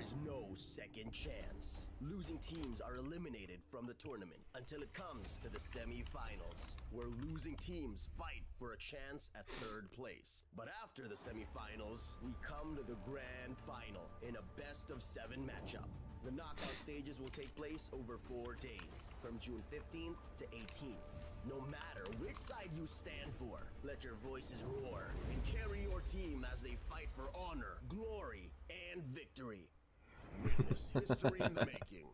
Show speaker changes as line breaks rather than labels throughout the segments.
is no second chance. Losing teams are eliminated from the tournament until it comes to the semi-finals, where losing teams fight for a chance at third place. But after the semi-finals, we come to the grand final in a best-of-7 matchup. The knockout stages will take place over 4 days, from June 15th to 18th. No matter which side you stand for, let your voices roar and carry your team as they fight for honor, glory, and victory. Witness history in the making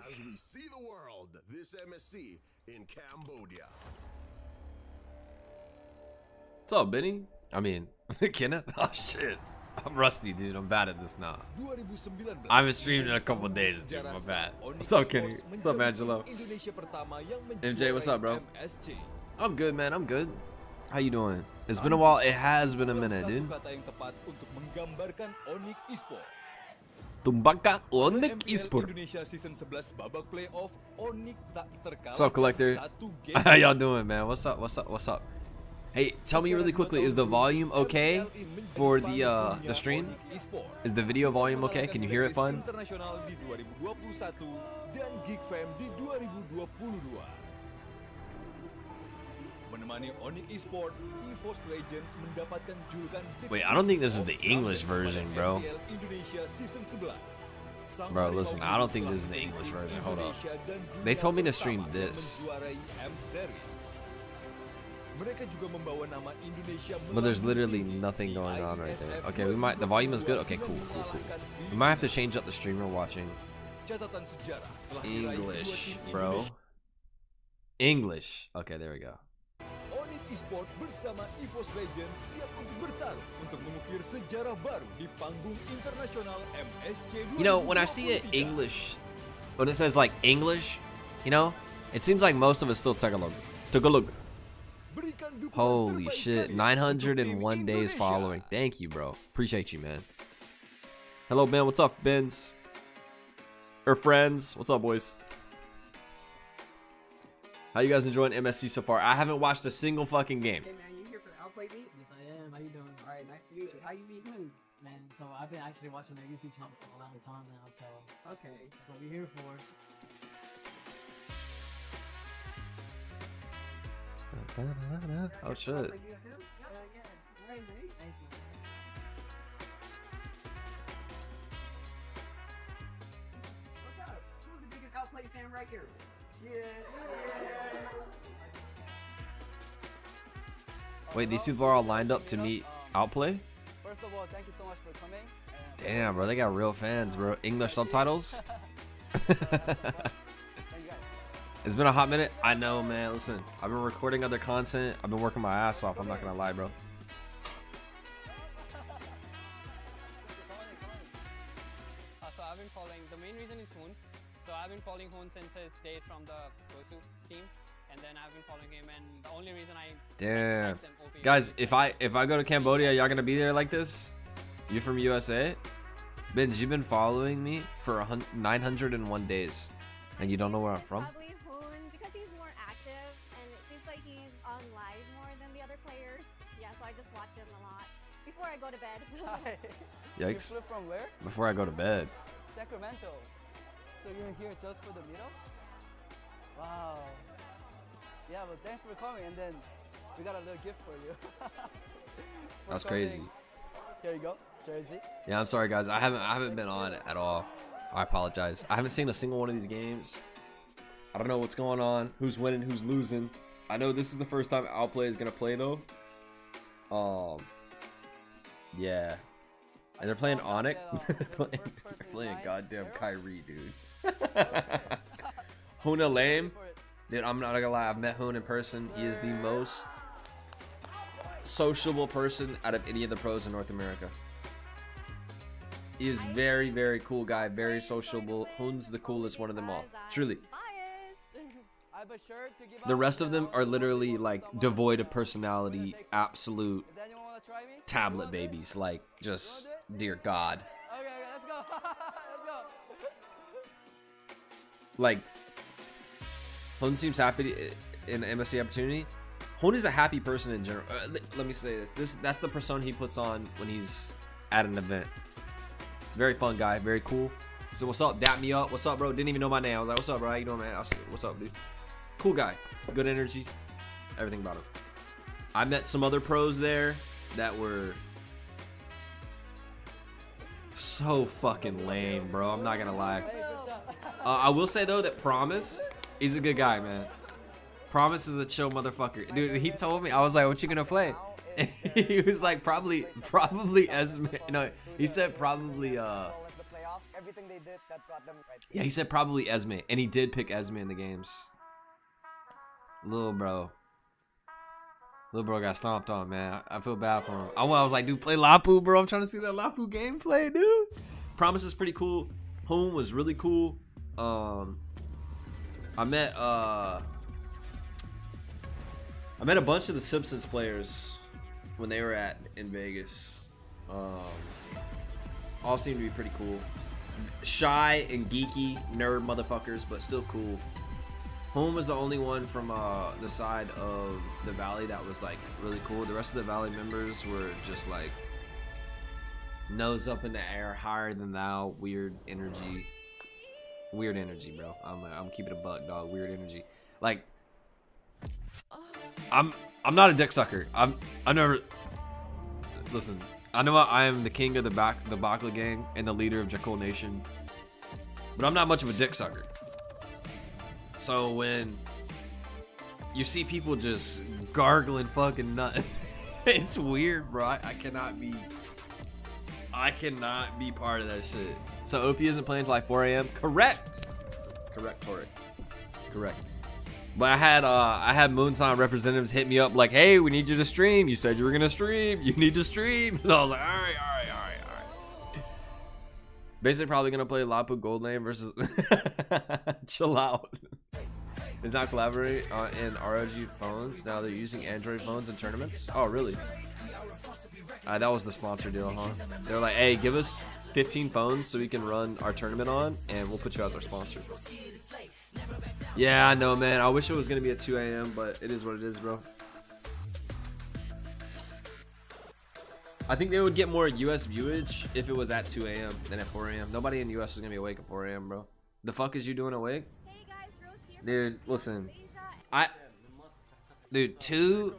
as we see the world this MSC in Cambodia.
What's up, Benny? I mean, Kenneth? Oh shit. I'm rusty, dude. I'm bad at this now. I haven't streamed in a couple of days, dude. My bad. What's up, Kenny? What's up, Angelo? MJ, what's up, bro? I'm good, man. I'm good. How you doing? It's been a while. It has been a minute, dude. Tumbaka Onik Esport. What's up, Collector? How y'all doing, man? What's up? What's up? What's up? Hey, tell me really quickly, is the volume okay for the stream? Is the video volume okay? Can you hear it fine? Wait, I don't think this is the English version, bro. Bro, listen, I don't think this is the English version. Hold up. They told me to stream this. But there's literally nothing going on right there. Okay, we might. The volume is good. Okay, cool. We might have to change up the stream we're watching. English, bro. English. Okay, there we go. You know, when I see it English, when it says like English, you know, it seems like most of it's still Tagalog. Holy shit, 901 days following. Thank you, bro. Appreciate you, man. Hello, Ben. What's up, Benz? Or friends. What's up, boys? How you guys enjoying MSC so far? I haven't watched a single fucking game.
Hey, man, you here for the Outplay beat? Yes, I am. How you doing? All right, nice to meet you. How you meet who? Man, so I've been actually watching their YouTube channel for a long time now, so okay, that's what we're here for.
Oh shit.
Yeah. All right, mate. Thank you. What's up? Who's the biggest Outplay fan right here? Yes.
Wait, these people are all lined up to meet Outplay?
First of all, thank you so much for coming.
Damn, bro, they got real fans, bro. English subtitles? It's been a hot minute. I know, man. Listen, I've been recording other content. I've been working my ass off. I'm not gonna lie, bro.
So I've been following. The main reason is Hoon. So I've been following Hoon since his days from the Gosu team, and then I've been following him. And the only reason I
damn guys, if I go to Cambodia, y'all gonna be there like this? You from USA? Benz, you've been following me for 901 days, and you don't know where I'm from?
I just watch him a lot before I go to bed.
Yikes.
You flew from where?
Before I go to bed.
Sacramento. So you're here just for the meetup? Wow. Yeah, but thanks for coming, and then we got a little gift for you.
That's crazy.
Here you go, jersey.
Yeah, I'm sorry guys. I haven't been on it at all. I apologize. I haven't seen a single one of these games. I don't know what's going on. Who's winning, who's losing. I know this is the first time Outplay is gonna play though. Yeah, and they're playing Onyx. They're playing goddamn Kyrie, dude. Huna lame, dude. I'm not gonna lie. I've met Hoon in person. He is the most sociable person out of any of the pros in North America. He is very, very cool guy. Very sociable. Hoon's the coolest one of them all. Truly. The rest of them are literally like devoid of personality, absolute tablet babies. Like, just dear God.
Okay, let's go. Let's go.
Like, Hoon seems happy in the MSC opportunity. Hoon is a happy person in general. Let me say this. That's the persona he puts on when he's at an event. Very fun guy, very cool. So what's up? Dap me up. What's up, bro? Didn't even know my name. I was like, what's up, bro? How you doing, man? What's up, dude? Cool guy. Good energy. Everything about him. I met some other pros there that were so fucking lame, bro. I'm not gonna lie. I will say though that Promise, he's a good guy, man. Promise is a chill motherfucker, dude. He told me, I was like, "What you gonna play?" And he was like, "Probably Esme." No, he said probably. Yeah, he said probably Esme, and he did pick Esme in the games. Little bro got stomped on, man. I feel bad for him. I was like, dude, play Lapu, bro. I'm trying to see that Lapu gameplay, dude. Promise is pretty cool. Home was really cool. I met a bunch of the Simpsons players when they were in Vegas. All seemed to be pretty cool. Shy and geeky nerd motherfuckers, but still cool. Home was the only one from the side of the valley that was like really cool. The rest of the valley members were just like nose up in the air, higher than thou, weird energy, bro. I'm keeping a buck, dog. Weird energy. Like I'm not a dick sucker. I never listen. I know I am the king of the Bakla gang and the leader of Jakul Nation, but I'm not much of a dick sucker. So when you see people just gargling fucking nuts, it's weird, bro. I cannot be part of that shit. So OP isn't playing until like 4 a.m. Correct, Tori. Correct. But I had Moonsign representatives hit me up like, hey, we need you to stream. You said you were gonna stream. You need to stream. So I was like, all right. Basically, probably gonna play Lapu Gold Lane versus. Chill out. Is not collaborate in ROG phones. Now they're using Android phones in tournaments. Oh, really? That was the sponsor deal, huh? They're like, hey, give us 15 phones so we can run our tournament on, and we'll put you as our sponsor. Yeah, I know, man. I wish it was gonna be at 2 a.m., but it is what it is, bro. I think they would get more US viewage if it was at 2 a.m. than at 4 a.m. Nobody in the US is gonna be awake at 4 a.m., bro. The fuck is you doing awake? Dude, listen. Dude, two,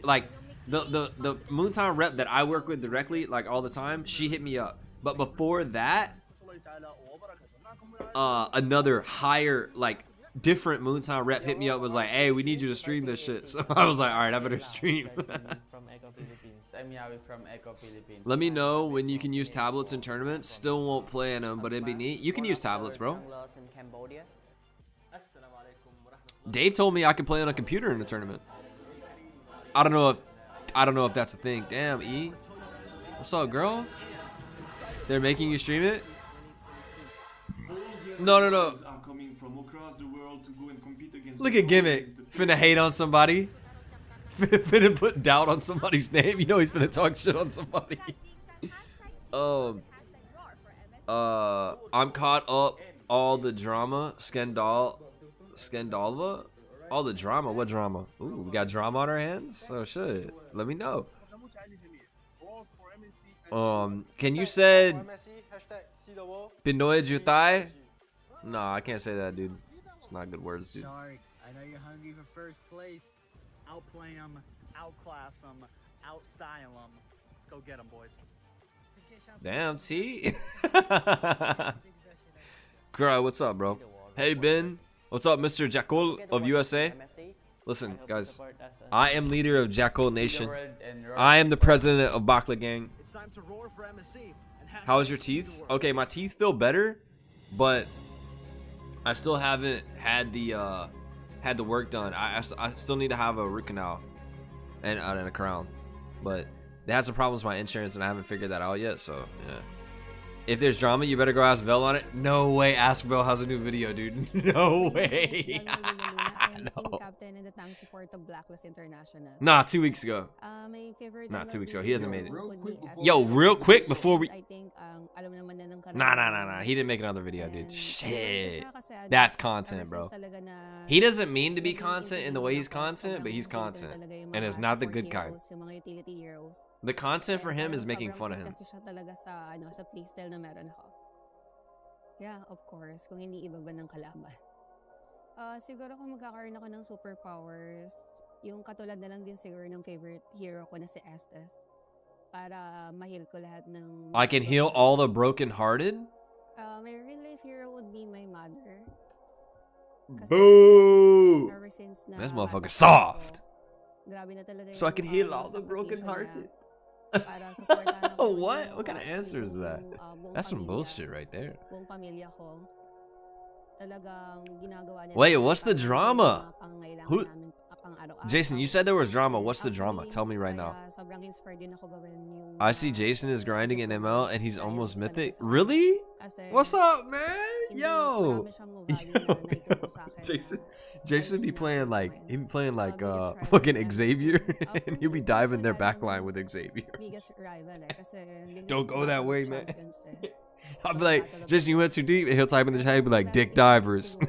like, the Moontown rep that I work with directly, like, all the time, she hit me up. But before that, another higher, like, different Moontown rep hit me up, was like, hey, we need you to stream this shit. So I was like, all right, I better stream. Let me know when you can use tablets in tournaments. Still won't play in them, but it'd be neat. You can use tablets, bro. Dave told me I could play on a computer in a tournament. I don't know if that's a thing. Damn, E. What's up, girl? They're making you stream it? No. Look at Gimmick. Finna hate on somebody. Finna put doubt on somebody's name. You know he's finna talk shit on somebody. I'm caught up. All the drama. Scandalva? All the drama? What drama? Ooh, we got drama on our hands? Oh shit. Let me know. Can you say Pinoy Jutai? No, I can't say that, dude. It's not good words, dude.
Sorry, I know you're hungry for first place. Outplay them, outclass them, outstyle them. Let's go get them, boys.
Damn, T. Girl, what's up, bro? Hey, Ben. What's up, Mr. Jakul of USA? Listen, guys. I am leader of Jakul Nation. I am the president of Bakla Gang. How's your teeth? Okay, my teeth feel better, but I still haven't had the work done. I still need to have a root canal and a crown, but they had some problems with my insurance and I haven't figured that out yet. So yeah. If there's drama, you better go ask Vel on it. No way, Ask Vel has a new video, dude. No way. No. Nah, 2 weeks ago. Nah, 2 weeks ago. He hasn't made it. Yo, real quick before we. Nah. He didn't make another video, dude. Shit. That's content, bro. He doesn't mean to be content in the way he's content, but he's content. And it's not the good kind. The content for him is making fun of him.
Yeah, of course. Kung hindi iba ba ng kalaban. Siguro kung magkakaroon ako ng superpowers, yung katulad na lang din siguro ng favorite hero ko na si Estes. Para ma-heal ko lahat ng...
I can heal all the broken-hearted?
My real life hero would be my mother. Kasi
Boo!
ever since na
This motherfucker
bata
soft.
ako, grabe na talaga
So I can heal all the
sakripisyo
broken-hearted.
niya para supportahan ako
What?
yung,
What kind of answer is that?
buong
That's some
pamilya.
bullshit right there.
Buong pamilya ko. Talagang ginagawa niya.
Wait,
lahat
what's the
para
drama?
sa mga pangangailangan
Who-
namin pang-araw-araw.
Jason, you said there was drama. What's the
Actually,
drama? Tell me right now.
kaya sobrang inspired din ako gawin yung,
I see Jason is grinding in ML and he's
dahil
almost
talaga
mythic.
sa akin.
Really?
Kasi
What's up, man?
hindi
Yo.
marami siyang value na naituro sa akin.
Jason be playing like
Biggest
fucking
rival
Xavier
MSC.
and he'll be diving their backline with Xavier.
Biggest rival eh. Kasi this
Don't
is
go that
battle of
way, man.
champions eh.
I'll be like, Jason, you went too deep, and he'll type in the chat, he'll be like, dick divers.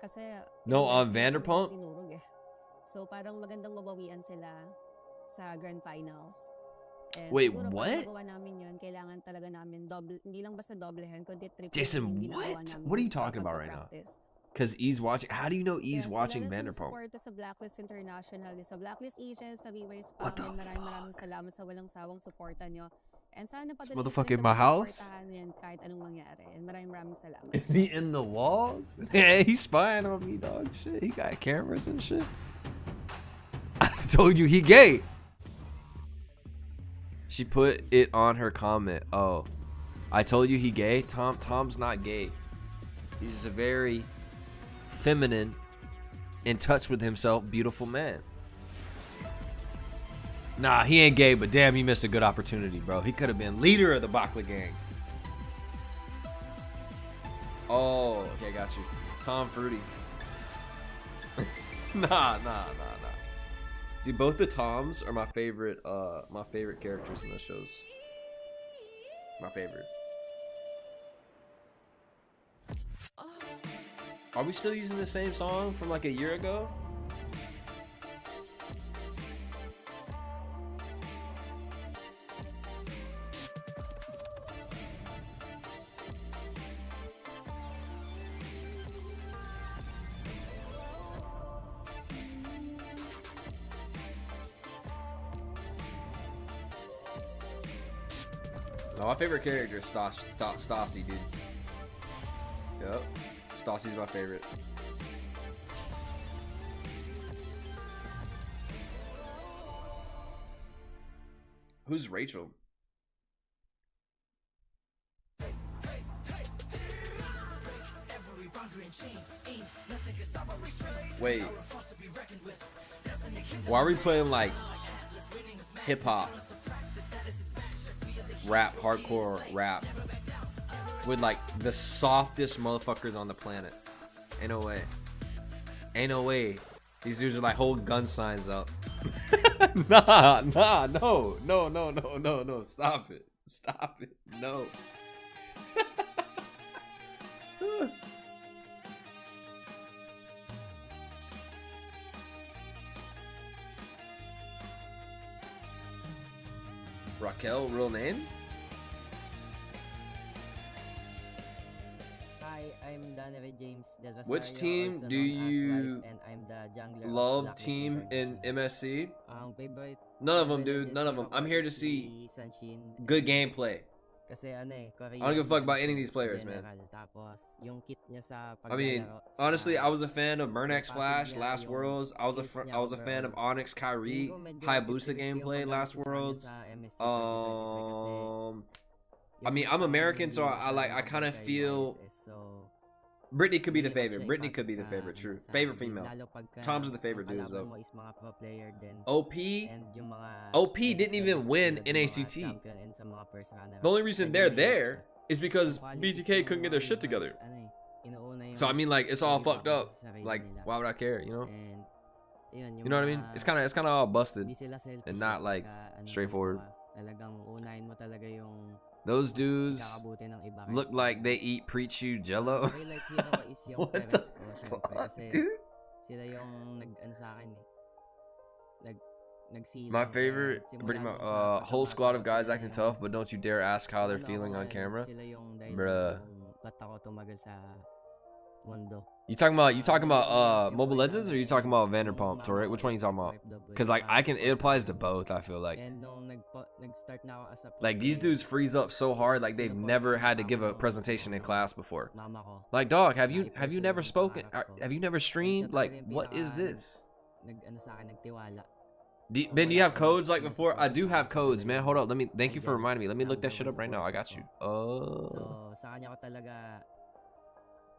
Kasi
No, on
ilang beses ko
Vanderpump?
tinurog eh. So parang magandang mabawian sila sa grand finals. And
Wait,
siguro para
what?
magawa namin yun, kailangan talaga namin double, hindi lang basta doblehan, kundi triple
Jason,
yung ginagawa
what?
namin
What are you talking about right now?
pagpa-practice.
Because E's watching. How do you know E's
Yes,
watching
sila na
Vanderpump?
sumusuporta sa Blacklist International, sa Blacklist Asian, sa viewers pa.
What the
Maraming salamat sa walang sawang suporta nyo. And sana padali
motherfucker in my house?
yan kahit anong mangyari. And maraming salamat.
Is he in the walls? Yeah, he's spying on me, dog. Shit, he got cameras and shit. I told you he gay. She put it on her comment. Oh, I told you he gay. Tom's not gay. He's a very feminine, in touch with himself, beautiful man. Nah, he ain't gay, but damn, he missed a good opportunity, bro. He could have been leader of the Bakla gang. Oh, okay, got you. Tom Fruity. Nah. Dude, both the Toms are my favorite characters in those shows. My favorite. Are we still using the same song from like a year ago? No, my favorite character is Stassi, dude. Yep. Stassi's my favorite. Who's Rachel? Wait. Why are we playing like hip hop, rap, hardcore rap with like the softest motherfuckers on the planet? Ain't no way. Ain't no way. These dudes are like holding gun signs up. Nah, no. Stop it. No. Raquel, real name?
Hi, I'm Donovan James.
Which
Rosario,
team
also
do
known as
you
Rice, and I'm the jungler of
love
Blacklist
team in
International.
MSC?
Favorite
None of them,
Mobile
dude.
Legends
None of them.
hero
I'm
ko
here to
is
see
si Sanshin.
good gameplay.
Kasi ano eh,
I don't give a fuck about any of these players,
general.
man.
Tapos, yung kit niya sa
I mean,
paglalaro
honestly,
sa-
I was a fan of Murnax
yung
Flash,
passive niya,
Last
yung
Worlds. I was a
skills niya
I was a fan of
overall.
Onyx Kyrie,
Feeling ko medyo
Hayabusa
50-50 yung
gameplay,
paggamit
Last
ko sa kanya
Worlds.
sa MSC 2023 kasi
I mean, I'm American, so I kind of feel Brittany could be the favorite. Brittany could be the favorite. True, favorite female. Tom's are the favorite dudes though. OP OP didn't even win NACT. The only reason they're there is because BTK couldn't get their shit together. So I mean, like, it's all fucked up. Like, why would I care? You know? You know what I mean? It's kind of all busted and not like straightforward. Those dudes look like they eat pre-chew jello. What the fuck, dude?
Sila yung nag-ano sa akin eh. nagsilang.
My favorite,
Simula
pretty much,
dun sa
whole squad of
pagkabata,
guys
sila
acting
yung-
tough, but don't you dare ask how they're
ano
feeling
ako
on
ngayon,
camera.
Sila yung dahilan
Bruh.
kung ba't ako tumagal sa mundo.
You talking about
Yung
Mobile
boys
Legends,
na
or you
yun,
talking about
yung
Vanderpump,
mama
Torre?
ko
Which one you
is
talking about?
OFW,
Cause like
para
it applies to both. I feel like.
And nung nag-start na ako as a pro
Like these
player,
dudes freeze up so hard, like they've never had to give a presentation in class before.
mama ko,
Like, dog, have you never
yung
spoken?
pangarap ko.
Have you never
And siya
streamed?
talaga
Like,
yung
what is
pinaka-
this?
Nag-ano sa akin, nagtiwala.
Ben, do you have codes like before? I do have codes, man. Hold up. Let me. Thank you for reminding me. Let me look that shit up right now. I got you. Oh.
So, sa kanya ko talaga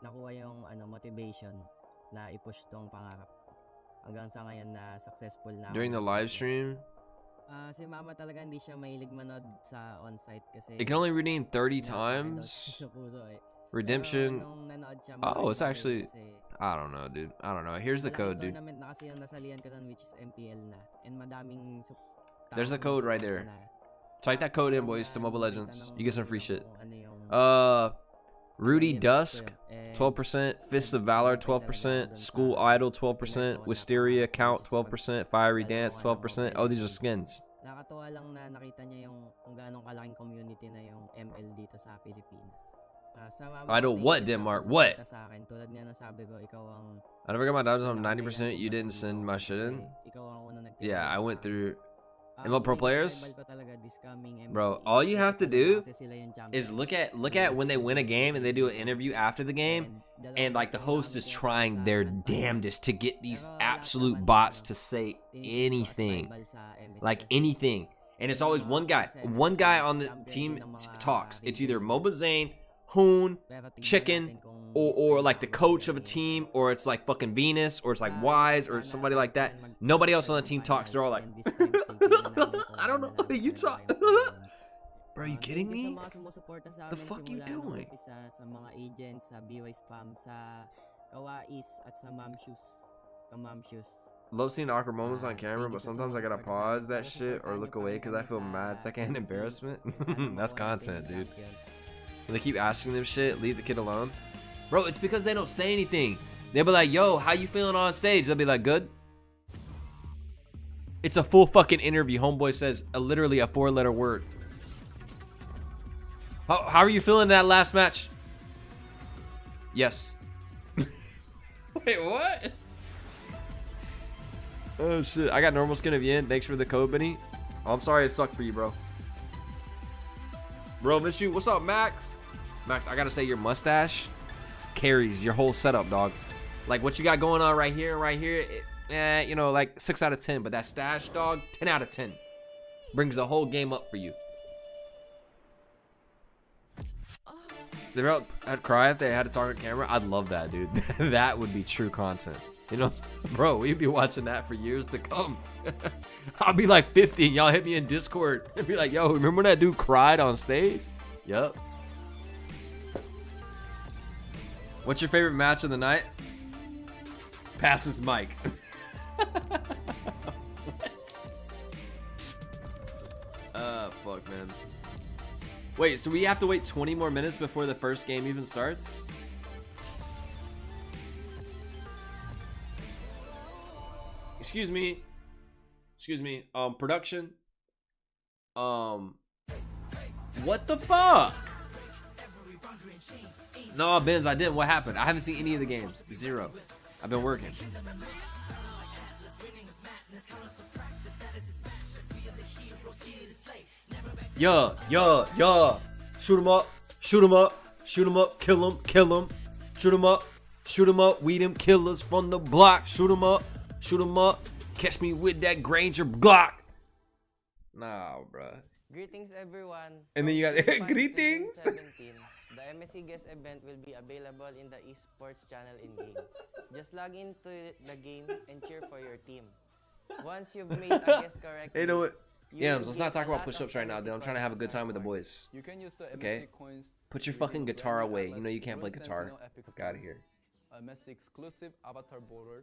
nakuha yung motivation na i-push tong pangarap. Hanggang sa ngayon na successful na ako
During the
dito.
live stream,
Si mama talaga hindi siya mahilig manood sa on-site kasi
it can only redeem 30
pinapakita daw
times.
siya sa puso eh.
Redemption.
Pero nung nanood siya,
Oh, it's
magaling
actually.
kasi
I don't know, dude. I don't know. Here's the
malaking
code, dude.
tournament na kasi yung nasalihan ko nun, which is MPL na. And madaming
There's a code right there. Type that code in, boys, to Mobile Legends. You get some free shit. Rudy Dusk, 12%. Fists of Valor, 12%. School Idol, 12%. Wisteria Count, 12%. Fiery Dance, 12%. Oh, these are skins.
Nakakatuwa lang na nakita niya yung kung gaano kalaking community na yung ML dito sa Pilipinas. Sa mama
I
ko,
don't
thank
what,
you sa
Denmark?
pagsuporta
What?
sa akin. Tulad nga ng sabi ko, ikaw ang
I never got my diamonds on
pinaka-dahilan
90%. You
kung
didn't
ba't
send
nandito
my
ako
shit in?
kasi ikaw ang unang nagtiwala
Yeah, I
sa
went
akin.
through. ML Pro
Biggest
players?
rival ko talaga this coming MSC
Bro,
is
all you have to
Eto
do
kasi sila yung champion.
is look at when they win a game and they do an interview after the game, and like the host is trying their damnedest to get these absolute bots to say anything, like anything, and it's always one guy on the team talks. It's either Moba Zane, Hoon, Chicken, or like the coach of a team, or it's like fucking Venus, or it's like Wise, or somebody like that. Nobody else on the team talks. They're all like, I don't know. You talk. Bro, are you kidding me? The fuck you doing?
Sa mga agents, sa BY Spam, sa Kawais, at sa Ma'am Shoes.
Love seeing awkward moments on camera, but sometimes I gotta pause that shit or look away because I feel mad secondhand embarrassment. That's content, dude. When they keep asking them shit, leave the kid alone. Bro, it's because they don't say anything. They'll be like, yo, how you feeling on stage? They'll be like, good. It's a full fucking interview. Homeboy says literally a 4-letter word. How are you feeling that last match? Yes. Wait, what? Oh shit, I got normal skin of yen. Thanks for the code, Benny. Oh, I'm sorry it sucked for you, bro. Bro, miss you. What's up, Max? Max, I gotta say your mustache carries your whole setup, dog. Like what you got going on right here, you know, like 6 out of 10. But that stash, dog, 10 out of 10. Brings the whole game up for you. They would cry if they had to talk on camera. I'd love that, dude. That would be true content. You know, bro, we'd be watching that for years to come. I'll be like 50 and y'all hit me in Discord and be like, yo, remember when that dude cried on stage? Yup. What's your favorite match of the night? Passes Mike. What? Fuck, man. Wait, so we have to wait 20 more minutes before the first game even starts? Excuse me. Production. What the fuck? No, Benz, I didn't. What happened? I haven't seen any of the games. 0. I've been working. Yeah. Shoot him up. Kill him. Shoot him up. We them killers from the block. Shoot him up. Catch me with that Granger Glock. Nah, bruh.
Greetings, everyone.
And then you got
From
greetings.
2017, the MSC guest event will be available in the esports channel in-game. Just log into the game and cheer for your team. Once you've made a guess correctly,
Hey, you know what?
you
Yams,
will
let's
get
not talk
a
about
lot
push-ups
of
right now, dude. I'm trying to have a good time with the boys.
You can use the MSC
Okay?
coins.
Put your
to
fucking
redeem
guitar
brand new
away. You know
Atlas
you can't play
Ruin
guitar.
Sentinel Epic
Fuck out of
Skin,
here.
MSC exclusive avatar border,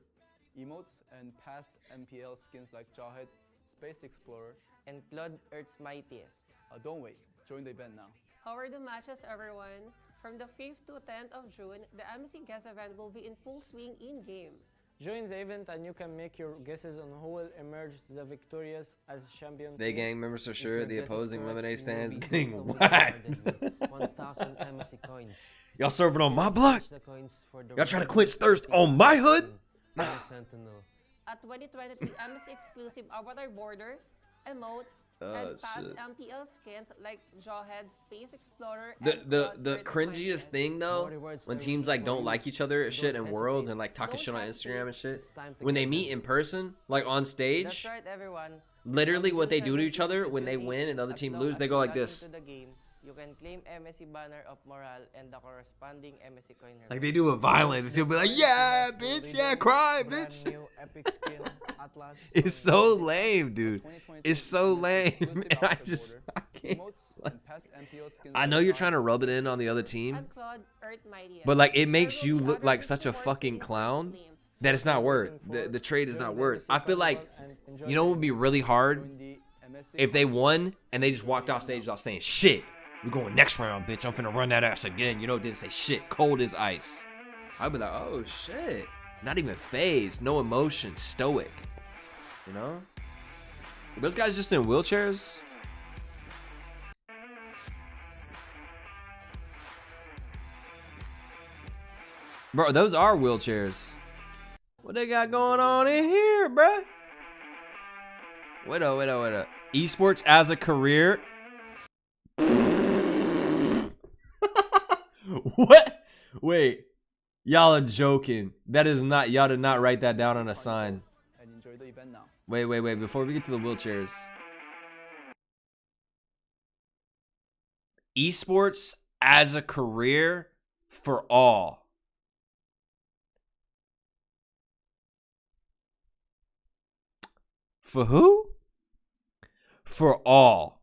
emotes, and past MPL skins like Jawhead, Space Explorer.
and Claude Earth's mightiest.
Don't wait, join the event now.
How are the matches, everyone? From the 5th to 10th of June, the MSC guest event will be in full swing in-game.
Join the event and you can make your guesses on who will emerge the victorious as champion.
They
team.
gang members are
If
sure
your
the
guess is
opposing
correct,
lemonade
you will
stands
be
getting
handsomely
whacked.
rewarded with 1,000 MSC coins.
Y'all serving on my block?
Exchange the coins for the
Y'all trying to
winner
quench
of
thirst
the
on my hood?
Nah. Sentinel.
A 2023 MSC exclusive avatar border, emotes,
Oh,
and past
shit.
MPL skins like Jawhead, Space Explorer,
The
and
the
Cloud
the
Earth
cringiest
Content.
thing though,
More rewards
when
are
teams
waiting
like
for
don't
you.
like each other and shit
Don't
in worlds
hesitate.
and like talking
Don't
shit on
hesitate.
Instagram and shit,
It's time to
when they
get
meet in person, like on
That's
stage,
right, everyone.
literally
From
what they
June
do to each
17
other
to
when they
June
win
8,
and the other
as
team
long
lose,
as
they go
you
like
log
this.
into the game, you can claim MSC banner of morale and the corresponding MSC coin.
Like they do it violent. They'll be like, "Yeah, bitch, yeah, cry, bitch."
Brand new epic skin Atlas.
It's so lame, dude. It's so lame. And I just, I can't.
Emotes and past MPL skins
I know
like
you're trying to
Jawhead,
rub it in on the other team,
And Cloud Earth Mightiest.
but like it
There
makes
will
you
be
look
other
like such a
54
fucking
skins
clown
claimed.
that it's not worth. The trade is not worth. I feel like, you know what would be really hard
join the MSC
if they won and they just walked off stage without saying shit. We're going next round, bitch. I'm finna run that ass again. You know, didn't say shit. Cold as ice. I'd be like, oh shit. Not even phased. No emotion. Stoic. You know? Are those guys just in wheelchairs? Bro, those are wheelchairs. What they got going on in here, bruh? Wait up. Esports as a career. What? Wait. Y'all are joking. That is not, y'all did not write that down on a sign.
and enjoy the event now.
Wait. Before we get to the wheelchairs. Esports as a career for all. For who? For all.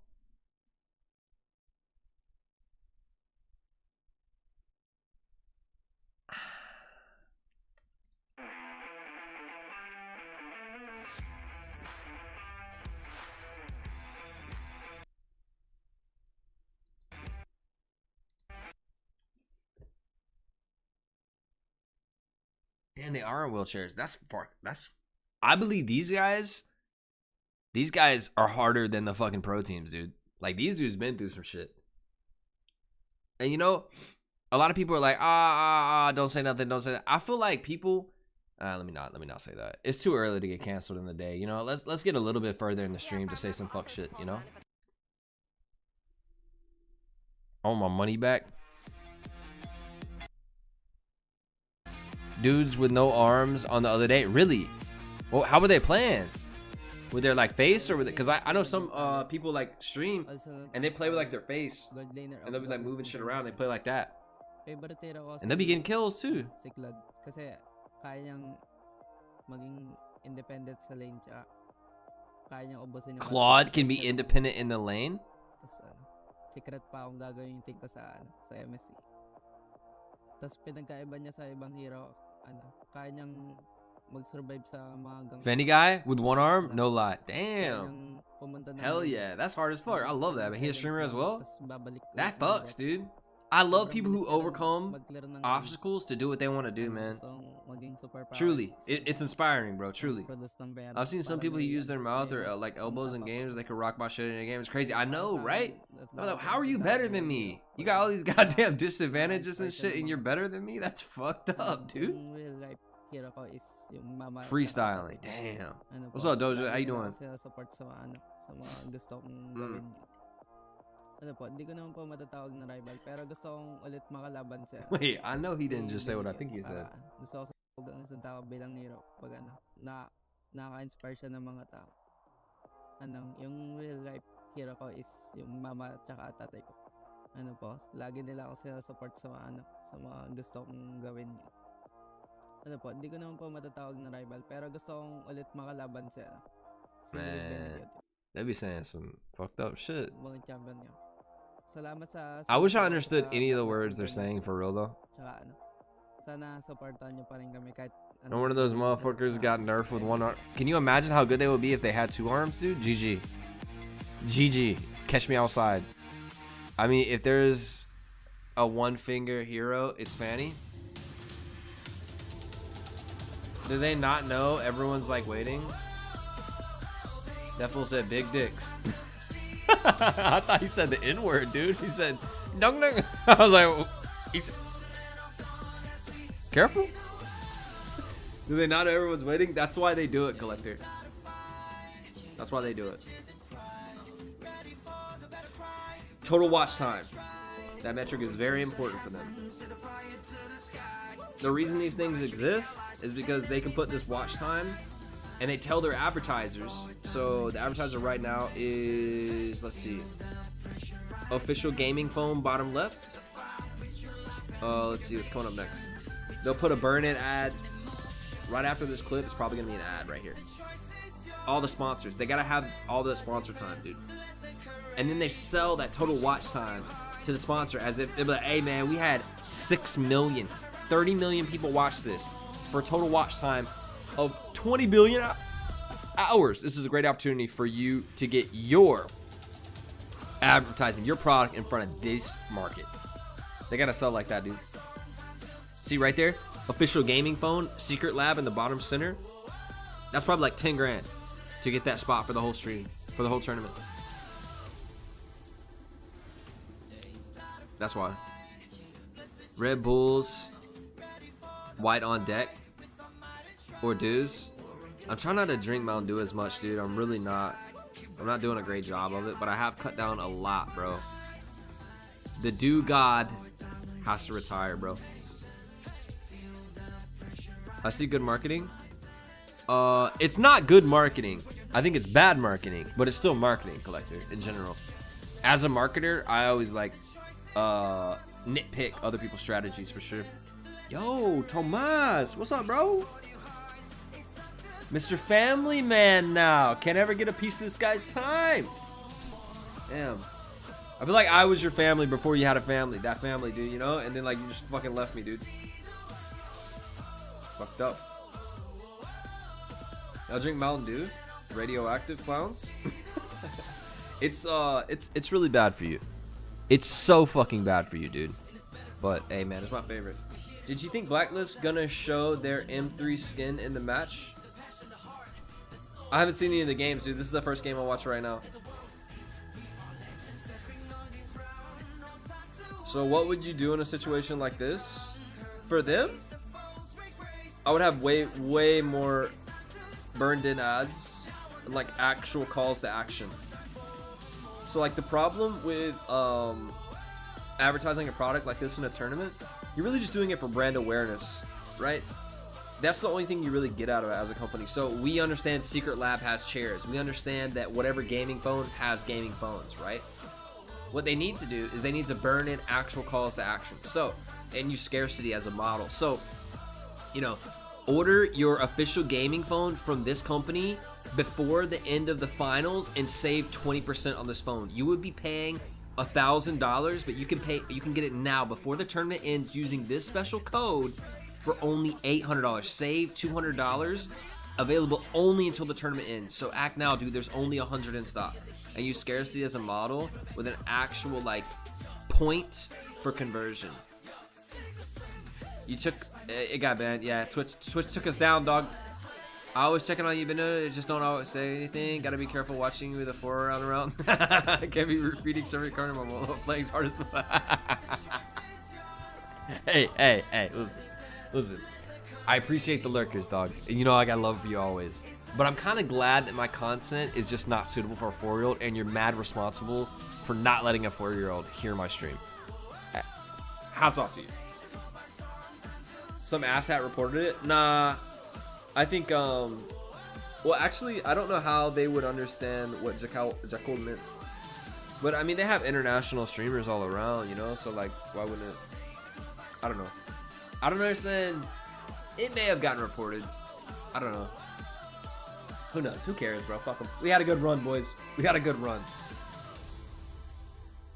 Damn, they are in wheelchairs. That's far. That's. I believe these guys are harder than the fucking pro teams, dude. Like these dudes been through some shit. And you know, a lot of people are like, don't say nothing, don't say that. I feel like people. Let me not say that. It's too early to get canceled in the day. You know, let's get a little bit further in the stream to say some fuck shit. You know. I want my money back. Dudes with no arms on the other day. Really? Well, how were they playing? With their like face or with it? Because I know some people like stream and they play with like their face and they'll be like moving shit around. They play like that. And they'll be getting kills too.
Si Claude kasi kaya niyang maging independent sa lane tsaka kaya niyang ubusin yung
Claude can be independent in the lane.
Tapos secret pa akong gagawin yung team ko sa MSC. Tapos pinagkaiba niya sa ibang hero, kaya niyang mag-survive sa mga gang.
Fendi guy with one arm? No lie.
Kaya
Damn.
niyang pumunta ng
Hell yeah. That's hard as fuck. I love that. But he a streamer as well?
Tapos babalik ulit
That
sa
fucks,
direct.
dude. I love
Sobrang
people who
bilis niya rin
overcome
maglaro ng
obstacles to do what they want to do, man.
gustong maging superpower.
Truly. It's inspiring, bro. Truly.
Produce ng pera.
I've seen some
Para
people who
may,
use their mouth or like elbows in games. They can rock my shit in a game. It's crazy. I know, right? I'm like, how are you better than me? You got all these goddamn disadvantages and shit, and you're better than me? That's fucked up, dude.
Yung real life hero ko is yung mama.
Freestyling. Damn.
Ano
What's
po,
up, Doja? How you
lagi
doing?
ako sila support sa mga gusto kong gawin. Ano po, hindi ko naman po matatawag na rival, pero gusto kong ulit makalaban siya.
Wait, I know he didn't just say what I think he said.
Gusto ko sa ang isang tao bilang hero pag nakaka-inspire siya ng mga tao. Yung real life hero ko is yung mama at saka tatay ko. Ano po, lagi nila ako sila support sa mga gusto kong gawin. Ano po, hindi ko naman po matatawag na rival, pero gusto kong ulit makalaban siya.
Man, they be saying some fucked up shit.
Mga champion niyo. Salamat sa
I wish I understood any of the words they're saying for real though.
Tsaka sana supportan niyo pa rin kami kahit
And one of those motherfuckers got nerfed with one arm. Can you imagine how good they would be if they had two arms, dude? GG. GG. Catch me outside. I mean, if there's a one finger hero, it's Fanny. Do they not know everyone's like waiting? That fool said big dicks. I thought he said the N-word, dude. He said dung dung. I was like, he's careful. Do they not know everyone's waiting? That's why they do it, Collector. That's why they do it. Total watch time. That metric is very important for them. The reason these things exist is because they can put this watch time and they tell their advertisers. So the advertiser right now is, let's see, official gaming phone bottom left. Let's see what's coming up next. They'll put a burn-in ad right after this clip. It's probably gonna be an ad right here. All the sponsors, they gotta have all the sponsor time, dude. And then they sell that total watch time to the sponsor as if they're like, hey man, we had 6 million, 30 million people watch this for a total watch time of 20 billion hours. This is a great opportunity for you to get your advertisement, your product in front of this market. They gotta sell like that, dude. See right there, official gaming phone, secret lab in the bottom center. That's probably like 10 grand to get that spot for the whole stream, for the whole tournament. That's why. Red Bulls, white on deck, or Dews. I'm trying not to drink Mountain Dew as much, dude. I'm really not. I'm not doing a great job of it, but I have cut down a lot, bro. The Dew God has to retire, bro. I see good marketing. It's not good marketing. I think it's bad marketing, but it's still marketing, Collector, in general. As a marketer, I always like nitpick other people's strategies for sure. Yo, Tomas, what's up, bro? Mr. Family Man now. Can't ever get a piece of this guy's time. Damn. I feel like I was your family before you had a family. That family, dude, you know? And then, like, you just fucking left me, dude. Fucked up. I'll drink Mountain Dew. Radioactive clowns. It's really bad for you. It's so fucking bad for you, dude. But, hey, man, it's my favorite. Did you think Blacklist gonna show their M3 skin in the match? I haven't seen any of the games, dude. This is the first game I'll watch right now. So what would you do in a situation like this? For them, I would have way more burned in ads and like actual calls to action. So like the problem with advertising a product like this in a tournament, you're really just doing it for brand awareness, right? That's the only thing you really get out of it as a company. So we understand Secret Lab has chairs. We understand that whatever gaming phone has gaming phones, right? What they need to do is they need to burn in actual calls to action. So, and use scarcity as a model. So, you know, order your official gaming phone from this company before the end of the finals and save 20% on this phone. You would be paying $1,000, but you can get it now before the tournament ends using this special code for only $800. Save $200. Available only until the tournament ends. So act now, dude. There's only 100 in stock. And use scarcity as a model with an actual like point for conversion. You took it got banned. Yeah, Twitch took us down, dog. I always checking on you, but no, just don't always say anything. Gotta be careful watching with a 4 round. Can't be repeating every corner while playing hardest. Hey, listen. I appreciate the lurkers, dog. You know I got love for you always. But I'm kind of glad that my content is just not suitable for a 4-year-old, and you're mad responsible for not letting a 4-year-old hear my stream. Hats off to you. Some asshat reported it. Nah, I think, well, actually, I don't know how they would understand what Jekyll meant. But, I mean, they have international streamers all around, you know? So, like, why wouldn't it? I don't know. I don't understand. It may have gotten reported. I don't know. Who knows? Who cares, bro? Fuck them. We had a good run, boys. We had a good run.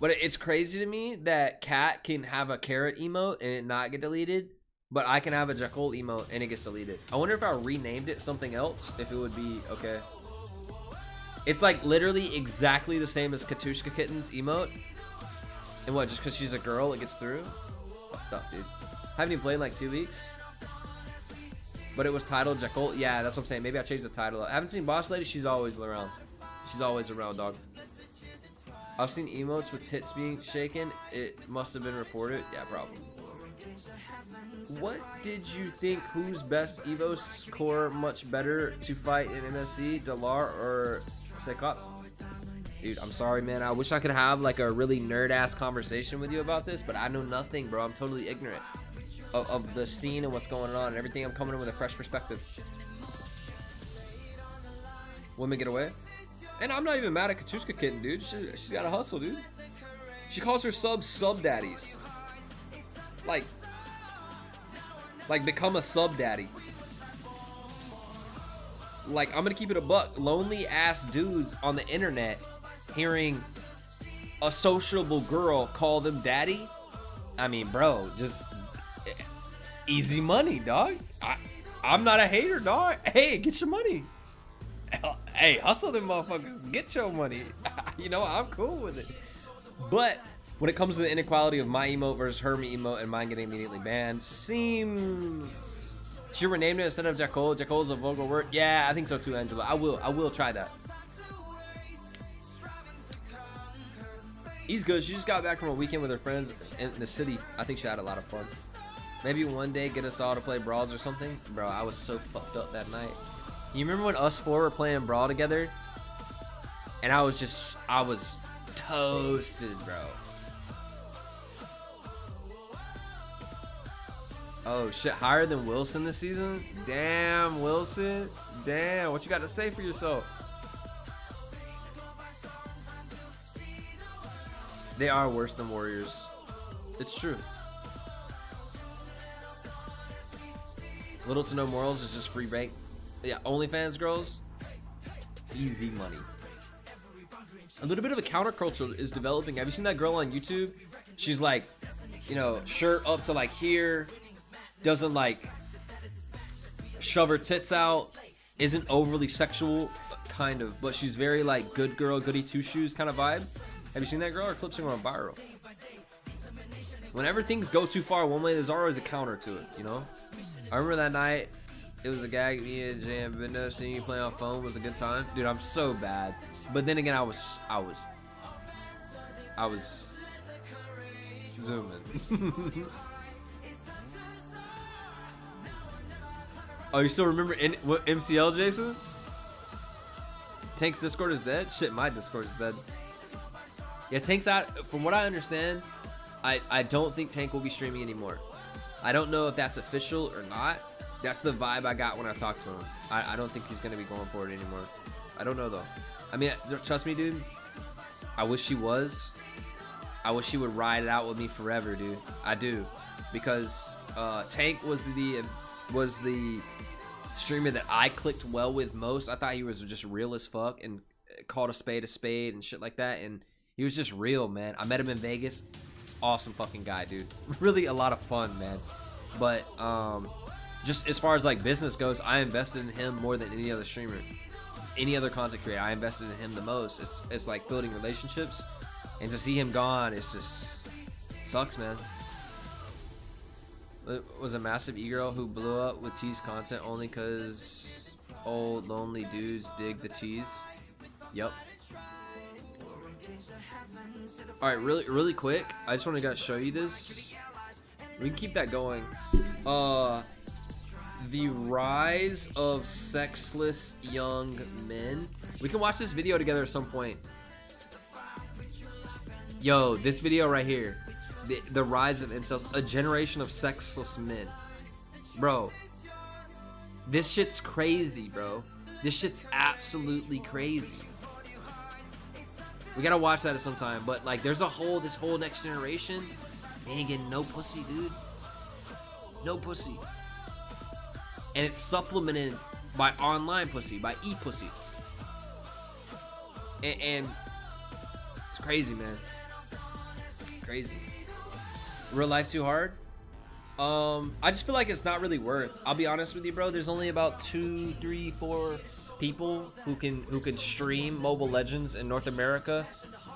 But it's crazy to me that Cat can have a carrot emote and it not get deleted, but I can have a Jekyll emote and it gets deleted. I wonder if I renamed it something else, if it would be okay. It's like literally exactly the same as Katushka Kitten's emote. And what, just because she's a girl, it gets through? Fucked up, dude. Haven't even played in like 2 weeks. but it was titled Jackal. Yeah, that's what I'm saying. Maybe I changed the title. I haven't seen Boss Lady. She's always around. She's always around, dog. I've seen emotes with tits being shaken. It must have been reported. Yeah, probably. What did you think? Who's best Evo score much better to fight in MSC, Dalar or Sekots? Dude, I'm sorry, man. I wish I could have like a really nerd-ass conversation with you about this, but I know nothing, bro. I'm totally ignorant of the scene and what's going on and everything. I'm coming in with a fresh perspective. Women get away. And I'm not even mad at Katuska Kitten, dude. She's got to hustle, dude. She calls her subs sub-daddies. Like become a sub-daddy. Like, I'm gonna keep it a buck. Lonely ass dudes on the internet hearing a sociable girl call them daddy. I mean, bro, just easy money, dog. I'm not a hater, dog. Hey, get your money. Hey, hustle them motherfuckers. Get your money. You know, I'm cool with it. But when it comes to the inequality of my emote versus her emote and mine getting immediately banned, seems she renamed it instead of Jackal. Jackal's a vulgar word. Yeah, I think so too, Angela. I will try that. He's good. She just got back from a weekend with her friends in the city. I think she had a lot of fun. Maybe one day get us all to play brawls or something. Bro, I was so fucked up that night. You remember when us four were playing brawl together? And I was toasted, bro. Oh shit, higher than Wilson this season? Damn, Wilson. Damn, what you got to say for yourself? They are worse than Warriors. It's true. Little to no morals is just free bank. Yeah, OnlyFans girls, easy money. A little bit of a counterculture is developing. Have you seen that girl on YouTube? She's like, you know, shirt up to like here, doesn't like shove her tits out, isn't overly sexual, kind of, but she's very like good girl, goody two shoes kind of vibe. Have you seen that girl? Her clips are going viral. Whenever things go too far one way, there's always a counter to it, you know? I remember that night. It was a gag. Me and Jay and Bindo seeing you play on phone was a good time. Dude, I'm so bad. But then again, I was zooming. Oh, you still remember what MCL, Jason? Tank's Discord is dead? Shit, my Discord is dead. Yeah, Tank's out. From what I understand, I don't think Tank will be streaming anymore. I don't know if that's official or not. That's the vibe I got when I talked to him. I don't think he's going to be going for it anymore. I don't know, though. I mean, trust me, dude. I wish he was. I wish he would ride it out with me forever, dude. I do. Because Tank was the streamer that I clicked well with most. I thought he was just real as fuck and called a spade and shit like that. And he was just real, man. I met him in Vegas. Awesome fucking guy, dude. Really a lot of fun, man. But, just as far as like business goes, I invested in him more than any other streamer, any other content creator. I invested in him the most. It's like building relationships, and to see him gone, it's just sucks, man. It was a massive e-girl who blew up with tease content only because old lonely dudes dig the tease. Yep. All right, really quick. I just want to show you this. We can keep that going. The rise of sexless young men. We can watch this video together at some point. Yo, this video right here. The rise of incels. A generation of sexless men. Bro. This shit's crazy, bro. This shit's absolutely crazy. We gotta watch that at some time. But like, there's this whole next generation. They ain't getting no pussy, dude. No pussy. And it's supplemented by online pussy, by e-pussy. And it's crazy, man. Crazy. Real life too hard? I just feel like it's not really worth. I'll be honest with you, bro. There's only about 2, 3, 4 people who can stream Mobile Legends in North America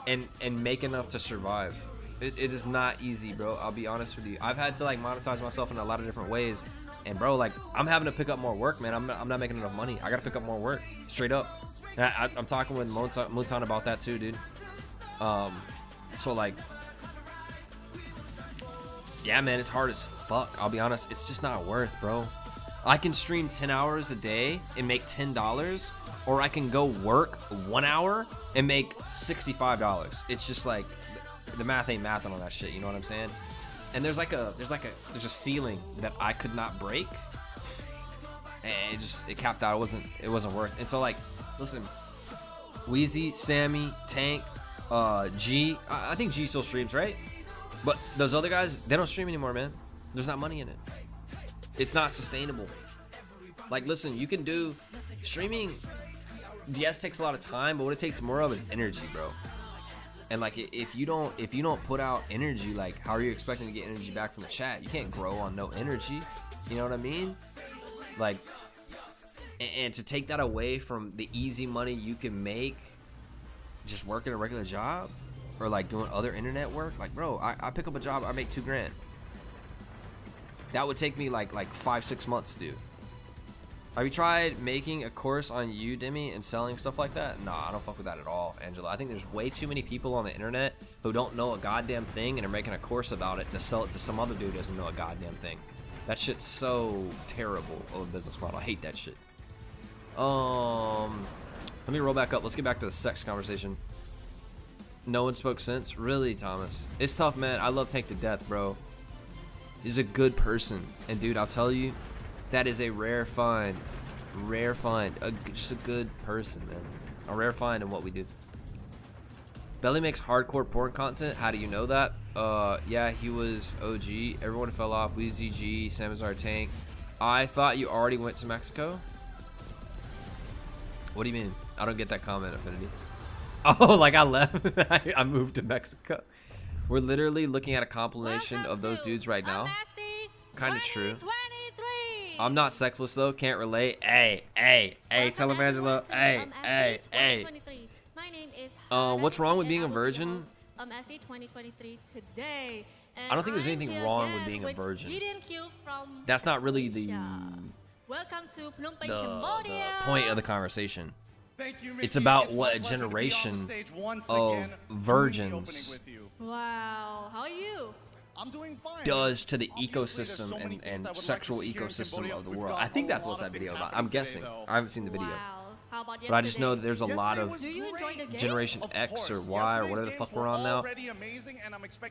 and make enough to survive. It is not easy, bro. I'll be honest with you. I've had to like monetize myself in a lot of different ways. And bro, like, I'm having to pick up more work, man. I'm not making enough money. I gotta pick up more work, straight up. And I'm talking with Mutan about that too, dude. So like, yeah, man, it's hard as fuck. I'll be honest, it's just not worth, bro. I can stream 10 hours a day and make $10, or I can go work 1 hour and make $65. It's just like, the math ain't mathing on that shit. You know what I'm saying? And there's a ceiling that I could not break, and it capped out. It wasn't worth. And so like, listen, Wheezy, Sammy, Tank, G. I think G still streams, right? But those other guys, they don't stream anymore, man. There's not money in it. It's not sustainable. Like, listen, you can do streaming. Yes, takes a lot of time, but what it takes more of is energy, bro. And like, if you don't put out energy, like, how are you expecting to get energy back from the chat? You can't grow on no energy. You know what I mean? Like, and to take that away from the easy money you can make just working a regular job, or like doing other internet work, like, bro, I pick up a job, I make $2,000. That would take me like 5-6 months to do. Have you tried making a course on Udemy and selling stuff like that? Nah, I don't fuck with that at all, Angela. I think there's way too many people on the internet who don't know a goddamn thing and are making a course about it to sell it to some other dude who doesn't know a goddamn thing. That shit's so terrible of a business model. I hate that shit. Let me roll back up. Let's get back to the sex conversation. No one spoke since? Really, Thomas? It's tough, man. I love Tank to death, bro. He's a good person. And dude, I'll tell you, that is a rare find. Rare find. Just a good person, man. A rare find in what we do. Belly makes hardcore porn content. How do you know that? Yeah, he was OG. Everyone fell off. Wheezy G, Samazar Tank. I thought you already went to Mexico. What do you mean? I don't get that comment, Affinity. Oh, like I left. I moved to Mexico. We're literally looking at a compilation of those dudes right now. Kind of true. I'm not sexless though. Can't relate. Hey, tell him, Angelo. Hey. What's wrong with being a virgin?
MSC 2023 today.
I don't think there's anything wrong with being a virgin. That's not really the point of the conversation. It's about what a generation of virgins
Wow, how are you?
I'm doing fine.
does to the ecosystem and sexual ecosystem of the world. I think that's what's that video about. I'm guessing. I haven't seen the video.
How about
But I just know that there's a lot of
Do you enjoy the game?
Generation X or Y or whatever the fuck we're on now.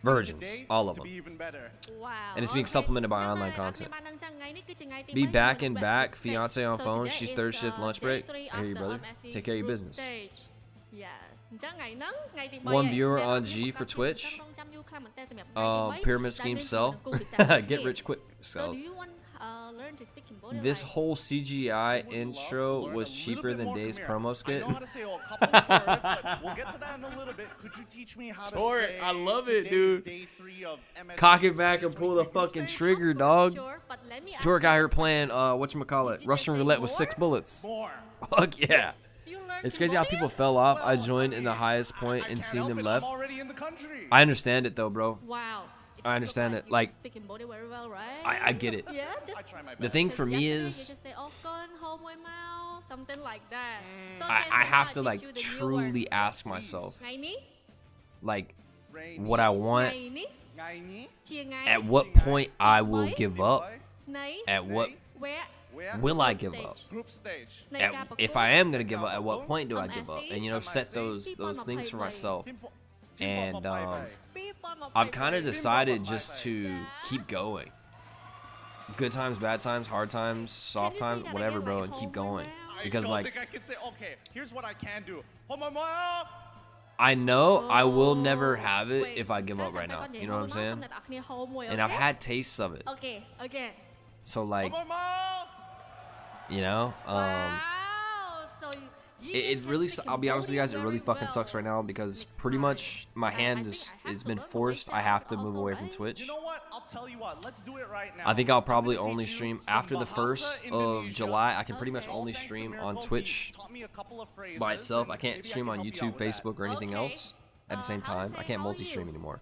Virgins, all of them.
Wow.
And it's being supplemented by online content. Be back and back, fiance on phone. She's third shift lunch break. I hear you, brother. Take care of your business.
Yes.
One viewer on G for Twitch. Pyramid scheme sell. Get rich quick sells.
Learn to speak Cambodia?
This whole CGI intro was cheaper than Dave's promo skit.
I know how to say a couple of words, but we'll get to that in a little bit. Could you teach me how to say
I love it, dude.
Day 3 of MSC
Cock it back and pull the fucking trigger, dog. Torque out here playing whatchamacallit, Russian roulette with 6 bullets. Fuck yeah. It's crazy how people fell off. I joined in the highest point and seen them left. I understand it though, bro.
Wow.
I understand it. Like,
Very well, right?
I get it.
Yeah,
The thing for me
yesterday
is,
you just say, "Oh, con, hold my mouth," something like that. So
I have to like truly ask myself, like, what I want. At what point I will give up. At what will I give up? If I am gonna give up, at what point do I give up? And you know, set those things for myself. And I've kind of decided just to keep going. Good times, bad times, hard times, soft times, whatever, bro, and keep going. Because like,
I can say, okay, here's what I can do. Hold my mouth.
I know I will never have it if I give up right now. You know what I'm saying? And I've had tastes of it.
Okay.
So like, you know,
So
it really, I'll be honest with you guys, it really fucking sucks right now because pretty much my hand has been forced. I have to move away from Twitch.
You know what? I'll tell you what. Let's do it right now.
I think I'll probably only stream after the 1st of July. I can pretty much only stream on Twitch by itself. I can't stream on YouTube, Facebook, or anything else at the same time. I can't multi-stream anymore.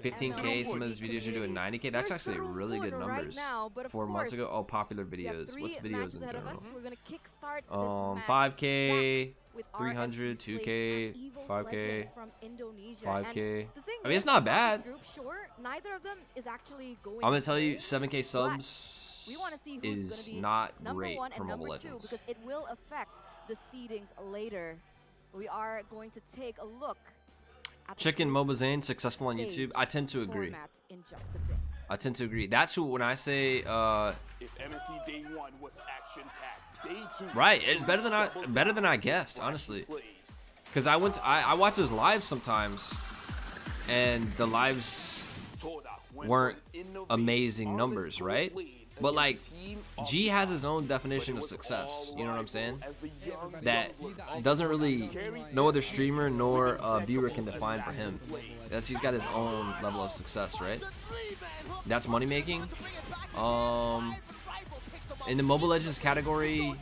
15K. Some of those videos are doing 90K. That's actually really good numbers. 4 months ago. Oh, popular videos. What's videos in general?
We're gonna kickstart
5K, 300, 2K, 5K, 5K. I mean, it's not bad.
Neither of them is actually going.
I'm gonna tell you, 7K subs
we want to see who's
is
gonna be
not
number
great
1
for
and
Mobile
number 2
Legends.
because it will affect the seedings later. We are going to take a look
Chicken Mobazane successful on YouTube. I tend to agree. I tend to agree. That's who when I say
If MSC day 1 was action packed, day 2
right, it's better than I guessed, honestly. Cuz I watch his lives sometimes and the lives weren't amazing numbers, right? But like G has his own definition of success, you know what I'm saying? That doesn't really no other streamer nor viewer can define for him. He's got his own level of success, right? That's money making. In the Mobile Legends category,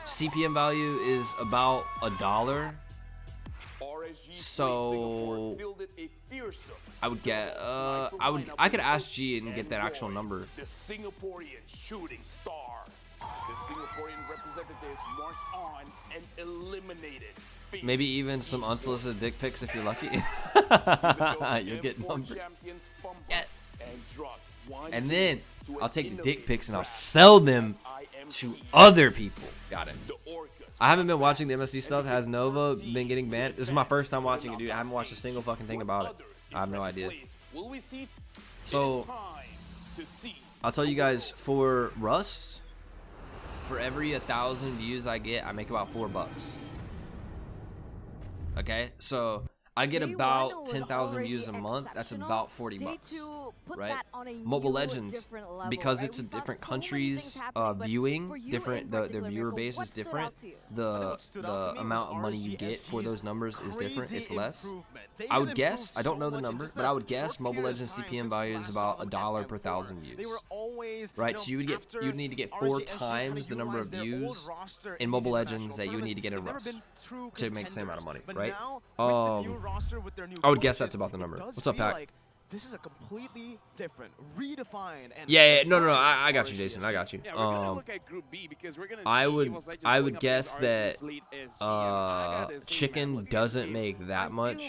CPM value is about $1. So I would get I could ask G and get that actual number.
The Singaporean shooting star. The Singaporean representatives marched on and eliminated.
Maybe even some unsolicited dick pics if you're lucky. You'll get numbers. Yes. And then I'll take the dick pics and I'll sell them to other people. Got it. I haven't been watching the MSC stuff. Has Nova been getting banned? This is my first time watching it, dude. I haven't watched a single fucking thing about it. I have no idea. So I'll tell you guys, for Rust, for every 1,000 views I get, I make about $4. Okay, so I get about 10,000 views a month. That's about $40, right? Mobile Legends, because it's a different countries viewing, different. The viewer base is different. The amount of money you get for those numbers is different. It's less. I would guess. I don't know the number, but I would guess Mobile Legends CPM value is about $1 per 1,000 views. Right, so you'd need to get 4 times the number of views in Mobile Legends that you would need to get in Rust to make the same amount of money, right? I would guess that's about the number. What's up, Pat?
Like, this is a completely different, redefined. And
no. I got you, Jason. I got you. I would guess that Chicken doesn't make that much,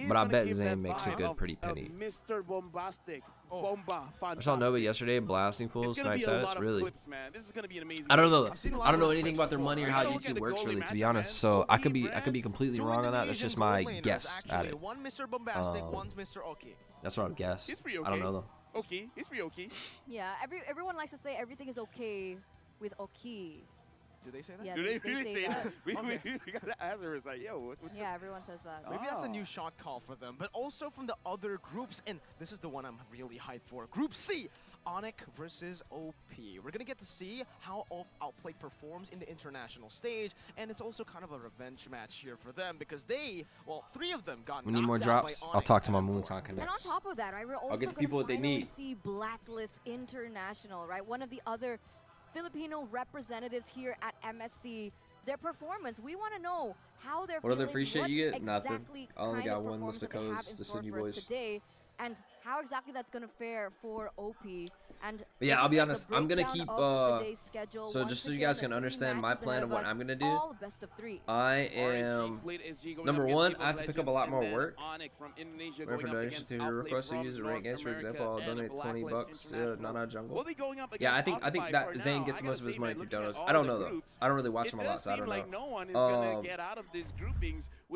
but I bet Zane makes a good pretty penny.
Mr. Bombastic. Bomba.
I saw Nova yesterday blasting fools, snipe stats. Really,
this is gonna be an amazing
I don't know. I don't know anything about their money or how YouTube works, really, to be honest. So I could be completely wrong on that. That's just my guess at it.
One Mr. Bombastic, one's Mr. Oki.
That's what I would guess.
He's pretty okay.
I don't know though.
Okay, he's pretty okay.
Yeah, everyone likes to say everything is okay with Oki.
Do they say that?
Yeah,
Do they really say that? We
Okay.
gotta ask her. It's like, yo, what's
Yeah, everyone says that.
Maybe that's the new shot call for them. But also from the other groups, and this is the one I'm really hyped for. Group C, Onyx versus OP. We're gonna get to see how Outplay performs in the international stage, and it's also kind of a revenge match here for them because they, well, 3 of them got.
We need more drops. I'll talk to my Moonton Connects.
And on top of that, right, we're also
get the people what they need.
See Blacklist International, right? One of the other Filipino representatives here at MSC. Their performance, we want to know how they're
What
feeling.
other free shit you get?
Exactly
Nothing. I only got one list of codes to send you boys
today, and how exactly that's going to fare for OP. And
yeah, I'll be honest. I'm gonna keep. So
once
just so you
again,
guys can understand my plan of what I'm gonna do.
all best of 3.
I am number 1. I have to pick up a lot more work. Whenever donations to your request to use a rank games, for example, I'll donate $20. Not out jungle. Yeah, I think that Zane gets most of his money through donos. I don't know though. I don't really watch him a lot, so I don't know.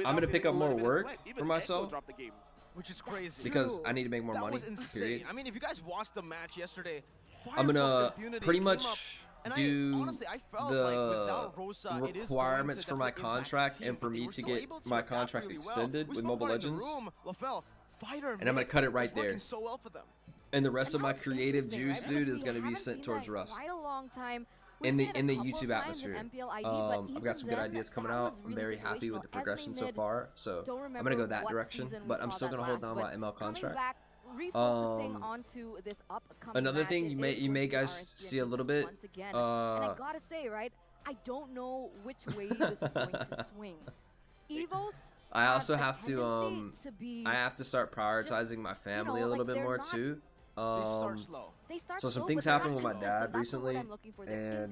I'm gonna pick up more work for myself.
Which is crazy.
Because I need to make more money.
That was insane.
Period.
I mean, if you guys watched the match yesterday,
I'm gonna pretty much do
honestly, I felt like Rosa,
requirements for my contract and for me to get my contract extended with Mobile Legends. And I'm gonna cut it right there. And the rest of my creative juice, dude, is gonna be sent towards Rust. In the YouTube atmosphere. I've got some good ideas coming out. I'm very happy with the progression so far. So I'm gonna go that direction, but I'm still gonna hold down my ML contract. Another thing you may guys see a little bit.
And I gotta say, right, I don't know which way this is going to swing. Evos.
I also have to I have to start prioritizing my family a little bit more too. So some things happened with my dad recently, and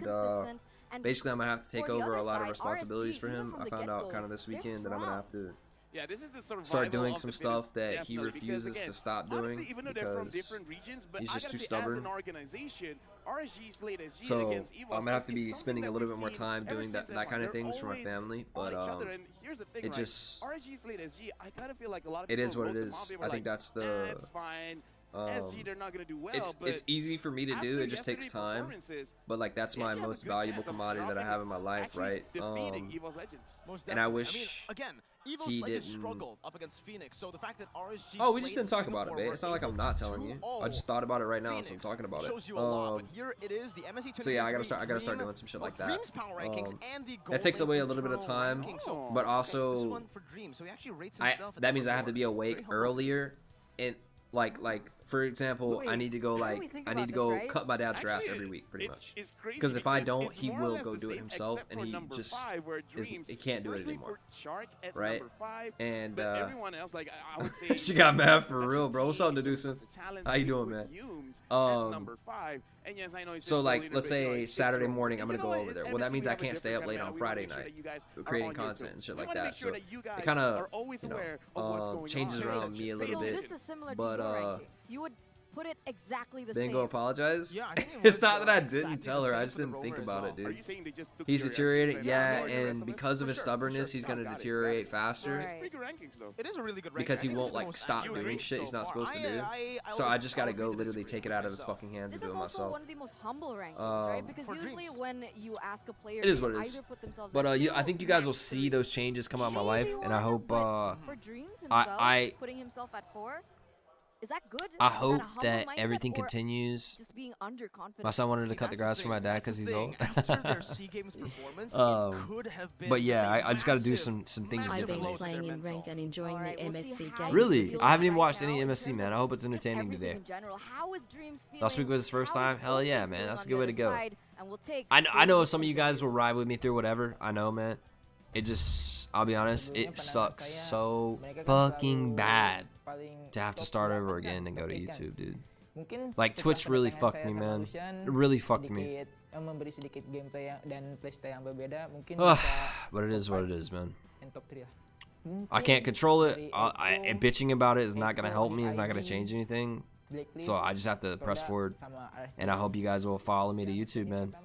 basically I'm gonna have to take over a lot of responsibilities for him. I found out kind of this weekend that I'm gonna have to
Yeah, this is the survival
start doing
of
some
the
stuff
fittest,
that he
definitely, because,
refuses
again,
to stop doing
honestly, even though they're from
because
different regions, but
he's
I
just
gotta
too
say,
stubborn.
as an organization, RSG Slate SG
So
against EVOS
I'm gonna have to
is
be
something
spending a
that
little
we've
bit more
seen
time
ever
doing that
since
kind of
They're
things for my
always
family,
on
but
each other, and here's the thing,
it
right?
just
RSG Slate SG, I kind of feel like a lot of
it
people
is what
wrote
it
them
is.
off. They were
I
like,
think that's the
it's fine. SG, they're not gonna do well.
it's
but
easy for me to do.
after
It just takes
yesterday's
time.
performances,
But like that's
they
my
actually have a
most
good
valuable
chance of
commodity that I
dropping
have
it,
in my life,
actually
right?
defeating EVOS Legends.
And
Most
I
definitely.
wish
I mean,
again, EVO's
he
Legends
didn't.
struggled up against Phoenix, so the fact that RSG
Oh, we just
Slate
didn't talk about it,
Singapore
babe.
were
It's not like I'm
able
not
to
telling you.
2-0
I just thought about it right now, so I'm
Phoenix
talking about it.
shows you a lot, but here it is, the MSC
So yeah, I gotta
2023
start
Dream-
doing some shit like that.
Dream's power rankings and the
That takes
Golden
away a little bit of
Internal
time,
ranking. So,
but
okay, this
also
one for Dream, so he actually rates
I
himself at
that
number
means I have to
4.
be awake
Very humble.
earlier, and like for example, I need to go
how do we think
I need to
about
go
this, right?
cut my dad's grass
Actually,
every week, pretty much.
It's crazy
Because if I don't,
it's
he
more or
will
less
go
the
do it
same,
himself,
except
and
for
he
number
just
5, where Dreams
he can't do it
personally
anymore.
put Shark at
Right?
number 5,
And
but everyone else, like I would say,
she got mad for real, bro. What's up, Deducin? How you doing, man?
Number 5, and yes, I know
So like, let's say Saturday morning, I'm gonna go over there. Well, that means I can't stay up late on Friday night creating content and shit like that. So it kind of changes around me a little
So
bit.
this is similar to
But
your rankings. You would put it exactly the
then
same.
go apologize.
Yeah, I think it
It's
was,
not that I
exactly
didn't
the
tell her.
same
I just
for the
didn't think
rower as
about
well.
it, dude.
Are you saying they just took
He's
your
deteriorating,
rankings
yeah,
like the rest
and
of us?
because of his
For sure,
stubbornness, he's
No,
gonna
got it,
deteriorate
got it.
faster.
It's pretty good rankings, though.
It is a really good ranking.
Because
I
he
think
won't
it's the
like
most
stop
accurate
doing
ranking
shit
so
he's not
far.
supposed to do.
would
So I just gotta
agree
go
to
literally
disagree
take it
with
out of his
myself.
fucking hands
This
and
is
do it
also
myself.
one of the most humble rankings, right? Because
For
usually
Dreams.
when you ask a player,
It is
they
what it is.
either put themselves
But
at
I
2,
think you guys will
max
see
3.
those changes come out in my life,
Maybe
and I
1,
hope
but for Dreams himself,
I
putting himself at 4, is that good?
I
Is
hope
that, a humble
that
mindset,
everything
or
continues.
just being underconfident?
My son wanted to
See,
cut the
that's
grass for my
thing.
dad
That's
because
the
he's
thing.
old.
After their SEA Games performance, it could have been
But yeah,
just a
I just got to do
massive,
some things
massive
I've been
differently.
blow to their
playing in
mental.
rank and enjoying
Alright,
the
we'll
MSC
see how
game.
he
Really?
feels
I haven't even
right
watched
now
any
in
MSC,
terms
man.
of
I hope it's
just
entertaining
everything
today.
in general. How is Dreams feeling?
Last week was his first
How is
time. Hell yeah,
Open
man.
feeling
That's a
on
good
the
way to
other
go.
side? And we'll take
I know
Dreams
some of you
into
guys will ride with me through whatever. I know, man. It just, I'll be honest, it sucks so fucking bad to have to start over again and go to YouTube, dude. Like Twitch really fucked me, man. It really fucked me.
memberi sedikit gameplay dan playstyle yang berbeda mungkin
But it is what it is, man.
and top 3 lah.
I can't control it. Bitching about it is not gonna help me. It's not gonna change anything. So I just have to press forward, and I hope you guys will follow me to YouTube, man.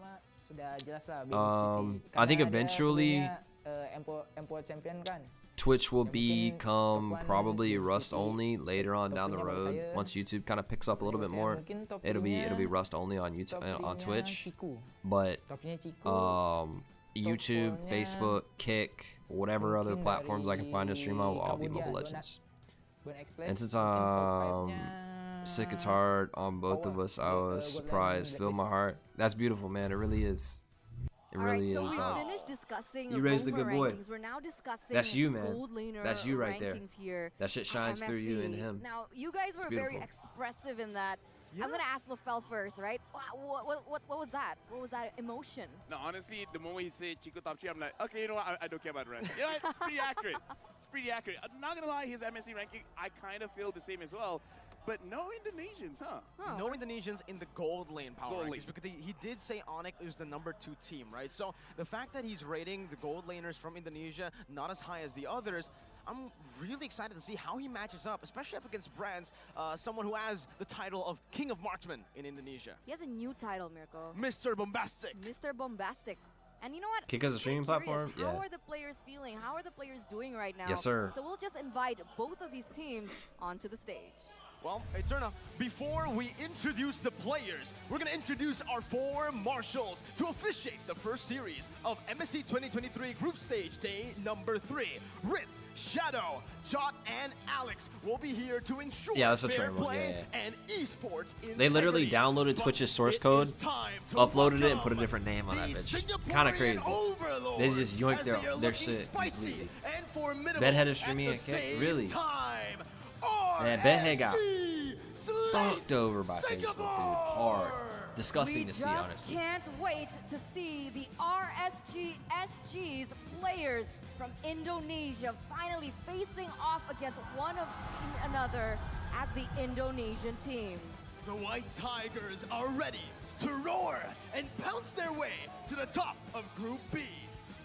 I think eventually Twitch will become probably Rust only later on down the road. Once YouTube kind of picks up a little bit more, it'll be Rust only on YouTube on Twitch. But YouTube, Facebook, Kick, whatever other platforms I can find to stream on will all be Mobile Legends. And since sick it's hard on both of us, I was surprised, filled my heart. That's beautiful, man. It really is. It really
so
is,
we
dog.
finished discussing
You raised a
Rover
good boy.
rankings. We're now discussing
That's you, man.
gold laner
That's you right there.
rankings here
That shit
at
shines through you and
MSC.
him.
Now, you guys
It's
were very
beautiful.
expressive in that. I'm gonna ask LaFell first, right? What was that? What was that emotion?
No, honestly, the moment he said Chico top 3, I'm like, okay, you know what? I don't care about the rest. You know, it's pretty accurate. It's pretty accurate. I'm not gonna lie, his MSC ranking, I kind of feel the same as well. But no Indonesians, huh?
No Indonesians in the gold lane power
Gold
rankings
lane.
because he did say Onyx is the #2 team, right? So the fact that he's rating the gold laners from Indonesia not as high as the others, I'm really excited to see how he matches up, especially up against Brands, someone who has the title of King of Marksman in Indonesia.
He has a new title, Mirko.
Mr. Bombastic.
Mr. Bombastic. And you know what?
Kick as a
I'm
streaming
curious,
platform?
How
Yeah.
are the players feeling? How are the players doing right now?
Yes, sir.
So we'll just invite both of these teams onto the stage.
Well, Eterna, before we introduce the players, we're going to introduce our 4 marshals to officiate the first series of MSC 2023 Group Stage Day number 3. Rith, Shadow, Jot, and Alex will be here to ensure
Yeah, that's a
fair
train one,
play
yeah.
and esports
They literally
integrity.
downloaded
But
Twitch's source
it
code,
is time to
uploaded it, and
welcome
put a different name on that
the
bitch. Kind of
Singaporean
crazy.
overlords
They just yoinked
as they are
their
looking
shit
spicy
completely.
and formidable
Bedhead is
at
streaming
the
a kick?
same
Really?
time.
Man, Bedhead got
RSG
fucked over by Facebook, dude. Hard. Disgusting
We
to see,
just
honestly.
can't wait to see the RSGSG's players from Indonesia finally facing off against one of another as the Indonesian team.
The White Tigers are ready to roar and pounce their way to the top of Group B.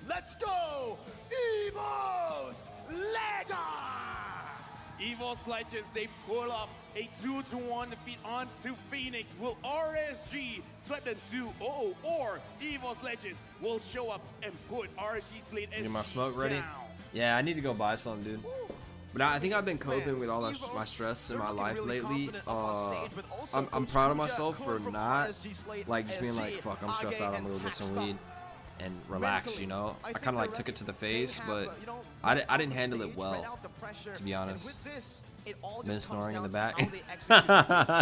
Let's go, EVOS Legends!
EVOS Legends, they pull up a 2-1 defeat onto Phoenix. Will RSG sweep them 2-0, or EVOS Legends will show up and put RSG Slate SG
Get my smoke ready?
down?
Yeah, I need to go buy some, dude. But I think I've been coping with all my stress in my life lately. I'm proud of myself for not like just being like, fuck, I'm stressed out, I'm gonna go get some weed and relax, you know. I kind of like took it to the face, but I didn't handle it well, to be honest. Been snoring in the back.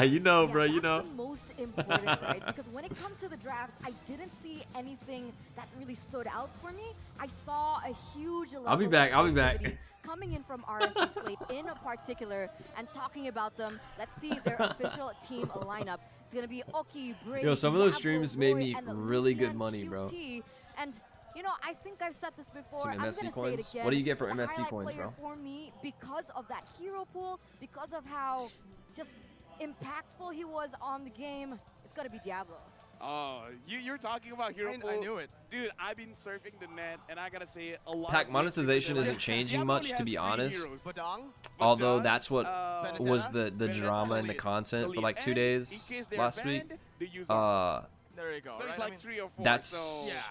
You know, bro, you know.
That's the most important, right? Because when it comes to the drafts, I didn't see anything that really stood out for me. I saw a huge level
I'll be back. I'll be
of
back.
activity coming in from RSG Slate in particular, and talking about them. Let's see their official team lineup. It's gonna be Oki, Brave,
Yo, some of those
Diablo,
streams made
Roy,
me
and
really good
Lucian
money, bro.
QT. And you know, I think I've said this before.
Some
I'm gonna
MSC
say it
coins?
again.
What do you get for
The
MSC
highlight
coins,
player
bro?
For me, because of that hero pool, because of how just impactful he was on the game, it's gotta be Diablo.
Oh, you're talking about hero pool.
I knew it.
Dude, I've been surfing the net, and I gotta say, a lot
Pack
of
monetization
players-
isn't changing
Diablo
much,
only
to
has
be
3
honest.
heroes.
Although that's what
Vendetta,
was the drama and the content for like 2 days last week.
There you go. So it's like 3 or 4.
That's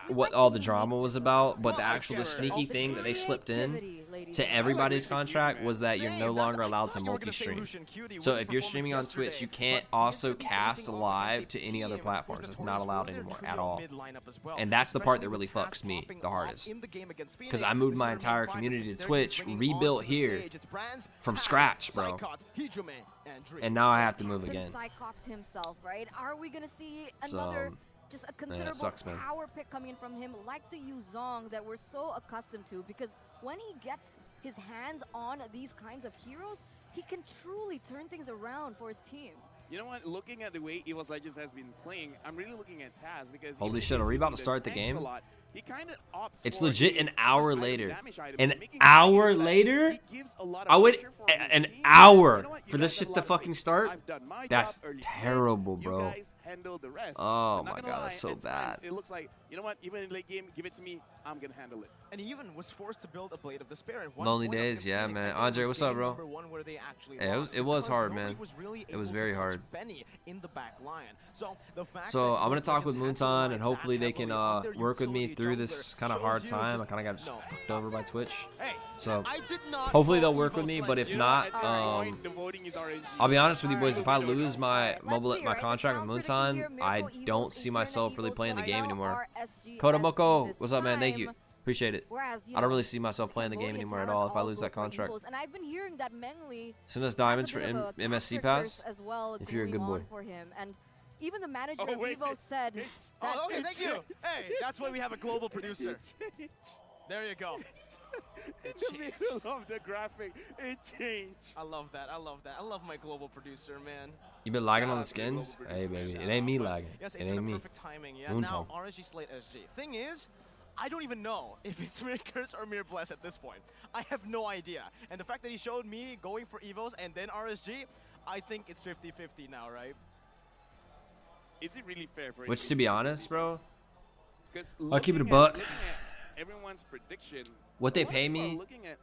what all the drama was about, but the actual sneaky thing that they slipped in to everybody's contract was that you're no longer allowed to multi-stream. So if you're streaming on Twitch, you can't also cast live to any other platforms. It's not allowed anymore at all. And that's the part that really fucks me the hardest. Because I moved my entire community to Twitch, rebuilt here from scratch, bro. And now I have to move again.
Psychots himself, right? Are we gonna see another just a considerable power pick coming in from him, like the Yuzong that we're so accustomed to? Because when he gets his hands on these kinds of heroes, he can truly turn things around for his team.
You know what? Looking at the way EVOS Legends has been playing, I'm really looking at Taz because
Holy shit, are we about to start the game?
He kind of opts
It's
for
legit
a
an hour
item
later.
damage item,
An
making
hour
sure that
later?
he gives a lot of
I would
pressure for his
an
team.
hour
You know what? You
for this
guys
shit
have
to
lost
fucking
me.
start?
I've done my
That's
job early.
terrible, bro.
You guys handle the rest.
Oh
I'm not
my
gonna
god,
lie,
that's so
at times
bad.
It looks like, you know what? Even in late game, give it to me. I'm gonna handle it.
And he even was forced to build a Blade of Despair. At one
Lonely
point
days,
against
yeah,
Phoenix.
man.
I think it
Andre,
was
what's up,
game
bro?
number 1 where they actually
Yeah,
lost
it was
because
hard,
nobody
man.
was really
It was
able to
very
touch
hard.
Benny in the back line. So the fact
So
that
I'm gonna
EVOS
talk with
Legends had to
Moonton,
rely
and hopefully
that
they can
heavily on their
work with me
utility
through
jungler
this kind of
shows
hard
you
time. I
just
kind of got
no.
fucked over by Twitch.
Hey,
So
I did not
hopefully they'll
vote
work with
EVOS
me, but if
Legends.
not,
The voting is already.
I'll be honest with you boys. If I lose my
Let's see,
my
right?
contract
The
with
sounds
Moonton,
prediction
I
here,
don't
Miracles,
see
Eterna,
myself really
Eagles,
playing the game
Final,
anymore.
RSG,
Kodamoko,
this
what's up, man? Thank you.
time.
Appreciate it.
Whereas, you
I don't
know,
really see myself playing the game
Cambodia
anymore at
talents
all if I
all
lose
go
that
for
contract.
Eagles, and I've been hearing that Menly
Send us
has
diamonds
a
for
bit of a
MSC
toxic
pass
curse as well
if you're a
going
good boy.
on for him. And even the manager
Oh,
of
wait,
Evo said that
Oh, okay, thank you. Hey, that's why we have a global producer. There you go.
In the middle of the graphic, it changed.
I love that. I love that. I love my global producer, man.
You been lagging on the skins? Hey, baby, it ain't me lagging.
Yes,
It
it's
ain't
been
me.
perfect timing. Yeah.
Moonton.
Now RSG Slate SG. Thing is, I don't even know if it's Mere Curse or Mere Bless at this point. I have no idea. And the fact that he showed me going for Evos and then RSG, I think it's 50-50 now, right?
Is it really fair for
Which, to be honest, bro,
'Cause
I'll keep it a
looking
buck.
looking at everyone's prediction.
What they
a lot
pay
of people are
me-
Looking at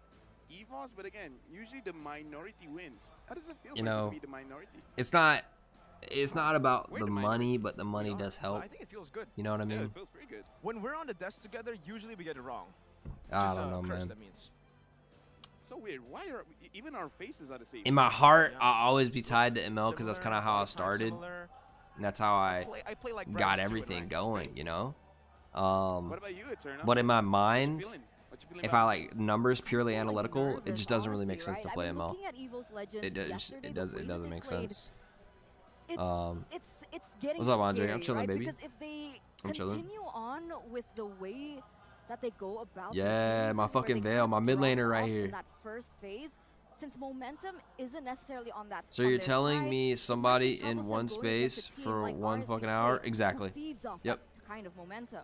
EVOS, but again, usually the minority wins. How does it feel
You
for
know,
you to be the minority?
it's not about the money, but the money does help.
I think it feels good.
You know what I
Yeah,
mean?
it feels pretty good.
When we're on the desk together, usually we get it wrong.
I
Just
don't know,
curse,
man.
that means.
So weird. Why are even our faces are the same?
In my heart, I'll always be tied to ML because that's kind of how I started, and that's how I
play like
got everything going. You know.
What about you, Eterna?
But in my
What you
mind,
feeling? What you feeling
if
about
I
this
like numbers purely analytical, it
nervous,
just doesn't really
honestly,
make sense to
right?
play
I mean,
ML.
looking at Evo's Legends
It does.
yesterday,
It
the
does.
way
It
that
doesn't
they
make
played,
sense.
It's getting
What's up, Andre?
scary,
I'm chilling,
right?
baby.
Because if they
I'm chilling.
continue on with the way that they go about
Yeah,
their series,
my
where
fucking
they
Veil,
kind
my
of
mid
drop
laner right
off
here.
in that first phase, since momentum isn't necessarily on that.
So
on
you're
their
telling
side,
me
it might
somebody
be
in
troublesome
one
going against a
space
team
for
like
one
RSG
fucking
Slate,
hour?
who
Exactly.
feeds off
Yep.
that kind of momentum.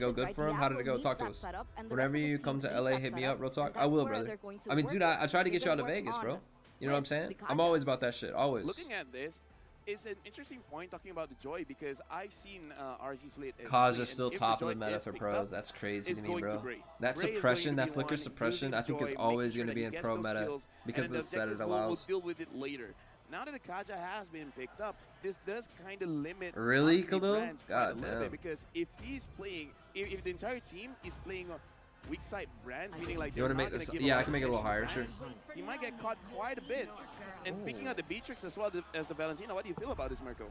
it go good for him? How did it go? Talk to us. Whenever you come to LA, hit me up. Real talk. I will, brother. I mean, dude, I tried to get you out of Vegas, bro. You know what I'm saying? I'm always about that shit. Always.
Looking at this,
it's an interesting point talking about the Joy because I've seen RG Slate.
Kaja still top of the meta for pros. That's crazy to me, bro. That suppression, that flicker suppression, I think is always going to be in pro meta because of the set it allows.
We'll deal with it later. Now that the Kaja has been picked up, this does kind of limit
really,
Khalil?
God damn.
Because if he's playing, if the entire team is playing weak side brands, meaning like
you want to make this? Yeah, I can make it a little higher, sure.
He might get caught quite a bit. And picking out the Beatrix as well as the Valentina, what do you feel about this, Marco?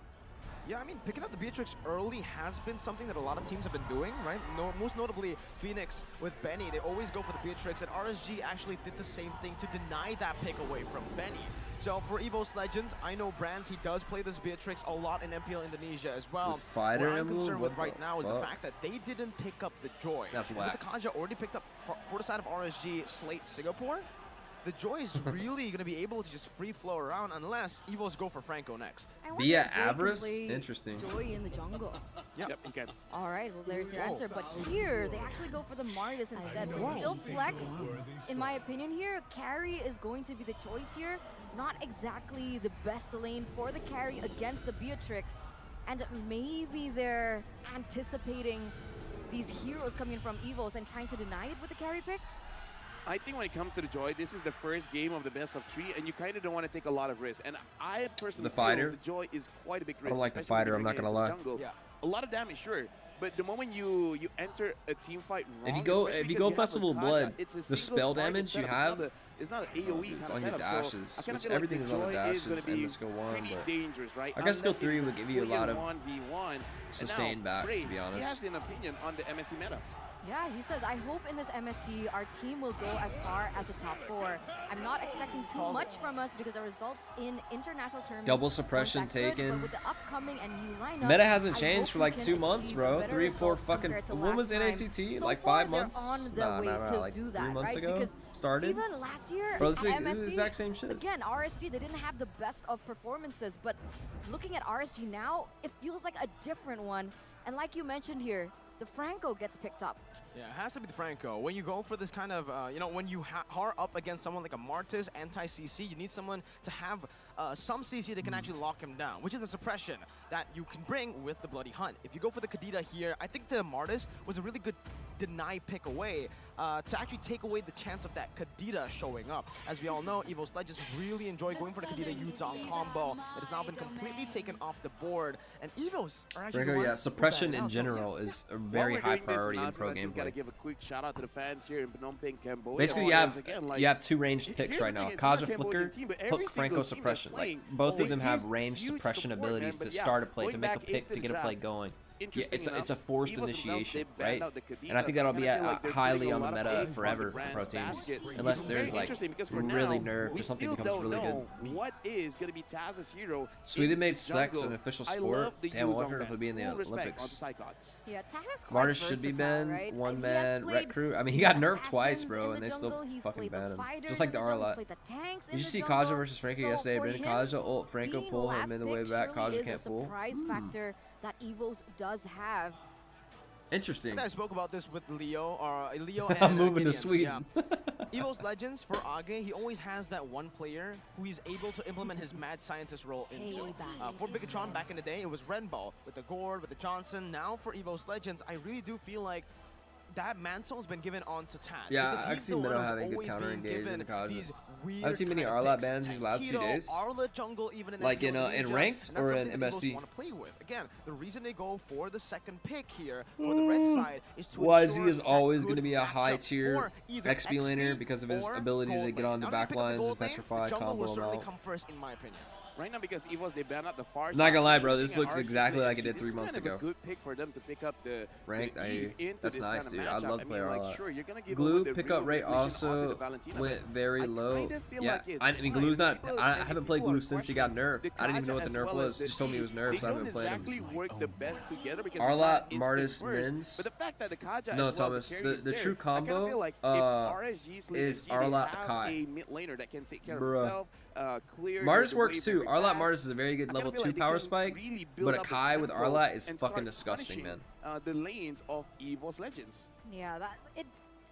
Yeah, I mean, picking up the Beatrix early has been something that a lot of teams have been doing, right? Most notably, Phoenix with Benny, they always go for the Beatrix, and RSG actually did the same thing to deny that pick away from Benny. So for EVOS Legends, I know Brands, he does play this Beatrix a lot in MPL Indonesia as well.
What
I'm concerned with right now is the fact that they didn't pick up the Joy.
That's whack.
With the Kaja already picked up for the side of RSG, Slate Singapore, the Joy is really going to be able to just free flow around unless EVOs go for Franco next.
Via Avarice? Interesting.
Joy in the jungle.
Yep,
he can.
All right, well, there's your answer. But here, they actually go for the Martis instead. So still flex, in my opinion here. Carry is going to be the choice here. Not exactly the best lane for the carry against the Beatrix. And maybe they're anticipating these heroes coming from EVOs and trying to deny it with the carry pick.
I think when it comes to the Joy, this is the first game of the best of 3, and you kind of don't want to take a lot of risks. And I personally feel the Joy is quite a big risk.
I don't like the fighter, I'm not going to lie.
Yeah. A lot of damage, sure. But the moment you enter a team fight wrong,
if you go Festival of Blood, the spell damage you have,
it's not an AoE
it's
kind
on
of
your
setup.
dashes,
So
which everything is on the dashes and the skill 1, but
dangerous, right?
I guess skill 3 would give you a lot of
1v1.
sustain back, to be honest.
He has an opinion on the MSC meta.
Yeah, he says, I hope in this MSC our team will go as far as the top 4. I'm not expecting too much from us because the results in international tournaments
double suppression
weren't that good,
taken.
but with the upcoming and new lineup,
Meta hasn't
I
changed
hope
for
we
like
can
2 months,
achieve
bro.
better
3, 4
results
fucking.
compared to
When was
last time.
NACT?
So
Like
far,
5 months?
They're on the way to
like
do
3
that,
months
right?
ago.
Because
Started.
even last year
Bro,
at
this is
MSC,
the exact same shit.
Again, RSG, they didn't have the best of performances, but looking at RSG now, it feels like a different one. And like you mentioned here, the Franco gets picked up.
Yeah, it has to be the Franco. When you go for this kind of, when you are up against someone like a Martis, anti-CC, you need someone to have some CC that can actually lock him down, which is a suppression that you can bring with the Bloody Hunt. If you go for the Kadita here, I think the Martis was a really good deny pick away to actually take away the chance of that Kadita showing up. As we all know, EVOS Legends really enjoy going for the Kadita Yuzong combo. It has now been completely taken off the board, and EVOs are actually the ones
yeah,
who
suppression
ban
in
out.
general is a very high priority in pro
I just
gameplay.
gotta give a quick shout out to the fans here in Phnom Penh, Cambodia.
Basically, you have 2 ranged picks right now. Kaja Flicker, Hook Franco suppression. Like both of them have ranged suppression abilities to start a play, to make a pick, to get a play going. Yeah, it's a forced initiation, right? And I think that'll be highly on the meta forever for pro teams, unless there's like really nerfed or something becomes really good.
What is going to be Taz's hero?
Sweden made sex an official sport. Damn, I wonder if it'll be in the Olympics.
Yeah, Taz is quite
Martis should be banned.
right?
1-man rec crew. I mean, he got nerfed twice, bro, and they still fucking banned him. Just like the Arlot. Did you see Kaja versus Franco yesterday? Been Kaja ult Franco pull him in the way back. Kaja can't pull.
Surprise factor that EVOS does have.
Interesting.
I spoke about this with Leo, and
I'm moving to
Gideon.
Sweden.
Yeah. EVOS Legends for Age, he always has that one player who he's able to implement his mad scientist role into. For Bigatron back in the day, it was Renball with the Gord, with the Johnson. Now for EVOS Legends, I really do feel like that mantle's been given on to Taz.
Yeah, I've seen Minnow having good counter engage in the Kaja. I haven't seen many Arlot bans these last few days.
Arlot jungle, even in
like in ranked or in MSC.
Want to play with. Again, the reason they go for the second pick here for the red side is to
YZ is always going to be a high tier XP laner because of his ability to get onto backlines and petrify, combo them out.
Come first, in my opinion.
Right now, because EVOS, they banned out the far side.
Not gonna lie, bro. This looks exactly like it did 3 months ago.
This is kind of a good pick for them to pick up the
ranked. That's nice, dude. I love playing Arlot.
Sure, you're gonna give
Glue pickup rate also went very low. Yeah, I mean, Glue's not. I haven't played Glue since he got nerfed. I didn't even know what the nerf was. He just told me it was nerfed, so I haven't played him.
Work the best together because
Arlot, Martis, Mins.
But the fact that the Kaja
no, Thomas. The true combo is Arlot Kai.
A mid laner that can take care of himself.
Martis works too. Arlot Martis is a very good level 2 power spike, but a Kai with Arlot is fucking disgusting, man.
The lanes of EVOS Legends.
Yeah,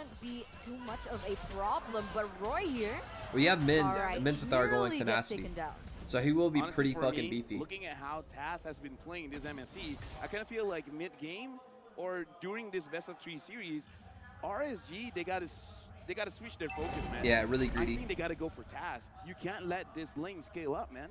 shouldn't be too much of a problem. But Roy here,
We have
alright,
Minsathar going
really gets
tenacity.
taken down.
So he will be
Honestly,
pretty
for
fucking
me,
beefy.
Looking at how Taz has been playing this MSC, I kind of feel like mid-game or during this best-of-3 series, RSG, they gotta switch their focus, man.
Yeah, really greedy.
I think they gotta go for Taz. You can't let this lane scale up, man.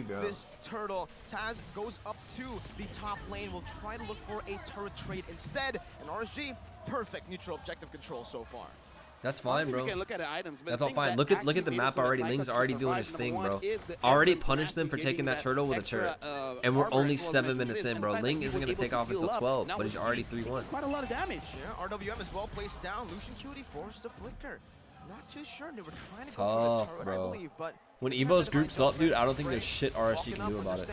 RSG, bro.
this turtle. Taz goes up to the top lane, will try to look for a turret trade instead, and RSG perfect neutral objective control so far.
That's fine, bro.
We can look at the items, but
That's all fine. Look at the map already. Ling's already doing his thing, bro. Already punished them for taking that turtle with a turret. And we're only 7 minutes in, bro. Ling isn't going to take off until 12, but he's already 3-1.
Quite a lot of damage.
Yeah, RWM is well placed down. Lucian Cutie forced a flicker. Not too sure. They were trying to go for the turret, I believe, but
when Evo's groups up, dude, I don't think there's shit RSG can do about it.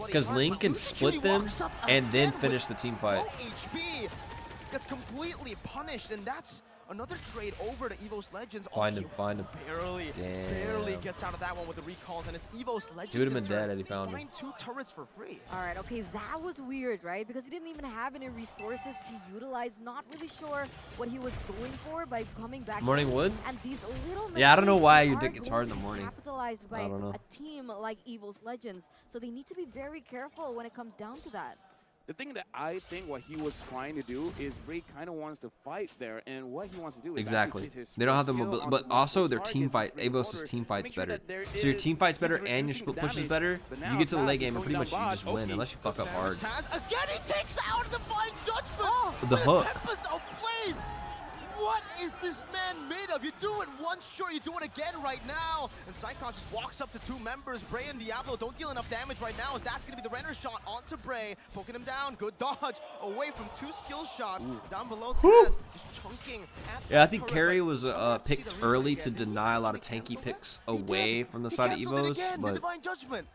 Because Ling can split them and then finish the team fight.
HB gets completely punished, and that's another trade over to Evo's Legends.
Find him.
Barely gets out of that one with the recalls, and it's Evo's Legends.
He would have been dead had he found him.
Find 2 turrets for free.
All right, okay, that was weird, right? Because he didn't even have any resources to utilize. Not really sure what he was going for by coming back.
Morning wood?
And these little
yeah, I don't know why you
are
think it's hard in the morning.
Capitalized by
I don't know.
a team like Evo's Legends, so they need to be very careful when it comes down to that.
The thing that I think what he was trying to do is Bray kind of wants to fight there, and what he wants to do is
exactly. They don't have the mobility, but also their team fight. Avos' team fight's better. So your team fight's better and your split push is better. You get to the late game and pretty much you just win unless you fuck up hard.
Again, he takes out the Divine Judgment.
The hook.
What is this man made of? You do it once, sure, you do it again right now. And Psychon just walks up to 2 members. Bray and Diablo don't deal enough damage right now, as that's going to be the render shot onto Bray. Poking him down. Good dodge. Away from 2 skill shots. Down below, Taz just chunking at
yeah, I think Carry was picked early to deny a lot of tanky picks away from the side of Evos. But
Divine Judgment.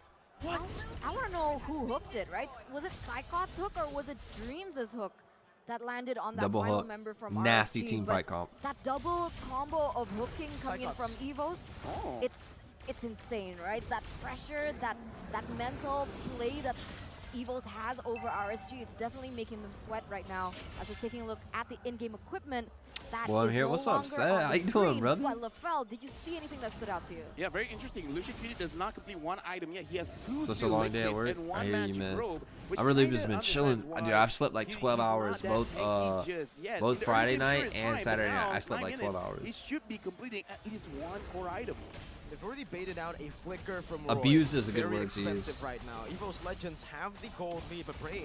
What?
I want to know who hooked it, right? Was it Psychot's hook or was it Dreams' hook that landed on that
double
final
hook.
member from
Nasty
RSG?
team fight comp.
That double combo of hooking coming in from Evos, it's insane, right? That pressure, that mental play that Evos has over RSG, it's definitely making them sweat right now. As we're taking a look at the in-game equipment, that
well, I'm
is
here.
no
What's up,
longer
Seth?
on
How
the
you doing,
screen.
brother?
But LaFell, did you see anything that stood out to you?
Yeah, very interesting. Lucian Cutie does not complete 1 item yet. He has 2
such a
skill
long day at
liquids
work.
and 1
I hear you,
magic
man.
robe, which
I really
kinda
just been chilling.
understands
Dude,
why
I've slept like 12 hours both both Friday night and Saturday night. I slept like 12
He
hours.
should be completing at least 1 core item.
They've already baited out a flicker from Roy.
Abused is a good
Very
word to use.
expensive right now. Evo's Legends have the gold lead, but Bray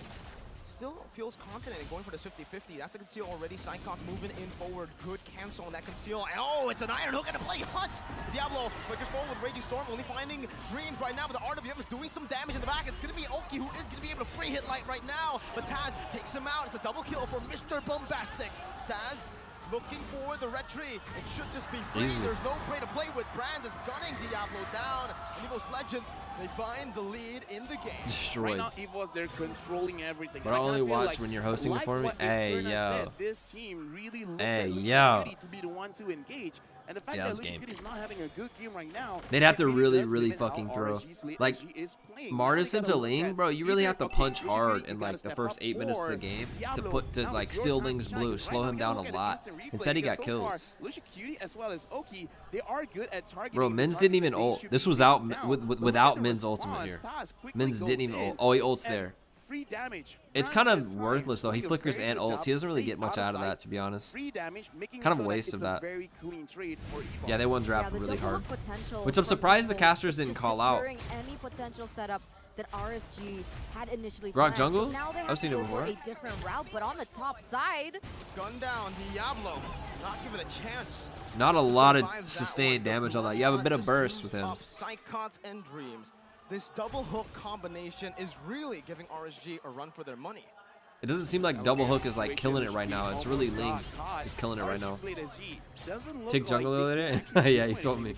still feels confident in going for this 50-50. That's the conceal already. Psychon's moving in forward. Good cancel on that conceal. And oh, it's an iron hook and a play hunt. Diablo flickers forward with Raging Storm, only finding Dreams right now, but the RWM is doing some damage in the back. It's going to be Oki who is going to be able to free hit Light right now, but Taz takes him out. It's a double kill for Mr. Bombastic. Taz looking for the red tree. It should just be free.
Easy.
There's no Bray to play with. Brands is gunning Diablo down. And Evo's Legends, they find the lead in the game.
Destroyed.
Right now, Evos, they're controlling everything.
But I only watch when you're hosting it for me. Hey, yo.
Said, this team really looks
Hey,
at Lucian
yo.
Cutie to be the one to engage. And the fact
Yeah,
that
that's
Lucian
game.
Cutie is not having a good game right now.
They'd have to
it
really,
does
really
limit how
fucking throw.
RSG
Like,
is playing.
Martis
Now they
into
gotta look
Ling,
at
bro, you really
either,
have to
okay,
punch
Lucian
hard
Cutie,
in
you gotta
like the
step
first
up,
8 minutes of the
or
game
Diablo,
to
now
like
it's your
steal
time to
Ling's
shine,
blue,
because
slow
right
him
now
down
look
a
at the
lot.
instant replay,
Instead he
because
got
so far,
kills.
Lucian Cutie as well as Oki, they are good at targeting.
Bro,
the
Mins
targets
didn't even
that they
ult.
should
This
be
was
doing
out
now.
without
Look at the
Mins ultimate
response.
here.
Taz quickly
Mins
goes
didn't even
in,
ult. Oh, he ults
and
there.
Free damage.
It's kind of worthless though. He flickers and ults. He doesn't really get much out of that, to be honest.
Free damage, making
Kind of
it
a
so
waste
that
of
it's
that.
a very clean trade for Evo.
Yeah, they one draft
the
really
double
hard.
hook potential
Which I'm
from
surprised the
Evos
casters didn't
just
call out.
deterring any potential setup that RSG had initially
Rock
planned.
jungle?
So now they
I've
have
seen
to
it
go for
before.
a different route, but on the top side,
Gun down, Diablo. Not given a chance.
Not a lot of
Survives that
sustained
one.
damage on that. You have a bit of
Just
burst
moves
with him.
up Psychons and Dreams. This double hook combination is really giving RSG a run for their money.
It doesn't seem like double hook is like killing it right now. It's really Ling who's killing it right now. Take jungle earlier? Yeah, you told me.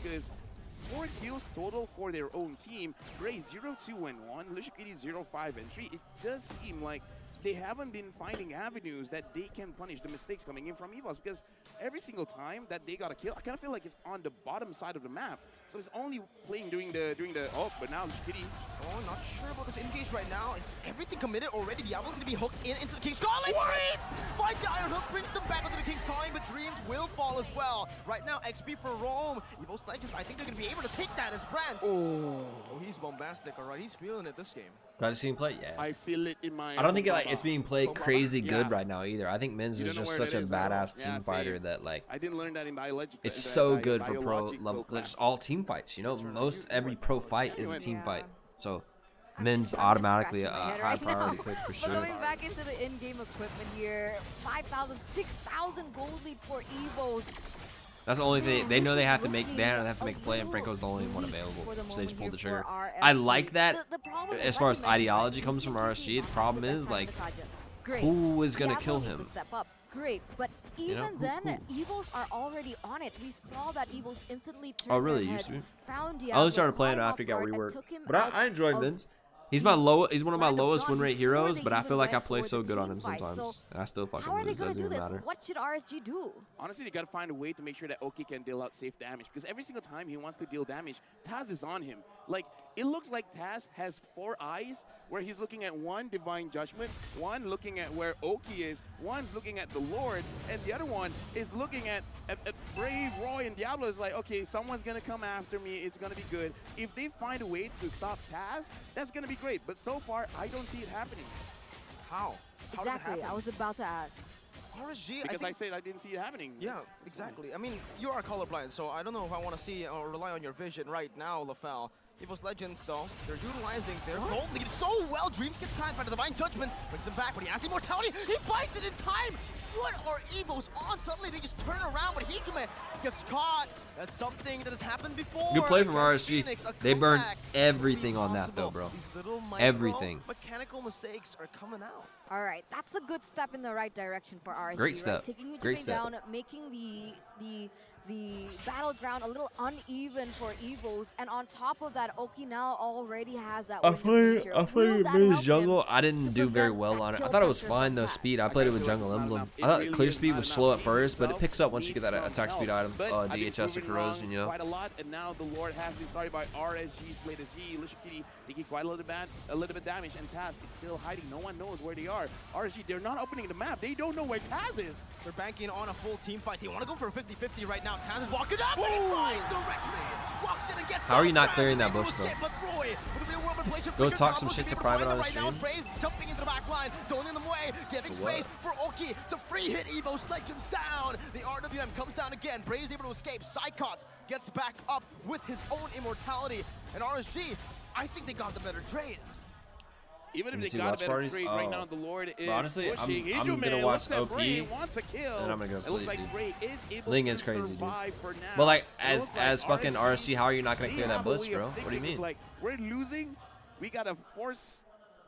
4 kills total for their own team. Bray 0-2-1, Lucian Cutie 0-5 entry. It does seem like they haven't been finding avenues that they can punish the mistakes coming in from Evos, because every single time that they got a kill, I kind of feel like it's on the bottom side of the map. So it's only playing during the oh, but now Lucian Cutie.
Oh, not sure about this engage right now. Is everything committed already? Diablo's gonna be hooked into the King's Calling. Dreams! Find the Iron Hook, brings them back into the King's Calling, but Dreams will fall as well. Right now, XP for Rome. Evo's Legends, I think they're gonna be able to take that as Brands. Oh, he's bombastic, all right. He's feeling it this game.
Got to see him play? Yeah.
I feel it in my.
I don't think it's being played crazy good right now either. I think Mins is just such a badass team fighter that like.
I didn't learn that in biology.
It's so good for pro level, just all team fights. You know, most every pro fight is a team fight. So Min's
I'm
automatically a
scratching my head
high
right
priority
now.
pick for
But
sure.
going back into the in-game equipment here, 5,000, 6,000 gold lead for Evos.
That's the only thing. They know they have to make. They have to make a play, and Franco's the only one available, so they just pulled the trigger. I like that. As far as ideology comes from RSG, the problem is like, who is gonna kill him?
Step up. Great, but even then, Evos are already on it. We saw that Evos instantly turned their heads, found Diablo,
I only started playing
caught him
after he got
off guard, and
reworked.
took him
But
out
I enjoyed
of
Vince. He's my low. He's one of my lowest win rate heroes, but I feel like I play so good on him sometimes, and I still fucking
How are they
lose.
gonna
Doesn't
do
even
this?
matter.
What should RSG do?
Honestly, they gotta find a way to make sure that Oki can deal out safe damage, because every single time he wants to deal damage, Taz is on him. Like, it looks like Taz has 4 eyes, where he's looking at one Divine Judgment, one looking at where Oki is, one's looking at the Lord, and the other one is looking at Brave, Roy, and Diablo. Is like, okay, someone's gonna come after me, it's gonna be good. If they find a way to stop Taz, that's gonna be great. But so far, I don't see it happening.
How? How
Exactly, I was about to ask.
RSG,
Because I said I didn't see it happening.
Yeah,
That's
exactly. I mean, you are colorblind, so I don't know if I want to see or rely on your vision right now, LaFell. Evos Legends, though, they're utilizing their gold lead so well. Dreams gets cast by the Divine Judgment, brings him back, but he has the immortality. He bites it in time. What are Evos on? Suddenly they just turn around, but Hijime gets caught. That's something that has happened before.
Good play from
against
RSG.
Phoenix. A
They burned
comeback
everything
could be
on that though,
possible.
bro.
These little micro
Everything.
mechanical mistakes are coming out.
All right, that's a good step in the right direction for RSG.
Great
right?
step.
Taking
Great
Hijime
step.
down, making the battleground a little uneven for Evos, and on top of that, Oki now already has that wind of nature. Will that help him
jungle. I didn't
to
do very
prevent
well
that
on it. I
kill
thought it was
pressure
fine
from
though.
Taz?
Speed. I played it with jungle emblem. I thought clear speed was slow at first, but it picks up once you get that attack speed item. DHS or corrosion, you know.
Quite a lot, and now the Lord has been started by RSG's latest G. Lishikiri taking quite a little bit damage, and Taz is still hiding. No one knows where they are. RSG, they're not opening the map. They don't know where Taz is.
They're banking on a full team fight. They want to go for a 50-50 right now. Taz is walking up, and he finds the retreat. Walks in and gets
How are you
some
not
grabs.
clearing that
Able to
bush, though?
escape, but Roy, with a real world manipulation,
Go
flicker
talk
combo,
some shit
should
to
be
private
able
on the
right now.
stream.
Sprays jumping into the back line, zoning them away, giving
For what?
space for Oki. It's a free hit. Evos Legends down. The RWM comes down again. Bray's able to escape. Psychots gets back up with his own immortality. And RSG, I think they got the better trade.
Even if
You
they
see
got a
watch
better
parties?
trade, right now the Lord is
honestly,
pushing.
I'm
Hijime
gonna watch
looks at
OP,
Bray, wants a kill.
and I'm gonna go
It looks
sleep,
like
dude.
Bray is able
Ling
to
is crazy, dude.
survive for now.
But like,
It looks
as
like
fucking RSG, how are you not gonna
they
clear that
have a
bush,
way of
bro? What do you
thinking. It's
mean?
like, we're losing. We gotta force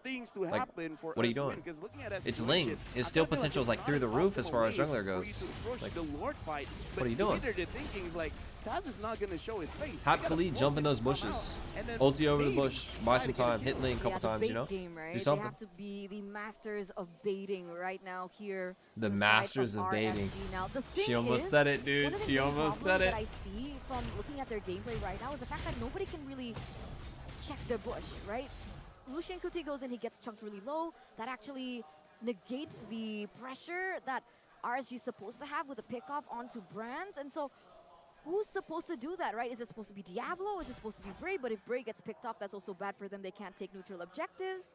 things to happen for
what are
us
you
to win,
doing?
'cause looking at that
It's
situation,
Ling.
I
His steal
feel like
potential is
it's
like through
not
the
an
roof as far as
optimal
jungler
way
goes.
for you to push
Like,
the Lord fight.
what are you
But
doing?
either the thinking is like, Taz is not gonna show his face.
have
We gotta
Khalid
force
jump in
him
those
to come
bushes.
out, and then
Ulti over the
maybe
bush,
try
buy
to
some
get a
time,
kill.
hit Ling a couple
Yeah, the
times, you
bait
know?
game, right?
Do
They
something.
have to be the masters of baiting right now here.
The
on side
masters of
RSG.
baiting.
Now, the thing
She almost
is,
said it, dude.
one of the
She
main
almost
problems
said it.
that I see from looking at their gameplay right now is the fact that nobody can really check their bush, right? Lucian Kuti goes in, he gets chunked really low. That actually negates the pressure that RSG is supposed to have with a pickoff onto Brands. And so who's supposed to do that, right? Is it supposed to be Diablo? Is it supposed to be Bray? But if Bray gets picked off, that's also bad for them. They can't take neutral objectives.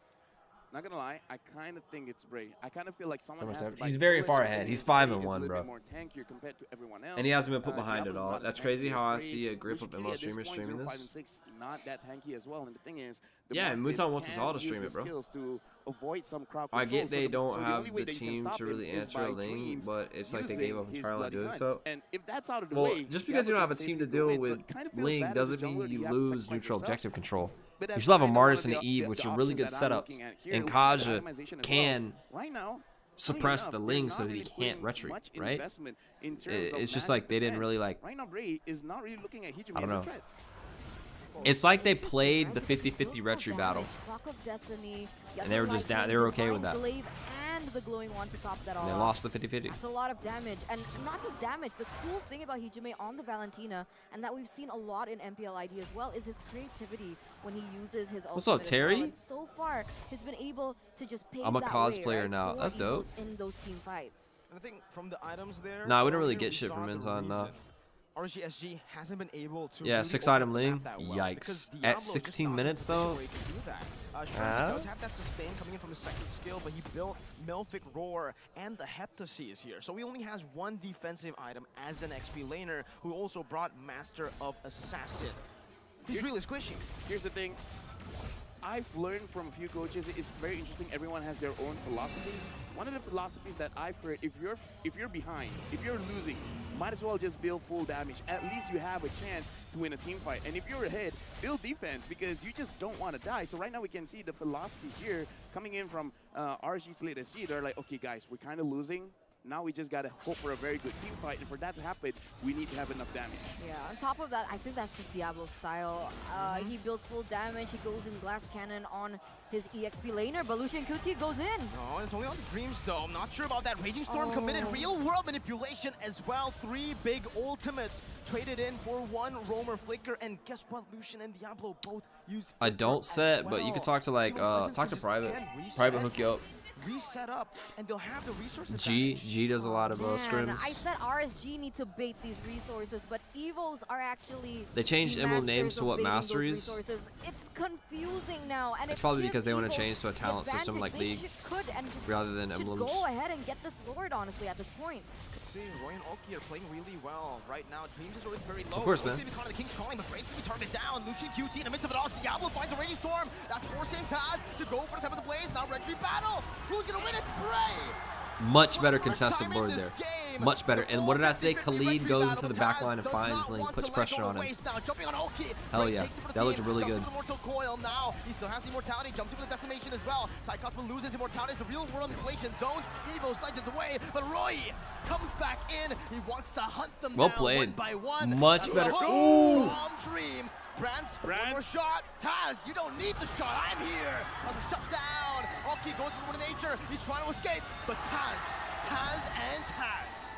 Not gonna lie, I kind of think it's Bray. I kind of feel like someone
much
has to
damage.
bite
He's
the
very
bullet,
far
and the
ahead.
thing
He's
is
5
Bray
and
is a
1,
little
bro.
bit more tankier compared to everyone else.
And he hasn't been put behind
Diablo's
at all.
not as
That's
tanky
crazy
as
how I
Bray.
see a grip of
Rishikiri
ML
at this
streamers
point,
streaming
5 and
this.
6, not that tanky as well. And the thing is, the
Yeah, and
Marcus
Mutan wants us
can
all to
use
stream it,
his
bro.
skills to avoid some crowd
I
control.
get they
So
don't
the
have
only way
the
that you can
team
stop
to
him
really
is
answer
by
a lane,
Dreams
but it's like they gave up
using his
entirely
bloody
doing
gun.
so.
And if that's out of the
Well,
way,
just because you don't have a team to deal with Ling doesn't mean you lose neutral objective control. You still have a Martis and Eve, which are really good setups, and Kaja can suppress the Ling so that he can't retreat, right? It's just like they didn't really like,
right now Bray is not really looking at Hijime
I don't
as a
know.
threat.
It's like they played the 50-50 retreat battle,
Clock of Destiny,
and they were just down. They were okay with that.
Glaive and the glowing one to top that all
And they
off.
lost the 50-50.
That's a lot of damage, and not just damage. The cool thing about Hijime on the Valentina, and that we've seen a lot in MPL ID as well, is his creativity when he uses his
What's up,
ultimate as well.
Terry?
And so far, he's been able to just pave
I'm a
that
cosplayer
way, right,
now.
for
That's dope.
Evos in those team fights.
And I think from the items there,
Nah, we don't really
earlier
get shit
saw
from
the
Minzon, nah.
reason RGSG hasn't been able to
Yeah,
really
6
open
item
the
Ling.
map that well, because
Yikes.
Diablo
At
just
16
not in a
minutes
position
though.
where he can do that. Sure, he does have that sustain coming in from his second skill, but he built Melfic Roar and the Heptaseas here. So he only has one defensive item as an XP laner, who also brought Master of Assassin. He's really squishy.
Here's the thing. I've learned from a few coaches, it's very interesting. Everyone has their own philosophy. One of the philosophies that I've heard, if you're behind, if you're losing, might as well just build full damage. At least you have a chance to win a team fight. And if you're ahead, build defense because you just don't want to die. So right now we can see the philosophy here coming in from RSG's late SG. They're like, okay guys, we're kind of losing. Now we just gotta hope for a very good team fight, and for that to happen, we need to have enough damage.
Yeah, on top of that, I think that's just Diablo's style. He builds full damage, he goes in Glass Cannon on his EXP laner, but Lucian QT goes in.
No, it's only on the Dreams though. I'm not sure about that. Raging Storm committed real world manipulation as well. 3 big ultimates traded in for 1 Roamer Flicker, and guess what? Lucian and Diablo both use
I don't set, but you can talk to like talk to private hook you up.
Reset up, and they'll have the resources.
G does a lot of scrims.
I said RSG need to bait these resources, but Evos are actually
They changed
the
emblem names
masters
to
of
what
baiting those
masteries.
resources. It's confusing now, and
It's
it
probably
gives
because they want to
Evos
change to a talent
the
system like
advantage.
League
They could and just
rather than
should
emblems.
go ahead and get this Lord, honestly, at this point.
See, Roy and Oki are playing really well right now. Dreams is already very low.
Of course, man.
The King's calling, but Brace can be targeted down. Lucian QT in the midst of it all. Diablo finds a Raging Storm. That's forcing Taz to go for the top of the blaze. Now Red Tree battle. Who's gonna win it? Bray!
Much better contested board there. Much better. And what did I say? Khalid goes into the back line and finds Link, puts pressure on him. Hell yeah. That looked really good.
Now he still has the immortality, jumps into the decimation as well. Cyclops will lose his immortality as the real world inflation zones. Evo's Legends away, but Roy comes back in. He wants to hunt them
Well
down
played.
one by one.
Much better.
Ooh! Dreams. Brands, one more shot. Taz, you don't need the shot. I'm here. That's a shutdown. Oki goes for the nature. He's trying to escape, but Taz and Taz.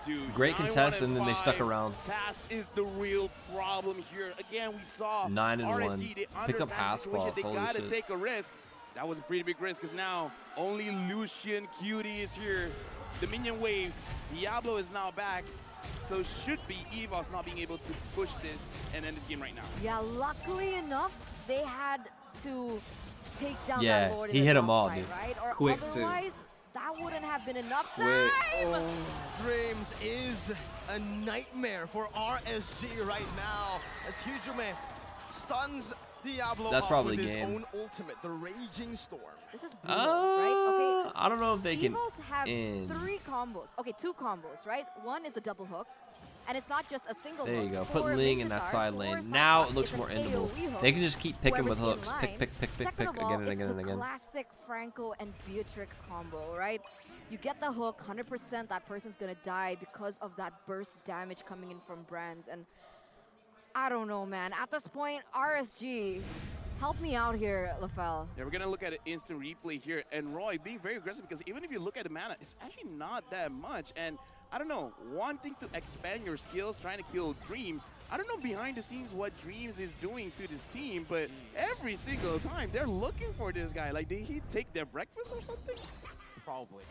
Dude,
Great contest, and then they stuck around.
Taz is the real problem here. Again, we saw
9 and 1.
RSG, they
Pick up
under that situation,
Haskell.
They
Holy
gotta
shit.
take a risk. That was a pretty big risk because now only Lucian Cutie is here. The minion waves. Diablo is now back. So should be Evos not being able to push this and end this game right now.
Yeah, luckily enough, they had to take down
Yeah,
that Lord
he
in the
hit
top
'em all,
side,
dude.
right? Or
Quick, too.
otherwise, that wouldn't have been enough
Quick.
time.
Dreams is a nightmare for RSG right now as Hijume stuns Diablo
That's
up
probably
with his
game.
own ultimate, the Raging Storm.
This is brutal, right? Okay.
I don't know if they can
Evos have
end.
3 combos. Okay, 2 combos, right? One is the double hook. And it's not just a single
There you
hook.
go.
For
Put Ling in that
Vince's
side
art,
lane.
for
Now it
Cyclops,
looks
it's
more
an
endable.
AoE hook,
They can just keep picking with
whoever's
hooks.
in
Pick,
line.
pick, pick, pick,
Second
pick
of all,
again and again and
it's
again.
the classic Franco and Beatrix combo, right? You get the hook, 100% that person's gonna die because of that burst damage coming in from Brands. And I don't know, man. At this point, RSG, help me out here, LaFell.
Yeah, we're going to look at an instant replay here. And Roy being very aggressive because even if you look at the mana, it's actually not that much. And I don't know, wanting to expand your skills, trying to kill Dreams. I don't know behind the scenes what Dreams is doing to this team, but every single time they're looking for this guy. Like, did he take their breakfast or something?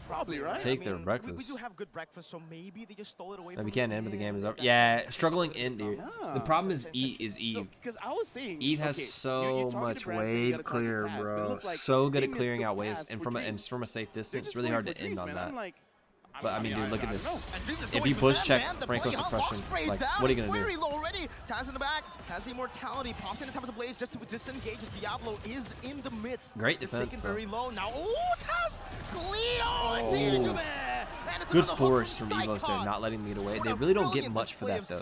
Probably, right?
Take their breakfast.
We do have good breakfast, so maybe they just stole it away
If
from
you can't end, but the game is over. Yeah, struggling in, dude. The problem is Eve.
Because I was saying,
Eve has
okay,
so
you're
much
targeting Brands, you
wave
gotta target
clear,
Taz, but it
bro.
looks like
So good
they
at
missed
clearing
the
out waves,
pass
and
for
from
Dreams.
a safe
They're
distance.
just
It's really
going
hard
for
to end
Dreams,
on
man.
that.
I'm like,
But I mean, dude, look at this. If
going
you
for
push
them,
check
man. The
Franco's
play on
suppression,
Lost Spray
like,
down.
what are you
It's
gonna
very
do?
low already. Taz in the back has the immortality, pops in the top of the blaze just to disengage as Diablo is in the midst.
Great
It's
defense,
taken
though.
very low now. Oh, Taz! Cleo!
Oh. Good force from Evos there, not letting me get away. They really don't get much for that, though.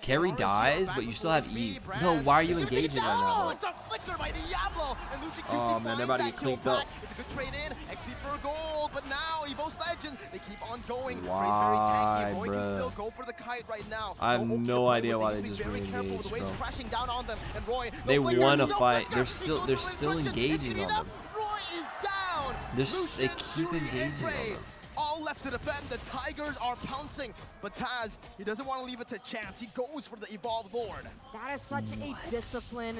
Carry dies, but you still have Eve. No, why are you engaging right now,
It's a flicker by Diablo, and Lucian
Oh, man, they're about to get cleaned up.
It's a good trade in, XP for gold, but now Evos Legends, they keep on going.
Why,
Roy can still
bruh?
go for the kite right now.
I have
Oki to
no
play
idea
with.
why
need
they
to be
just
very careful with the
re-engaged,
waves
bro.
crashing down on them, and Roy, no
They
flicker,
won a
no
fight.
flicker.
They're
He goes
still
for the
engaging
Is it
on
enough?
them.
Roy is down.
They keep
Fury, and
engaging on
Ray.
them.
All left to defend. The Tigers are pouncing, but Taz, he doesn't want to leave it to chance. He goes for the Evolved Lord.
That is such a disciplined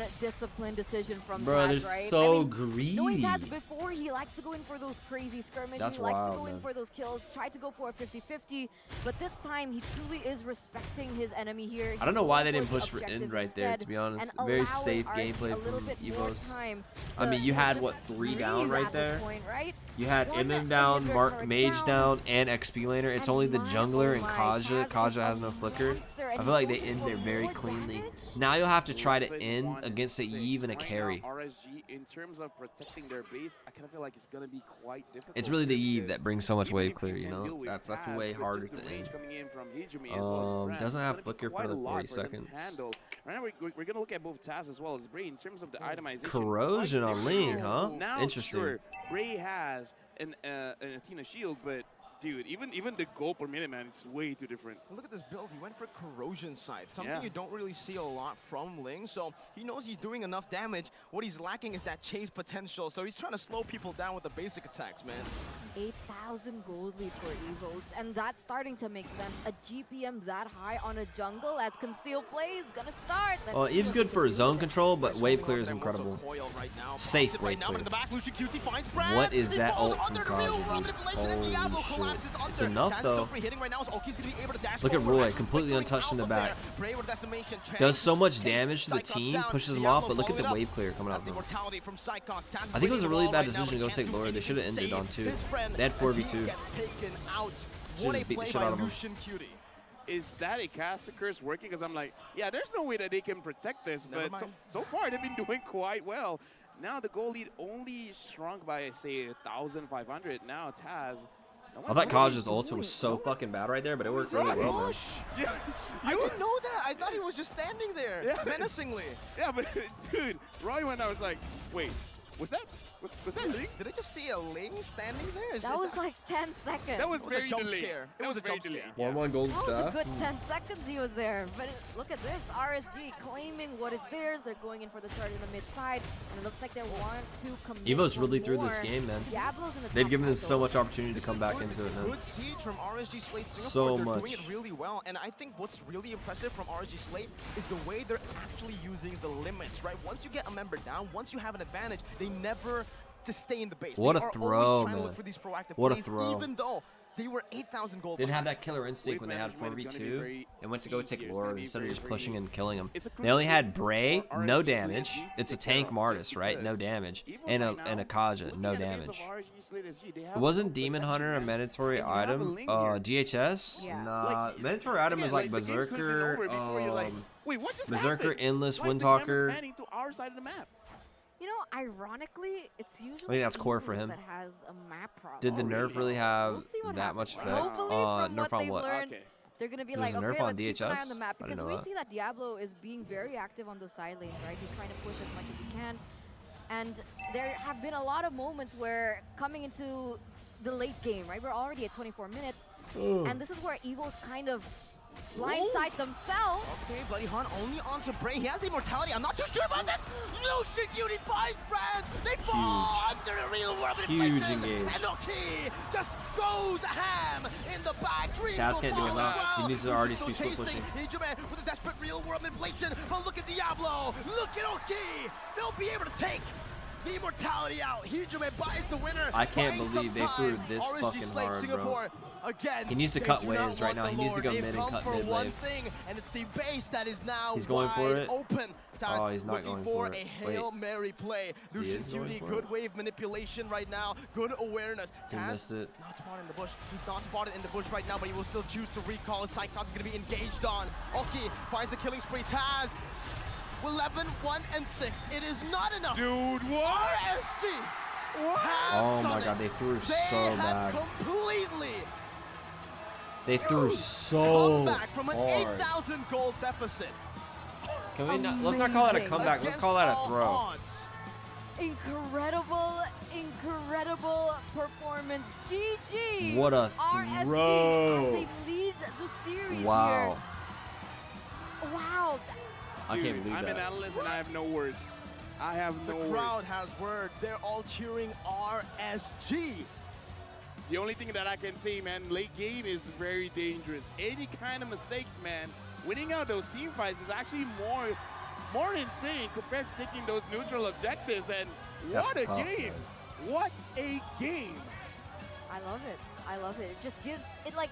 decision from
Bro,
Taz,
they're
right?
so
I mean,
greedy.
Knowing Taz before, he likes to go in for those crazy skirmishes.
That's
he likes to
wild,
go in
man.
for those kills, try to go for a 50-50, but this time he truly is respecting his enemy here.
I don't know
He's
why
going
they didn't
for the
push for
objective
end right there,
instead
to be honest.
and
Very
allowing
safe
RSG
gameplay
a little
from
bit more
Evos.
time
I
to,
mean, you had,
just
what, 3
breathe
down right
at this
there?
point, right?
You had
One
MM down,
inhibitor turret
Mage touchdown and XP laner. It's only the jungler and Kaja. Kaja has no flicker. I feel like they end there very cleanly. Now you'll have to try to end against a Eve and a carry.
RSG, in terms of protecting their base, I kind of feel like it's gonna be quite difficult.
It's really the Eve that brings so much wave clear, you know? That's way harder to end. Doesn't have flicker for the 40 seconds.
Remember, we're gonna look at both Taz as well as Bray in terms of the itemization.
Corrosion on Ling, huh?
Now,
Interesting.
Sure, Bray has an Athena shield, but dude, even the gold per minute, man, it's way too different.
Look at this build. He went for corrosion side, something
Yeah.
you don't really see a lot from Ling. So he knows he's doing enough damage. What he's lacking is that chase potential. So he's trying to slow people down with the basic attacks, man.
8,000 gold lead for Evos, and that's starting to make sense. A GPM that high on a jungle as conceal play is gonna start.
Well, Eve's good for zone control, but wave clear is incredible. Safe wave clear. What is that ult from Kaja? Holy shit. It's enough though. Look at Roy, completely untouched in the back. Does so much damage to the team, pushes them off, but look at the wave clear coming out from him. I think it was a really bad decision to go take Laura. They should have ended on 2. They had 4v2. Should just beat the shit out of him.
Is that a caster curse working? Because I'm like, yeah, there's no way that they can protect this, but so far they've been doing quite well. Now the goal lead only shrunk by, say, 1,500. Now Taz.
I thought Kaja's ultimate was so fucking bad right there, but it worked really well, man.
Yeah, I didn't know that. I thought he was just standing there, menacingly.
Yeah, but dude, Roy went, I was like, wait, was that Ling?
Did I just see a Ling standing there?
That was like 10 seconds.
That was
a
very
jump
delayed.
scare. It was a jump scare.
1-1 golden
That was a
staff.
good 10 seconds he was there. But look at this. RSG claiming what is theirs. They're going in for the start in the mid side. And it looks like they want to commit
Evo's really
for
through this
more.
game, man.
Diablo's in the
They've
top
given them
side,
so
though.
much opportunity to come back into it, man.
Good siege from RSG Slate Singapore.
So
They're
much.
doing it really well, and I think what's really impressive from RSG Slate is the way they're actually using the limits, right? Once you get a member down, once you have an advantage, they never just stay in the base.
What
they
a
are
throw,
always trying
man.
to look for these proactive
What a
plays,
throw.
even though they were 8,000 gold.
Didn't have
behind.
that killer instinct when they had
management is gonna be
4v2
very
and went to go take
easy. It's
Laura
gonna be
instead of
very,
just
very
pushing and killing him.
It's a
They only
crucial
had Bray,
for
no
RSG
damage.
Slate
It's a
to take
tank
care of,
Martis,
just
right? No
because
damage.
Evos
And
right now,
a Kaja,
looking
no
at the base of
damage.
RSG Slate SG, they have
Wasn't
no
Demon
protection,
Hunter a
man.
mandatory
And you have a
item?
Ling here.
DHS?
Yeah.
Nah,
Like,
mandatory item
again,
is like
the game could've been over
Berserker,
before you're like, wait, what just
Berserker,
happened?
Endless,
Why is the camera
Windtalker.
panning to our side of the map?
You know, ironically, it's usually
I think that's core for
Evos
him.
that has a map problem.
Did the nerf really have
We'll see what
that
happens.
much effect?
Hopefully, from
Nerf
what
on
they've
what?
learned,
Okay.
they're going to be
There's
like,
a nerf
okay,
on
let's keep an eye on the
DHS?
map.
I didn't
Because
know
we
that.
see that Diablo is being very active on those side lanes, right? He's trying to push as much as he can. And there have been a lot of moments where coming into the late game, right? We're already at 24 minutes. And this is where Eagles kind of blindside themselves.
Okay, Bloody Hunt only onto Bray. He has the immortality. I'm not too sure about this. Lucian Cutie finds Brands. They fall under a real world
Huge
manipulation.
engage.
And Oki just goes ham in the back. Dreams
Taz
will
can't do
fall
enough.
as well.
He needs to
Lucian
already
still
be split
chasing.
pushing.
Ijume with a desperate real world manipulation. But look at Diablo. Look at Oki. They'll be able to take the immortality out. Hijume buys the winner.
I can't
buying
believe
some
they threw
time.
this
RSG
fucking
Slate
hard,
Singapore,
bro.
Again,
He needs to
they
cut
do not
waves
want
right now.
the
He needs to go
Lord.
mid
They've
and
come
cut
for
mid
one
lane.
thing, and it's the base that is now
He's going for
wide
it.
open. Taz
Oh, he's not
looking
going
for
for
a
it.
Hail Mary play. Lucian
is going
Cutie,
for
good
it.
wave manipulation right now. Good awareness.
He
Taz
missed it.
not spotted in the bush. He's not spotted in the bush right now, but he will still choose to recall. Psychon's going to be engaged on. Oki finds the killing spree. Taz 11, 1, and 6. It is not enough.
Dude, what?
RSG has
Oh my
done
god,
it.
they threw
They
so
have
bad.
completely
They threw
come
so
back from an
hard.
8,000 gold deficit.
Can we not? Let's not call that a
Amazing.
comeback. Let's
Against
call that a
all
throw.
odds.
Incredible performance. GG.
What a
RSG
throw.
as they lead the series
Wow.
here. Wow.
I can't believe
I'm an
that.
analyst and I have no words. I have no
The crowd
words.
has word. They're all cheering RSG.
The only thing that I can say, man, late game is very dangerous. Any kind of mistakes, man, winning out those team fights is actually more insane compared to taking those neutral objectives. And what
That's
a
tough,
game!
man.
What a game!
I love it. I love it. It just gives it like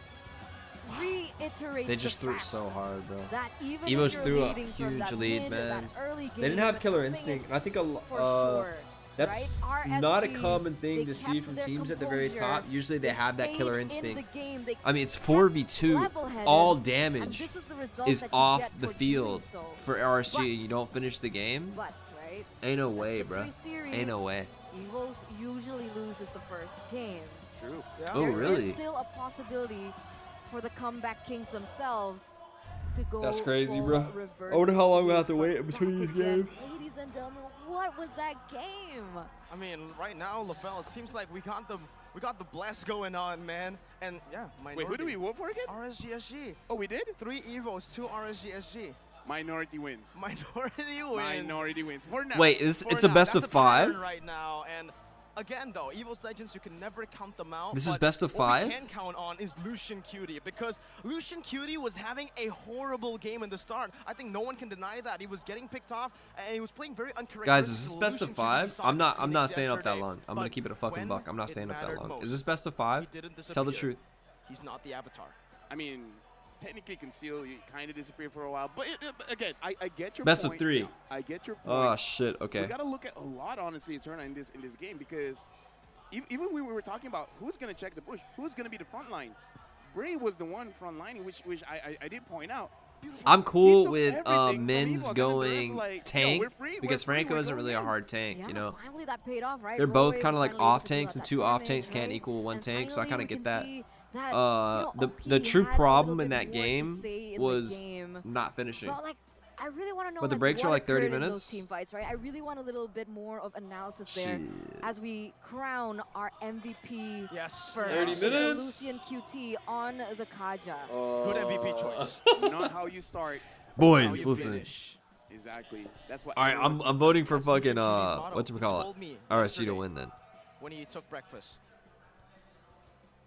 reiterates.
They just
the
threw
fact
so hard, bro.
that even
Evo's
if you're
threw a
leading from
huge
that
lead,
mid,
man.
that early game,
They didn't have
the
killer
thing is,
instinct. I think
for sure,
That's
right?
not a
RSG,
common thing
they
to see
kept
from
their
teams at the very
composure.
top. Usually they have that
stayed
killer
in the
instinct.
game. They
I mean, it's
kept
4v2.
level-headed,
All
and
damage
this is the result
is
that you
off
get
the
for doing
field
so.
for RSG
But-
and you don't finish the game.
But, right?
Ain't no
That's
way,
the
bro.
pre-series.
Ain't no way.
Evos usually loses the first game.
True.
Oh,
There
really?
is still a possibility for the comeback kings themselves to go.
That's crazy,
full
bro.
reverse
I wonder how long we
sweep.
have to wait
But
between
back
these
again,
games.
Ladies and gentlemen, what was that game?
I mean, right now, LaFell, it seems like we got the blast going on, man. And yeah,
Wait, who do we vote for again?
RSGSG.
Oh, we did?
3 Evos, 2 RSGSG.
Minority wins.
Minority wins.
Minority wins. For now.
Wait,
For
it's a
now.
best
That's
of
the pattern
5?
right now. And again, though, Evos Legends, you can never count them out.
This is
but
best of
what
5?
we can count on is Lucian Cutie, because Lucian Cutie was having a horrible game in the start. I think no one can deny that. He was getting picked off, and he was playing very uncharacteristic.
Guys, is this best of
Lucian Cutie we
5?
saw
I'm
against
not
Phoenix
staying up that
yesterday.
long. I'm gonna
But
keep it a fucking
when
buck. I'm not
it
staying up that
mattered
long. Is
most,
this best of 5?
he didn't
Tell the
disappear.
truth.
He's not the Avatar.
I mean, technically Conceal, you kind of disappeared for a while. But again, I get your
Best
point.
of 3.
I get your point.
Oh shit. Okay.
We got to look at a lot, honestly, Eterna in this game, because even we were talking about who's going to check the bush, who's going to be the front line. Bray was the one front lining, which I did point out.
I'm
He
cool
took
with
everything from
Men's
Evos, and then the rest
going
like, yo,
tank
we're free,
because
we're free,
Franco
we're
isn't
going
really a
in.
hard tank,
Yeah,
you know.
finally that paid off, right?
They're both
Roy
kind of
was
like
finally able
off
to deal
tanks,
out
and
that
2 off
damage,
tanks can't
right?
equal 1
And
tank, so I
finally
kind
we
of get
can
that.
see that,
The
Oki
true
had a
problem
little
in
bit
that
more to
game
say in the
was
game.
not finishing.
But like, I really want to know.
But the
like,
breaks are
what
like 30
occurred in
minutes.
those team fights, right? I really want a little bit more of analysis there
Shit.
as we crown our MVP.
Yes.
First.
30
So
minutes.
Lucian QT on the Kaja.
Good MVP choice.
Not how you start.
Boys,
how you
listen.
finish. Exactly. That's what.
All right,
everyone
I'm
keeps
voting for
That's Lucian
fucking
Cutie's motto.
what do we
He
call
told
it?
me
RSG
yesterday
to win then.
when he took breakfast.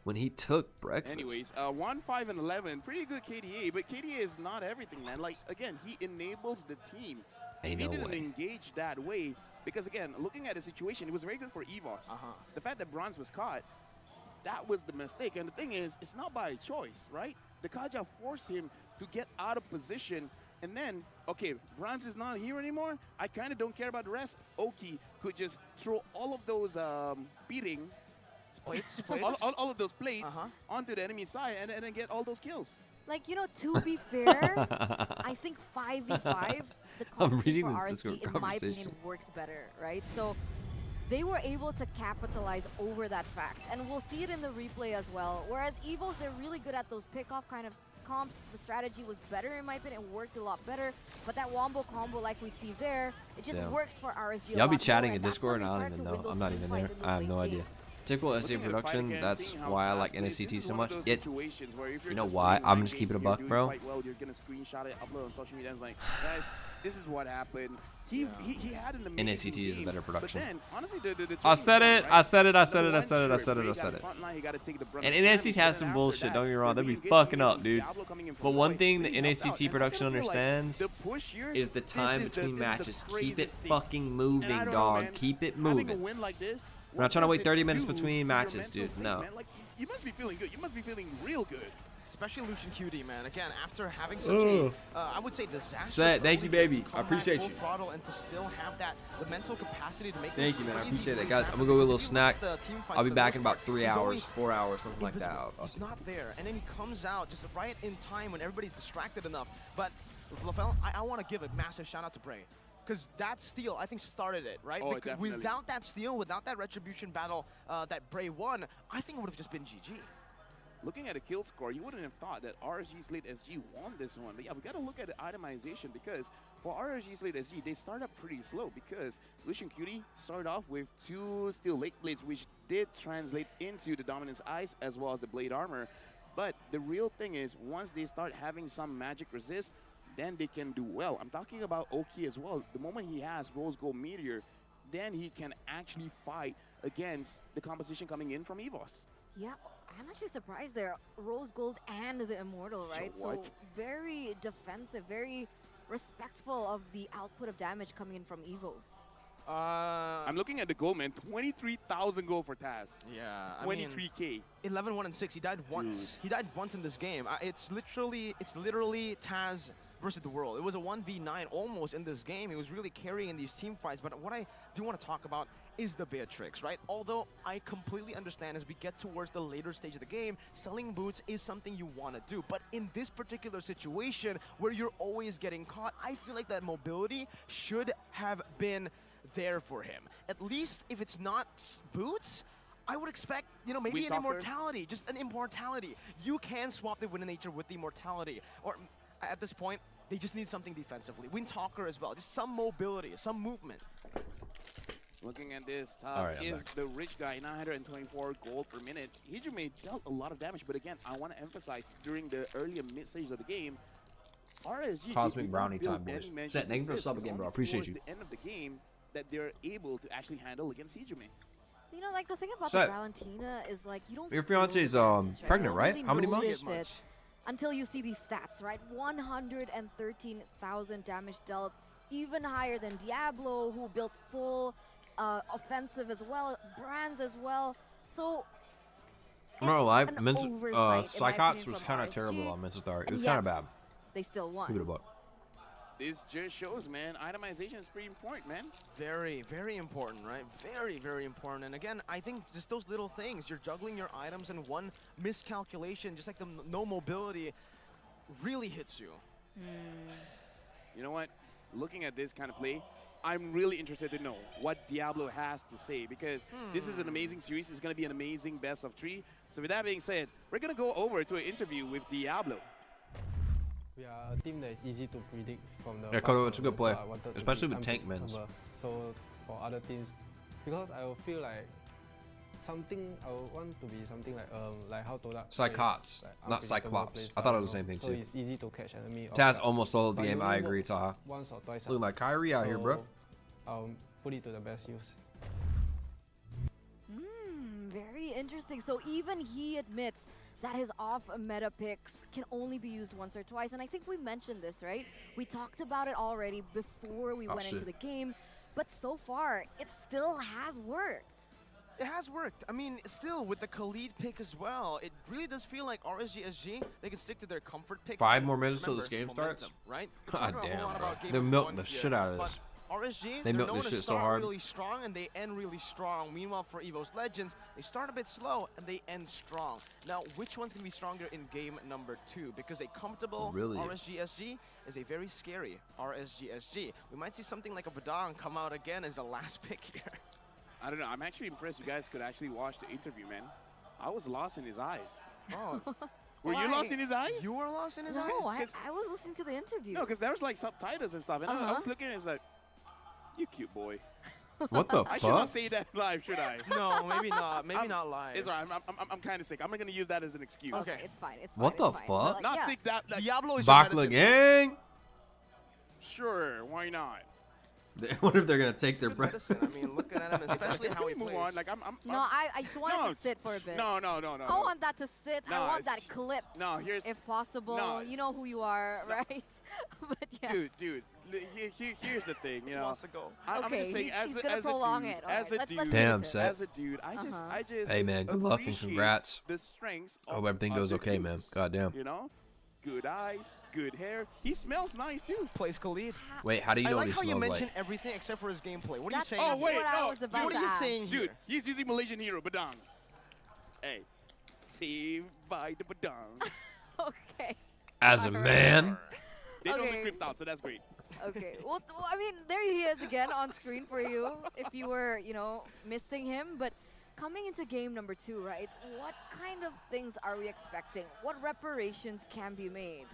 When he took breakfast.
Anyways, 1, 5, and 11, pretty good KDA, but KDA is not everything, man. Like again, he enables the team.
Ain't
He
no
didn't
way.
engage that way because again, looking at the situation, it was very good for Evos. The fact that Bronze was caught, that was the mistake. And the thing is, it's not by choice, right? The Kaja forced him to get out of position. And then, okay, Bronze is not here anymore. I kind of don't care about the rest. Oki could just throw all of those beating
Plates.
all of those plates onto the enemy side and then get all those kills.
Like, you know, to be fair, I think 5v5, the
I'm
composition
reading
for
this
RSG,
Discord
in my opinion,
conversation.
works better, right? So they were able to capitalize over that fact. And we'll see it in the replay as well. Whereas Evos, they're really good at those pick-off kind of comps. The strategy was better, in my opinion. It worked a lot better. But that wombo combo, like we see there, it just
Damn.
works for RSG a
Y'all
lot
be chatting
more,
in
and that's when
Discord
they
and I
start
don't
to
even
win
know.
those
I'm not
team
even
fights
there.
in those
I have
late
no idea.
games.
Typical SC
Looking at the fight
production,
again,
that's
seeing how
why I
fast
like
paced,
NSCT
this is
so
one of
much.
those
It's
situations where if you're
you know
just
why?
playing
I'm
ranked
just keeping
games,
a buck,
you're
bro.
doing quite well, you're gonna screenshot it, upload on social media, and it's like, guys, this is what happened. He had an amazing
NSCT is a
game,
better production.
But then, honestly, the
I said
turning
it.
point,
I said it. I
right?
said it. I
Number
said it. I
one,
said it.
Bray
I said
got
it.
front line, he gotta take the brunt
And
of the
NSCT
damage,
has
but
some
then
bullshit.
after
Don't get me wrong.
that,
They be
the re-engagement
fucking
game
up,
with
dude.
Diablo coming in from
But
the
one
right
thing the
really helped out.
NSCT
And I
production
kinda feel like
understands
the push here,
is the time
this is
between
the
matches. Keep it
craziest thing.
fucking
And I
moving,
don't know,
dog.
man,
Keep it
having a
moving.
win like this,
We're not
what
trying to
does
wait
it
30 minutes
do
between
to your
matches,
mental
dude.
state,
No.
man? Like, you must be feeling good. You must be feeling real good.
Especially Lucian Cutie, man. Again, after having such a, I would say, disastrous.
Thank you,
early game
baby.
to
I
come back
appreciate
full
you.
throttle and to still have that the mental capacity to make.
Thank
those
you, man. I
crazy
appreciate that,
plays
guys. I'm
happen.
gonna go get a
Because
little
if you look
snack.
at the team fights
I'll be
for the
back
most
in about
part,
3
he's
hours,
always
4 hours, something like that.
invisible. He's not there, and then he comes out just right in time when everybody's distracted enough. But LaFell, I want to give a massive shout out to Bray. Because that steal, I think, started it, right?
Oh,
Because
definitely.
without that steal, without that retribution battle that Bray won, I think it would have just been GG.
Looking at the kill score, you wouldn't have thought that RSG Slate SG won this one. But yeah, we got to look at the itemization because for RSG Slate SG, they start up pretty slow because Lucian Cutie started off with 2 steel lake blades, which did translate into the dominance ice as well as the blade armor. But the real thing is, once they start having some magic resist, then they can do well. I'm talking about Oki as well. The moment he has Rose Gold Meteor, then he can actually fight against the composition coming in from Evos.
Yeah, I'm actually surprised there. Rose Gold and the Immortal, right? So
what?
very defensive, very respectful of the output of damage coming in from Evos.
I'm looking at the gold, man. 23,000 gold for Taz.
Yeah, I
23K.
11, 1, and 6. He died once. He died once in this game. It's literally Taz versus the world. It was a 1v9 almost in this game. He was really carrying in these team fights. But what I do want to talk about is the Beatrix, right? Although I completely understand as we get towards the later stage of the game, selling boots is something you want to do. But in this particular situation where you're always getting caught, I feel like that mobility should have been there for him. At least if it's not boots, I would expect, you know, maybe an immortality, just an immortality. You can swap the Wind Nature with the immortality. Or at this point, they just need something defensively. Wind Talker as well, just some mobility, some movement.
Looking at this, Taz is the rich guy, 924 gold per minute. Hijime dealt a lot of damage, but again, I want to emphasize during the early and mid stage of the game, RSG
Cosmic Brownie time, boys. Set, thank you for the sub again, bro. Appreciate you.
The end of the game that they're able to actually handle against Hijime.
You know, like the thing about
Set.
the Valentina is like you don't.
Your fiance's pregnant, right?
Really
How many
notice
months?
it until you see these stats, right? 113,000 damage dealt, even higher than Diablo, who built full offensive as well, Brands as well. So
I'm not gonna lie,
Psychots
was kind of terrible on Mensathar. It was
and
kind of
yet
bad.
They still won.
Give it a buck.
This just shows, man, itemization is pretty important, man.
Very, very important, right? Very, very important. And again, I think just those little things, you're juggling your items and one miscalculation, just like the no mobility, really hits you.
You know what? Looking at this kind of play, I'm really interested to know what Diablo has to say, because this is an amazing series. It's going to be an amazing best of 3. So with that being said, we're going to go over to an interview with Diablo.
We are a team that is easy to predict from the.
Yeah, Kodo, it's a good play, especially with tank mins.
So for other teams, because I will feel like something, I would want to be something like how to
Psychots, not Cyclops. I thought it was the same thing
so
too.
It's easy to catch enemy.
Taz almost sold the game. I agree, Taha.
Once or twice.
Look like Kyrie out here, bro.
I'll put it to the best use.
Very interesting. So even he admits that his off-meta picks can only be used once or twice. And I think we mentioned this, right? We talked about it already before we went into the game. But so far, it still has worked.
It has worked. I mean, still with the Khalid pick as well, it really does feel like RSG, they can stick to their comfort picks.
5 more minutes till this game starts?
Right?
God damn, bro. They milked the shit out of this.
RSG,
they milked this shit so hard.
Really strong and they end really strong. Meanwhile, for EVO's Legends, they start a bit slow and they end strong. Now, which one's gonna be stronger in game number 2? Because a comfortable RSG is a very scary RSG. We might see something like a Badang come out again as the last pick here.
I don't know. I'm actually impressed you guys could actually watch the interview, man. I was lost in his eyes.
Oh.
Were you lost in his eyes?
You were lost in his eyes?
No, I was listening to the interview.
No, because there was like subtitles and stuff. And I was looking and it's like, you cute boy.
What the
I should not say that live, should I?
No, maybe not. Maybe not live.
It's all right. I'm kind of sick. I'm going to use that as an excuse.
Okay, it's fine. It's fine.
What the
fine.
fuck?
Like,
Not sick. That
Diablo is
Bakla gang.
Sure, why not?
What if they're gonna take their breath?
I mean, looking at him, especially how he
move
plays.
on. Like
No, I just want it to sit for a bit.
No.
I want that to sit. I want that clipped.
No, here's
if possible.
No,
you know who you are, right? But yes.
Dude. Here's the thing. You know,
wants to go.
I'm
okay,
just saying,
he's gonna prolong it.
As a dude,
Damn, Seth.
as a dude, I just.
Hey man, good luck and congrats.
The strengths.
Hope everything goes okay, man. God damn.
You know, good eyes, good hair. He smells nice too.
Plays Khalid.
Wait, how do you know what he
I like how you
smells
mention
like?
everything except for his gameplay. What are you
That's
saying?
Oh wait, what I was about
what
to
are you
ask.
saying here?
Dude, he's using Malaysian hero Badang. Hey, saved by the Badang.
Okay.
As a man.
They don't look creeped out, so that's great.
Okay. Well, I mean, there he is again on screen for you if you were, missing him. But coming into game number 2, right? What kind of things are we expecting? What reparations can be made?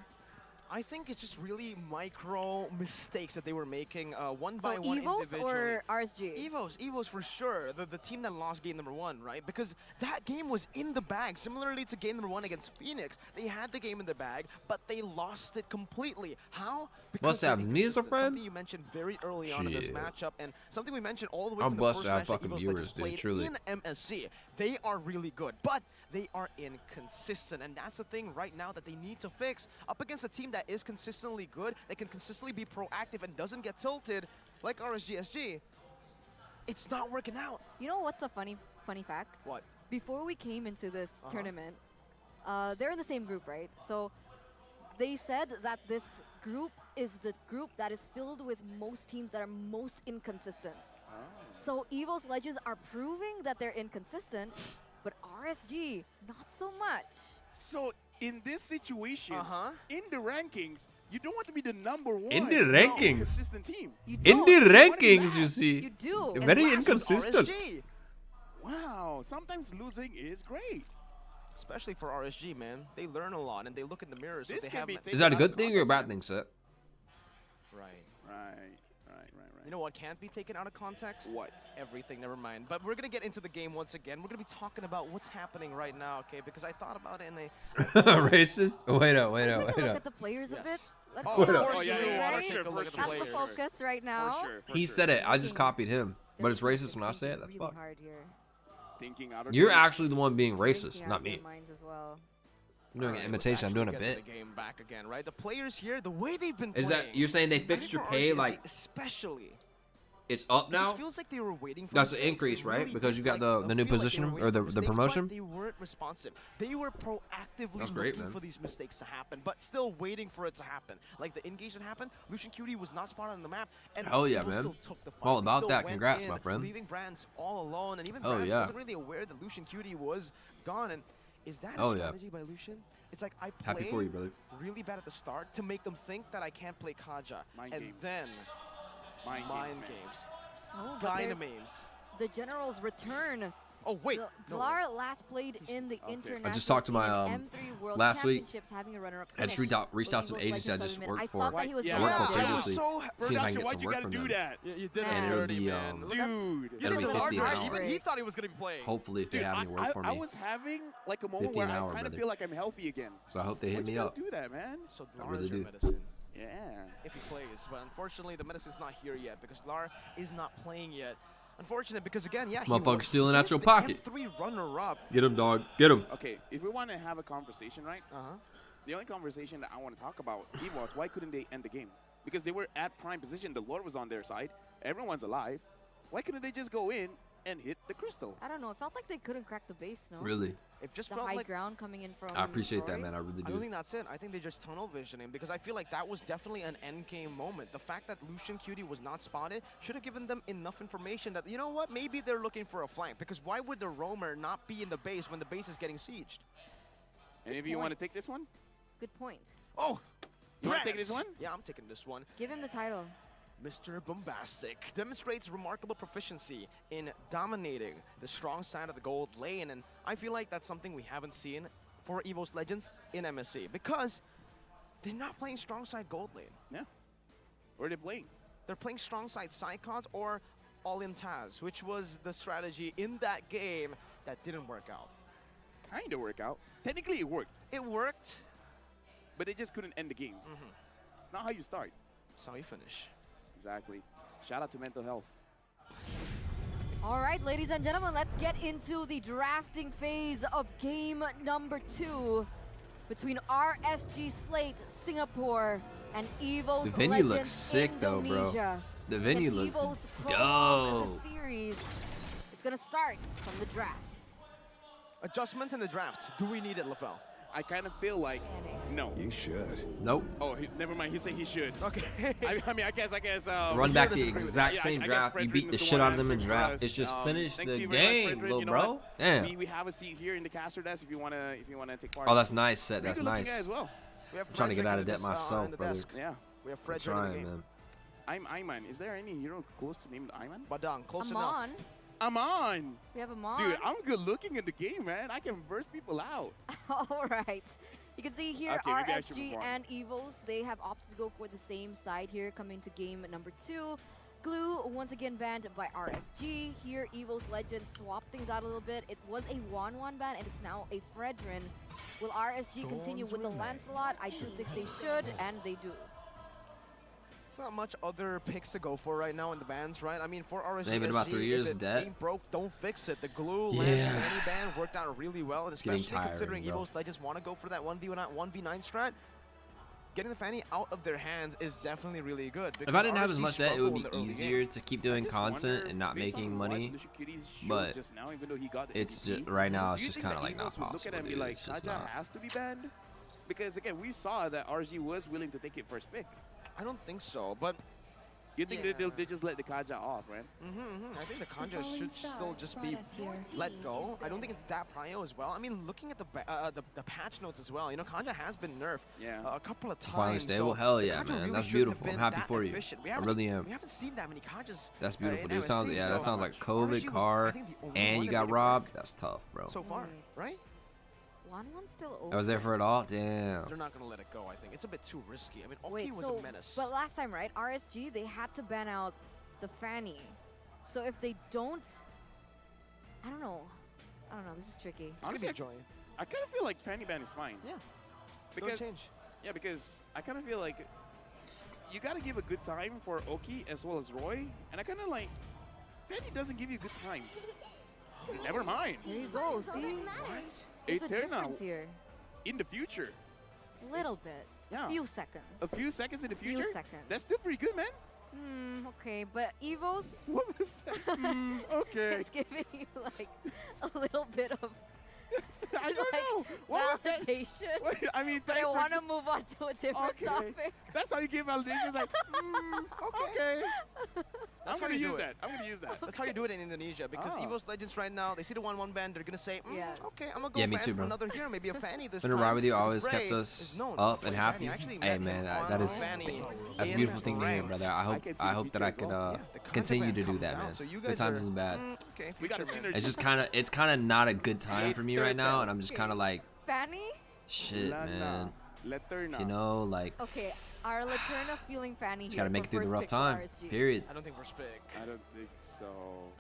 I think it's just really micro mistakes that they were making one by one
EVOs
individually.
or RSG?
EVOs for sure. The team that lost game number 1, right? Because that game was in the bag. Similarly to game number 1 against Phoenix, they had the game in the bag, but they lost it completely. How? Because
What's that? Me as a friend?
Something you mentioned very early on in this matchup, and something we mentioned all the way
I'm
from the
blessed
first
to have
match that
fucking
EVOs
viewers,
just
dude,
played
truly.
in MSC. They are really good, but they are inconsistent, and that's the thing right now that they need to fix. Up against a team that is consistently good, that can consistently be proactive and doesn't get tilted, like RSGSG, it's not working out.
You know what's a funny fact?
What?
Before we came into this tournament, they're in the same group, right? So they said that this group is the group that is filled with most teams that are most inconsistent. So EVO's Legends are proving that they're inconsistent, but RSG, not so much.
So in this situation, in the rankings, you don't want to be the #1
In the rankings.
consistent team.
In the rankings, you see.
You do.
Very
And last was
inconsistent.
RSG.
Wow, sometimes losing is great.
Especially for RSG, man. They learn a lot and they look in the mirror. So
This
they
can
have
be
Is that a good thing or a bad thing, sir?
Right.
Right.
You know what can't be taken out of context?
What?
Everything, never mind. But we're going to get into the game once again. We're going to be talking about what's happening right now, okay? Because I thought about it in a...
Racist? Wait up.
Let's look at the players a bit. Let's
Oh,
see
of
how
course
they're
you
doing,
wanna
right?
take a look at the
That's the
players.
focus right now.
He said it. I just copied him. But it's racist when I say it. That's
really
fucked.
hard here.
Thinking out of
You're
the
actually the one being racist,
Thinking
not
out their
me.
minds as well.
I'm doing an
Alright,
imitation. I'm doing a
let's actually
bit.
get to the game back again, right? The players here, the way they've been
Is
playing.
that you're saying they
right
fixed your
for
pay
RSG
like
especially.
it's up
It just
now?
feels like they were waiting for
That's an
mistakes.
increase,
They
right?
really
Because
did,
you got
like,
the new
feel like they
position
were
or
waiting
the
for mistakes,
promotion?
But they weren't responsive. They were proactively
That's great,
looking
man.
for these mistakes to happen, but still waiting for it to happen. Like the engage that happened, Lucian Cutie was not spotted on the map, and
Hell yeah,
Eagle
man.
still took the fight.
All
They
about
still
that.
went
Congrats,
in,
my friend.
Leaving Brands all alone, and even
Hell
Brands
yeah.
wasn't really aware that Lucian Cutie was gone. And is that a
Hell yeah.
strategy by Lucian? It's like I
Happy
played
for you, brother.
really bad at the start to make them think that I can't play Kaja,
Mind
and
games.
then
Mind
mind
games, man.
games.
Oh, but there's
Dynames.
the General's return.
Oh wait,
Zlar last played in the international.
I just talked to my,
M3 World
last week.
Championships, having a runner-up
I just
finish.
reached out to the agency I just worked for.
I thought that he was
I
going
worked for
to
previously. See if I can get
why'd
some
you
work
gotta
from
do
them.
that?
You did
And
it
it'll
dirty,
be,
man.
Dude.
You
it'll
did
be
the hard
50 an
work.
hour.
Even he thought he was gonna be playing.
Hopefully, if they
Dude,
have any work for
I
me.
was having like a moment
50
where
an
I
hour,
kind of
brother.
feel like I'm healthy again.
So I hope they hit
Why'd
me
you gotta
up.
do that, man?
So
I
Lar
really
is your
do.
medicine.
Yeah.
If he plays, but unfortunately the medicine's not here yet because Lar is not playing yet. Unfortunate because again, yeah, he
Motherfucker
was
stealing out your
the
pocket.
M3 runner-up.
Get him, dog. Get him.
Okay, if we want to have a conversation, right? The only conversation that I want to talk about was why couldn't they end the game? Because they were at prime position. The Lord was on their side. Everyone's alive. Why couldn't they just go in and hit the crystal?
I don't know. It felt like they couldn't crack the base, no?
Really?
It just
The
felt
high
like
ground coming in from
I appreciate that,
Roy.
man. I really
I don't
do.
think that's it. I think they're just tunnel visioning because I feel like that was definitely an end game moment. The fact that Lucian Cutie was not spotted should have given them enough information that, you know what, maybe they're looking for a flank because why would the roamer not be in the base when the base is getting sieged?
Any of you want to take this one?
Good point.
Oh,
You want to take this one?
Yeah, I'm taking this one.
Give him the title.
Mr. Bombastic demonstrates remarkable proficiency in dominating the strong side of the gold lane, and I feel like that's something we haven't seen for EVO's Legends in MSC because they're not playing strong side gold lane.
Yeah. Where are they playing?
They're playing strong side Psychons or all-in Taz, which was the strategy in that game that didn't work out.
Kind of work out. Technically, it worked.
It worked,
but they just couldn't end the game. It's not how you start.
It's how you finish.
Exactly. Shout out to mental health.
All right, ladies and gentlemen, let's get into the drafting phase of game number 2 between RSG Slate Singapore and EVO's
The venue
Legends
looks sick, though, bro.
Indonesia.
The venue
If
looks
EVO's prolong
dope.
the series, it's gonna start from the drafts.
Adjustments in the draft. Do we need it, LaFell?
I kind of feel like no.
You should.
Nope.
Oh, never mind. He said he should.
Okay.
I mean, I guess.
Run back the exact same draft. You beat the shit out of them in draft. It's just finish the game, little bro. Damn.
We have a seat here in the caster desk if you wanna take part.
Oh, that's nice, Set. That's
Pretty good looking
nice.
guy as well.
We have
I'm trying to get
Frederick
out of
in
debt
this,
myself,
in the
brother.
desk.
Yeah.
We have
I'm
Frederick in
trying,
the game.
man.
I'm Ayman. Is there any hero close to name Ayman?
Badang, close
Amon.
enough.
Amon.
We have Amon.
Dude, I'm good looking in the game, man. I can burst people out.
All right. You can see here
Okay, maybe I should
RSG
move on.
and EVOs, they have opted to go for the same side here coming to game number 2. Glue once again banned by RSG. Here EVO's Legends swapped things out a little bit. It was a 1-1 ban and it's now a Fredrin. Will RSG continue with the Lancelot? I do think they should, and they do.
There's not much other picks to go for right now in the bans, right? I mean, for RSG,
They've been about 3 years
if it
dead.
ain't broke, don't fix it. The Glue Lance
Yeah.
Fanny ban worked out really well, and
getting
especially considering
tiring, bro.
EVO's Legends want to go for that 1v9 strat. Getting the Fanny out of their hands is definitely really good.
If I didn't have as
RSG
much debt, it would
struggled
be
in the early
easier
game.
to keep doing content and not
based on
making
what
money.
Lucian Cuties showed
But
just now, even though he got the
it's
MVP,
just right now. It's
do you
just
think
kind of
that
like not
EVOs would look
possible,
at it and be
dude.
like,
It's just
Kaja
not.
has to be banned?
Because again, we saw that RG was willing to take it first pick.
I don't think so, but
You think they just let the Kaja off, right?
I think the Kaja should still just be let go. I don't think it's that prio as well. I mean, looking at the patch notes as well, you know, Kaja has been nerfed a couple of times.
Finally stable. Hell yeah, man. That's beautiful. I'm happy for you. I really am.
We haven't seen that many Kajas.
That's beautiful, dude. That sounds like COVID, car, and you got robbed. That's tough, bro.
So far, right?
1-1 still over.
I was there for it all? Damn.
They're not going to let it go, I think. It's a bit too risky. I mean, Oki was
so,
a menace.
But last time, right, RSG, they had to ban out the Fanny. So if they don't, I don't know. This is tricky.
Honestly, I kind of feel like Fanny ban is fine.
Yeah.
Because,
don't change.
Yeah, because I kind of feel like you got to give a good time for Oki as well as Roy. And I kind of like, Fanny doesn't give you a good time. Never mind.
Here you go, see? There's a difference here.
In the future.
A little bit.
Yeah.
A few seconds.
A few seconds in the future?
Few seconds.
That's still pretty good, man.
Okay, but Evos...
What was that? Okay.
It's giving you, like, a little bit of...
I don't know. What was that?
Validation.
Wait, I mean,
but I want to move on to a different topic.
That's how you give validation. It's like, okay.
That's
I'm going to use that. I'm going to use that.
That's how you do it in Indonesia. Because Evo's Legends right now, they see the 1-1 ban, they're going to say, okay, I'm going to go ban for another hero, maybe a Fanny this time.
Been ride with you, always kept us up and happy. Hey, man, that's a beautiful thing to hear, brother. I hope that I could continue to do that, man. Good times isn't bad.
We got a synergy.
It's kind of not a good time for me right now, and I'm just kind of like,
Fanny?
shit, man. You know, like.
Okay, our Laterna feeling Fanny here.
Gotta make it through the rough time. Period.
I don't think we're spick.
I don't think so.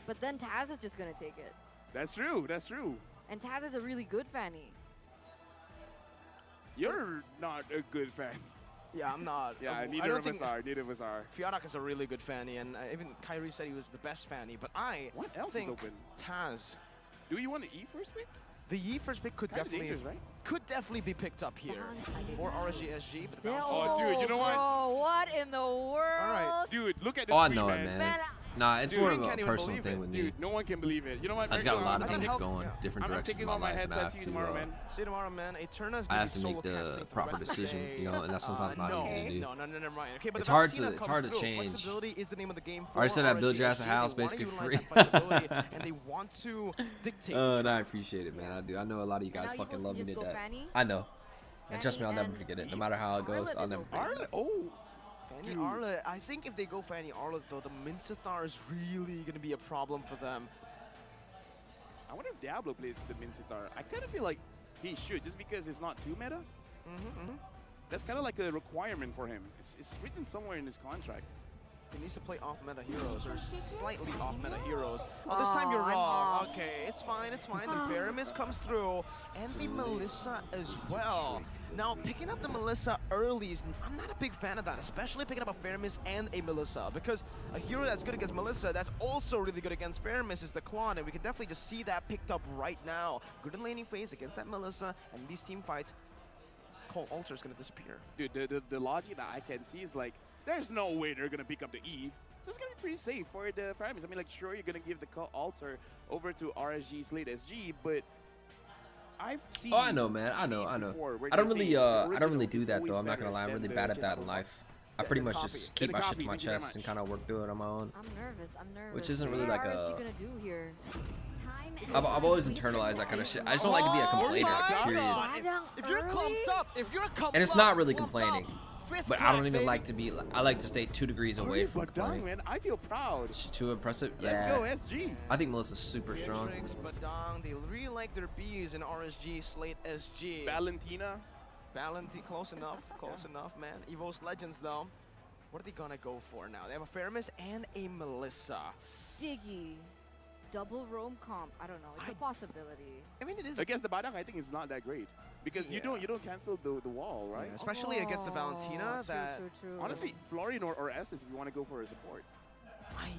But then Taz is just gonna take it.
That's true. That's true.
And Taz is a really good Fanny.
You're not a good fan.
Yeah, I'm not.
Yeah, neither of us are. Neither of us are.
Fiodak is a really good Fanny, and even Kyrie said he was the best Fanny. But I
what else
think
is open?
Taz.
Do you want the E first pick?
The E first pick could definitely be picked up here for RSG SG. But
oh, dude, you know what?
Oh, what in the world?
All right,
dude, look at this.
Oh, I know it, man. Nah, it's more of a personal thing with me.
Dude, no one can believe it. You know what?
I just got a lot of things going, different directions in my life, and I have to,
see you tomorrow, man. Eterna's
I have to make the proper decision, you know, and that's sometimes not easy to do.
No, never mind. Okay, but
it's hard to change.
Flexibility is the name of the game.
I already said I build your ass a house basically free.
And they want to dictate.
And I appreciate it, man. I do. I know a lot of you guys fucking love me to death. I know. And trust me, I'll never forget it. No matter how it goes, I'll never forget it.
Oh.
Fanny Arla, I think if they go Fanny Arla though, the Mincetar is really going to be a problem for them.
I wonder if Diablo plays the Mincetar. I kind of feel like he should, just because it's not too meta. That's kind of like a requirement for him. It's written somewhere in his contract.
He needs to play off-meta heroes, or slightly off-meta heroes. Oh, this time you're wrong. Okay, it's fine, it's fine. The Veramis comes through, and the Melissa as well. Now, picking up the Melissa early, I'm not a big fan of that, especially picking up a Veramis and a Melissa, because a hero that's good against Melissa, that's also really good against Veramis is the Klon, and we can definitely just see that picked up right now. Good in laning phase against that Melissa, and these team fights, Cold Altar is going to disappear.
Dude, the logic that I can see is like, there's no way they're going to pick up the Eve. So it's going to be pretty safe for the Veramis. I mean, like, sure, you're going to give the Altar over to RSG's late SG, but I've seen...
Oh, I know, man. I know. I don't really do that, though. I'm not going to lie. I'm really bad at that in life. I pretty much just keep my shit to my chest and kind of work through it on my own.
I'm nervous.
Which isn't really like a...
What are you going to do here?
I've always internalized that kind of shit. I just don't like to be a complainer, period.
If you're clumped up,
and it's not really complaining. But I don't even like to be. I like to stay 2 degrees away from complaining.
Man, I feel proud.
Too impressive.
Let's go SG.
I think Melissa's super strong.
They really like their Bs in RSG Slate SG.
Valentina,
close enough, man. Evo's Legends though. What are they gonna go for now? They have a Veramis and a Melissa.
Diggy. Double roam comp. I don't know. It's a possibility.
I mean, it is.
Against the Badang, I think it's not that great because you don't cancel the wall, right?
Yeah, especially against the Valentina.
True.
Honestly, Florian or Estes, if you want to go for a support.
I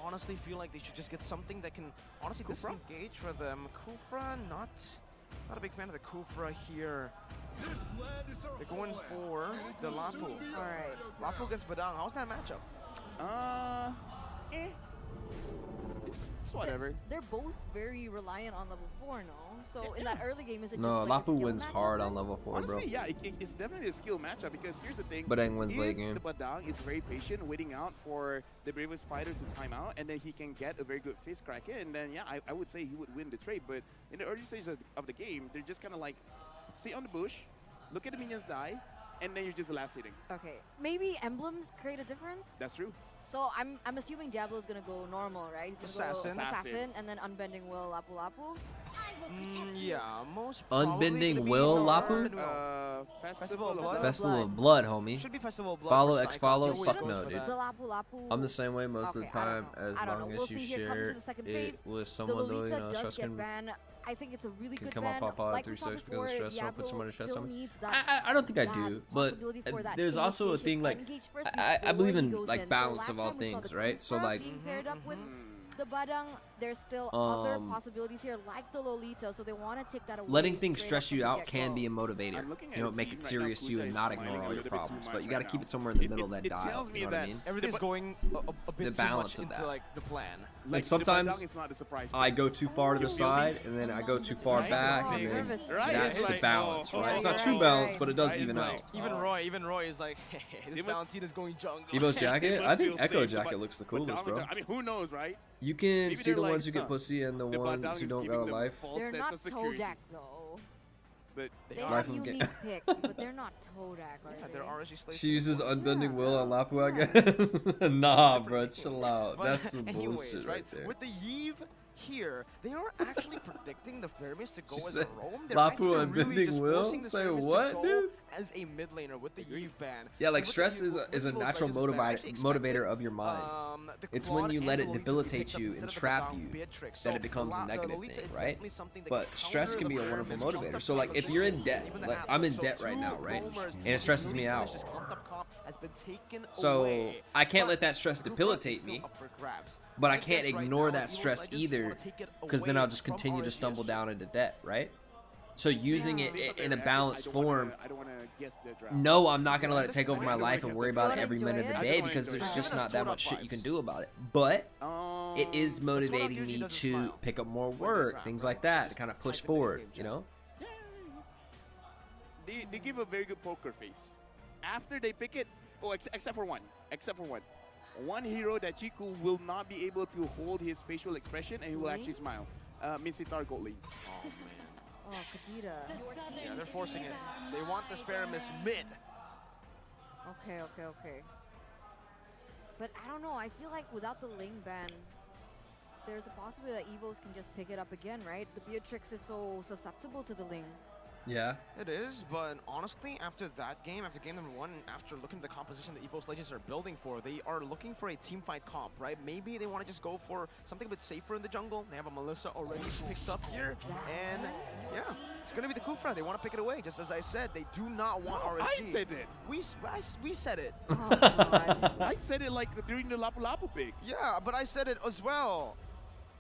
honestly feel like they should just get something that can honestly disengage for them. Kufra, not a big fan of the Kufra here. They're going for the Lapu.
All right.
Lapu against Badang. How's that matchup?
it's whatever.
They're both very reliant on level 4, no? So in that early game, is it
No,
just like a
Lapu
skill
wins
matchup
hard
then?
on level 4, bro.
Honestly, yeah, it's definitely a skill matchup because here's the thing.
But Eng wins
if
late game.
the Badang is very patient, waiting out for the bravest fighter to time out, and then he can get a very good face crack in, and then, yeah, I would say he would win the trade. But in the early stages of the game, they're just kind of like, sit on the bush, look at the minions die, and then you're just last hitting.
Okay, maybe emblems create a difference?
That's true.
So I'm assuming Diablo's gonna go normal, right? He's gonna go Assassin, and then Unbending Will, Lapu Lapu.
Yeah, most
Unbending Will, Lapu?
Festival of Blood.
Festival of Blood, homie.
Should be Festival of Blood.
Follow,
for
X
Psychons.
follow,
He always
fuck
goes
no,
for
dude.
that.
The Lapu Lapu.
I'm the same way most of the time, as
I don't
long
know.
as
We'll
you
see here. Comes
share
to the second
it
phase.
with
The
someone, though, you
Lolita
know,
does
stress
get
can
banned. I think it's a really
can
good
come
ban.
up off
Like
through
we saw
stress because
before,
of stress, so I'll put
Diablo
someone to stress
still
them.
needs that.
I don't think I
that
do, but
possibility for that
there's also a
initiation
thing like
engage first
I
before
believe
he
in
goes
like
in.
balance
So
of
last
all
time we saw
things,
the
right? So
Koopa
like
being paired up with the Badang, there's still other possibilities here, like the Lolita, so they want to take that away.
letting things
straight
stress
up from
you
the
out
get-go.
can be a motivator.
at
You know,
a
make
team
it
right
serious
now,
to you
Kuja
and
is
not
smiling
ignore
a
all your
little bit too
problems.
much
But you got to
right
keep
now.
it somewhere in the middle of that
It
dial.
tells me
You know what I
that
mean?
everything's
going a bit
The
too
balance
much
of
into
that.
like the plan.
Like
the
sometimes
Badang is not a surprise
I
pick.
go too far to the side, and then I go too far
Right?
back,
Oh,
and then
nervous. Right?
that's
It's
the
like,
balance,
oh,
right? It's
oh,
not
right,
true balance,
right.
but it does
Right,
even
it's
out.
like,
Even Roy is like, hey, this Valentina's going jungle.
Evo's jacket?
It
I
must
think
feel
Echo
safe,
jacket
but-
looks the
but
coolest, bro.
Donald- I mean, who knows, right?
You can
Maybe
see
they're
the
like,
ones who get
huh,
pussy and the
the
ones
Badang
who
is
don't
giving
got a
them
life.
false
They're
sense
not
of security.
Todak though.
But
They
Life
have
of
unique
Ga-
picks, but they're not Todak, are
Yeah,
they?
they're RSG slaves.
She uses Unbending Will on Lapu, I guess. Nah, bro, chill out.
But
That's some
anyways,
bullshit right there.
With the Yve here, they are actually predicting the Feramis to go
She
as a
said
roam. They're
Lapu
actually
and
really
Bending
just
Will?
forcing the
Say
Feramis to
what,
go
dude?
as a mid laner with the Yve ban.
Yeah, like
And with
stress
the
is
Yve-
is a
with Evo's
natural
Legends ban, I actually
motivator of your mind.
the
It's when
Quad
you
and
let
the
it
Lolita to be
debilitate
picked up
you
instead
and
of the
trap
Badang
you
Beatrix.
that
So
it becomes a
the
negative
Lolita
thing,
is
right?
definitely something that
But
can
stress
counter
can be
the
a wonderful
Feramis clumped
motivator.
up
So like if you're in debt,
even the
like
Atlas.
I'm in
So
debt right
two
now, right?
roamers
And it stresses me
newly
out.
finished. This clumped up comp has been taken
So
away.
I can't
But
let that stress
the group
debilitate
is still
me.
up for grabs.
But I
My
can't
guess right
ignore
now,
that
Evo's
stress
Legends just
either,
wanna take it
because then
away
I'll just
from
continue to
RSG.
stumble down into debt, right? So using it in a balanced form.
I don't want to guess the draft.
No, I'm not gonna let it
This
take over
is-
my
I don't
life
wanna
and worry
guess the
about it
draft.
every minute of the
I
day
just wanna
because
enjoy
there's
it.
just not that
Stored
much
up
shit you can
vibes.
do about it. But it is
Stored up
motivating
usually
me
doesn't
to
smile
pick up more
when they
work,
draft,
things
right?
like that, to
Just
kind of push
type in the
forward,
game
you
chat.
know?
They give a very good poker face. After they pick it, except for one. One hero that Chiku will not be able to hold his facial expression and he will
Really?
actually smile. Minsitar Gold Lane.
Oh man.
Oh, Kadita.
Yeah, they're forcing it. They want this Feramis mid.
Okay. But I don't know. I feel like without the Ling ban, there's a possibility that Evos can just pick it up again, right? The Beatrix is so susceptible to the Ling.
Yeah.
It is, but honestly, after that game, after game number 1, and after looking at the composition that Evo's Legends are building for, they are looking for a teamfight comp, right? Maybe they want to just go for something a bit safer in the jungle. They have a Melissa already picked up here, and yeah, it's going to be the Kufra. They want to pick it away. Just as I said, they do not want RSG.
I said it.
We said it.
Oh, God.
I said it like during the Lapu Lapu pick.
Yeah, but I said it as well.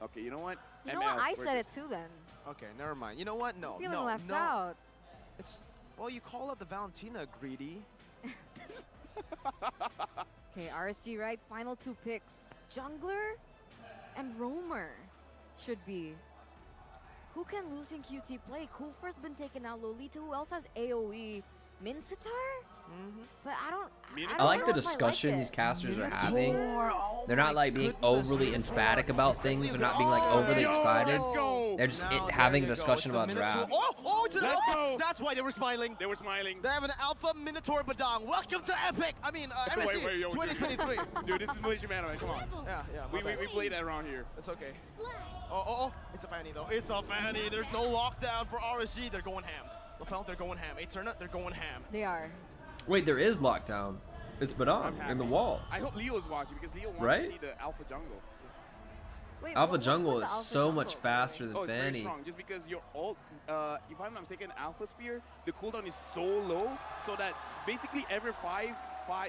Okay, you know what?
You know what? I said it too then.
Okay, never mind. You know what? No,
Feeling
no,
left
no.
out.
It's, well, you call out the Valentina greedy.
Okay, RSG, right? Final 2 picks. Jungler and Roamer should be. Who can losing QT play? Kufra's been taken out. Lolita, who else has AoE? Minsitar? But I don't
I like
know
the
if I
discussion
like
these
it.
casters are having.
Oh
They're not like being overly emphatic about things. They're not being like overly excited. They're just having a discussion about draft.
Oh, to the
Let's go.
That's why they were smiling.
They were smiling.
They have an Alpha Minotaur Badang. Welcome to Epic. I mean, MSC
Wait, yo,
2023.
Dude, this is Malaysia man, come on.
Yeah.
We played that around here.
It's okay. Oh, it's a Fanny though. It's a Fanny. There's no lockdown for RSG. They're going ham. Lapel, they're going ham. Eterna, they're going ham.
They are.
Wait, there is lockdown. It's Badang in the walls.
I hope Leo's watching because Leo wants
Right?
to see the Alpha Jungle.
Wait,
Alpha
what's
Jungle
with
is
the Alpha
so
Jungle?
much faster than
Oh, it's very
Fanny.
strong. Just because your ult, if I'm not mistaken, Alpha Spear, the cooldown is so low, so that basically every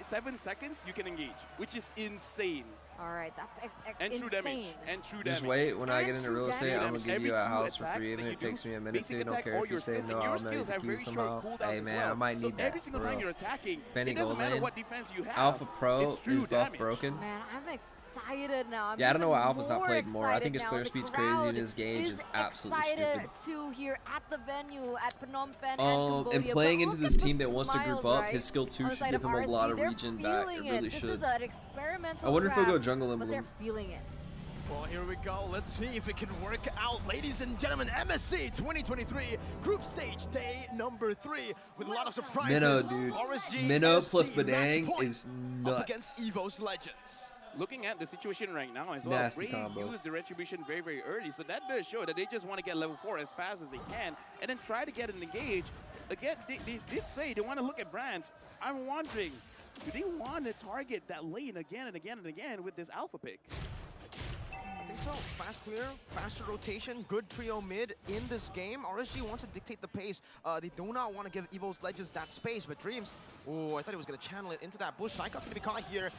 7 seconds you can engage, which is insane.
All right, that's
And true
insane.
damage. And true damage.
Just wait. When I get into
true
real estate,
damage.
I'm gonna give
Every
you a
two
house for
attacks
free, even
that
if it
you
takes
do,
me a minute
basic
to. Don't
attack
care
all
if you
your
say
skills,
no.
and your
I'll make
skills
the
have
key
very short
somehow.
cooldowns
Hey
as
man,
well.
I might
So
need
every
that.
single
For
time
real.
you're attacking,
Fanny
it doesn't matter
Goldman.
what defense you have.
Alpha Pro
it's true
is buff
damage.
broken.
Man, I'm excited now. I'm
Yeah, I don't know why
even
Alpha's not played more. I
excited
think his
now.
clear
The
speed's crazy and
crowd
his gauge is absolutely
excited
stupid.
too here at the venue at Phnom Penh and Cambodia.
And playing
But
into
look
this
at
team
the
that wants to group
smiles,
up,
right?
his skill 2
On the
should
side
give
of
him a lot of
RSG,
region
they're
back. It
feeling
really
This
should.
is an experimental
I wonder if he'll go
draft,
jungle
but they're
emblem.
feeling it.
Well, here we go. Let's see if it can work out. Ladies and gentlemen, MSC 2023 Group Stage Day number 3 with a lot of surprises.
Minnow, dude.
RSG,
Minnow
SG,
plus
match
Badang
point
is
up against
nuts.
Evo's Legends.
Looking at the situation right now as well,
Nasty
Bray
combo.
used the retribution very, very early, so that does show that they just want to get level 4 as fast as they can, and then try to get an engage. Again, they did say they want to look at brands. I'm wondering, do they want to target that lane again and again and again with this alpha pick?
I think so. Fast clear, faster rotation, good trio mid in this game. RSG wants to dictate the pace. They do not want to give Evo's Legends that space, but Dreams, oh, I thought he was going to channel it into that bush. Saikot's going to be caught here.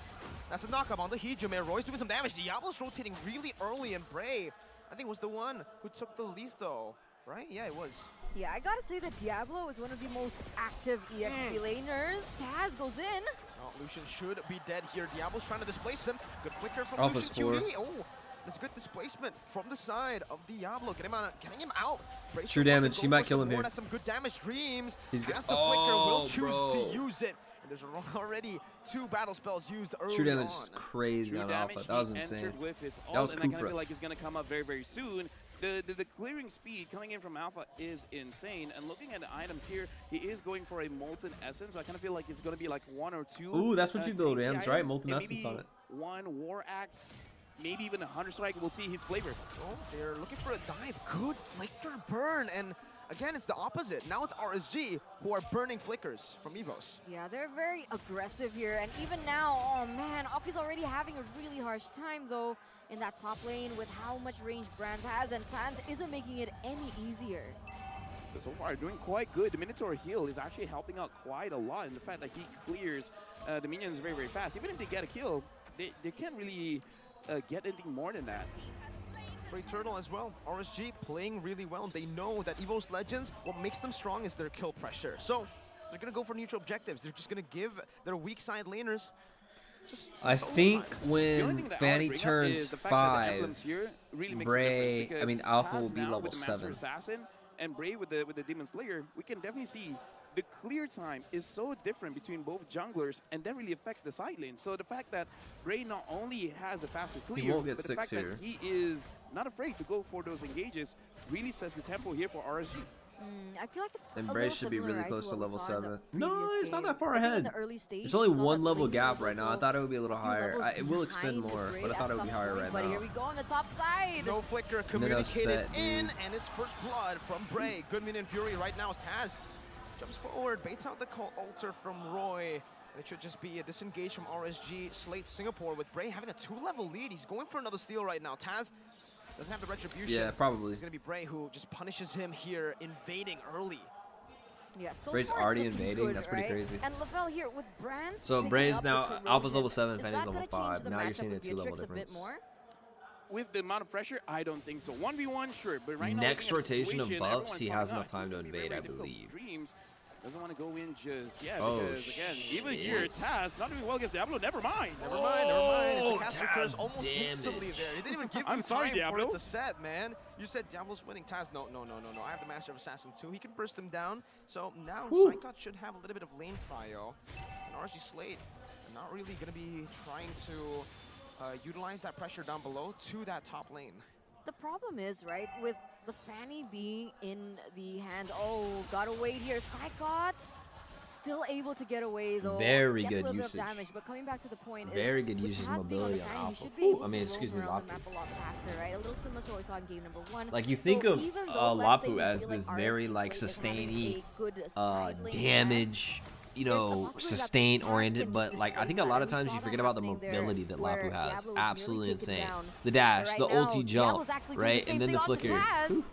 That's a knockup on the Hijume. Roy's doing some damage. Diablo's rotating really early, and Bray, I think, was the one who took the letho, right? Yeah, it was.
Yeah, I gotta say that Diablo is one of the most active EXP laners. Taz goes in.
Oh, Lucian should be dead here. Diablo's trying to displace him. Good flicker from
Alpha's
Lucian
4.
QD. Oh, that's good displacement from the side of Diablo. Getting him out. Brace
True
wants to
damage.
go
He might
for
kill
some
him
more.
here.
That's some good damage. Dreams.
He's
As
got-
the flicker will
Oh,
choose
bro.
to use it. And there's already 2 battle spells used early
True damage
on.
is crazy
True
on
damage,
Alpha. That was
he
insane.
entered with his ult,
That was
and I kind of
Kufra.
feel like it's going to come up very, very soon. The clearing speed coming in from Alpha is insane, and looking at the items here, he is going for a Molten Essence, so I kind of feel like it's going to be like 1 or 2.
Ooh, that's what you build,
tanky
Rams, right?
items,
Molten
and
Essence
maybe
on it.
1 War Axe, maybe even a Hunter Strike. We'll see his flavor.
Oh, they're looking for a dive. Good flicker burn. And again, it's the opposite. Now it's RSG who are burning flickers from Evos.
Yeah, they're very aggressive here, and even now, oh man, Oki's already having a really harsh time though in that top lane with how much range Brands has, and Tans isn't making it any easier.
So far, doing quite good. The Minotaur heal is actually helping out quite a lot in the fact that he clears the minions very, very fast. Even if they get a kill, they can't really get anything more than that.
Free Turtle as well. RSG playing really well. They know that Evo's Legends, what makes them strong is their kill pressure. So they're going to go for neutral objectives. They're just going to give their weak side laners just some
I
solo
think
time.
when Fanny turns 5,
Really
Bray, I mean Alpha
Taz
will be
now
level
with the Master
7.
Assassin and Bray with the Demon Slayer, we can definitely see the clear time is so different between both junglers, and that really affects the side lane. So the fact that Bray not only has a faster clear,
won't get
but the
6
fact
here.
that he is not afraid to go for those engages really sets the tempo here for RSG.
I feel like it's
And
a
Bray
little
should be
similar,
really
right,
close to
what we
level
saw in the
7. No,
previous
it's not
game.
that far
I think in
ahead.
the early stage,
There's only
we saw
one
that
level
Bray
gap
was
right now. I
also
thought it would be a little
a few
higher.
levels
It will extend
behind
more,
Bray
but I
at
thought it would be
some
higher
point,
right
but
now.
here we go on the top side.
No flicker
Minnow
communicated
set,
in,
dude.
and it's first blood from Bray. Good Minion Fury right now as Taz jumps forward, baits out the call altar from Roy. And it should just be a disengage from RSG. Slate Singapore with Bray having a 2-level lead. He's going for another steal right now. Taz doesn't have the retribution.
Yeah, probably.
It's going to be Bray who just punishes him here, invading early.
Yeah, so
Bray's
far it's
already
looking
invading?
good,
That's pretty
right?
crazy.
And Lavelle here with Brands.
So
picking
Bray's
up the
now Alpha's level
corrosion.
7,
Is
Fanny's
that
level
gonna change
5.
the
Now you're
matchup
seeing a
with
2-level
Beatrix a bit
difference.
more?
With the amount of pressure, I don't think so. 1v1, sure, but right now,
Next
looking at the
rotation of
situation,
buffs,
everyone's
he
popping
has
up.
enough time
It's
to
gonna be
invade,
very
I
difficult.
believe.
Dreams doesn't want to go in just yet
Oh,
because again, even here,
shit.
Taz not doing well against Diablo. Never mind.
Never mind, never mind.
Oh,
It's a cast recurs
Taz
almost instantly
damage.
there. He didn't even give
I'm
you
sorry,
time
Diablo.
for it to set, man. You said Diablo's winning. Taz, no. I have the Master of Assassin too. He can burst him down. So now Saikot should have a little bit of lane prio. And RSG Slate not really going to be trying to utilize that pressure down below to that top lane.
The problem is, right, with the Fanny being in the hand. Oh, got away here. Saikot's still able to get away though.
Very
Gets
good
a little
usage.
bit of damage, but coming back to the point
Very
is
good
with
usage
Taz being on the
mobility on
Fanny, he
Alpha.
should be
Ooh,
able
I mean,
to
excuse
roam
me,
around the
Lapu.
map a lot faster, right? A little similar to what we saw in game number 1.
Like you
So
think of
even though, let's say,
Lapu
we
as
feel like
this very
RSG
like
Slate is having
sustainy,
a good side lane
damage, you
There's a
know,
possibility that
sustain
Taz
oriented,
can
but
just
like I think a
displace
lot
that,
of
and we
times
saw
you
that
forget about the
happening there,
mobility that
where
Lapu has.
Diablo was nearly
Absolutely
taken
insane.
down.
The dash,
Right
the
now,
ulti jump,
Diablo's actually doing
right,
the
and
same
then the
thing onto
flicker.
Taz.
Whew.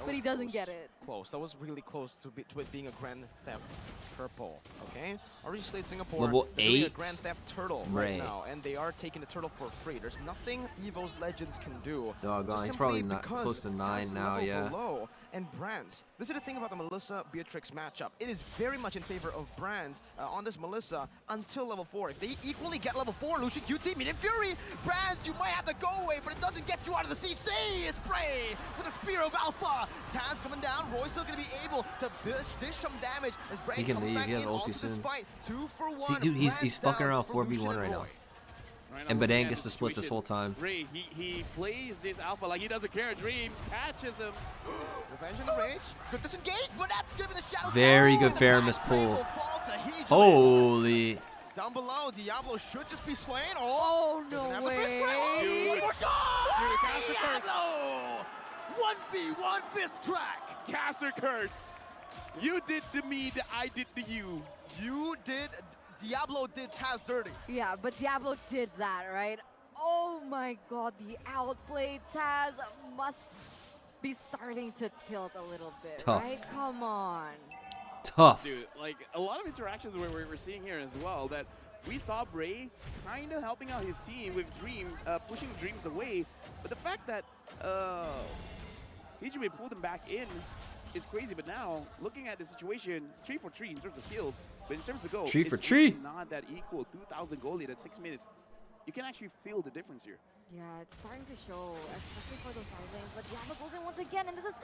but he doesn't get it.
Close. That was really close to it being a Grand Theft Purple. Okay? RSG Slate Singapore.
Level
they're doing a
8
Grand Theft Turtle right now, and they are taking the turtle for free. There's nothing Evo's Legends can do.
Doggone, he's probably not close to 9 now, yeah.
Below. And Brands. This is the thing about the Melissa Beatrix matchup. It is very much in favor of Brands on this Melissa until level 4. If they equally get level 4, Lucian QT, Meat and Fury, Brands, you might have to go away, but it doesn't get you out of the CC. It's Bray with a Spear of Alpha. Taz coming down. Roy's still going to be able to dish some damage as Bray comes
leave.
back
He has
in
ulti
onto
soon.
this fight. 2 for 1.
See, dude, he's fucking around 4v1 right now. And Badang gets to split this whole time.
Ray, he plays this alpha like he doesn't care. Dreams catches him.
Revenge in the rage. Good disengage, but that's going to be the shadow.
Very good Faramis pull. Holy.
Down below, Diablo should just be slain.
Oh, no way.
One more shot! Diablo! 1v1 fist crack.
Caster curse. You did to me that I did to you.
You did. Diablo did Taz dirty.
Yeah, but Diablo did that, right? Oh my god, the outplayed Taz must be starting to tilt a little bit,
Tough.
right? Come on.
Tough.
Dude, like a lot of interactions where we're seeing here as well that we saw Bray kind of helping out his team with Dreams, pushing Dreams away. But the fact that Hijime pulled him back in is crazy, but now looking at the situation, 3 for 3 in terms of kills, but in terms of gold,
3 for
it's
3.
not that equal. 2,000 gold lead at 6 minutes. You can actually feel the difference here.
Yeah, it's starting to show, especially for those side lanes. But Diablo goes in once again, and this is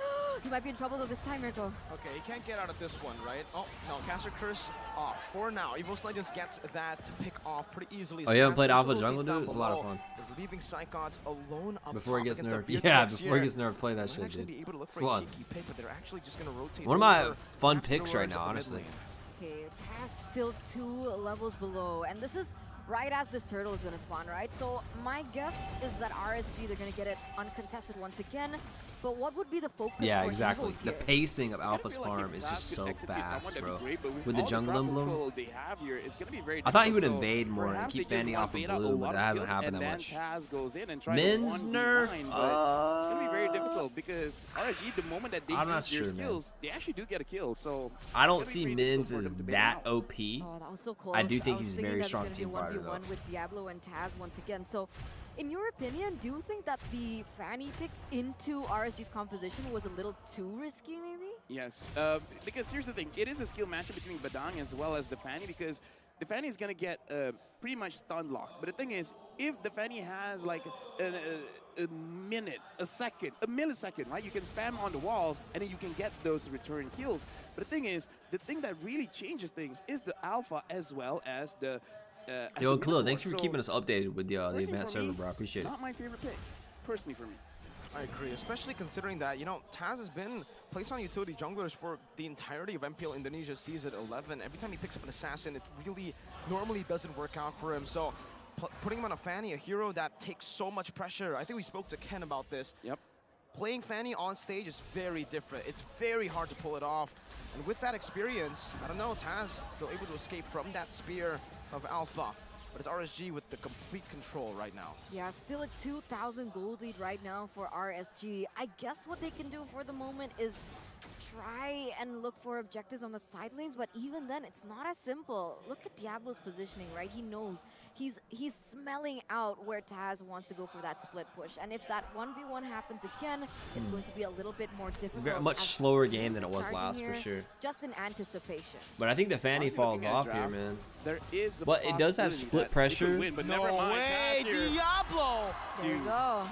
he might be in trouble though this time, Mirko.
Okay, he can't get out of this one, right? Oh no, Caster Curse off for now. Evo's Legends gets that to pick off pretty easily.
Oh, you haven't played Alpha Jungle, dude? It's a lot of fun.
They're leaving Psychots alone up
Before he gets
top
nerfed.
against
Yeah, before he gets nerfed, play that shit, dude.
Be able to look
It's
for
fun.
a cheeky pick, but they're actually just gonna rotate
One of my
over
fun
past
picks
the
right
lures
now,
of the mid
honestly.
lane.
Okay, Taz still 2 levels below, and this is right as this turtle is going to spawn, right? So my guess is that RSG, they're going to get it uncontested once again. But what would be the focus
Yeah,
for
exactly.
Evo's
The
here?
pacing of Alpha's farm is just so fast, bro. With the jungle emblem, I thought he would invade more and keep fanning off of blue, but that hasn't happened that much. Men's nerf?
It's going to be very difficult because RSG, the moment that they
I'm not
use their
sure, man.
skills, they actually do get a kill. So
I don't see Men's as that OP.
Oh, that was so close.
I do think
was
he's
thinking
very
that
strong
it's
team
gonna be
fighter,
1v1
though.
with Diablo and Taz once again. So, in your opinion, do you think that the Fanny pick into RSG's composition was a little too risky, maybe?
Yes, because here's the thing. It is a skill matchup between Badang as well as the Fanny because the Fanny is going to get pretty much stun locked. But the thing is, if the Fanny has like a minute, a second, a millisecond, right? You can spam on the walls and then you can get those return kills. But the thing is, the thing that really changes things is the Alpha as well as the
Yo, Khalil, thanks for
So,
keeping us updated with the
personally
advanced
for
server,
me,
bro. I appreciate it.
Not my favorite pick, personally for me.
I agree, especially considering that, you know, Taz has been placed on utility junglers for the entirety of MPL Indonesia Season 11. Every time he picks up an assassin, it really normally doesn't work out for him. So putting him on a Fanny, a hero that takes so much pressure. I think we spoke to Ken about this.
Yep.
Playing Fanny on stage is very different. It's very hard to pull it off. And with that experience, I don't know, Taz still able to escape from that spear of Alpha. But it's RSG with the complete control right now.
Yeah, still a 2,000 gold lead right now for RSG. I guess what they can do for the moment is try and look for objectives on the side lanes, but even then, it's not as simple. Look at Diablo's positioning, right? He knows. He's smelling out where Taz wants to go for that split push. And if that 1v1 happens again, it's going to be a little bit more difficult.
It's a much slower game than it was last, for sure.
Just in anticipation.
But I think the Fanny
Honestly,
falls
looking at
off
draft,
here, man.
There is a
But it does have
possibility
split
that
pressure.
they could win, but
No
never mind,
way,
Taz here.
Diablo!
There you go.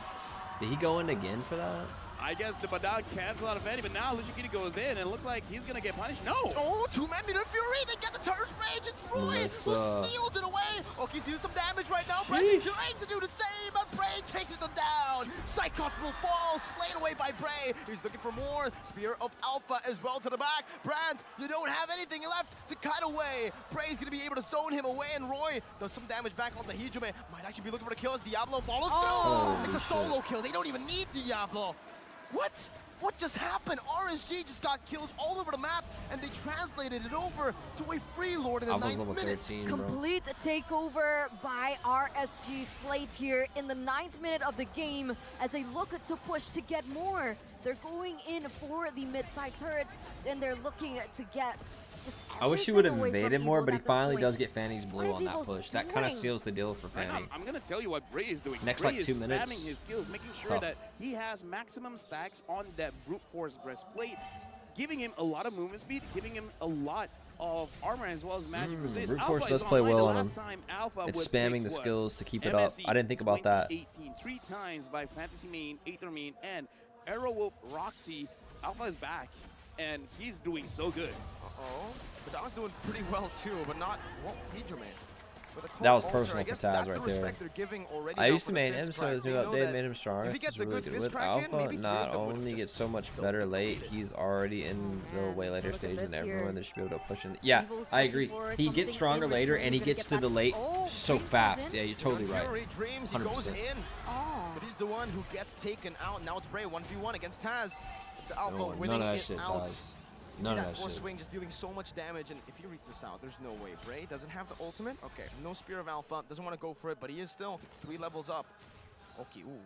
Did he go in again for that?
I guess the Badang cancels out of Fanny, but now Lucian QT goes in, and it looks like he's going to get punished. No!
Oh, 2-man Meat and Fury! They get the Turret Rage! It's ruined! Who seals it away? Okay, he's doing some damage right now. Bray trying to do the same, but Bray takes them down! Psychops will fall, slain away by Bray. He's looking for more. Spear of Alpha as well to the back. Brands, you don't have anything left to cut away. Bray's gonna be able to zone him away, and Roy does some damage back onto Hijime. Might actually be looking for the kill as Diablo follows through. It's a solo kill. They don't even need Diablo. What? What just happened? RSG just got kills all over the map, and they translated it over to a free lord in the 9th minute.
13, bro.
Complete takeover by RSG Slate here in the 9th minute of the game as they look to push to get more. They're going in for the mid-side turrets, and they're looking to get just
I wish he would have
everything away
invaded
from
more,
Evos
but he
at this
finally
point.
does get Fanny's blue
What
on
is
that
Evos
push. That kind of
doing?
seals the deal for
Right now,
Fanny.
I'm gonna tell you what Bray is doing.
Next,
Bray
like,
is
2 minutes.
spamming his skills, making sure
Tough.
that he has maximum stacks on that brute force breastplate, giving him a lot of movement speed, giving him a lot of armor as well as magic resist.
Brute
Alpha
Force
is
does play
online.
well
The
on him.
last time Alpha
It's
was
spamming
picked
the
was
skills to keep it up.
MSC
I didn't think about that.
2018, 3 times by Fantasy Main, Aether Main, and Aerowolf Roxy. Alpha is back, and he's doing so good.
Uh-oh. But Dog's doing pretty well too, but not Hydra-Man. With a
That was
cold ultra,
personal
I
for
guess
Taz
that's
right
the respect
there.
they're giving already
I
now
used
for
to
the
main
fist
him, so
crack.
his
They
new
know
update
that
made him stronger.
if he
This
gets
is
a
really
good
good
fist
with
crack in,
Alpha.
maybe
Not
three of them would
only
just
gets so much
don't
better
get
late,
deleted.
he's already in the way later
Look at
stage
this
than
here.
everyone. They should be able to push in. Yeah,
Evil's
I
looking
agree.
for
He
something
gets stronger
in
later,
return.
and he
He's gonna
gets
get
to the
that-
late
Oh,
so
Dream goes
fast.
in.
Yeah, you're totally right.
Fury Dreams, he goes
100%.
in.
Oh.
But he's the one who gets taken out. Now it's Bray 1v1 against Taz. It's the Alpha
No,
winning
none of that
it
shit,
out.
Taz.
You
None
see
of
that
that
force
shit.
swing just dealing so much damage, and if he reads this out, there's no way. Bray doesn't have the ultimate. Okay, no Spear of Alpha, doesn't want to go for it, but he is still 3 levels up. Okay, ooh,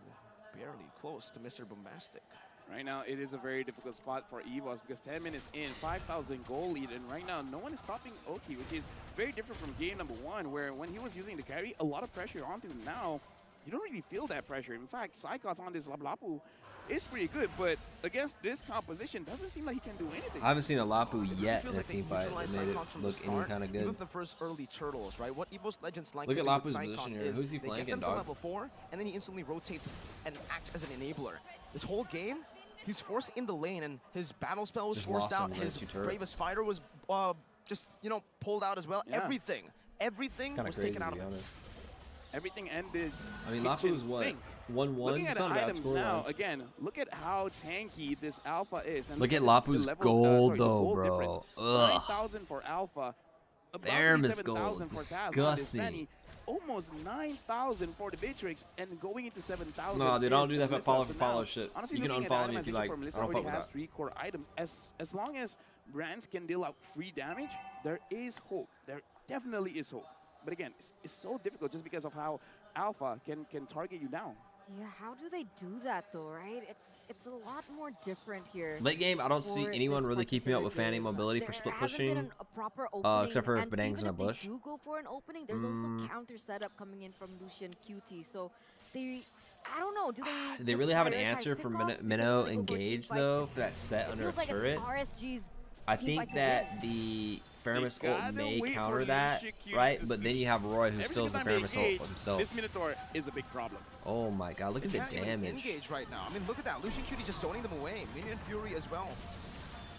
barely close to Mr. Bombastic.
Right now, it is a very difficult spot for Evos because 10 minutes in, 5,000 goal lead, and right now, no one is stopping Oki, which is very different from game number 1, where when he was using the carry, a lot of pressure onto him. Now, you don't really feel that pressure. In fact, Psychots on this Lablapu is pretty good, but against this composition, doesn't seem like he can do anything.
I haven't seen a Lapu yet
Feels
in a
like they
team fight
neutralized
that made
Psychons
it
from the
look any
start,
kind of
Even
good.
the first early turtles, right? What Evo's Legends like
Look
to
at
do with
Lapu's
Psychons
position here.
is
Who's he
they
flanking,
get them to
dog?
level 4, and then he instantly rotates and acts as an enabler. This whole game, he's forced in the lane, and his battle spell was
Just
forced
lost
out.
him
His
with 2 turrets.
bravest fighter was just, you know, pulled out as well.
Yeah.
Everything
Kind of
was
crazy,
taken
to
out
be
of him.
honest.
Everything ended.
I mean,
kitchen
Lapu's what?
sink.
1-1.
Looking
It's
at
not
the
a bad
items
score
now,
line.
again, look at how tanky this Alpha is. And
Look at
the
Lapu's
level,
gold,
sorry, the
though,
gold
bro.
difference.
Ugh.
9,000 for Alpha. About
Thermos
7,000
gold.
for Taz on this
Disgusting.
Fanny. Almost 9,000 for the Matrix, and going into 7,000.
No, dude, don't
is
do that
the
for follow
Melissa.
for
So
follow
now,
shit.
Honestly,
You can
looking at
unfollow me if you
itemization
like.
for Melissa
I don't fuck
already
with
has
that.
3 core items. As long as brands can deal out free damage, there is hope. There definitely is hope. But again, it's so difficult just because of how Alpha can target you down.
Yeah, how do they do that though, right? It's a lot more different here.
Late game, I don't see
for
anyone
this
really keeping up with
particular
Fanny
game.
mobility
There
for split
hasn't been
pushing.
a proper opening,
Except for if
and
Badang's in
even
a
if they
bush.
do go for an opening, there's also counter setup coming in from Lucian QT. So they, I don't know, do they?
Do they
just
really have an
prioritize
answer for
pickoffs? Because
Minnow
when they go for team
engaged
fights,
though
it's-
for that set
it
under a
feels like
turret?
it's RSG's
I
team
think
fight to
that
win.
the Faramis ult
gotta
may
wait
counter
for
that,
Lucia Q
right?
to
But then
see.
you have Roy who
Every
steals the
single time
Faramis
they
ult
engage,
himself.
this Minotaur is a big problem.
Oh my god, look at the
They can't even
damage.
engage right now. I mean, look at that. Lucian Cutie just zoning them away. Minion Fury as well.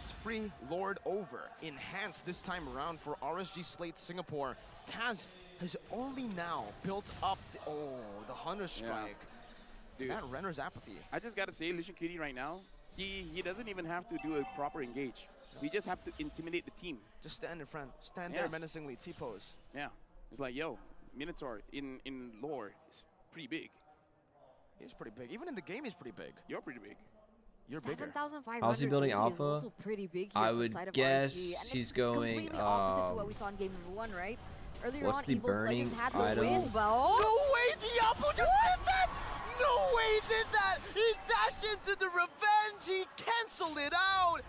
It's free Lord over. Enhanced this time around for RSG Slate Singapore. Taz has only now built up the Hunter Strike.
Dude,
That renders apathy.
I just gotta say, Lucian Cutie right now, he doesn't even have to do a proper engage. We just have to intimidate the team.
Just stand in front. Stand
Yeah.
there menacingly. T-pose.
Yeah. It's like, yo, Minotaur in lore is pretty big.
He's pretty big. Even in the game, he's pretty big.
You're pretty big.
You're bigger.
7,500
How's he building
gold is
Alpha?
also pretty big here
I
for the
would
side of
guess
RSG, and
he's
it's
going,
completely opposite to what we saw in game number 1, right? Earlier
what's
on,
the
Evil's
burning
Legends had the
item?
win, but oh,
No way Diablo just did that! No way he did that! He dashed into the revenge! He canceled it out!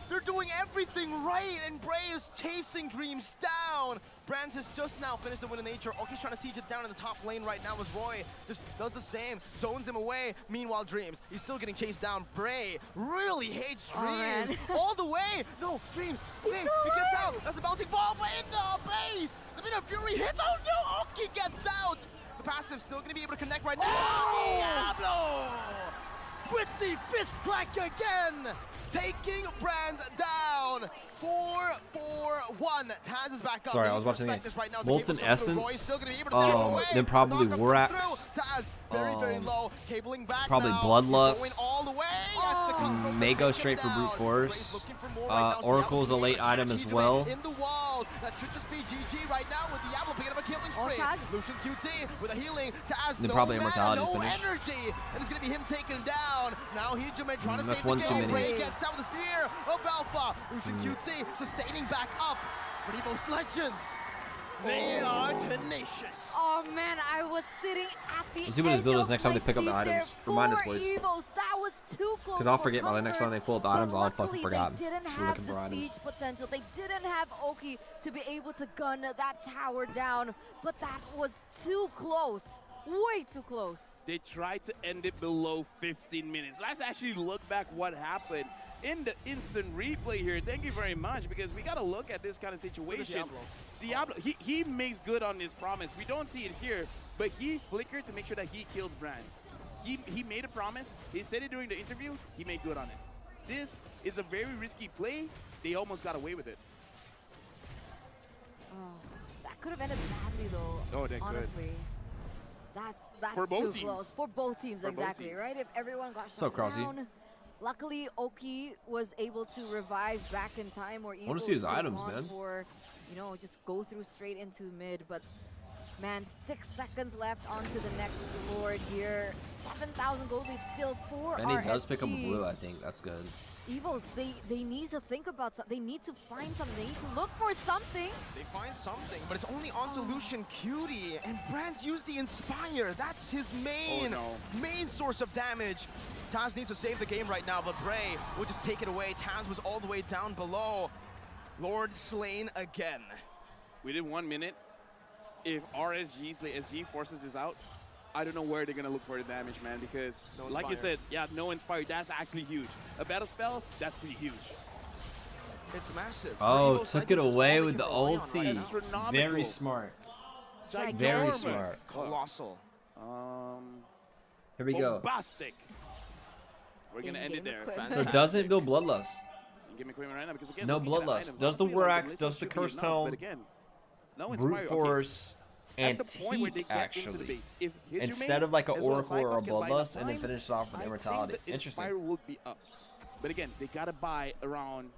They're doing everything right, and Bray is chasing Dreams down. Brands has just now finished the win in nature. Oki's trying to siege it down in the top lane right now as Roy just does the same, zones him away. Meanwhile, Dreams, he's still getting chased down. Bray really hates Dreams all the way. No, Dreams, okay, he gets out. That's a bouncing ball, but in the base. The Minion Fury hits. Oh no, Oki gets out. The passive still gonna be able to connect right now. Diablo with the fist crack again. Taking Brands down. 4-4-1. Taz is back up.
Sorry,
They
I
need
was
to
watching
respect
the
this right now. The
Molten
cable's coming through.
Essence.
Roy's still gonna be able to dash away.
Then probably
The knock
War
comes
Axe.
through. Taz very low. Cabling back
Probably
now.
Bloodlust.
Going all the way. Yes, the cutthroat
May
to
go
take
straight
him
for brute
down.
force.
Bray's looking for more right now.
Oracle's a
Diablo's
late
gonna
item as
catch
well.
In the wall. That should just be GG right now with Diablo picking up a killing spree.
Taz.
Lucian QT with a healing. Taz,
Then
no
probably
mana,
Immortality
no
finish.
energy. And it's going to be him taken down. Now Hijime trying to
That's
save the
one too
game.
many.
Ray gets out with the spear of Alpha. Lucian QT sustaining back up. But Evo's Legends, they are tenacious.
Oh man, I was sitting at the
Let's see what his build is next time they pick up the
seat there
items. Remind us,
for
boys.
Evos. That was too close.
Because I'll
for
forget by the next time they pull up the items, I'll have fucking forgotten.
They didn't
We're
have
looking for
the
items.
siege potential. They didn't have Oki to be able to gun that tower down. But that was too close. Way too close.
They tried to end it below 15 minutes. Let's actually look back what happened in the instant replay here. Thank you very much, because we got to look at this kind of situation. Diablo, he makes good on his promise. We don't see it here, but he flickered to make sure that he kills Brands. He made a promise. He said it during the interview. He made good on it. This is a very risky play. They almost got away with it.
Oh, that could have ended badly, though.
Oh, they could.
Honestly. That's
For both
too
teams.
close. For both teams,
For both
exactly,
teams.
right? If everyone got
So,
shut
Krause.
down. Luckily, Oki was able to revive back in time, or
I wanna see his items, man.
For, you know, just go through straight into mid. But man, 6 seconds left onto the next Lord here. 7,000 gold lead still for
Benny
RSG.
does pick up a blue, I think. That's good.
Evos, they need to think about something. They need to find something. They need to look for something.
They find something, but it's only onto Lucian Cutie, and Brands used the Inspire. That's his main source of damage. Taz needs to save the game right now, but Bray will just take it away. Taz was all the way down below. Lord slain again.
We did 1 minute. If RSG forces this out, I don't know where they're going to look for the damage, man, because like you said, yeah, no Inspire, that's actually huge. A battle spell, that's pretty huge.
It's massive.
Oh, took it away with the ulti.
Astronomical.
Very smart. Very
Ginormous.
smart.
Colossal.
Here we go.
Bombastic. We're going to end it there.
So doesn't build Bloodlust.
Give me equipment right now, because again,
No
looking at
Bloodlust.
items,
Does the
honestly,
War
like,
Axe,
list
does the
should be
Cursed
enough,
Helm,
but again, no
Brute
Inspire.
Force,
At the point where they
Antique,
get into the
actually.
base, if Hitchume
Instead of like an
as well as
Oracle or a
Cyclops can buy
Bloodlust,
the
and then
time,
finish it off with
I
Immortality.
think the
Interesting.
Inspire will be up. But again, they gotta buy around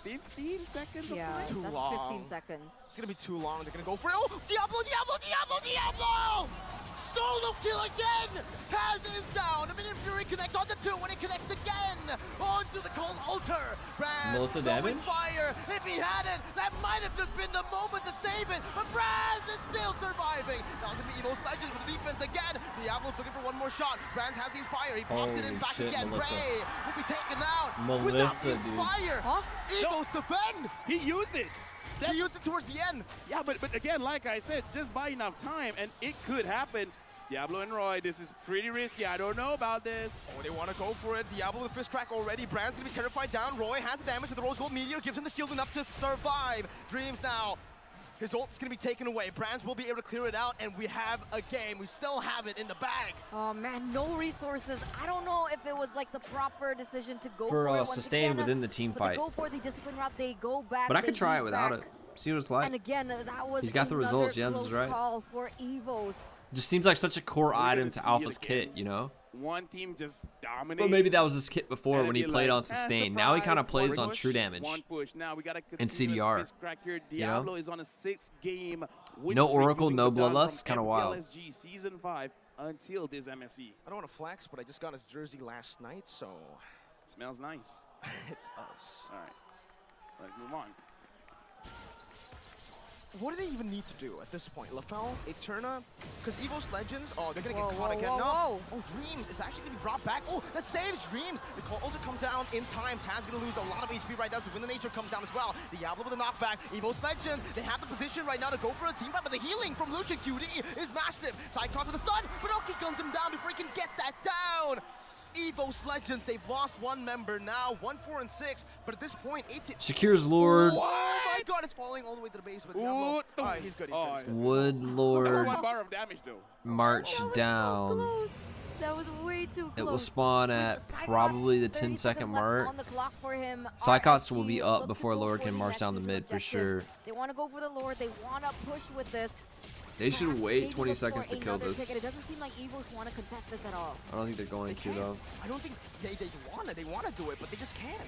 15 seconds of
Yeah,
time.
Too
that's
long.
15 seconds.
It's gonna be too long. They're gonna go for it. Oh, Diablo! Solo kill again! Taz is down. A minute Fury connects on the 2 when it connects again. Onto the cold altar. Brand,
Melissa
no
damage?
Inspire. If he had it, that might have just been the moment to save it. But Brand is still surviving. Now it's gonna be Evo's Legends with the defense again. Diablo's looking for one more shot. Brand has the Inspire. He pops it in
Holy
back
shit,
again.
Melissa.
Ray will be taken out without
Melissa,
the
dude.
Inspire. Evo's defend.
He used it.
He used it towards the end.
Yeah, but again, like I said, just buy enough time, and it could happen. Diablo and Roy, this is pretty risky. I don't know about this.
Oh, they want to go for it. Diablo with fist crack already. Brand's going to be terrified down. Roy has the damage with the Rose Gold Meteor. Gives him the shield enough to survive. Dreams now. His ult's going to be taken away. Brands will be able to clear it out, and we have a game. We still have it in the bag.
Oh man, no resources. I don't know if it was like the proper decision to go
For
for it once
sustain
again,
within the team
but
fight.
They go for the discipline route. They go back.
But I
they
could try it
loop
without
back.
it. See what it's like.
And again, that was
He's got the
another
results. Jens is
close
right.
call for Evos.
Just seems like such a core
gonna
item
see
to
it
Alpha's
again.
kit, you know?
One team just dominating.
But maybe that was his kit before
And
when
it'd
he
be
played
like,
on sustain. Now he kind of
surprise,
plays
one
on
push,
true damage.
One push. Now we got to
And CDR,
crack here.
you know?
Diablo is on a 6-game win
No
streak
Oracle,
using
no
the gun
Bloodlust,
from
kinda wild.
MLBB Season 5 until this MSC.
I don't want to flex, but I just got his jersey last night, so...
Smells nice.
It does.
All right. Let's move on.
What do they even need to do at this point? LaFell, Eterna, because Evo's Legends, oh, they're going to
Whoa,
get caught
whoa,
again.
whoa,
No. Oh, Dreams is actually going to be brought back. Oh, that saves Dreams. The Cold Altar comes down in time. Taz going to lose a lot of HP right now. So When the Nature comes down as well. Diablo with a knockback. Evo's Legends, they have the position right now to go for a team fight, but the healing from Lucian QD is massive. Cyclops with a stun, but Oki guns him down before he can get that down. Evo's Legends, they've lost one member now, 1, 4, and 6, but at this point, 18.
Secures Lord.
Oh my god, it's falling all the way to the base, but Diablo. Alright, he's good, he's good, he's good.
Would
That was
Lord
1 bar of damage, though.
march down?
Close. That was way too close.
It will spawn at probably the
30
10-second
seconds left
mark.
on the clock for him.
Cyclops will
RSG
be up
look to
before
go
Lord
for
can
the
march
next
down the
neutral
mid for
objective.
sure.
They want to go for the Lord. They want to push with this.
They should
Perhaps
wait
maybe
20
look
seconds
for
to kill
another
this.
ticket. It doesn't seem like Evos want to contest this at all.
I don't think they're going to though.
I don't think they want to do it, but they just can't.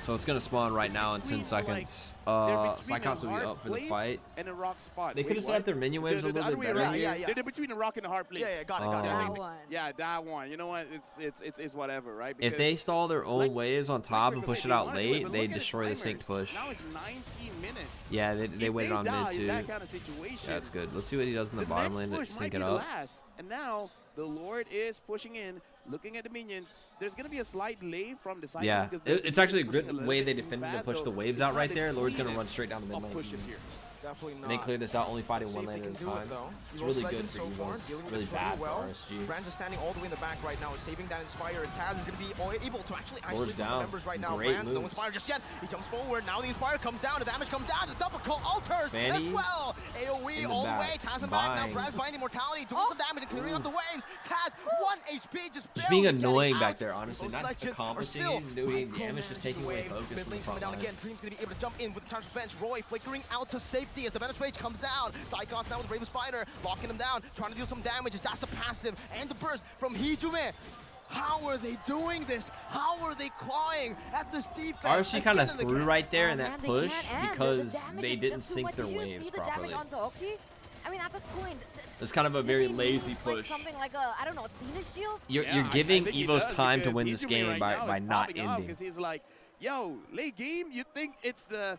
So it's gonna spawn right now in 10 seconds. Psychops will be up for the fight.
And a rock spot.
They could have set up their minion waves a little bit better.
Yeah. They're between a rock and a hard place.
Yeah, got it.
That one.
Yeah, that one. You know what? It's whatever, right?
If they stall their own waves on top and push it out late, they destroy the synced push.
Now it's 19 minutes.
Yeah, they waited on mid too.
That kind of situation,
That's good. Let's see what he does in the bottom lane to sync it up.
And now the Lord is pushing in, looking at the minions. There's going to be a slight delay from the side.
Yeah, it's actually a good way they defended to push the waves out right there. Lord's going to run straight down the mid lane.
Definitely not.
And they clear this out, only fighting one lane at a time. It's really good for Evos. Really bad for RSG.
Brands is standing all the way in the back right now, saving that Inspire as Taz is going to be able to actually isolate some members right now. Brands, no Inspire just yet. He jumps forward. Now the Inspire comes down. The damage comes down. The double call alters as well. AoE all the way. Taz in back. Now Brands finding immortality, doing some damage and clearing up the waves. Taz, 1 HP, just
being annoying back there, honestly. Not accomplishing and doing damage, just taking away focus from the front line.
Dream's going to be able to jump in with the charge bench. Roy flickering out to safety as the Venom's Rage comes down. Psychops now with Raven Spider, locking him down, trying to deal some damage. That's the passive and the burst from Hijume. How are they doing this? How are they clawing at this defense?
RSG kind of threw right there in that push because they didn't sync their waves properly.
I mean, at this point,
it's kind of a very lazy push.
Something like a, I don't know, Athena's shield?
You're giving Evos time to win this game by not ending.
Because he's like, yo, late game, you think it's the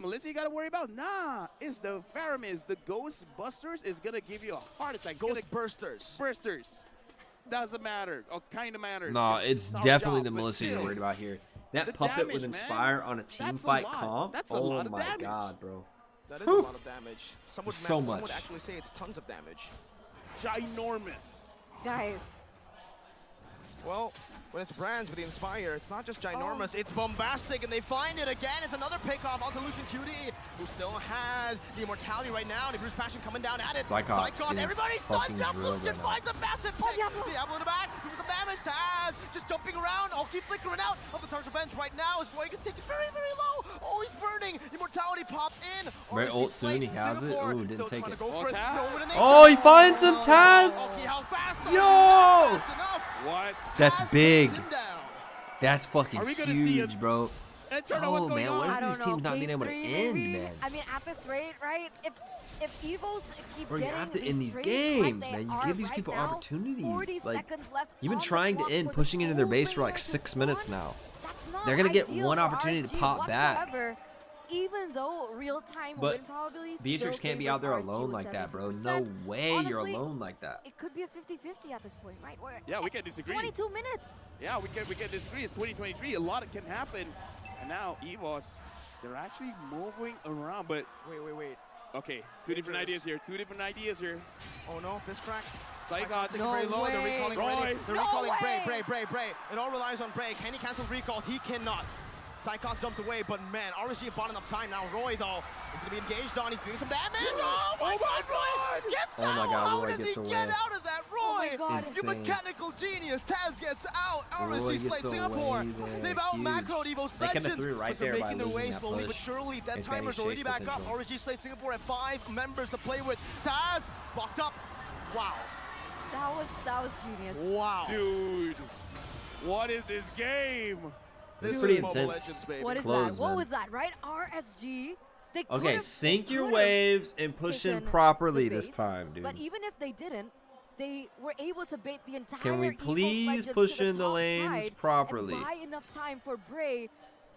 Melissa you gotta worry about? Nah, it's the Faramis. The Ghost Busters is gonna give you a heart attack.
Ghost Bursters.
Bursters. Doesn't matter. Or kind of matters.
No, it's definitely the Melissa you're worried about here. That puppet with Inspire on a team fight comp. Oh my god, bro.
That is a lot of damage. Some would actually say it's tons of damage.
Ginormous.
Guys.
Well, when it's Brands with the Inspire, it's not just ginormous, it's bombastic, and they find it again. It's another pickoff onto Lucian Cutie, who still has the immortality right now, and Bruce Passion coming down at it.
Psychops,
everybody's stunned up. Lucian finds a massive pick. Diablo in the back, doing some damage. Taz just jumping around. Oh, keep flickering out of the Tarja bench right now as Roy gets taken very, very low. Oh, he's burning. Immortality popped in.
Right ult soon, he has it. Ooh, didn't take it.
Oh,
he finds him, Taz! Yo!
What?
That's big. That's fucking huge, bro. Oh man, what is these teams not being able to end, man?
I mean, at this rate, right? If Evos keep
bro, you
getting
have to
these
end these
rates
games,
like
man. You
are
give these
right
people
now,
opportunities.
40
Like,
seconds left
you've been
on the
trying to
clock
end,
for
pushing
the
into their
whole
base for like
player to
6
spawn.
minutes now.
That's not
They're gonna get
ideal
one
for
opportunity to
RSG
pop back.
whatsoever, even though real-time
But
win probably
Beatrix
still
can't be
favors
out there
RSG
alone
with
like that, bro.
70%.
No way you're
Honestly,
alone like that.
It could be a 50-50 at this point, right?
Yeah, we can disagree.
22 minutes.
Yeah, we can disagree. It's 2023. A lot can happen. And now Evos, they're actually moving around. But
wait.
Okay, two different ideas here.
Oh no, fist crack.
Psychops
very low. They're recalling Brady. They're recalling Bray. It all relies on Bray. Can he cancel recalls? He cannot. Psychops jumps away, but man, RSG bought enough time now. Roy, though, is going to be engaged on. He's doing some damage. Oh my god, Roy gets out! How does he get out of that, Roy? You mechanical genius. Taz gets out. RSG Slate Singapore. They've out-macroed Evo's Legends.
Right
they're
there
making their way slowly
push.
but surely. That timer's already back up. RSG Slate Singapore at 5 members to play with. Taz blocked up. Wow.
That was genius.
Wow.
Dude, what is this game?
This is pretty intense.
What is that? What was that, right? RSG.
Okay, sync your waves and push in properly this time, dude.
But even if they didn't, they were able to bait the entire
Can we please push in the lanes properly?
And buy enough time for Bray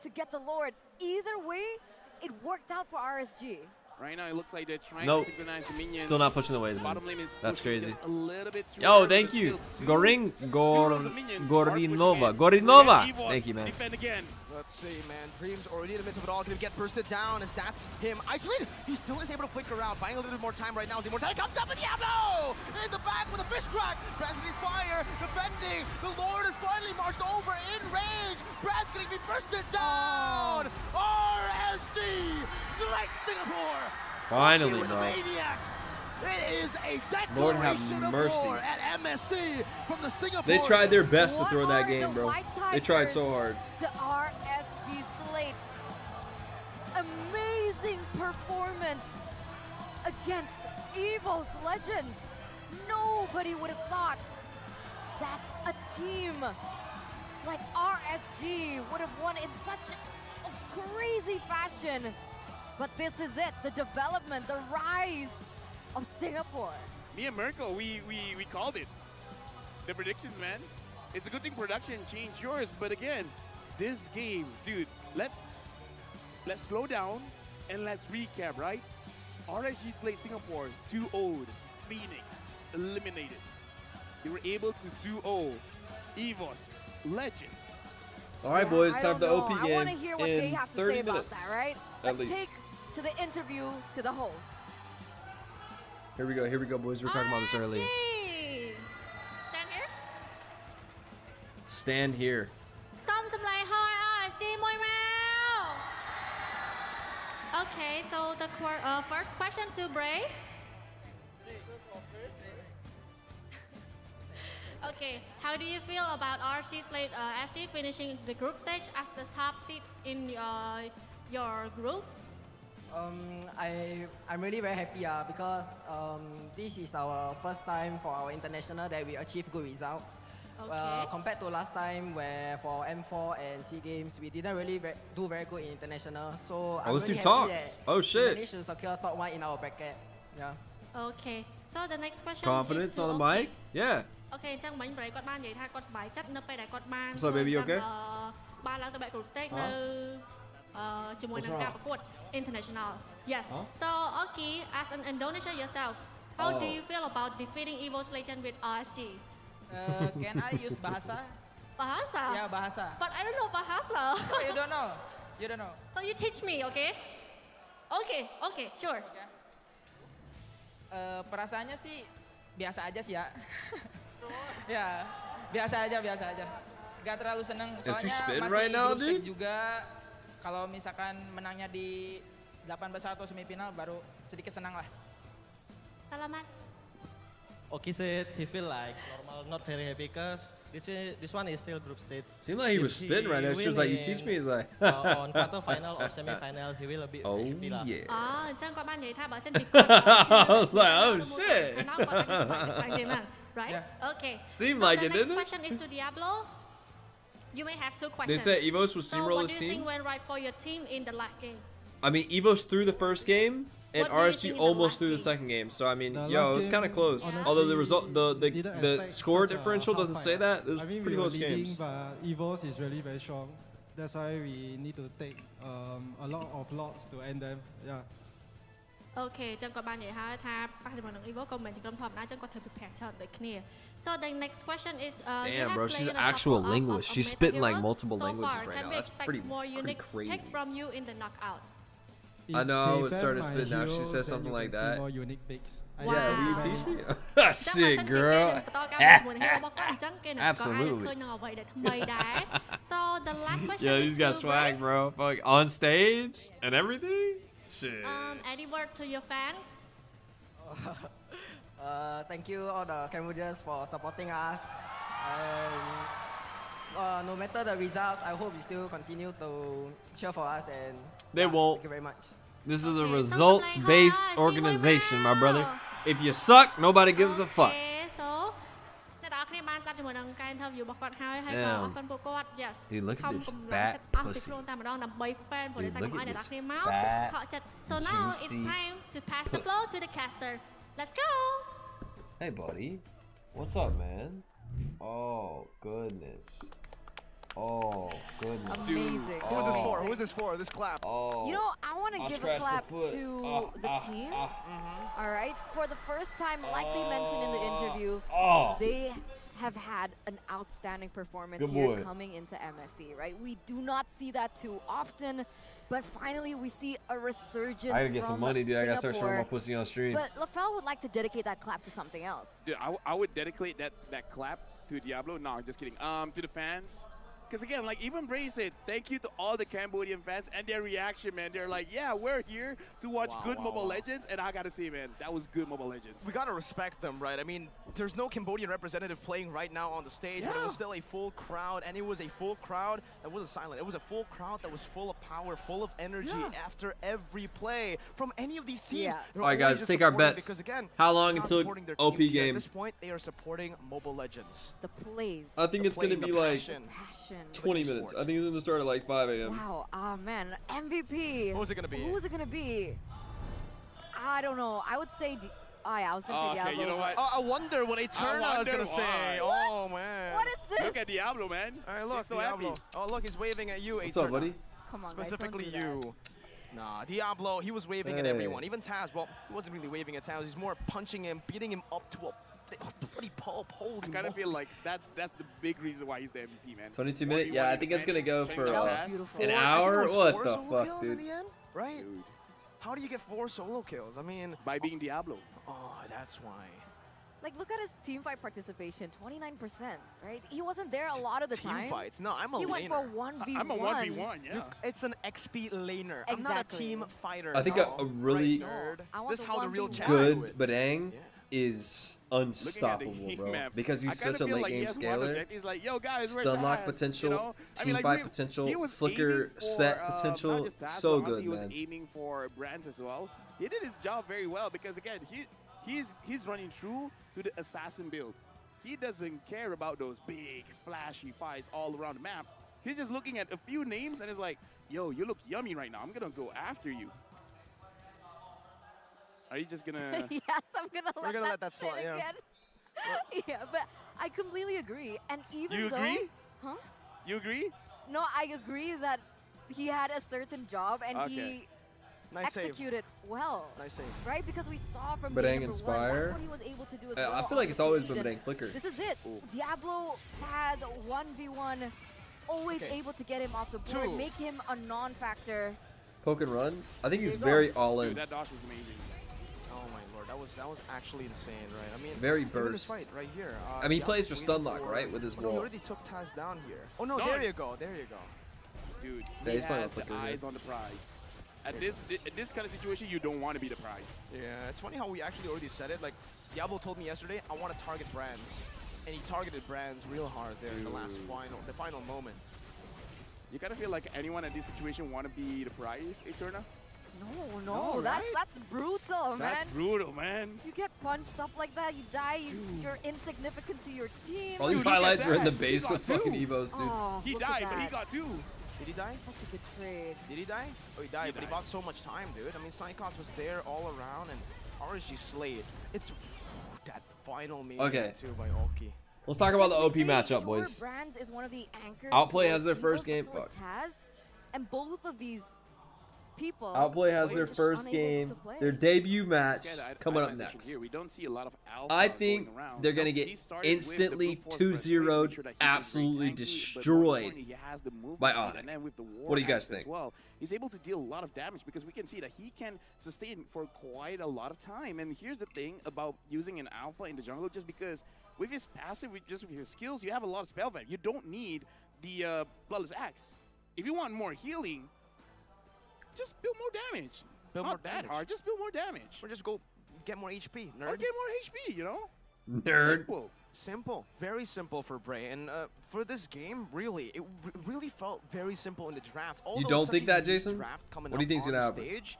to get the Lord. Either way, it worked out for RSG.
Right now, it looks like they're trying to synchronize the minions.
Still not pushing the waves.
Bottom lane is
That's crazy.
a little bit
Yo, thank you. Gorinova. Thank you, man.
Defend again.
Let's see, man. Dream's already in the midst of it all. Going to get bursted down as that's him isolated. He still is able to flicker out. Buying a little bit more time right now. The Immortality comes up with Diablo! In the back with a fish crack. Brad's with his fire. Defending. The Lord has finally marched over in range. Brad's going to be bursted down. RSD Select Singapore.
Finally, bro.
It is a
Lord have mercy.
At MSC from the Singapore.
They tried their best to throw that game, bro. They tried so hard.
To RSG Slate. Amazing performance against Evos Legends. Nobody would have thought that a team like RSG would have won in such crazy fashion. But this is it, the development, the rise of Singapore.
Me and Merkel, we called it. The predictions, man. It's a good thing production changed yours, but again, this game, dude, let's slow down and let's recap, right? RSG Slate Singapore 2-0'd Phoenix, eliminated. They were able to 2-0 EVOS Legends.
All right, boys, time for the OP game.
I want to hear what they have to say about
minutes,
that, right?
at
Let's
least.
take to the interview to the host.
Here we go, boys. We were talking about this earlier.
Stand here.
Stand here.
Okay, so the first question to Bray. Okay, how do you feel about RSG Slate SG finishing the group stage as the top seed in your group?
I'm really very happy because this is our first time for our international that we achieve good results.
Okay.
Compared to last time where for M4 and SEA Games, we didn't really do very good in international. So I'm
let's
really
do
happy
talks.
that
Oh, shit.
we managed to secure top 1 in our bracket. Yeah.
Okay, so the next question
Confidence
is to
on the mic? Yeah.
Okay, អញ្ចឹងមិញ Bray គាត់បាននិយាយថាគាត់សប្បាយចិត្តនៅពេលដែលគាត់បាន
What's up, baby? You okay?
បានឡើងទៅ back group stage នៅជាមួយនឹងការប្រកួត international. Yes. So, Oki, as an Indonesia yourself, how do you feel about defeating EVOS Legend with RSG?
Can I use bahasa?
Bahasa?
Yeah, bahasa.
But I don't know bahasa.
Oh, you don't know? You don't know?
So you teach me, okay? Okay, sure.
Perasaannya sih biasa aja sih ya. Ya, biasa aja. Gak terlalu seneng. Soalnya masih group stage juga. Kalau misalkan menangnya di 8 besar atau semifinal baru sedikit senang lah.
Salamat.
Oki said he feel like normal, not very happy because this one is still group stage.
Seemed like he was spitting right now. She was like, "You teach me." He's like,
on quarter final or semi final, he will be happy lah.
Yeah.
អញ្ចឹងគាត់បាននិយាយថាបើសិនជា
I was like, "Oh shit."
Right? Okay.
Seemed
So
like
the
it,
next
didn't it?
question is to Diablo. You may have 2 questions.
They said EVOS will
So
steamroll
what
his
do you
team.
think went right for your team in the last game?
I mean, EVOS threw the first game, and
What do you
RSG
think in the
almost
last
threw the second game. So I mean,
The
yo,
last
it was kind of
game,
close.
honestly,
Although the result, the
expect
score
such a
differential
hard
doesn't
fight.
say that. It was
I mean,
pretty
we were
close
leading,
games.
but EVOS is really very strong. That's why we need to take a lot of lots to end them. Yeah.
Okay អញ្ចឹងគាត់បាននិយាយហើយថាប៉ះជាមួយនឹង EVO ក៏មិនជាក្រុមធម្មតាអញ្ចឹងគាត់ត្រូវ prepare ច្រើនដូចគ្នា So the next question is
Damn, bro, she's an actual linguist. She's spitting like multiple languages right now. That's pretty
crazy. Pick from you in the knockout.
I know I was starting to spit now. She said something like that.
More unique picks.
Yeah, will you teach me? Shit, girl. Absolutely.
So the last question
Yeah,
is
he's got
to
swag,
Bray.
bro. Fuck, on stage and everything. Shit.
Any word to your fan?
Thank you all the Cambodians for supporting us. And no matter the results, I hope you still continue to cheer for us. And
They won't.
Thank you very much.
This is a results-based organization, my brother. If you suck, nobody gives a fuck.
So អ្នកទាំងអស់គ្នាបានស្ដាប់ជាមួយនឹងការ interview របស់គាត់ហើយហើយក៏អរគុណពួកគាត់ Yes
Dude, look at
ខំ
um,
this
កម្លាំង
fat
ចិត្តអស់ពី
pussy.
ខ្លួនតែម្ដងដើម្បី fan ព្រោះ
Dude,
តែ
look
កុំឲ្យ
at
អ្នកទាំងអស់
this
គ្នាមក
fat,
ខកចិត្ត So now it's
juicy
time to pass the
pussy.
floor to the caster Let's go
Hey, buddy. What's up, man? Oh, goodness. Oh, goodness.
Amazing.
Who is this for? Who is this for? This clap.
Oh.
You know, I want to
I'll
give a
scratch the
clap
foot.
to the team. All right, for the first time, like they mentioned in the interview, they have had an outstanding performance
Good
here
boy.
coming into MSC. Right, we do not see that too often, but finally we see a resurgence.
I gotta get some
from
money, dude. I gotta start showing my
Singapore.
pussy on stream.
But LaFell would like to dedicate that clap to something else.
Dude, I would dedicate that clap to Diablo. No, just kidding. To the fans. Because again, like even Bray said, thank you to all the Cambodian fans and their reaction, man. They're like, yeah, we're here to watch good Mobile Legends, and I gotta say, man, that was good Mobile Legends.
We gotta respect them, right? I mean, there's no Cambodian representative playing right now on the stage, but it was still a full crowd, and it was a full crowd that wasn't silent. It was a full crowd that was full of power, full of energy after every play from any of these teams. They're
All right,
always
guys,
just
take our
supporting
bets.
Because again,
How long
they're not
until
supporting their
OP
teams here.
game?
At this point, they are supporting Mobile Legends.
The plays.
I think it's gonna be like 20 minutes. I think it's gonna start at like 5 a.m.
Wow. Man. MVP.
Who's it gonna be?
Who's it gonna be? I don't know. I would say. I was gonna say Diablo.
Okay, you know what?
I wonder what Eterna is gonna say. Oh man.
What is this?
Look at Diablo, man.
All right, look,
He's so
Diablo.
happy.
Oh, look, he's waving at you,
What's
Eterna.
up, buddy?
Come on, guys,
Specifically
don't do
you. Nah, Diablo, he was waving at
Hey.
everyone. Even Taz, well, he wasn't really waving at Taz. He's more punching him, beating him up to a bloody pulp. Holy
I kind of feel like that's the big reason why he's the MVP, man.
22 minutes? Yeah, I think it's gonna go for an
I
hour.
think it was
What
4
the
solo
fuck,
kills in
dude?
the end, right? Dude. How do you get 4 solo kills? I mean,
by being Diablo.
Oh, that's why.
Like, look at his team fight participation, 29%, right? He wasn't there a lot of the time.
Team fights? No, I'm a
He
laner.
went for 1v1s.
I'm a 1v1, yeah.
It's an XP laner. I'm not a team fighter.
I think
no.
a really
Right, nerd.
I want
This is
the
how the real
1v1.
champ
good
do it.
Badang is unstoppable,
heat
bro.
map.
Because
I
he's
kinda
such a
feel
late
like he
game
has one
scaler.
objective. He's like, yo, guys, where's
Stun lock
Taz?
potential,
You know? I
team
mean,
fight
he
potential,
was
flicker
aiming for,
set potential.
not just Taz,
So
but honestly,
good,
he was
man.
aiming for Brands as well. He did his job very well because, again, he's running true to the assassin build. He doesn't care about those big, flashy fights all around the map. He's just looking at a few names and is like, yo, you look yummy right now. I'm going to go after you. Are you just going to...
Yes, I'm going to let that slide again. Yeah, but I completely agree. And even
You
though...
agree?
Huh?
You agree?
No, I agree that he had a certain job and
Okay.
he
Nice save.
executed well.
Nice save.
Right? Because we saw from
Badang
game number
Inspire.
one, that's what he was able to do as well.
I feel
on
like
the
it's always
feed.
been
And
Badang Flicker.
This is it. Diablo, Taz, 1v1, always able to get him off the board, make him a non-factor.
Poke and run. I think
There
he's
you go.
very all in.
Dude, that dodge was amazing.
Oh my lord, that was actually insane, right? I mean,
Very
look at this
burst.
fight right here.
I mean, he plays for
Diablo's
stun
waiting
lock, right, with his
Oh, no, he
wall.
already took Taz down here. Oh no,
No.
there you go, there you go.
Dude,
Yeah,
he
he's playing
has
with
the
Flicker here.
eyes on the prize. At this kind of situation, you don't want to be the prize.
Yeah, it's funny how we actually already said it. Like, Diablo told me yesterday, I want to target Brands. And he targeted Brands real hard there in the last final moment.
You kind of feel like anyone in this situation want to be the prize, Eterna?
No,
No,
that's
right?
brutal, man.
That's brutal, man.
You get punched up like that, you die, you're insignificant to your team.
All these
Dude, look at
highlights are in the
that.
base
He
of
got
fucking
two.
Evos, dude.
Oh,
He
look at
died, but he
that.
got 2.
Did he die?
Such a good trade.
Did he die? Oh, he died,
He
but he
died.
bought so much time, dude. I mean, Psychots was there all around, and RSG slayed. It's that final meeting
Okay.
too by Oki.
Let's talk about the OP
We say
matchup,
sure,
boys.
Brands is one of the anchors.
Outplay
to
has
those
their first
Evos,
game.
but so is Taz, and both of these people.
Outplay has
were
their
just
first
unable
game,
to play.
their debut match
Again,
coming
I
up
mentioned
next.
Here, we don't see a lot of alpha
I think
going around.
they're going to
No,
get
he started with the
instantly
brute force press to
2-0'd,
make sure that he can
absolutely
tanky, but more
destroyed
importantly, he has the movement
by
speed,
Onyx.
and then with the war
What do you guys
axe as
think?
well, he's able to deal a lot of damage because we can see that he can sustain for quite a lot of time. And here's the thing about using an alpha in the jungle, just because with his passive, with his skills, you have a lot of spell value. You don't need the Bloodless Axe. If you want more healing, just build more damage.
Build
it's
more
not that
damage.
hard. Just build more damage.
Or just go get more HP, nerd.
Or get more HP, you know?
Nerd.
Simple.
Simple, very simple for Bray, and for this game, really, it really felt very simple in the draft. Although
don't
it's such
think
a
that,
unique
Jason?
draft coming
What do you
up
think's
on
gonna
the
happen?
Stage,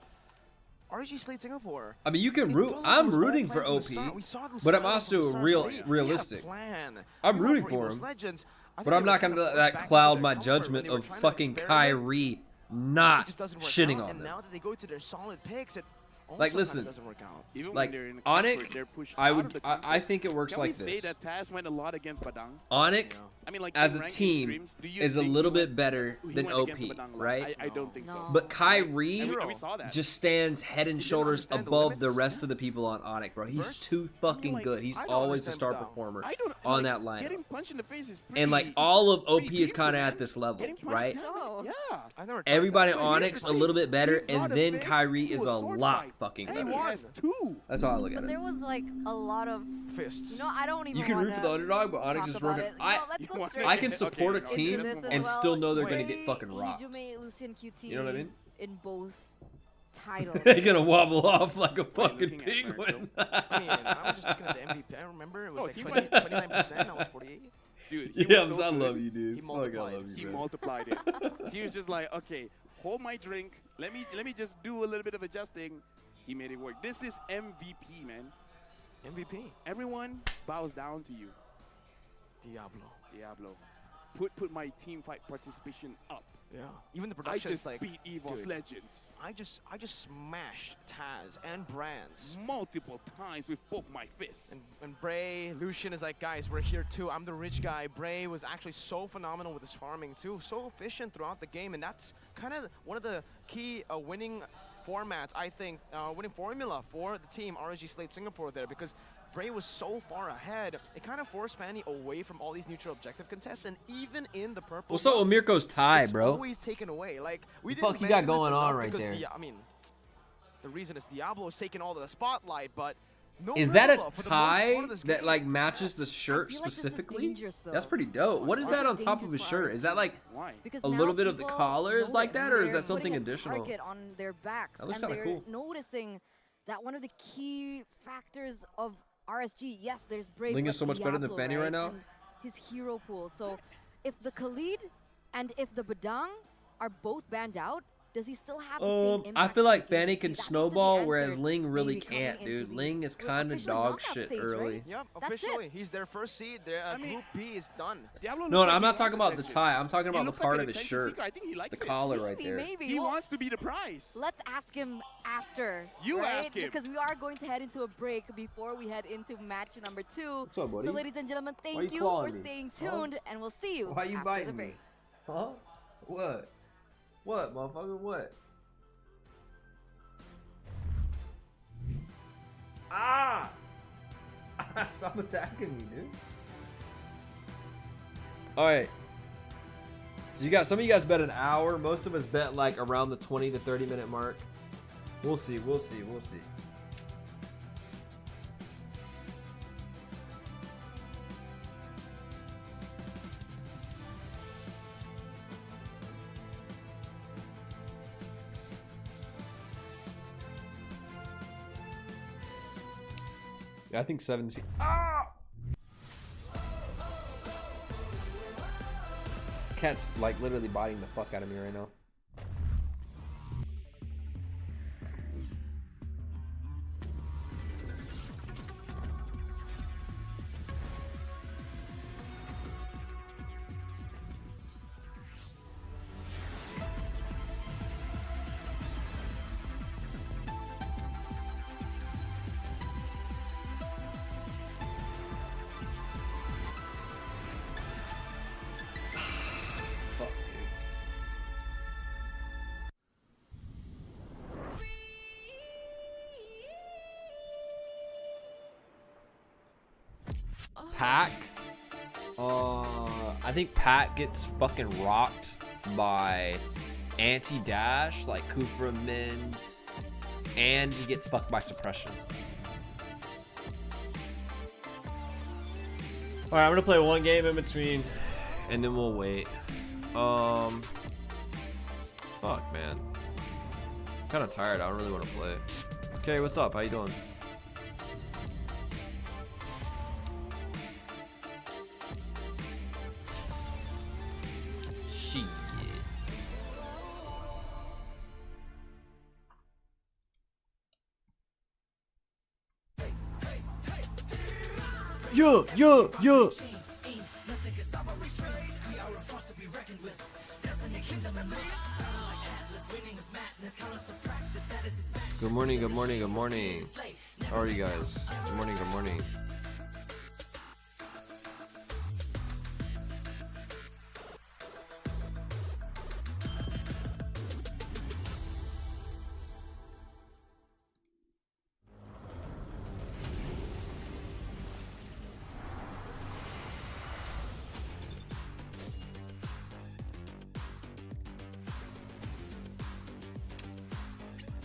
RG slayed Singapore.
I mean, you can
It
root.
felt like it
I'm
was all
rooting
planned
for
from the
OP,
start. We saw them
but
set
I'm
up
also
from the start.
real
They had a
realistic.
plan.
I'm
We were
rooting
for
for
Eagles
him,
Legends. I think
but
they
I'm
were
not
kind
going to
of
let that
back into
cloud
their
my
comfort when
judgment
they were
of
trying to
fucking
experiment.
Kyrie
It
not
just doesn't work
shitting
out,
on
and
them.
now that they go to their solid picks, it also
Like,
kinda
listen,
doesn't work out.
Even
like
when they're in the
Onyx,
comfort, they're pushed
I
out
would,
of the
I think it works
Can
like
we say
this.
that Taz went a lot against Badang?
Onyx,
I mean, like,
as
in
a
ranked
team,
streams, do you
is a
think
little
he
bit better
went
than OP,
against Badang a lot?
right?
I don't think so.
But Kyrie
And we saw that.
just stands head and shoulders
understand the
above the
limits.
rest of the people on Onyx, bro. He's
Burst?
too fucking
like,
good. He's
I don't
always the
understand
star
Badang.
performer
I don't
on
like,
that lineup.
Getting punched in the face is pretty.
And like all of OP
pretty
is kind of
painful,
at this level,
Getting punched
right?
down,
So-
yeah.
I've never tried
Everybody
that.
on Onyx a little bit better,
He brought
and
a
then
fist
Kyrie
to
is
a
a
sword
lot
fight.
fucking
And he
better.
has 2.
That's how I look at
But
it.
there was like a lot of
Fists.
You know, I don't even
You can root
wanna
for the underdog, but Onyx
talk
is
about
working.
it. You know, let's go straight
I can support a
Okay,
team
into this as
and
well.
still know they're gonna
Ray,
get fucking rocked.
Hijume, Lucian, QT.
You know what I mean?
In both titles.
They're gonna wobble off like a
looking
fucking
at
penguin.
I mean, I was just looking at the MVP. I remember it was
Oh,
like
team
29%. Now it's 48.
Dude, he
Yeah,
was so
I
good.
love you, dude.
He
Fuck, I
multiplied.
love
He
you, man.
multiplied it. He was just like, okay, hold my drink. Let me just do a little bit of adjusting. He made it work. This is MVP, man.
MVP.
Everyone bows down to you.
Diablo.
Diablo.
put my team fight participation up.
Yeah, even the
I
production
just
is like
beat EVOS
dude,
Legends
I just smashed Taz and Brands
multiple times with both my fists.
And Bray, Lucian is like, guys, we're here too. I'm the rich guy. Bray was actually so phenomenal with his farming too, so efficient throughout the game, and that's kind of one of the key winning formats, I think, winning formula for the team RSG Slate Singapore there, because Bray was so far ahead. It kind of forced Fanny away from all these neutral objective contests, and even in the purple.
What's up with Mirko's tie,
it's
bro?
Always taken away. Like we
The
didn't
fuck you got
mention this
going on
enough
right
because
there?
I mean, the reason is Diablo is taking all the spotlight, but no.
Is that a
Purple for the most
tie
part of this
that
game.
like matches the shirt
feel like this is
specifically?
dangerous, though.
That's pretty dope. What is
This
that
is
on top of his
dangerous for
shirt?
RSG.
Is that like
Because
a
now
little bit of the
people
collars like
notice
that, or is
they're
that something
putting a
additional?
target on their backs,
That looks
and
kinda
they're
cool.
noticing that one of the key factors of RSG, yes, there's Brave,
Ling
but
is so much better than
Diablo,
Fanny right now?
And his hero pool. So if the Khalid and if the Badang are both banned out, does he still have the same
I
impact?
feel like
on the game?
Fanny
See,
can
that's the
snowball,
answer,
whereas Ling really
maybe coming
can't,
into
dude.
the
Ling is kind of
officially
dog
knockout
shit
stage,
early.
right?
Yep,
That's
officially, he's their first seed. Their Group B is done.
Diablo
No,
looks like
I'm
he
not talking
wants
about the
attention.
tie. I'm talking
He
about the
looks
part
like
of
an
his
attention
shirt.
seeker. I think he likes
The
it.
collar right there.
Maybe.
He
Well,
wants to be the prize.
let's ask him after.
You
right?
ask him.
Because we are going to head into a break before we head into match number 2.
What's up, buddy?
So, ladies and gentlemen,
Why
thank
you
you for
clawing me?
staying
Huh?
tuned, and we'll see you
Why you
after
biting
the
me?
break.
Huh? What? What, motherfucker? What? Ah! Stop attacking me, dude. Alright. So you got some of you guys bet an hour. Most of us bet like around the 20 to 30 minute mark. We'll see, we'll see, we'll see. Yeah, I think 17. Ah! Cat's like literally biting the fuck out of me right now. Fuck, dude. Pack. I think Pat gets fucking rocked by anti-dash like Kufra Mins, and he gets fucked by suppression. All right, I'm gonna play one game in between, and then we'll wait. Fuck, man. I'm kind of tired. I don't really want to play. Okay, what's up? How you doing? Shit. Yo. Good morning, good morning, good morning. How are you guys? Good morning, good morning.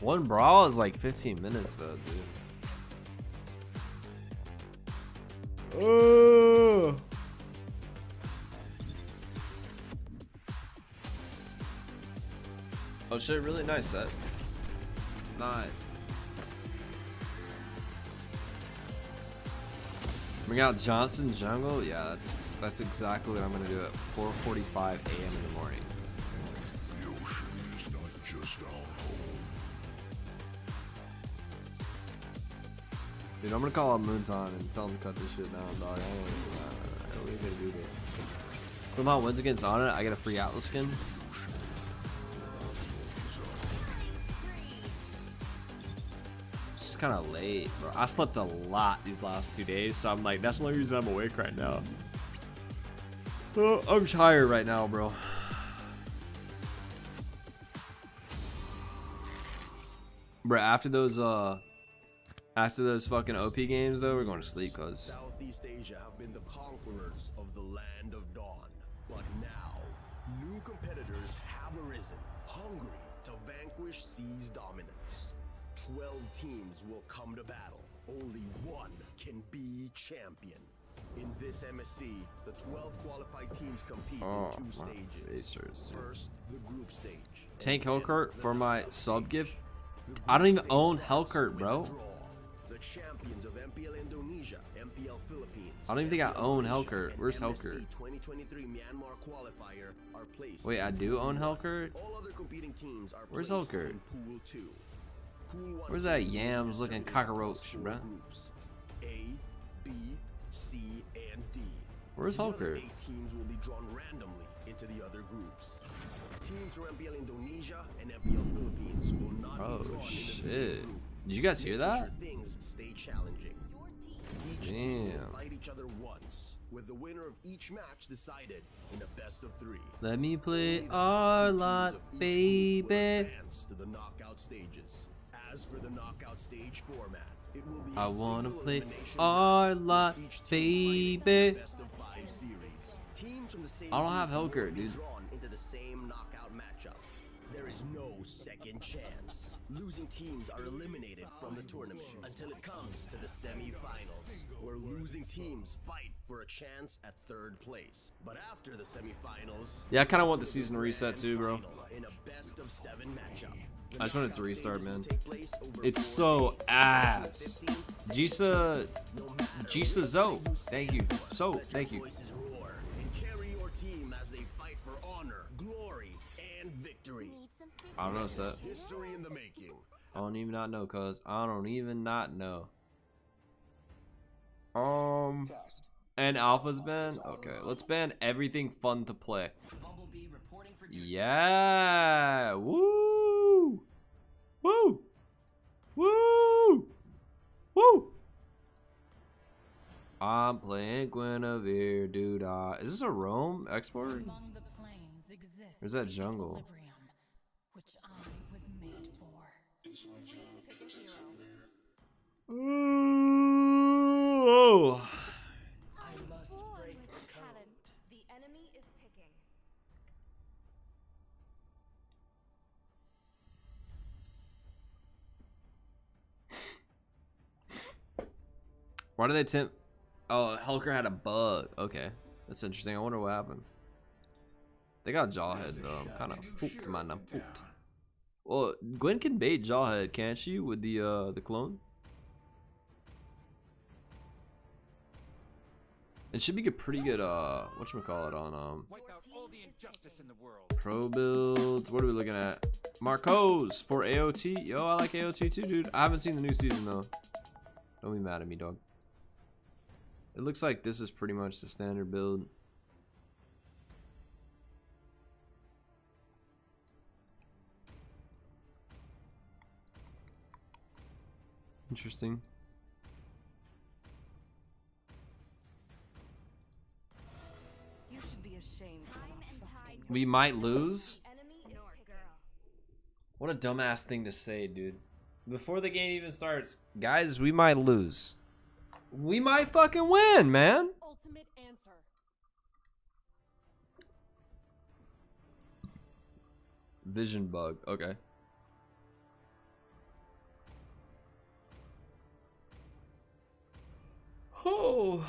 One brawl is like 15 minutes though, dude. Oh. Oh shit, really nice set. Nice. Bring out Johnson Jungle? Yeah, that's exactly what I'm gonna do at 4:45 a.m. in the morning.
The ocean is not just our home.
Dude, I'm gonna call up Moonton and tell him to cut this shit down, dog. I don't know what are we gonna do there. Somehow wins against Honor, I get a free Atlas skin. It's kind of late, bro. I slept a lot these last 2 days, so I'm like, that's the only reason I'm awake right now. Oh, I'm tired right now, bro. Bro, after those fucking OP games though, we're going to sleep, cause
Southeast Asia have been the conquerors of the land of dawn. But now, new competitors have arisen, hungry to vanquish C's dominance. 12 teams will come to battle. Only one can be champion. In this MSC, the 12 qualified teams compete in 2 stages. First, the group stage.
Tank Hellcurt for my sub gift. I don't even own Hellcurt, bro.
The champions of MPL Indonesia, MPL Philippines.
I don't even think I own Hellcurt. Where's Hellcurt?
2023 Myanmar qualifier are placed.
Wait, I do own Hellcurt?
All other competing teams are
Where's
placed
Hellcurt?
in Pool 2. Pool 1
Where's that yams looking cockroach, bro?
groups. A, B, C, and D.
Where's
The other
Hellcurt?
8 teams will be drawn randomly into the other groups. Teams from MPL Indonesia and MPL Philippines will not be
Oh
drawn into the same
shit!
group.
Did you guys hear that?
Sure things stay challenging. Each team will fight each other once, with the winner of each match decided in a best of 3.
Let me play our lot, baby.
Advance to the knockout stages. As for the knockout stage format, it will be
I
a
wanna
single
play
elimination
our
round,
lot,
each team fighting in
baby.
a best of 5 series. Teams from the same
I don't have
group will
Hellcurt,
be
dude.
drawn into the same knockout matchup. There is no second chance. Losing teams are eliminated from the tournament until it comes to the semi-finals, where losing teams fight for a chance at 3rd place. But after the semi-finals,
Yeah, I kind of want the season reset too, bro.
in a best of 7 matchup.
I just wanted to restart, man. It's so ass. Jisa Zo, thank you. So, thank you.
Roar and carry your team as they fight for honor, glory, and victory.
I don't know, Seth.
History in the making.
I don't even not know, cuz. I don't even not know. And Alpha's banned? Okay, let's ban everything fun to play. Yeah! Woo! Woo! Woo! Woo! I'm playing Guinevere, dude. Is this a Rome export? Or is that jungle? Ooh.
I must break the code. The enemy is picking.
Why did they tempt? Oh, Helker had a bug. Okay, that's interesting. I wonder what happened. They got Jawhead though. I'm kind of pooped, man. I'm pooped. Well, Gwen can bait Jawhead, can't she? With the clone. It should be a pretty good whatchamacallit on pro builds. What are we looking at? Marcos for AOT. Yo, I like AOT too, dude. I haven't seen the new season though. Don't be mad at me, dog. It looks like this is pretty much the standard build. Interesting.
You should be ashamed for not trusting your
We might lose.
The enemy is picking.
What a dumbass thing to say, dude. Before the game even starts, guys, we might lose. We might fucking win, man.
Ultimate answer.
Vision bug. Okay. Oh.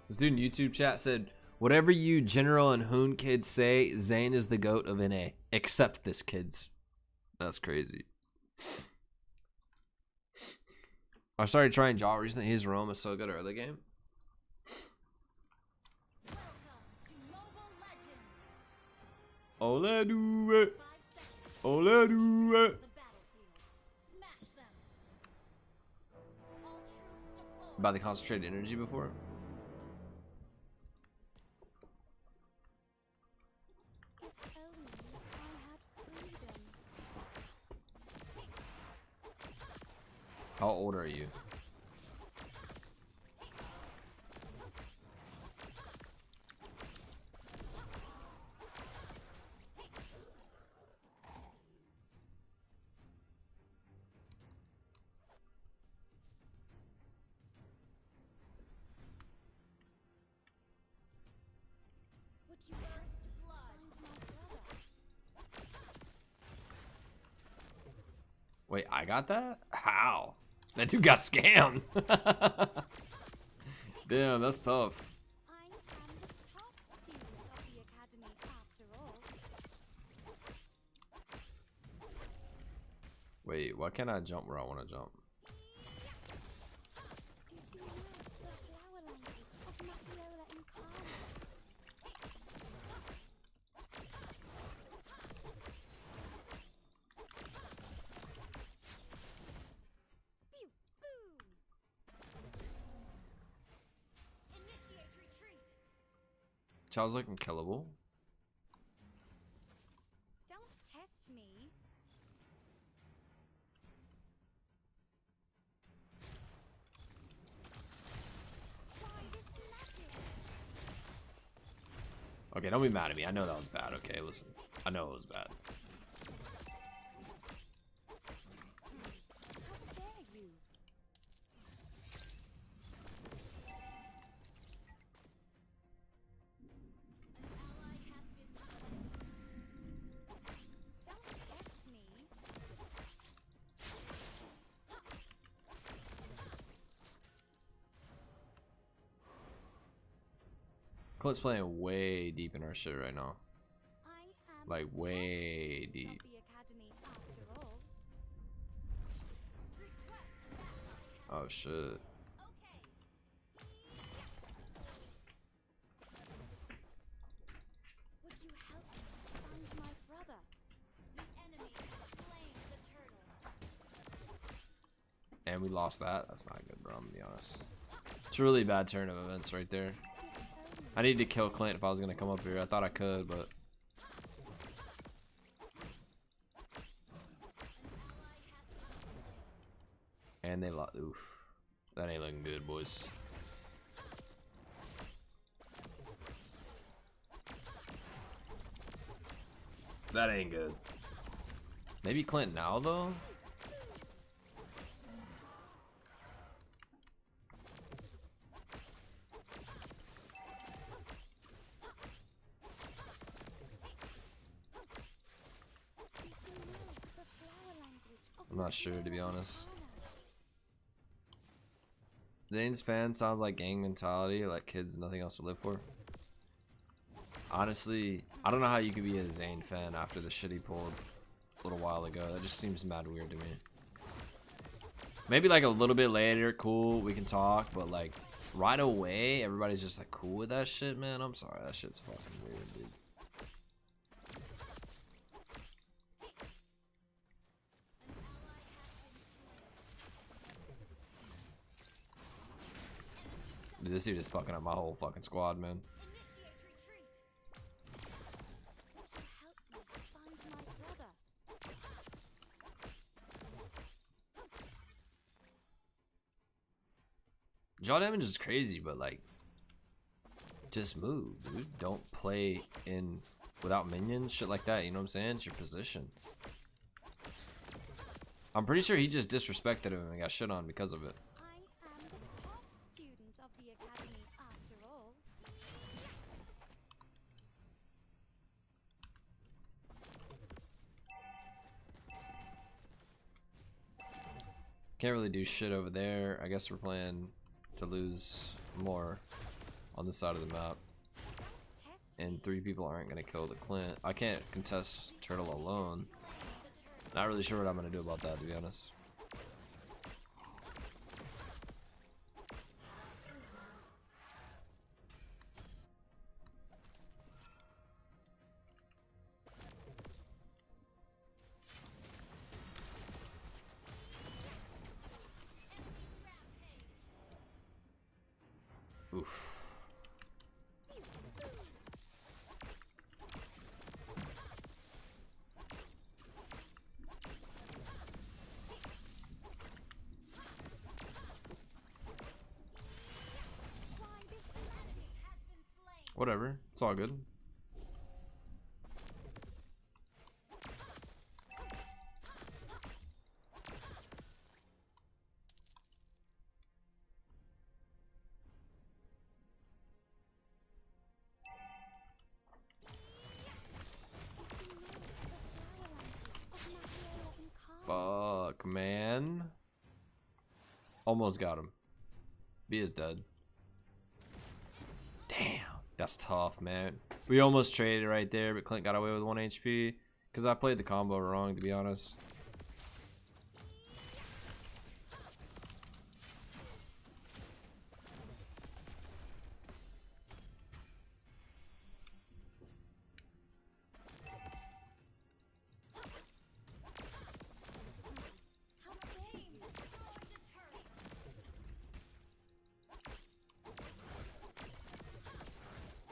This dude in YouTube chat said, whatever you General and Hoon kids say, Zane is the GOAT of NA. Except this, kids. That's crazy. I started trying Jaw recently. His roam is so good early game. Ole do it. Ole do it. About the concentrated energy before? How old are you? Wait, I got that? How? That dude got scammed. Damn, that's tough. Wait, why can't I jump where I want to jump? Child's looking killable.
Don't test me.
Okay, don't be mad at me. I know that was bad. Okay, listen. I know it was bad. Clint's playing way deep in our shit right now. Like way deep. Oh shit. And we lost that. That's not good, bro. I'm gonna be honest. It's a really bad turn of events right there. I needed to kill Clint if I was gonna come up here. I thought I could, but and they lost. Oof, that ain't looking good, boys. That ain't good. Maybe Clint now though. I'm not sure, to be honest. Zane's fan sounds like gang mentality, like kids, nothing else to live for. Honestly, I don't know how you could be a Zane fan after the shit he pulled a little while ago. That just seems mad weird to me. Maybe like a little bit later, cool, we can talk, but like right away, everybody's just like cool with that shit, man. I'm sorry, that shit's fucking weird, dude. Dude, this dude is fucking up my whole fucking squad, man. Jaw damage is crazy, but like, just move, dude. Don't play in without minions, shit like that. You know what I'm saying? It's your position. I'm pretty sure he just disrespected him and got shit on because of it. Can't really do shit over there. I guess we're playing to lose more on this side of the map. And 3 people aren't going to kill the Clint. I can't contest Turtle alone. Not really sure what I'm going to do about that, to be honest. Whatever. It's all good. Fuck, man. Almost got him. B is dead. Damn. That's tough, man. We almost traded right there, but Clint got away with 1 HP. Because I played the combo wrong, to be honest.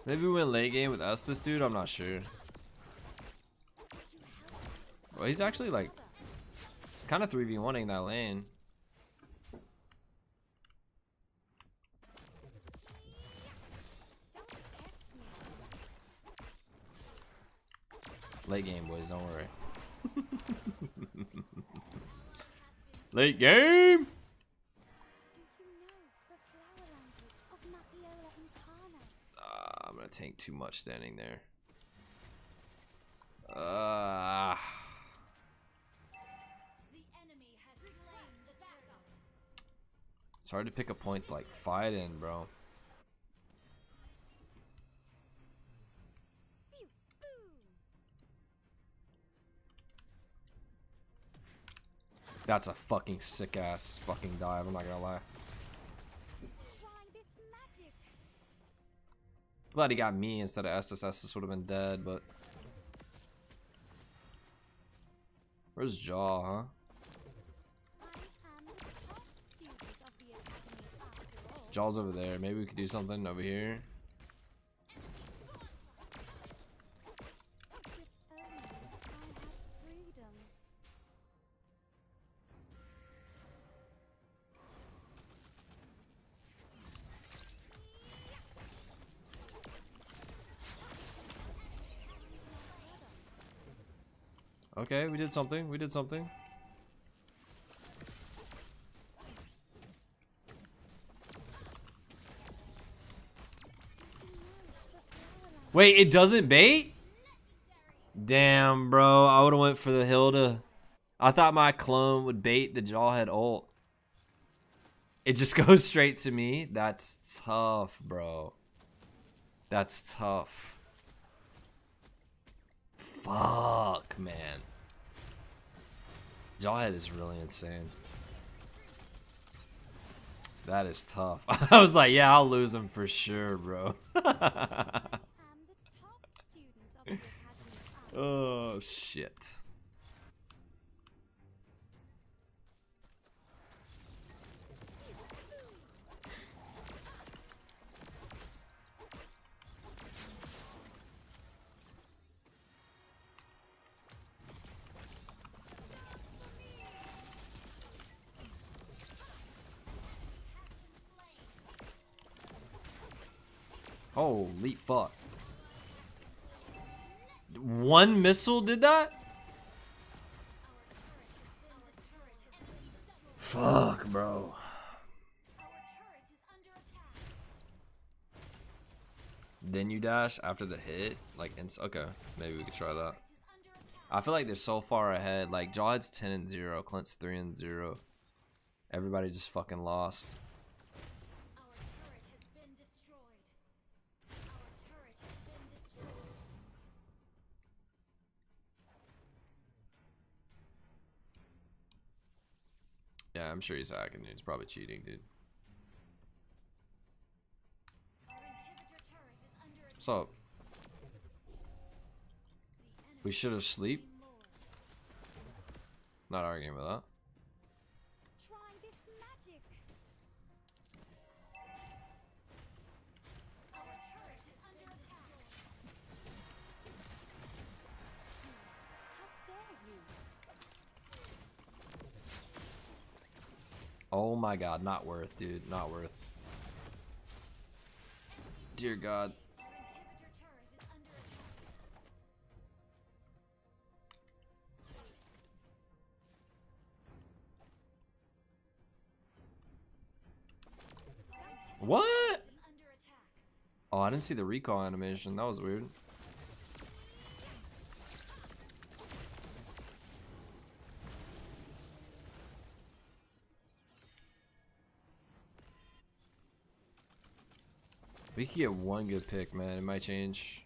Maybe we win late game with us, this dude. I'm not sure. Well, he's actually like kind of 3v1ing that lane. Late game, boys. Don't worry. Late game. I'm gonna tank too much standing there. It's hard to pick a point to like fight in, bro. That's a fucking sick ass fucking dive, I'm not gonna lie. Glad he got me instead of SSS. This would have been dead, but where's Jaw, huh? Jaw's over there. Maybe we could do something over here. Okay, we did something. We did something. Wait, it doesn't bait? Damn, bro. I would have went for the Hilda. I thought my clone would bait the Jawhead ult. It just goes straight to me. That's tough, bro. That's tough. Fuck, man. Jawhead is really insane. That is tough. I was like, yeah, I'll lose him for sure, bro. Oh, shit. Holy fuck. One missile did that? Fuck, bro. Then you dash after the hit? Like, okay, maybe we could try that. I feel like they're so far ahead. Like, Jawhead's 10-0, Clint's 3-0. Everybody just fucking lost. Yeah, I'm sure he's hacking, dude. He's probably cheating, dude. What's up? We should have sleep. Not arguing with that. Oh my god, not worth, dude. Not worth. Dear God. What? Oh, I didn't see the recall animation. That was weird. We could get one good pick, man. It might change.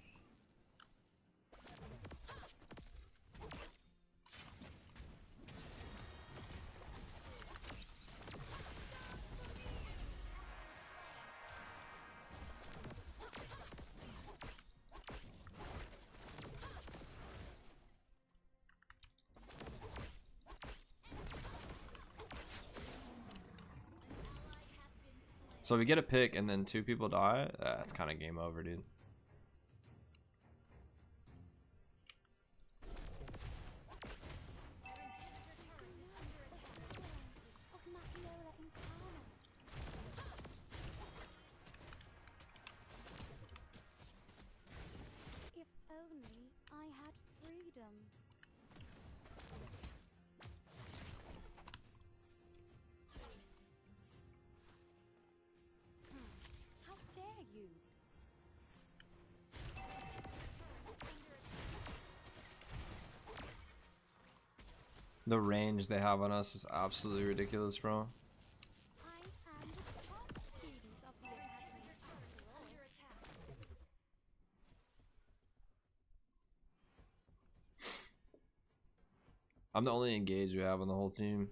So we get a pick and then 2 people die. That's kind of game over, dude.
If only I had freedom. How dare you?
The range they have on us is absolutely ridiculous, bro. I'm the only engage we have on the whole team.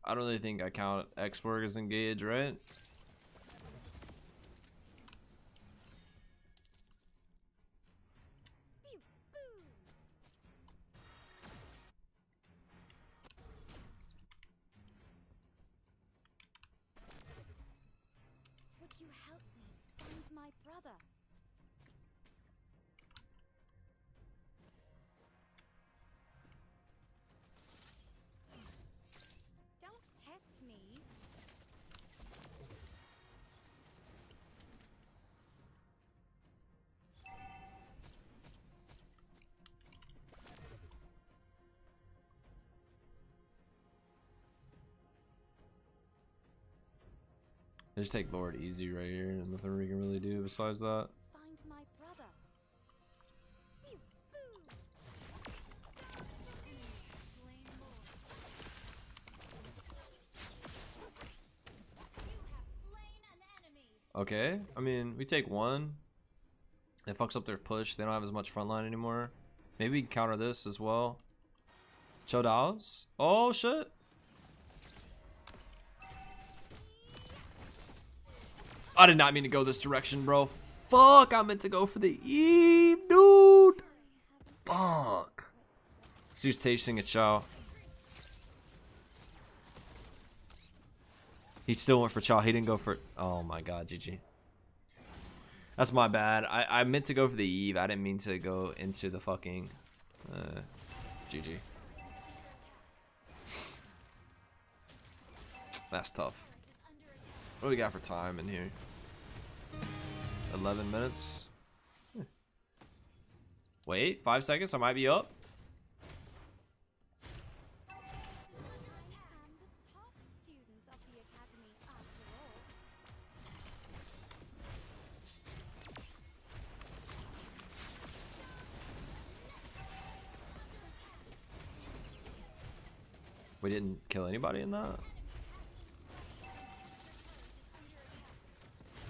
I don't really think I count Xborg as engage, right?
Would you help me find my brother? Don't test me.
I just take Lord easy right here, and nothing we can really do besides that.
Find my brother.
Okay, I mean, we take one. It fucks up their push. They don't have as much frontline anymore. Maybe we can counter this as well. Chodaos? Oh shit! I did not mean to go this direction, bro. Fuck, I meant to go for the Eve, dude. Fuck. He's tasting a Chow. He still went for Chow. He didn't go for... Oh my god, GG. That's my bad. I meant to go for the Eve. I didn't mean to go into the fucking... GG. That's tough. What do we got for time in here? 11 minutes. Wait, 5 seconds. I might be up. We didn't kill anybody in that.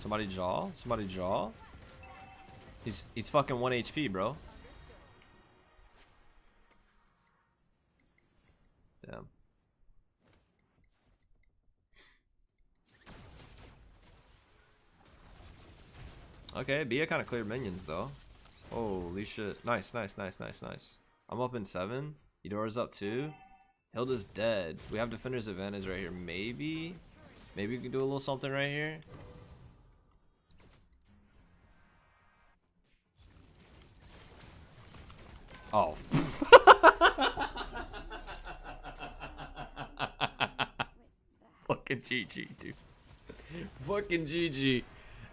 Somebody jaw? Somebody jaw? He's fucking 1 HP, bro. Damn. Okay, Bia kind of cleared minions though. Holy shit. Nice, nice, nice, nice, nice. I'm up in 7. Edora's up 2. Hilda's dead. We have defender's advantage right here. Maybe we can do a little something right here. Oh. Fucking GG, dude. Fucking GG.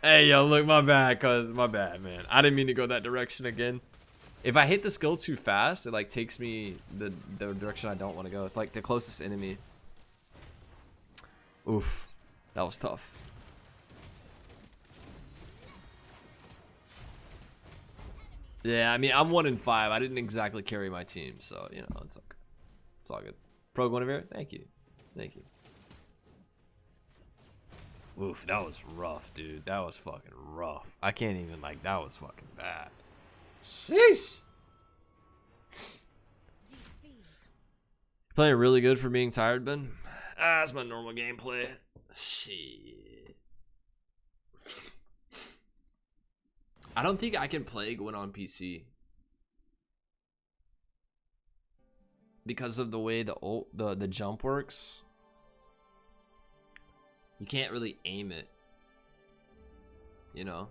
Hey, yo, look, my bad, cuz. My bad, man. I didn't mean to go that direction again. If I hit the skill too fast, it, like, takes me the direction I don't want to go. It's, like, the closest enemy. Oof. That was tough. Yeah, I mean, I'm 1-5. I didn't exactly carry my team, so, you know, it's okay. It's all good. Pro Guinevere, thank you. Thank you. Oof, that was rough, dude. That was fucking rough. I can't even, like, that was fucking bad. Sheesh. Playing really good for being tired, Ben. Ah, that's my normal gameplay. Shit. I don't think I can play Gwyn on PC because of the way the jump works. You can't really aim it, you know.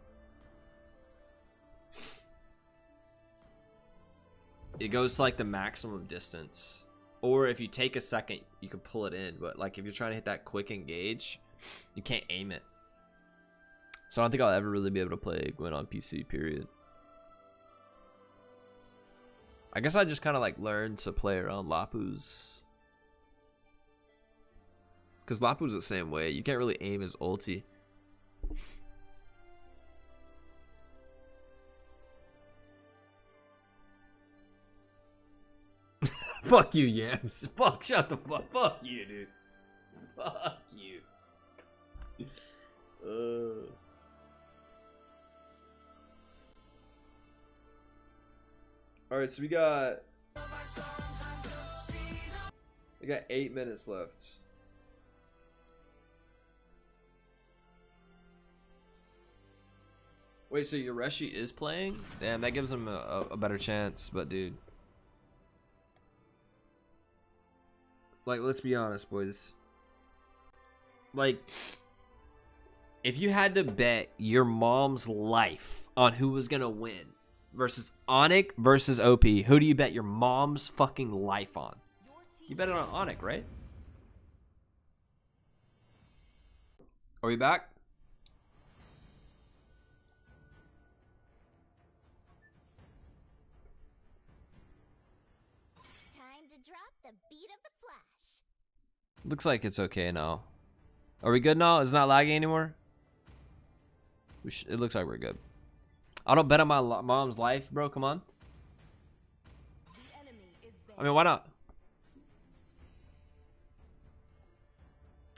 It goes to like the maximum distance, or if you take a second, you can pull it in. But like if you're trying to hit that quick engage, you can't aim it. So I don't think I'll ever really be able to play Gwyn on PC, period. I guess I just kind of like learned to play around Lapu's. Because Lapu's the same way. You can't really aim his ulti. Fuck you, Yams. Fuck, shut the fuck. Fuck you, dude. Fuck you. All right, so we got 8 minutes left. Wait, so Yoreshi is playing? Damn, that gives him a better chance, but dude. Like, let's be honest, boys. Like, if you had to bet your mom's life on who was gonna win versus Onyx versus OP, who do you bet your mom's fucking life on? You bet it on Onyx, right? Are we back?
Time to drop the beat of the flash.
Looks like it's okay now. Are we good now? It's not lagging anymore? It looks like we're good. I don't bet on my mom's life, bro. Come on. I mean, why not?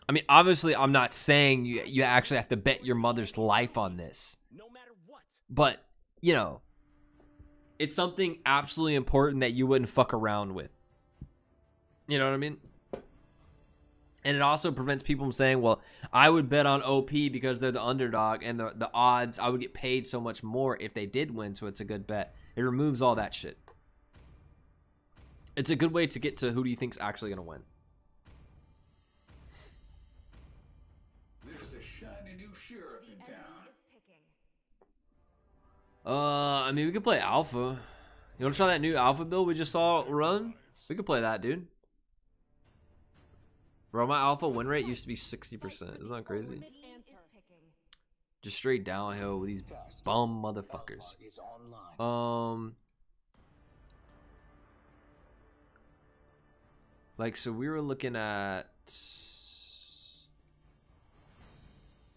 I mean, obviously, I'm not saying you actually have to bet your mother's life on this. But, you know, it's something absolutely important that you wouldn't fuck around with. You know what I mean? And it also prevents people from saying, well, I would bet on OP because they're the underdog and the odds, I would get paid so much more if they did win, so it's a good bet. It removes all that shit. It's a good way to get to who do you think's actually going to win.
There's a shiny new sheriff in town.
I mean, we could play Alpha. You want to try that new Alpha build we just saw run? We could play that, dude. Bro, my Alpha win rate used to be 60%. Isn't that crazy? Just straight downhill with these bum motherfuckers. Like, so we were looking at...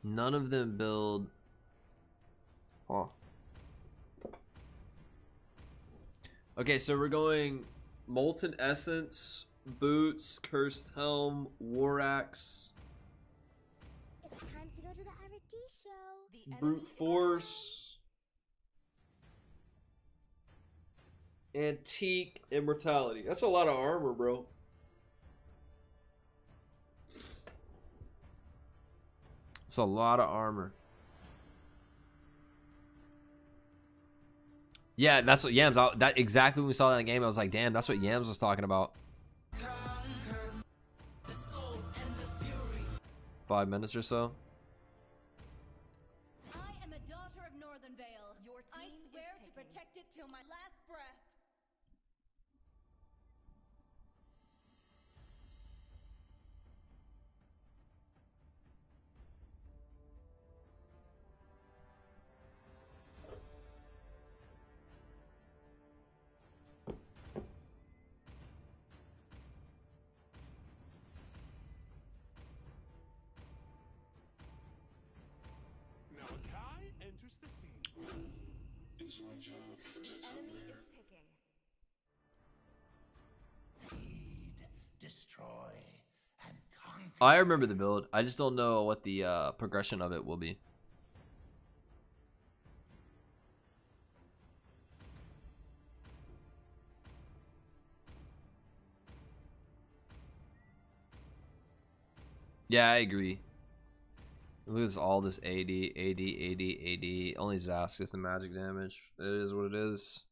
None of them build... Huh. Okay, so we're going Molten Essence, Boots, Cursed Helm, War Axe,
It's time to go to the RT show.
Brute Force, Antique, Immortality. That's a lot of armor, bro. It's a lot of armor. Yeah, that's what Yams. That exactly when we saw that in the game, I was like, damn, that's what Yams was talking about. 5 minutes or so.
I am a daughter of Northern Vale. I swear to protect it till my last breath.
enters the scene. It's my job. The enemy is picking.
Feed, destroy, and conquer.
I remember the build. I just don't know what the progression of it will be. Yeah, I agree. Lose all this AD. Only Zask is the magic damage. It is what it is.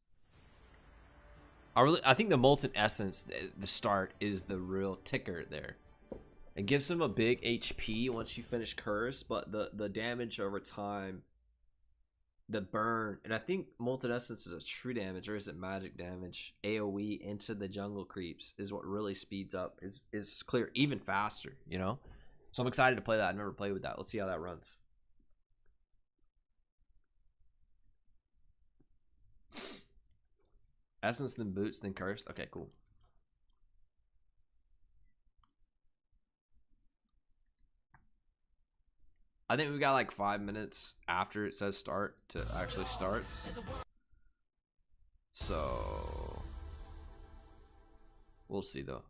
I think the Molten Essence, the start, is the real ticker there. It gives him a big HP once you finish Curse, but the damage over time, the burn, and I think Molten Essence is a true damage, or is it magic damage? AoE into the jungle creeps is what really speeds up, is clear even faster, you know? So I'm excited to play that. I've never played with that. Let's see how that runs. Essence, then Boots, then Cursed. Okay, cool. I think we got like 5 minutes after it says start to actually starts. So we'll see though.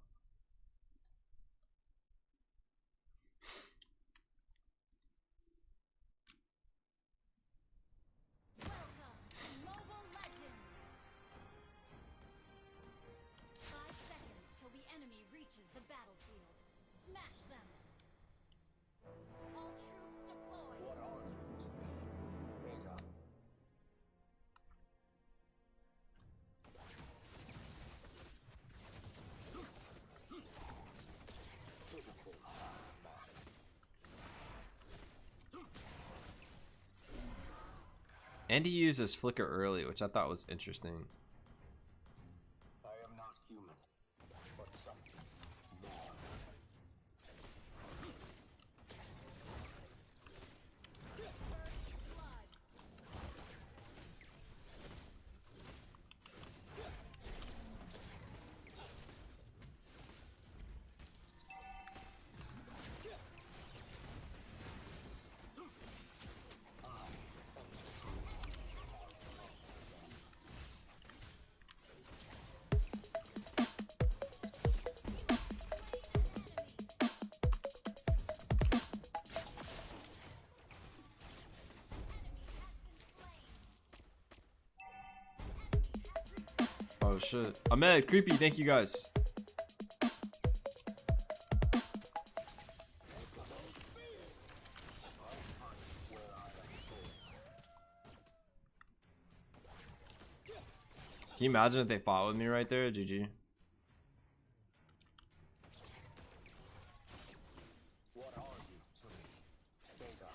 And he uses Flicker early, which I thought was interesting.
I am not human, but something more.
Oh shit. Ahmed, creepy, thank you guys. Can you imagine if they fought with me right there? GG.
What are you to me? Data.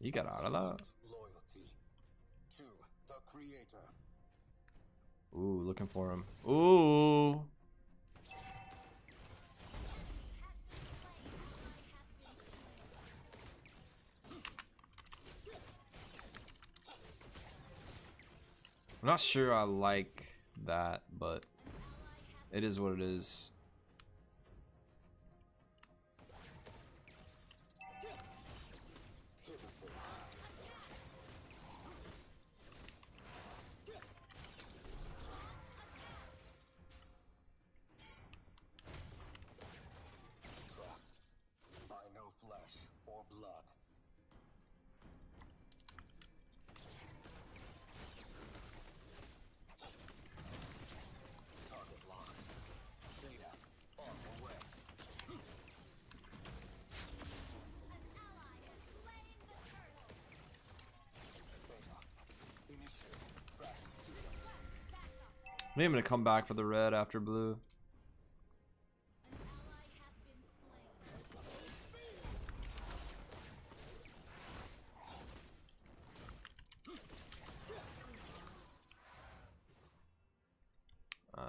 You got out of that.
Loyalty to the creator.
Ooh, looking for him. Ooh. I'm not sure I like that, but it is what it is.
By no flesh or blood. Target locked. Data on the way. Data. Initiate tracking system.
Maybe I'm gonna come back for the red after blue.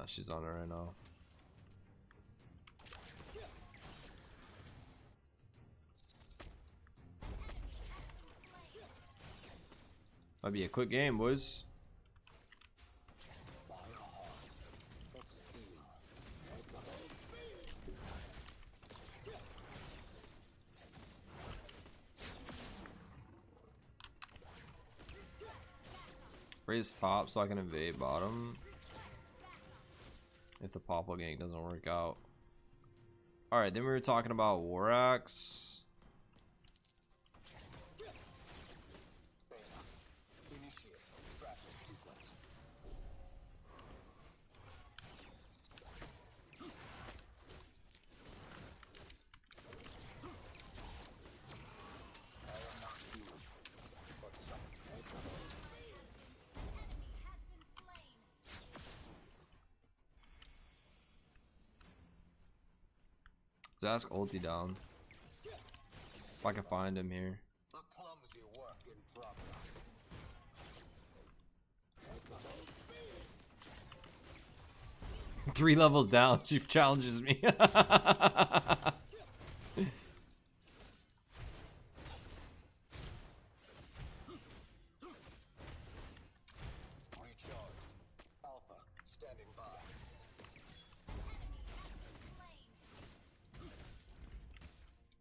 She's on it right now. Might be a quick game, boys.
By a heart of steel.
Raise top so I can invade bottom. If the Popple gank doesn't work out. Alright, then we were talking about War Axe. Zask ulti down. If I can find him here.
A clumsy work in progress.
3 levels down, Chief challenges me.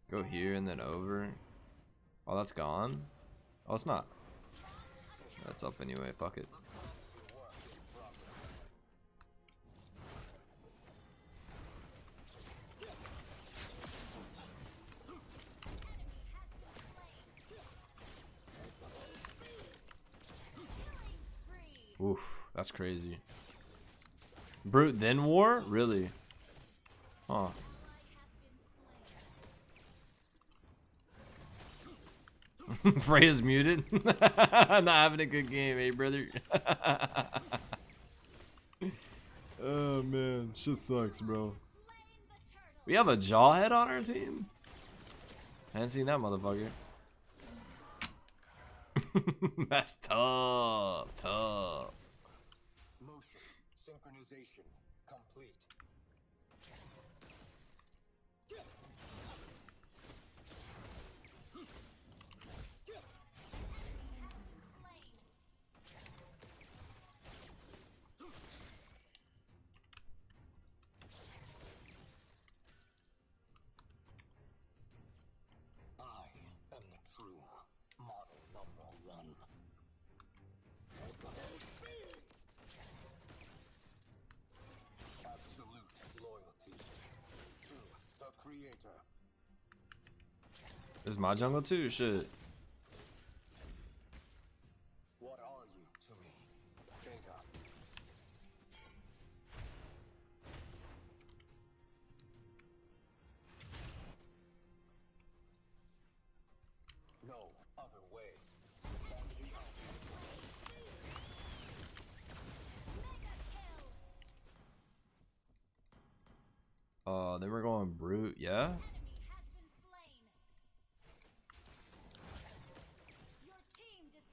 Go here and then over. Oh, that's gone. Oh, it's not. That's up anyway. Fuck it. Oof, that's crazy. Brute then war? Really? Huh. Freya's muted. Not having a good game, eh, brother? Oh man, shit sucks, bro. We have a Jawhead on our team? I hadn't seen that motherfucker. That's tough, tough.
Motion synchronization complete.
This is my jungle too, shit.
What are you to me? Beta. No other way.
Then we're going brute, yeah?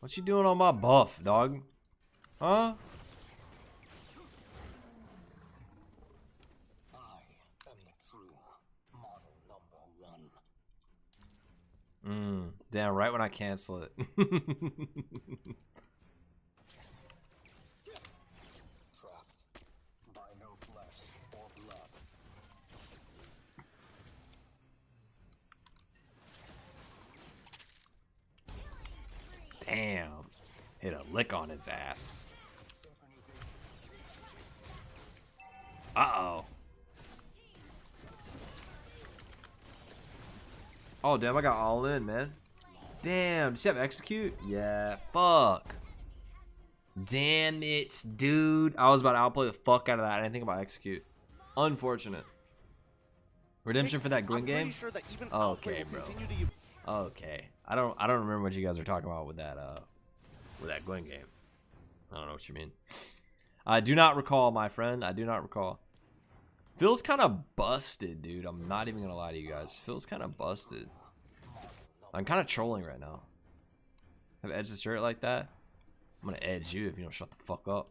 What you doing on my buff, dog? Huh?
I am the true model number 1.
Damn, right when I cancel it.
Trapped by no flesh or blood.
Damn. Hit a lick on his ass. Uh-oh. Oh, damn, I got all in, man. Damn, did you have execute? Yeah, fuck. Damn it, dude. I was about to outplay the fuck out of that. I didn't think about execute. Unfortunate. Redemption for that Gwyn game?
Sure that even
okay, bro. Okay. I don't remember what you guys are talking about with that Gwyn game. I don't know what you mean. I do not recall, my friend. I do not recall. Phil's kind of busted, dude. I'm not even gonna lie to you guys. Phil's kind of busted. I'm kind of trolling right now. Have edged the shirt like that? I'm gonna edge you if you don't shut the fuck up.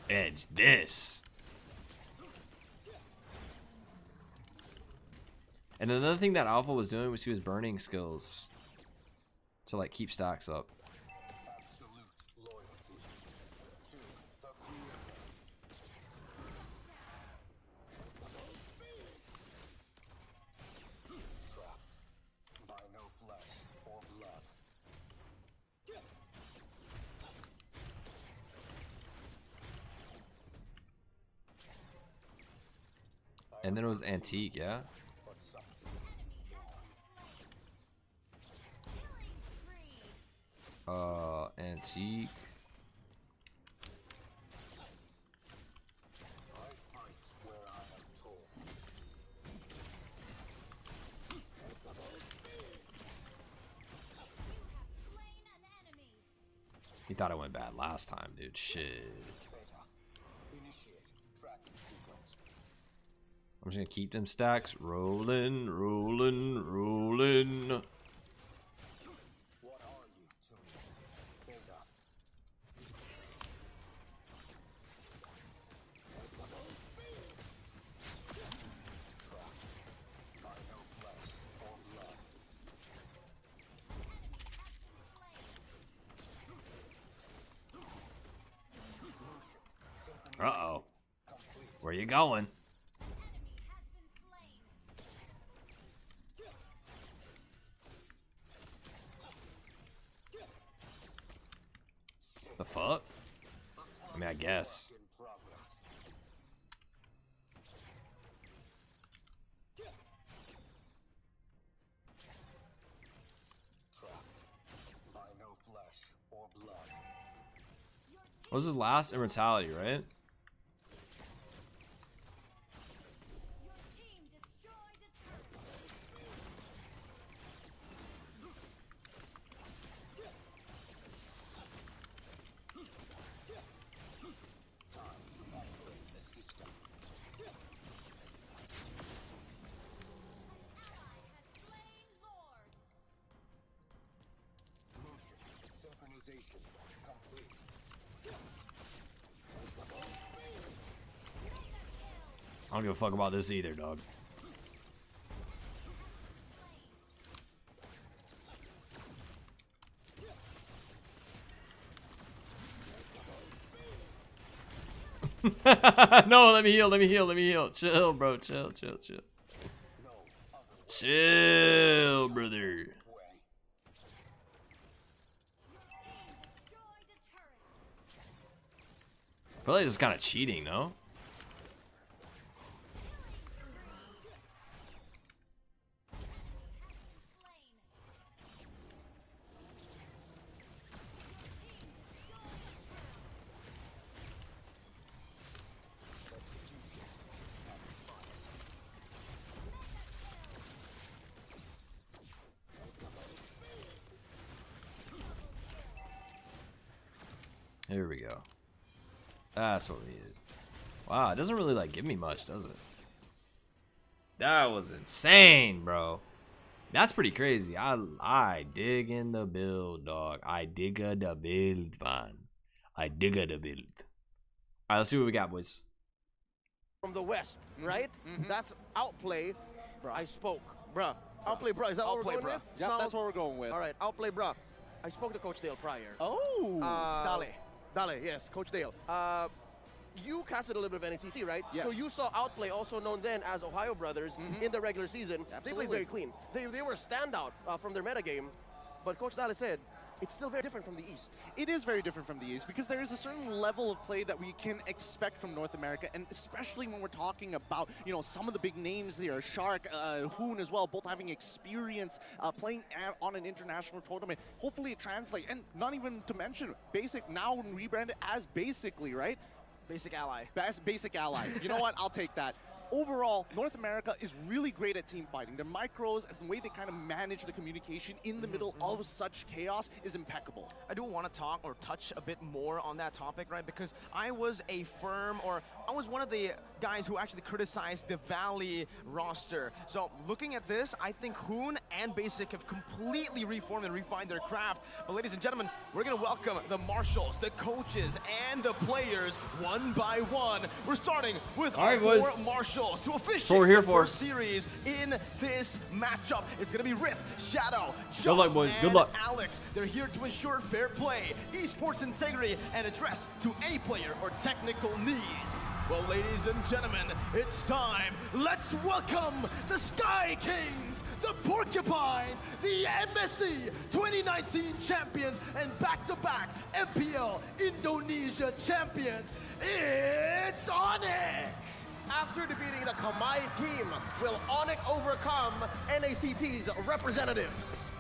Edge this. And another thing that Alpha was doing was he was burning skills to like keep stacks up. And then it was Antique, yeah? Antique. He thought it went bad last time, dude. Shit. I'm just gonna keep them stacks rolling, rolling, rolling. Uh-oh. Where you going? The fuck? I mean, I guess. What was his last immortality, right? I don't give a fuck about this either, dog. No, let me heal, let me heal, let me heal. Chill, bro, chill, chill, chill. Chill, brother. I feel like this is kind of cheating, no? Here we go. That's what we needed. Wow, it doesn't really like give me much, does it? That was insane, bro. That's pretty crazy. I dig in the build, dog. I digga the build, man. I digga the build. All right, let's see what we got, boys.
From the West, right? That's Outplay. Bro, I spoke. Bruh. Outplay, bruh. Is that what we're going with?
Yeah, that's what we're going with.
All right, Outplay, bruh. I spoke to Coach Dale prior.
Oh.
Dale, yes, Coach Dale. You casted a little bit of NACT, right?
Yes.
So you saw Outplay, also known then as Ohio Brothers, in the regular season. Absolutely. They played very clean. They were a standout from their metagame. But Coach Dale said, it's still very different from the East.
It is very different from the East because there is a certain level of play that we can expect from North America, and especially when we're talking about, you know, some of the big names here, Shark, Hoon as well, both having experience playing on an international tournament. Hopefully it translates, and not even to mention Basic now rebranded as Basically, right?
Basic Ally.
Basic Ally. You know what? I'll take that. Overall, North America is really great at team fighting. Their micros and the way they kind of manage the communication in the middle of such chaos is impeccable.
I do want to talk or touch a bit more on that topic, right? Because I was one of the guys who actually criticized the Valley roster. So looking at this, I think Hoon and Basic have completely reformed and refined their craft. But ladies and gentlemen, we're going to welcome the marshals, the coaches, and the players one by one. We're starting with our four marshals to officiate the first series in this matchup. It's going to be Riff, Shadow, John,
good luck, boys.
and
good luck.
Alex. They're here to ensure fair play, esports integrity, and address to any player or technical needs. Well, ladies and gentlemen, it's time. Let's welcome the Sky Kings, the Porcupines, the MSC 2019 champions, and back-to-back MPL Indonesia champions. It's Onyx!
after defeating the Kamai team, will Onyx overcome NACT's representatives?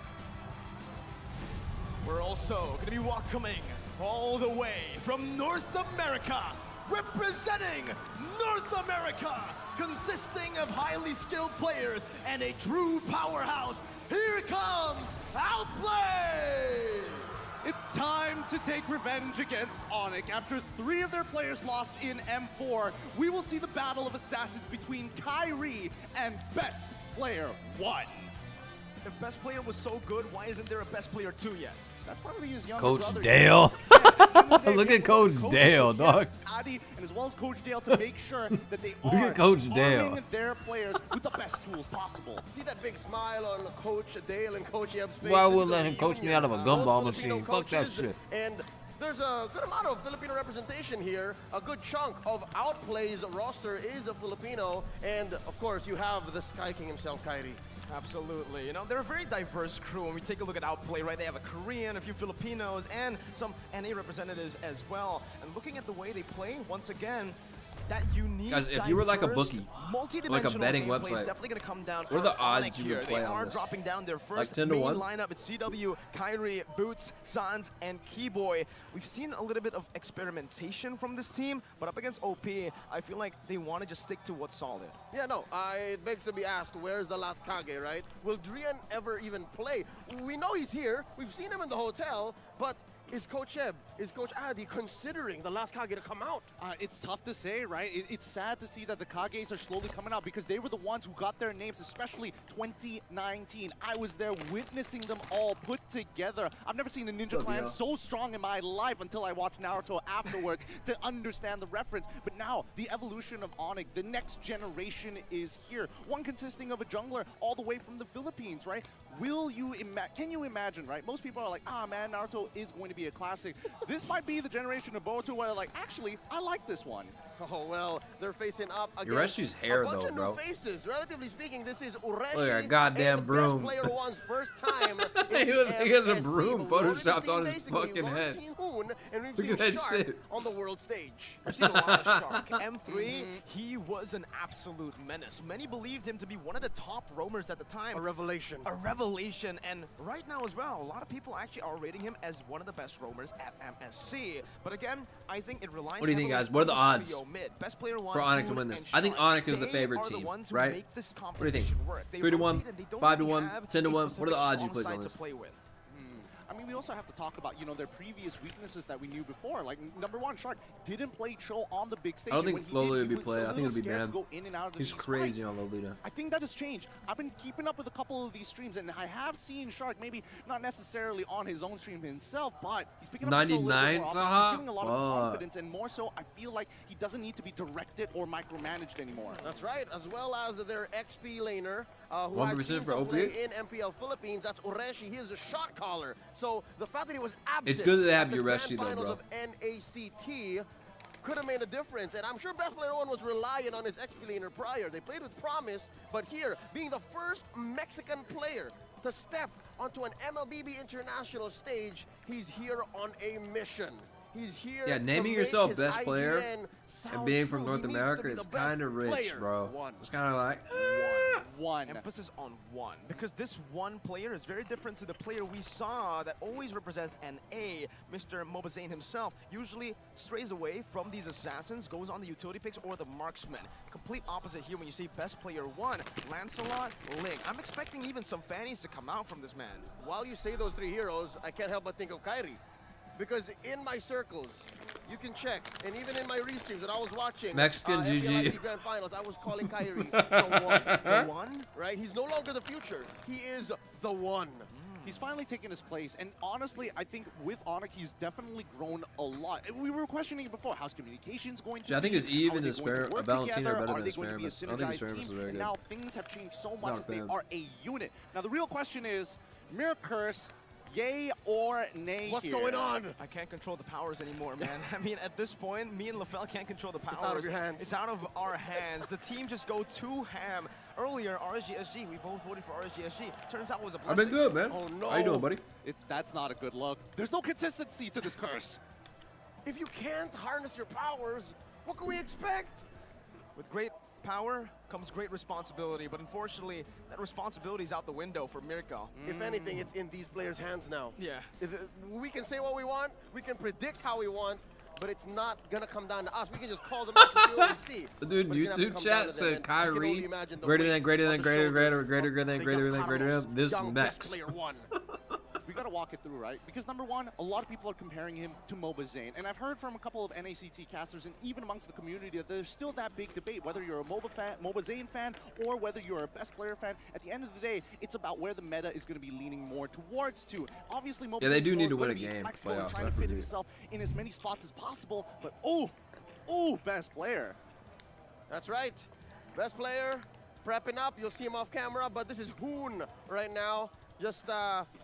We're also going to be welcoming all the way from North America, representing North America, consisting of highly skilled players and a true powerhouse. Here comes Outplay!
It's time to take revenge against Onyx. After 3 of their players lost in M4, we will see the battle of assassins between Kyrie and Best Player 1.
If Best Player was so good, why isn't there a Best Player 2 yet?
That's probably his younger
Coach
brother.
Dale. Look at Coach Dale, dog.
Addy, and as well as Coach Dale to make sure that they
Look
are
at Coach Dale.
arming their players with the best tools possible.
See that big smile on Coach Dale and Coach Yeb's face?
Why
This
would
is
let
a
him coach me
reunion.
out of a
Those
gumball
Filipino
machine? Fuck that
coaches,
shit.
And there's a good amount of Filipino representation here. A good chunk of Outplay's roster is a Filipino. And of course, you have the Sky King himself, Kyrie.
Absolutely. You know, they're a very diverse crew. When we take a look at Outplay, right, they have a Korean, a few Filipinos, and some NA representatives as well. And looking at the way they play, once again, that unique,
Guys, if you were like a
diverse,
bookie,
multi-dimensional
like a betting
gameplay is
website,
definitely going to come down
what are the
from
odds
Onyx
you
here.
would play
They
on
are
this?
dropping down their first
Like 10 to
main
1?
lineup. It's CW, Kyrie, Boots, Sans, and Keyboy. We've seen a little bit of experimentation from this team, but up against OP, I feel like they want to just stick to what's solid.
Yeah, no, it begs to be asked, where's the last Kage, right? Will Drian ever even play? We know he's here. We've seen him in the hotel, but is Coach Eb, is Coach Addy considering the last Kage to come out?
It's tough to say, right? It's sad to see that the Kages are slowly coming out because they were the ones who got their names, especially 2019. I was there witnessing them all put together. I've never seen a Ninja Clan so strong in my life until I watched Naruto afterwards to understand the reference. But now, the evolution of Onyx, the next generation is here. One consisting of a jungler all the way from the Philippines, right? Can you imagine, right? Most people are like, man, Naruto is going to be a classic. This might be the generation of Boruto where like, actually, I like this one.
Oh, well, they're facing up against
Ureshi's hair,
a bunch
though,
of
bro.
new faces. Relatively speaking, this is Ureshi
Look at that goddamn
and
broom.
Best Player One's first time
He has a
MSC,
broom
but we've already
photoshopped
seen
on his
basically
fucking head.
Hoon, and we've
Look
seen
at that
Shark
shit.
on the world stage.
We've seen a lot of Shark. M3, he was an absolute menace. Many believed him to be one of the top roamers at the time.
A revelation.
A revelation. And right now as well, a lot of people actually are rating him as one of the best roamers at MSC. But again, I think it relies
What do you think,
heavily
guys? What are the
on
odds
trio mid. Best Player One,
for Onyx to
Hoon,
win this?
and
I think
Shark.
Onyx is the
They
favorite
are the
team,
ones who
right?
make this
What do you think?
competition work. They
3 to 1,
rotate and they don't
5 to
really
1,
have
10 to
a
1. What are the
specific
odds you
strong
place
side
on
to
this?
play with?
I mean, we also have to talk about, their previous weaknesses that we knew before. Like, number one, Shark didn't play Cho on the big stage.
I don't
and
think
when he
Lolita
did,
would be
he was
played.
a
I think
little
it'll be
scared to
banned.
go in and out of
He's
these
crazy
fights.
on Lolita.
I think that has changed. I've been keeping up with a couple of these streams, and I have seen Shark maybe not necessarily on his own stream himself, but he's picking up Cho a little bit
99,
more often.
Zaha?
He's getting a lot of
Fuck.
confidence, and more so, I feel like he doesn't need to be directed or micromanaged anymore.
That's right, as well as their XP laner, who
1%
has seen
for
some
OP?
play in MPL Philippines. That's Ureshi. He is a shot caller. So the fact that he was absent
It's good that they have
at the
Ureshi,
grand
though,
finals
bro.
of NACT could have made a difference. And I'm sure Best Player One was relying on his XP laner prior. They played with promise, but here, being the first Mexican player to step onto an MLBB international stage, he's here on a mission. He's here.
Yeah,
to
naming
make
yourself
his
best player
IGN
and
sound
being
true.
from North
He needs to
America
be
is
the best
kind of rich,
player.
bro. It's kind of like,
One.
Emphasis on one, because this one player is very different to the player we saw that always represents an A. Mr. Mobazane himself usually strays away from these assassins, goes on the utility picks or the marksman. Complete opposite here when you see Best Player One, Lancelot, Link. I'm expecting even some fannies to come out from this man.
While you say those three heroes, I can't help but think of Kyrie. Because in my circles, you can check, and even in my restreams that I was watching,
Mexican GG.
MPLIT Grand Finals, I was calling Kyrie the one. The one? Right? He's no longer the future. He is the one.
He's finally taken his place, and honestly, I think with Onyx, he's definitely grown a lot. We were questioning it before. How's communications going to
I think
be?
his Eve
How are
and
they
his
going to
Spare-
work
Valentina
together?
are better
Are
than
they
his
going to be a
Spare- I don't think his
synergized
Spare
team?
is very
And
good.
now things have changed so much
Not a
that they
fan.
are a unit. Now, the real question is, Mirror Curse, yay or nay
What's
here?
going on?
I can't control the powers anymore, man. I mean, at this point, me and LaFell can't control the powers.
It's out of your hands.
It's out of our hands. The team just go too ham. Earlier, RSGSG, we both voted for RSGSG. Turns out it was a
I've
blessing.
been good, man.
Oh, no.
How you doing, buddy?
That's not a good look. There's no consistency to this curse.
If you can't harness your powers, what can we expect?
With great power comes great responsibility, but unfortunately, that responsibility is out the window for Mirko.
If anything, it's in these players' hands now.
Yeah.
We can say what we want, we can predict how we want, but it's not gonna come down to us. We can just call them out and see what we see.
Dude, YouTube chat said Kyrie greater than this Max.
We gotta walk it through, right? Because number one, a lot of people are comparing him to MobaZane, and I've heard from a couple of NACT casters and even amongst the community that there's still that big debate whether you're a MobaZane fan or whether you're a best player fan. At the end of the day, it's about where the meta is going to be leaning more towards to. Obviously, MobaZane
they do need to win a game.
Playoffs, trying to fit himself in as many spots as possible, but best player.
That's right. Best player, prepping up. You'll see him off camera, but this is Hoon right now. Just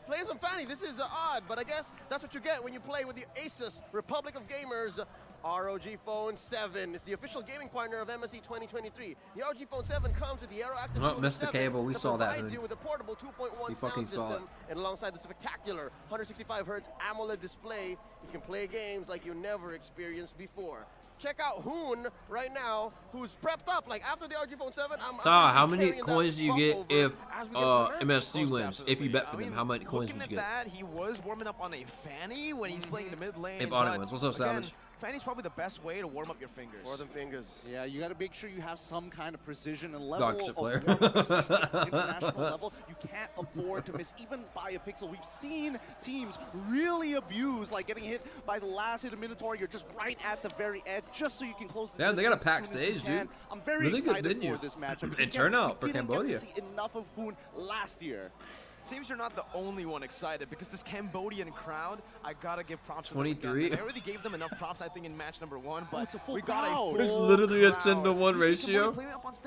playing some Fanny. This is odd, but I guess that's what you get when you play with the Asus Republic of Gamers ROG Phone 7. It's the official gaming partner of MSC 2023. The ROG Phone 7 comes with the Aeroactive
Oh, missed the cable. We saw that.
Provides you with a portable 2.1 sound system, and alongside the spectacular 165 Hz AMOLED display, you can play games like you never experienced before. Check out Hoon right now, who's prepped up. Like after the RG Phone 7,
how many coins do you get if MSC wins? If you bet for them, how many coins would you get?
That, he was warming up on a Fanny when he's playing the mid lane.
If Onyx wins, what's up, Savage?
Fanny's probably the best way to warm up your fingers.
For them fingers.
Yeah, you got to make sure you have some kind of precision and level of
player.
international level. You can't afford to miss even by a pixel. We've seen teams really abuse, like getting hit by the last hit of Minotaur. You're just right at the very edge, just so you can close the
Damn, they got a
distance
packed
as soon as you
stage, dude.
can. I'm very
Really good
excited
venue.
for this matchup.
And turnout for Cambodia.
We didn't get to see enough of Hoon last year.
Seems you're not the only one excited because this Cambodian crowd, I gotta give props to them.
23.
I already gave them enough props, I think, in match number 1, but we
crowd.
got a full
It's literally a 10-to-1
crowd.
ratio.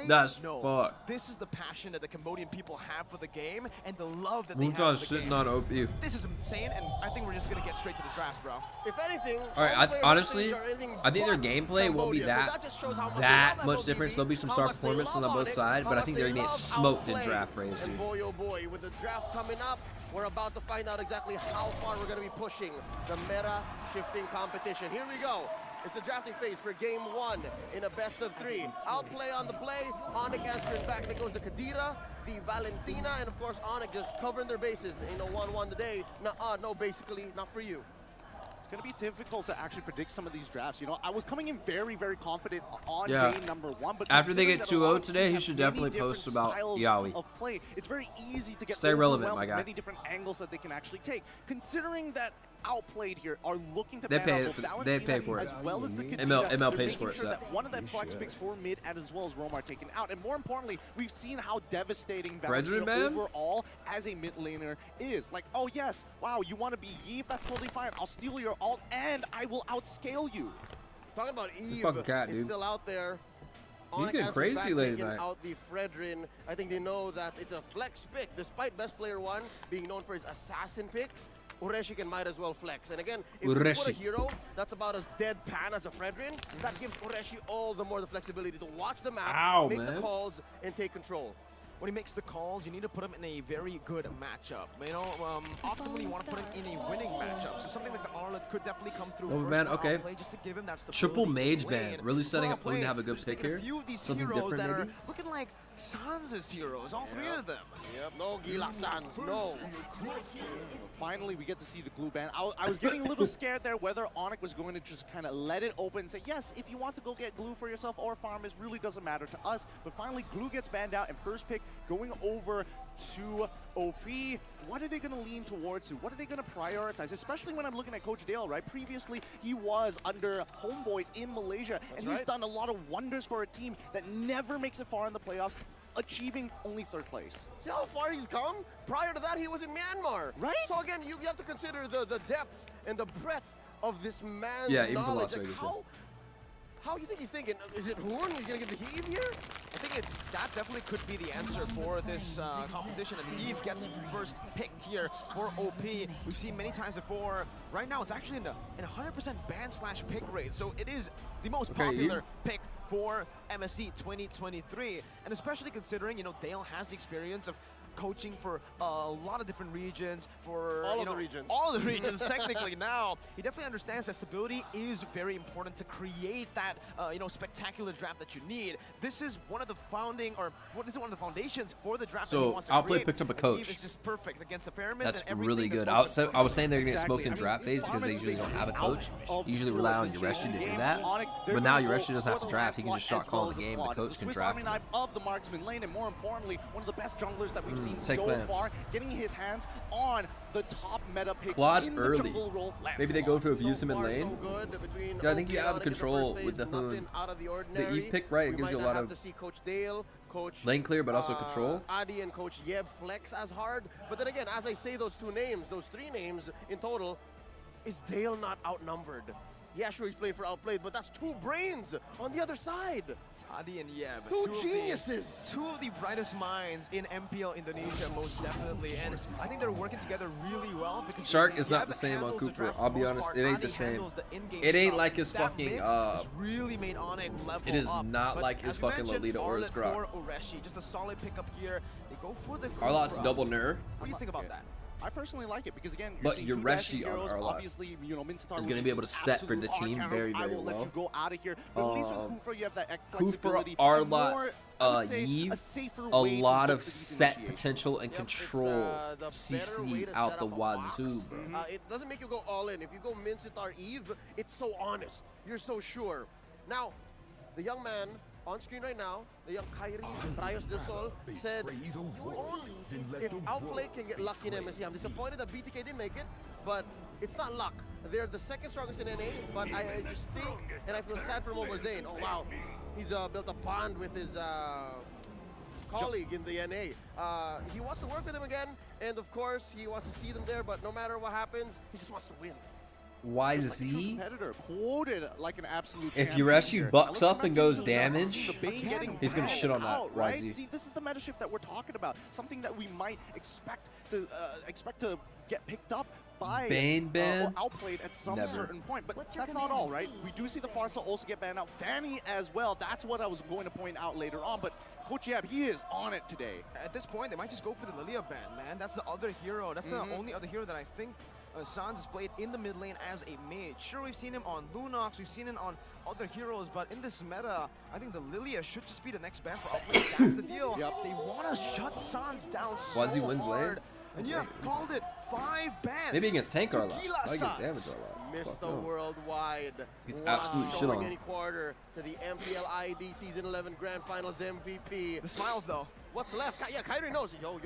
That's
no.
fuck.
This is the passion that the Cambodian people have for the game and the love that
Moonton's
they have for the
shitting
game.
on OP.
This is insane, and I think we're just gonna get straight to the drafts, bro.
If anything,
All right, honestly, I think their gameplay won't be that much difference. There'll be some star performance on both sides, but I think they're gonna get smoked in draft phase, dude.
And boy, oh boy, with the draft coming up, we're about to find out exactly how far we're going to be pushing the meta-shifting competition. Here we go. It's a drafting phase for game 1 in a best-of-3. Outplay on the play. Onyx answering back. There goes the Kadira, the Valentina, and of course Onyx just covering their bases. Ain't no 1-1 today. No, basically, not for you.
It's going to be difficult to actually predict some of these drafts. You know, I was coming in very, very confident on game number 1, but
after they get 2-0 today, he should definitely post about Yaoi.
Of play. It's very easy to get
Stay relevant, my guy.
many different angles that they can actually take. Considering that Outplayed here are looking to
they
ban
pay for it.
as well as the
ML pays for it.
Sure that one of them flex picks for mid and as well as Romar taken out. And more importantly, we've seen how devastating Valentina overall as a mid laner is. Like, oh yes, wow, you want to be Eve? That's totally fine. I'll steal your ult and I will outscale you.
Talking about Eve,
fucking cat,
it's
dude.
still out there.
He's getting crazy late night.
Out the Fredrin. I think they know that it's a flex pick, despite Best Player 1 being known for his assassin picks. Ureshi might as well flex. And again, if you put a hero that's about as deadpan as a Fredrin, that gives Ureshi all the more the flexibility to watch the map, make the calls, and take control.
When he makes the calls, you need to put him in a very good matchup. You know, optimally you want to put him in a winning matchup. So something like the Arlet could definitely come through.
Oh man, okay.
Play just to give him that
Triple
stability
mage ban, really setting up Loon to have a good pick here.
A few of these
Something
heroes
different,
that
maybe.
are looking like Sansa's heroes, all three of them.
Yep, no Gila Sans, no.
Finally, we get to see the glue ban. I was getting a little scared there whether Onyx was going to just kind of let it open and say, yes, if you want to go get glue for yourself or farm, it really doesn't matter to us. But finally, glue gets banned out, and first pick going over to OP. What are they going to lean towards? What are they going to prioritize? Especially when I'm looking at Coach Dale, right? Previously, he was under Homeboys in Malaysia, and he's done a lot of wonders for a team that never makes it far in the playoffs, achieving only 3rd place.
See how far he's come? Prior to that, he was in Myanmar.
Right?
So again, you have to consider the depth and the breadth of this man's
even for
knowledge.
Las Vegas,
How do you think he's thinking? Is it Hoon? He's going to give the heave here?
I think that definitely could be the answer for this composition. And Eve gets first picked here for OP. We've seen many times before. Right now, it's actually in a 100% ban/pick rate. So it is the most popular pick for MSC 2023. And especially considering, you know, Dale has the experience of coaching for a lot of different regions, for
All of the regions.
All of the regions, technically now. He definitely understands that stability is very important to create that, spectacular draft that you need. This is one of the foundations for the draft that he
So
wants to
Outplay
create.
picked up a
And
coach.
Eve is just perfect against the Pyramis.
That's
and
really
everything
good.
that's
I was saying they're gonna get
Exactly.
smoked in draft phase because they usually don't have a coach.
Of
Usually
two
rely
of
on
this
Yureshi to
game,
do that.
Onyx, they're
But now
gonna go
Yureshi doesn't have
for
to
the
draft. He can just start
as well
calling
as
the game.
quad.
The coach can
Swiss
draft
Army
him.
Knife of the marksman lane, and more importantly, one of the best junglers that we've seen
take
so
Lance.
far, getting his hands on the top meta pick
Quad
in the
early.
jungle role.
Maybe they go to abuse him in
So far,
lane.
so good between
Yeah, I think
OP
you
and
have
Onyx in the
control
first
with the
phase, nothing
Hoon.
out of the
The
ordinary.
E pick right, it
We
gives
might
you a
not
lot
have
of
to see Coach Dale, Coach
lane clear, but also control.
Adi and Coach Yeb flex as hard. But then again, as I say those two names, those three names in total, is Dale not outnumbered? Yeah, sure, he's playing for Outplayed, but that's two brains on the other side.
Adi and Yeb.
Two geniuses.
Two of the brightest minds in MPL Indonesia, most definitely. And I think they're working together really well because
Shark is not
Yeb
the same on
handles the
Cooper.
draft
I'll
for
be
most
honest,
part.
it ain't
Adi
the same.
handles the in-game
It ain't
stuff.
like his
That
fucking
mix has really made Onyx level
it is
up.
not
But
like his
as we
fucking
mentioned,
Lolita or his
Arlet
Grok.
for Ureshi, just a solid pickup here. They go for the
Arlot's
Cobra.
double nerf.
What do you think about that?
I personally like it because again, you're
But
seeing
your
two dashing
Reshi on
heroes.
Arlot
Obviously, Mincetar
is
would
gonna be able to set for the
absolute
team
on-counter.
very,
I
very
will let
well.
you go out of here. But at least with Kufra, you have that
Kufra,
flexibility.
Arlot,
more, I would say,
Yve,
a safer
a
way to
lot
look
of
for these
set
initiations.
potential and control.
the better way
CC
to
out
set
the
up a box.
wazoo, bro.
It doesn't make you go all in. If you go Mincetar Eve, it's so honest. You're so sure. Now, the young man on screen right now, the young Kyrie Rayos del Sol, said, if Outplay can get lucky in MSC, I'm disappointed that BTK didn't make it, but it's not luck. They're the second strongest in NA, but I just think, and I feel sad for Mobile Zane. Oh, wow. He's built a bond with his colleague in the NA. He wants to work with him again, and of course, he wants to see them there, but no matter what happens, he just wants to win.
YZ?
Competitor, quoted like an absolute
If
champion
Yureshi
here.
bucks
Now,
up and goes damage, he's gonna
out,
shit on that,
right?
YZ.
See, this is the meta shift that we're talking about. Something that we might expect to get picked up by
Bane ban?
or outplayed at some
Never.
certain point. But that's not all, right? We do see the Farsa also get banned out. Fanny as well. That's what I was going to point out later on. But Coach Yab, he is on it today.
At this point, they might just go for the Lilia ban, man. That's the other hero. That's the only other hero that I think Sans has played in the mid lane as a mage. Sure, we've seen him on Lunox, we've seen him on other heroes, but in this meta, I think the Lilia should just be the next ban for Outplay. That's the deal. They want to shut Sans down so
YZ wins lane?
hard. And yeah, called it 5 bans.
Maybe against tank Arlot.
Tequila
I against
Sans.
damage Arlot.
Mr. Worldwide.
It's absolute shit on.
Any quarter to the MPL ID Season 11 Grand Finals MVP.
The smiles, though.
What's left? Yeah, Kyrie knows. Yo.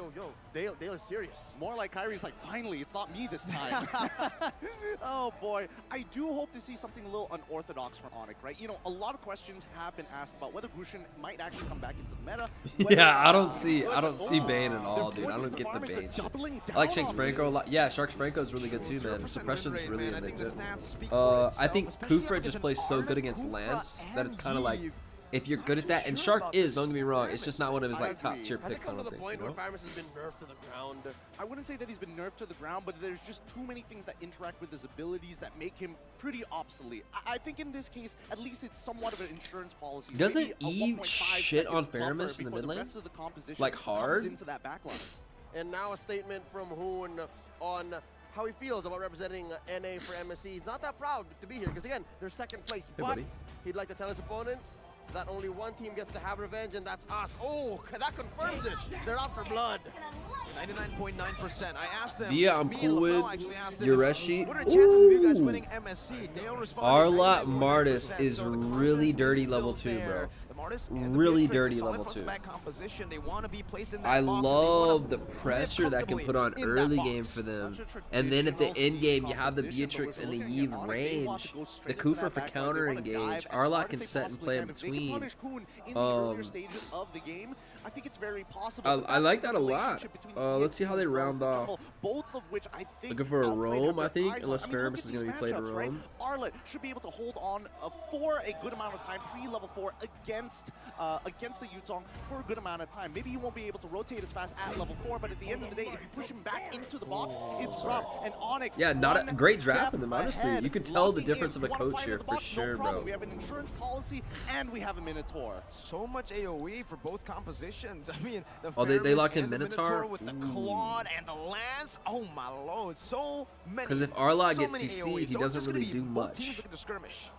Dale is serious.
More like Kyrie's like, finally, it's not me this time. Oh boy, I do hope to see something a little unorthodox from Onyx, right? You know, a lot of questions have been asked about whether Grushin might actually come back into the meta.
Yeah, I don't see Bane at all, dude. I don't get the Bane shit. I like Shanks Franco a lot. Yeah, Sharks Franco is really good too, man. Suppression is really addictive. I think Kufra just plays so good against Lance that it's kind of like, if you're good at that, and Shark is, don't get me wrong, it's just not one of his like top tier picks, I don't think.
Point where Firamis has been nerfed to the ground.
I wouldn't say that he's been nerfed to the ground, but there's just too many things that interact with his abilities that make him pretty obsolete. I think in this case, at least it's somewhat of an insurance policy.
Doesn't Eve shit on Faramis in the mid lane? Like hard?
Into that backline.
And now a statement from Hoon on how he feels about representing NA for MSC. He's not that proud to be here because, again, they're second place.
Hey,
but
buddy.
he'd like to tell his opponents that only one team gets to have revenge, and that's us. Oh, that confirms it. They're out for blood.
99.9%. I asked them.
Yeah, I'm
me
cool
and
with
LaFell actually asked them,
Yureshi.
what are the chances of you guys winning MSC? Dale responded,
Arlot Martis is really dirty level 2, bro. Really dirty level 2.
They want to be placed in that
I
box,
love the pressure that can put on early game for them. And then at the end game, you have the Beatrix and the Eve range. The Kufra for counter engage. Arlot can set and play in between.
I think it's very possible.
I like that a lot. Let's see how they round off.
Both of which I think
looking for a roam, I think, unless Faramis is going to be played a roam.
Arlot should be able to hold on for a good amount of time, pre-level 4, against against the Yuzong for a good amount of time. Maybe he won't be able to rotate as fast at level 4, but at the end of the day, if you push him back into the box, it's rough. And Onyx,
yeah, not a great draft from him, honestly. You could tell the difference of a coach here for sure, bro.
We have an insurance policy and we have a Minotaur.
So much AoE for both compositions. I mean,
they locked in Minotaur
with the Claude and the Lance. Oh my lord, so many.
Because if Arlot gets
many
CC'd,
AoE,
he doesn't really do much.
Teams looking to skirmish.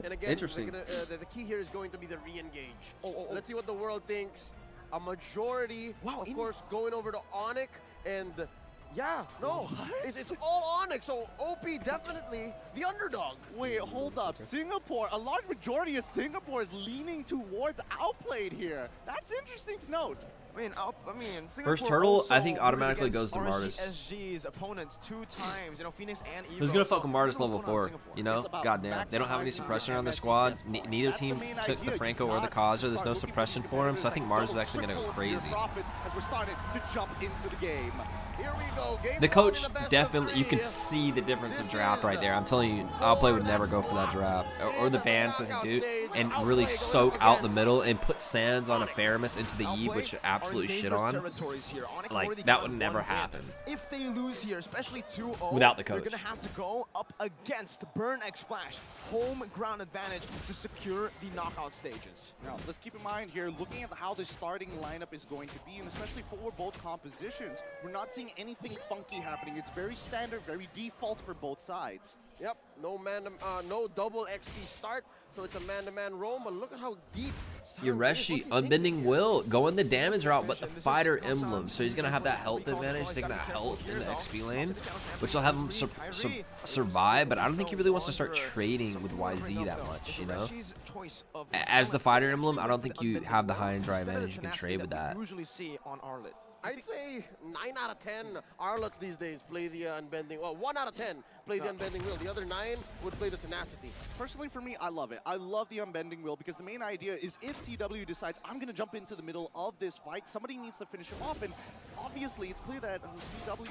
And again,
interesting.
The key here is going to be the re-engage. Let's see what the world thinks. A majority, of course, going over to Onyx, and yeah, no, it's all Onyx, so OP definitely the underdog.
Wait, hold up. Singapore, a large majority of Singapore is leaning towards Outplayed here. That's interesting to note.
I mean,
First turtle, I think automatically goes to Martis.
SG's opponents 2 times, you know, Phoenix and Evo.
Who's gonna fuck with Martis level 4? You know, goddamn, they don't have any suppression on their squad. Neither team took the Franco or the Kaja. There's no suppression for him, so I think Martis is actually gonna go crazy.
As we're starting to jump into the game.
Here we go.
The coach definitely, you can see the difference of draft right there. I'm telling you, Outplay would never go for that draft. Or the bans that they do, and really soak out the middle and put Sands on a Faramus into the Eve, which absolutely shit on. Like, that would never happen.
If they lose here, especially 2-0,
without the coach,
they're going to have to go up against Burn X Flash. Home ground advantage to secure the knockout stages.
Now, let's keep in mind here, looking at how the starting lineup is going to be, and especially for both compositions, we're not seeing anything funky happening. It's very standard, very default for both sides.
Yep, no double XP start, so it's a man-to-man roam, but look at how deep.
Yoreshi, Unbending Will, going the damage route, but the fighter emblem, so he's going to have that health advantage, taking that health in the XP lane, which will have him survive, but I don't think he really wants to start trading with YZ that much, you know? As the fighter emblem, I don't think you have the high and dry advantage you can trade with that.
I'd say 9 out of 10 Arlots these days play the Unbending. Well, 1 out of 10 play the Unbending Will. The other 9 would play the Tenacity.
Personally, for me, I love it. I love the Unbending Will because the main idea is if CW decides, I'm going to jump into the middle of this fight, somebody needs to finish him off. And obviously, it's clear that CW...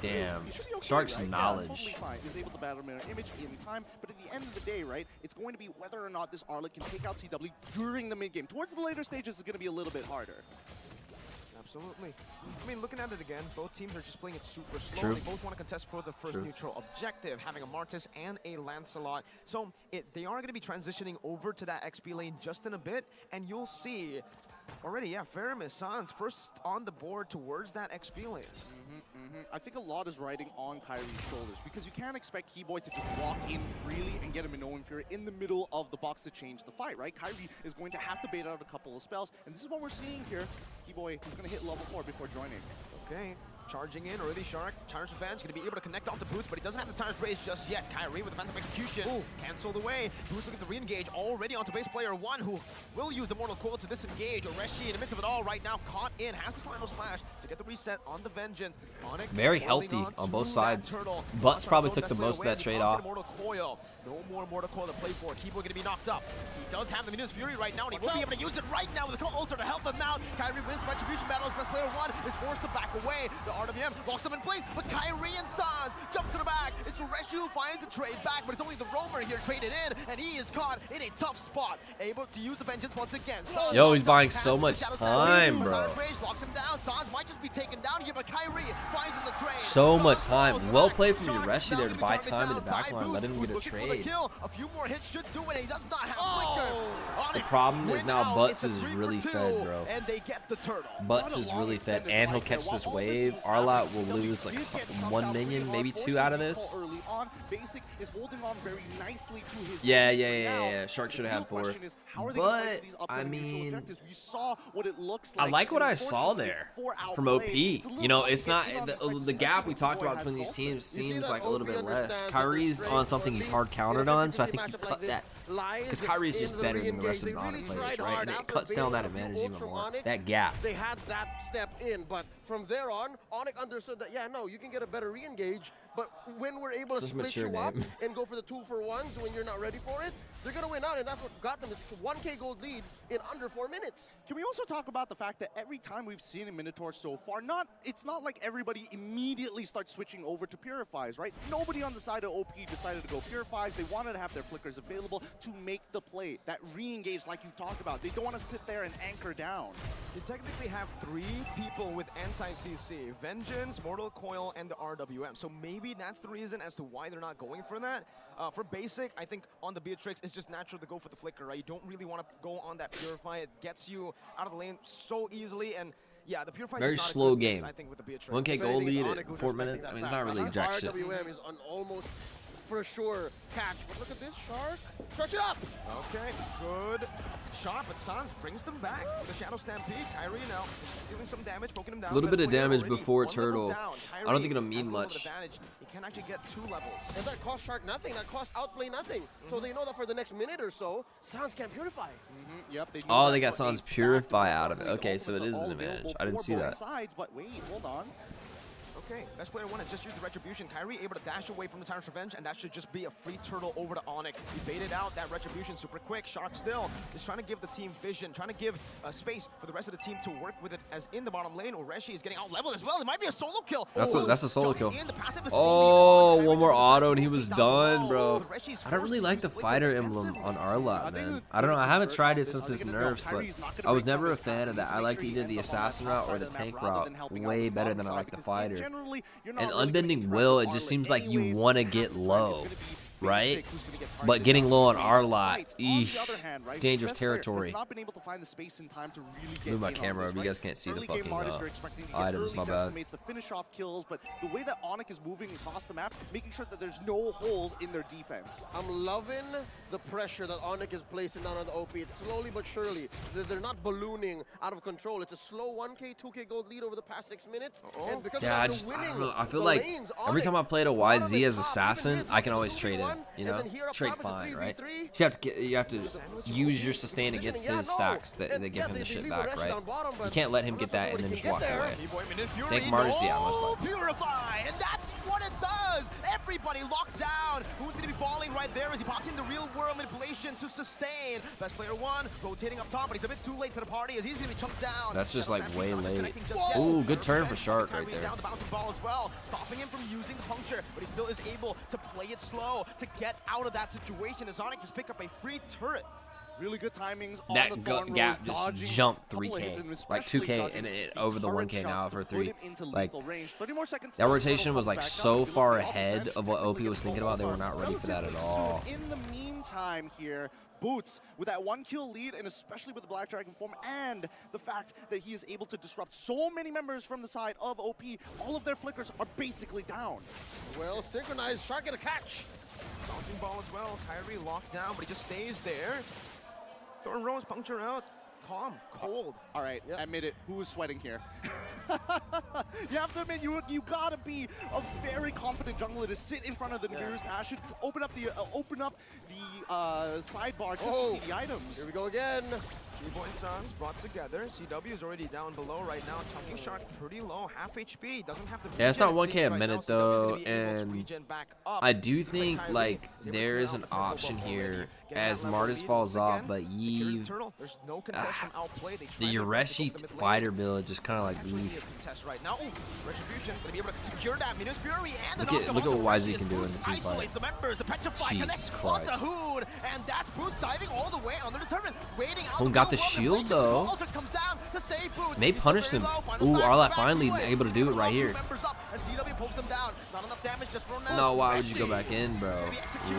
Damn.
Okay,
Shark's
right?
knowledge.
Yeah, totally fine. Is able to battle mirror image in time, but at the end of the day, right, it's going to be whether or not this Arlot can take out CW during the mid game. Towards the later stages, it's going to be a little bit harder.
Absolutely. I mean, looking at it again, both teams are just playing it super slow.
True.
They both want to contest for the first neutral objective, having a Martis and a Lancelot. So they are going to be transitioning over to that XP lane just in a bit, and you'll see already, yeah, Faramus, Sans first on the board towards that XP lane.
I think a lot is riding on Kyrie's shoulders because you can't expect Keyboy to just walk in freely and get a Minnow Inferior in the middle of the box to change the fight, right? Kyrie is going to have to bait out a couple of spells, and this is what we're seeing here. Keyboy is going to hit level 4 before joining.
Okay. Charging in, early Shark, Tyrant's Revenge, going to be able to connect onto Boots, but he doesn't have the Tyrant's Rage just yet. Kyrie with the Phantom Execution, cancelled away. Boots looking to re-engage already onto base player 1, who will use the Mortal Coil to disengage. Oreshi in the midst of it all right now, caught in, has the final slash to get the reset on the Vengeance. Onyx
very healthy on both sides. Butts probably took the most of that trade off.
No more Mortal Coil to play for. Keyboy going to be knocked up. He does have the Minus Fury right now, and he will be able to use it right now with the Cult Ultra to help them out. Kyrie wins Retribution battles. Best player 1 is forced to back away. The RWM locks them in place, but Kyrie and Sans jump to the back. It's Ureshu who finds a trade back, but it's only the Roamer here traded in, and he is caught in a tough spot. Able to use the Vengeance once again. Sans
yo, he's buying so much time, bro.
Locks him down. Sans might just be taken down here, but Kyrie finds him the trade.
So much time. Well played from Ureshi there to buy time in the backline. Let him get a trade.
A few more hits should do it, and he does not have Flicker.
The problem is now Butts is really fed, bro.
And they get the turtle.
Butts is really fed, and he'll catch this wave. Arlot will lose like 1 minion, maybe 2 out of this.
Basic is holding on very nicely to his
yeah. Shark should have had 4. But I mean, I like what I saw there from OP. You know, it's not the gap we talked about between these teams seems like a little bit less. Kyrie's on something he's hard countered on, so I think you cut that. Because Kyrie's just better than the rest of the Onyx players, right? And it cuts down that advantage even more. That gap.
They had that step in, but from there on, Onyx understood that, yeah, no, you can get a better re-engage, But when we're able to
Such a
split
mature
you up
name.
and go for the 2-for-1s when you're not ready for it, they're going to win out, and that's what got them this 1K gold lead in under 4 minutes.
Can we also talk about the fact that every time we've seen a Minotaur so far, it's not like everybody immediately starts switching over to Purifies, right? Nobody on the side of OP decided to go Purifies. They wanted to have their flickers available to make the play, that re-engage like you talked about. They don't want to sit there and anchor down.
You technically have 3 people with anti-CC, Vengeance, Mortal Coil, and the RWM. So maybe that's the reason as to why they're not going for that. For basic, I think on the Beatrix, it's just natural to go for the flicker, right? You don't really want to go on that Purify. It gets you out of the lane so easily, and yeah, the Purify
Very
is not
slow
a good mix,
game.
I think, with the Beatrix.
1K gold lead at 4 minutes. I mean, it's not really jack shit.
RWM is on almost for sure catch. But look at this, Shark. Stretch it up.
Okay, good shot, but Sans brings them back. The Shadow Stampede, Kyrie now dealing some damage, poking him down.
A little bit of damage
Already
before
1 level
Turtle.
down.
I don't think it'll
Kyrie
mean
has a little
much.
bit of advantage. He can actually get 2 levels.
And that costs Shark nothing. That costs Outplay nothing. So they know that for the next minute or so, Sans can't purify.
Yep.
Oh, they got Sans Purify out of it. Okay, so it is an advantage. I didn't see that.
Sides, but wait, hold on.
Okay, best player won it. Just used the Retribution. Kyrie able to dash away from the Tyrant's Revenge, and that should just be a free turtle over to Onyx. He baited out that Retribution super quick. Shark still is trying to give the team vision, trying to give space for the rest of the team to work with it as in the bottom lane. Ureshi is getting out leveled as well. It might be a solo kill.
That's a solo kill. Oh, one more auto and he was done, bro. I don't really like the fighter emblem on Arlot, man. I don't know. I haven't tried it since his nerfs, but I was never a fan of that. I liked either the assassin route or the tank route way better than I like the fighter. And unbending will, it just seems like you want to get low, right? But getting low on our lot, dangerous territory. Move my camera over, you guys can't see the fucking items, my bad.
To finish off kills, but the way that Onyx is moving across the map, making sure that there's no holes in their defense.
I'm loving the pressure that Onyx is placing down on the OP. It's slowly but surely. They're not ballooning out of control. It's a slow 1K, 2K gold lead over the past 6 minutes. And because
Yeah, I don't know. I feel like every time I played a YZ as assassin, I can always trade in. You know, trade fine, right? You have to use your sustain against his stacks that give him the shit back, right? You can't let him get that and then just walk away. Take Martyrs, yeah, most likely.
Purify, and that's what it does. Everybody locked down. Who's going to be falling right there as he pops in the real world manipulation to sustain. Best player 1 rotating up top, but he's a bit too late to the party as he's going to be chunked down.
That's just like way late. Ooh, good turn for Shark right there.
Down the bouncing ball as well, stopping him from using the puncture, but he still is able to play it slow to get out of that situation as Sonic just pick up a free turret.
Really good timings on
That
the
gap just jumped 3K, like 2K and it over the 1K now for 3. Like that rotation was like so far ahead of what OP was thinking about. They were not ready for that at all.
In the meantime here, Boots with that 1 kill lead, and especially with the Black Dragon form and the fact that he is able to disrupt so many members from the side of OP, all of their flickers are basically down.
Well, synchronized, Shark get a catch.
Bouncing ball as well. Kyrie locked down, but he just stays there. Thorn Rose puncture out. Calm, cold.
All right, admit it. Who is sweating here? You have to admit, you gotta be a very confident jungler to sit in front of the nearest passion, open up the sidebar just to see the items.
Here we go again.
Evo and Sons brought together. CW is already down below right now. Chunking Shark pretty low, half HP. Doesn't have the
Yeah, it's not
regen,
1K a
right
minute
now,
though,
CW is gonna be able to
and
regen back up.
I do think like there is an option here as Martis falls off, but Yves, the Ureshi fighter build just kind of like
Right now, Retribution gonna be able to secure that Minus Fury and
look at what YZ can do in the team fight.
isolates the members. The Petrify
Jesus
connects
Christ.
onto Hoon, and that's Boots diving all the way under the turret, waiting out.
Hoon got the shield though. May punish him. Ooh, Arlot finally able to do it right here. No, why would you go back in, bro?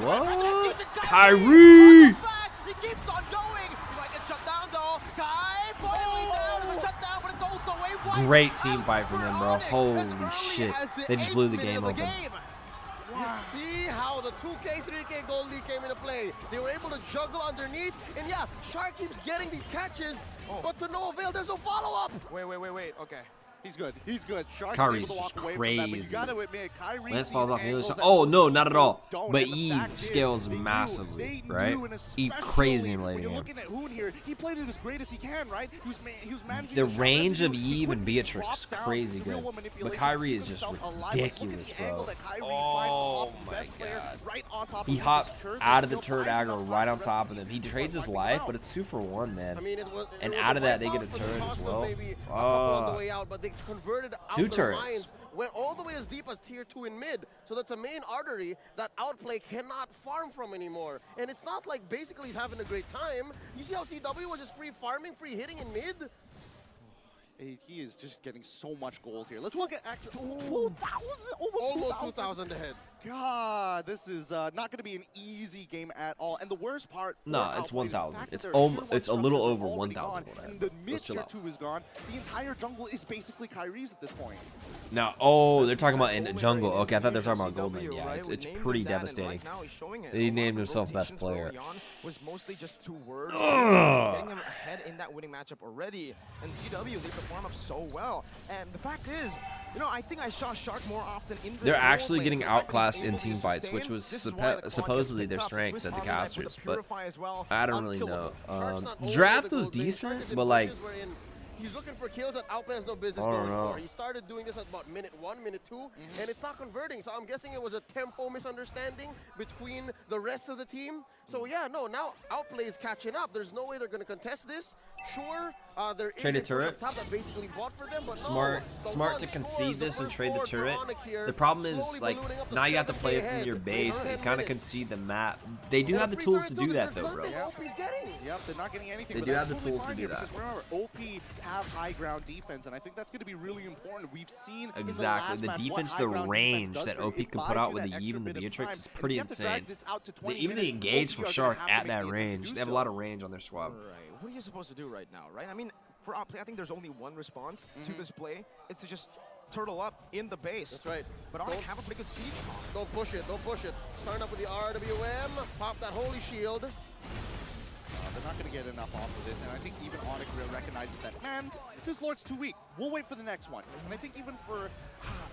What? Kyrie!
He keeps on going. He might get shut down though. Kai boiling down to the shutdown, but it's also a white.
Great team fight from them, bro. Holy shit. They just blew the game open.
You see how the 2K, 3K gold lead came into play. They were able to juggle underneath, and yeah, Shark keeps getting these catches, but to no avail, there's no follow-up.
Wait. Okay.
He's good. He's good. Shark
Kyrie's
able to walk
just
away from that, but you
crazy.
gotta admit, Kyrie
Lance
sees
falls off the other
angles
side.
that
Oh
most
no, not at all.
don't,
But
and the
Eve
fact is,
scales
they knew,
massively,
they
right?
knew, and
Eve crazy
especially
emulating
when you're
him.
looking at Hoon here, he played it as great as he can, right? He was managing
The
shot
range of
residue. He
Eve and
quickly
Beatrix
dropped
is
down
crazy
the real
good.
world
But
manipulation,
Kyrie
keep
is just
himself alive. But look at
ridiculous,
the angle
bro.
that Kyrie finds the
Oh
off the
my
best player
god.
right on top
He
of him.
hops
Just curves
out of
the
the
skill,
turret
finds
aggro
enough
right on
the rest
top
of
of
the
them.
team
He
to
trades his
start
life,
wiping
but it's 2-for-1, man.
I mean, it
And
was
out
a
of that, they
wipeout
get a
for the
turret as
cost of
well.
maybe a couple on the way out, but they converted out
Two
the
turrets.
lines, went all the way as deep as tier 2 in mid. So that's a main artery that Outplay cannot farm from anymore. And it's not like basically he's having a great time. You see how CW was just free farming, free hitting in mid?
He is just getting so much gold here. Let's look at actual 2,000,
Almost 2,000 ahead.
God, this is not going to be an easy game at all. And the worst part,
No, it's 1,000. It's a little over 1,000.
The mid
Let's chill
tier
out.
2 is gone. The entire jungle is basically Kyrie's at this point.
Now, oh, they're talking about in the jungle. Okay, I thought they were talking about Goldman. Yeah, it's pretty devastating. He named himself best player.
Was mostly just 2 words.
Ugh.
Getting him ahead in that winning matchup already. And CW was able to farm up so well. And the fact is, you know, I think I saw Shark more often in the
They're
role
actually
play,
getting
so the fact that
outclassed
he's
in
able to
team fights,
sustain,
which was
this is why the quad
supposedly
gets
their
picked up.
strengths
Swiss
at the
Army knife with
casters,
the
but
Purify as well.
I don't really know.
Shark's not over
Draft
the
was
gold lane. Shark
decent,
is in
but like,
pushes wherein he's looking for kills that Outplay has no business
I don't
going
know.
for. He started doing this at about minute 1, minute 2, and it's not converting. So I'm guessing it was a tempo misunderstanding between the rest of the team. So yeah, no, now Outplay is catching up. There's no way they're going to contest this. Sure, there is
Trade
a
a turret.
push up top that basically bought for them, but
smart
no,
smart to concede this and trade the turret. The problem is, like, now you have to play it from your base and kind of concede the map. They do have the tools to do that, though, bro.
Yep, they're not getting anything.
They
but
do
that's
have the
totally
tools to
fine
do
here
that.
Because remember, OP have high ground defense, and I think that's going to be really important. We've seen in
Exactly.
the
The
last match
defense,
what
the
high ground
range
defense
that
does for
OP
you. It
can
buys
put out
you
with
that
the
extra
Eve and the
bit of
Beatrix
time.
is
If
pretty
you have to drag
insane.
this out to
They
20
even
minutes,
engaged
OP
for
are gonna
Shark
have to
at
make
that
the attempt to
range.
do
They have a
so.
lot of range on their squad.
Right. What are you supposed to do right now, right? I mean, for Outplay, I think there's only one response to this play. It's to just turtle up in the base.
That's right.
But Onyx have a pretty good siege comp.
Don't push it, don't push it. Starting up with the RWM, pop that holy shield.
They're not going to get enough off of this, and I think even Onyx recognizes that, man, this Lord's too weak. We'll wait for the next one. And I think even for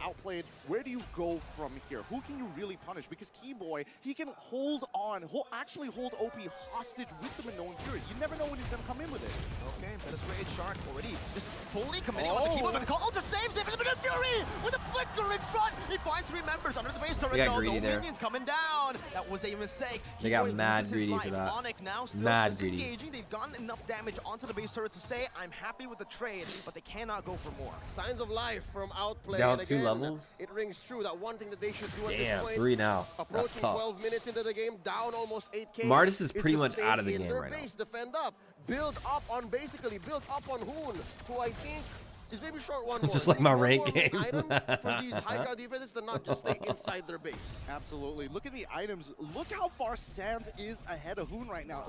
Outplayed, where do you go from here? Who can you really punish? Because Keyboy, he can hold on, actually hold OP hostage with the Minoan Fury. You never know when he's going to come in with it.
Okay, but it's great. Shark already just fully committing onto Keyboy, but the call ultra saves him, and the Minoan Fury with a flicker in front. He finds 3 members under the base turret.
They got
though.
greedy
No
there.
minions coming down. That was a mistake.
They got
Keyboy
mad
loses his
greedy
life.
for that.
Onyx now still
Mad greedy.
disengaging. They've gotten enough damage onto the base turret to say, I'm happy with the trade, but they cannot go for more.
Signs of life from Outplay.
Down
and
2
again,
levels?
It rings true that one thing that they should do at
Damn,
this point.
3 now. That's
Approaching
tough.
12 minutes into the game, down almost 8K.
Martis is pretty
to
much
stay
out of the
in
game
their
right now.
base, defend up, build up on Hoon, who I think is maybe short one more.
Just like my
One
rank
more win
games.
item for these high ground defenses to not just stay inside their base.
Absolutely. Look at the items. Look how far Sands is ahead of Hoon right now.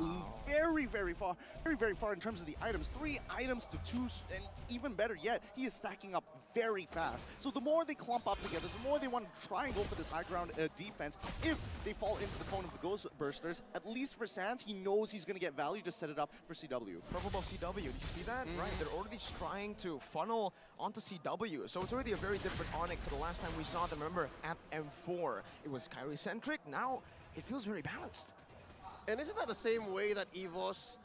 Very, very far. Very, very far in terms of the items. 3 items to 2, and even better yet, he is stacking up very fast. So the more they clump up together, the more they want to try and go for this high ground defense. If they fall into the cone of the Ghost Bursters, at least for Sands, he knows he's going to get value. Just set it up for CW.
Purple buff CW, did you see that? Right, they're already just trying to funnel onto CW. So it's already a very different Onyx to the last time we saw them. Remember, at M4, it was Kyrie-centric. Now, it feels very balanced.
And isn't that the same way that EVOS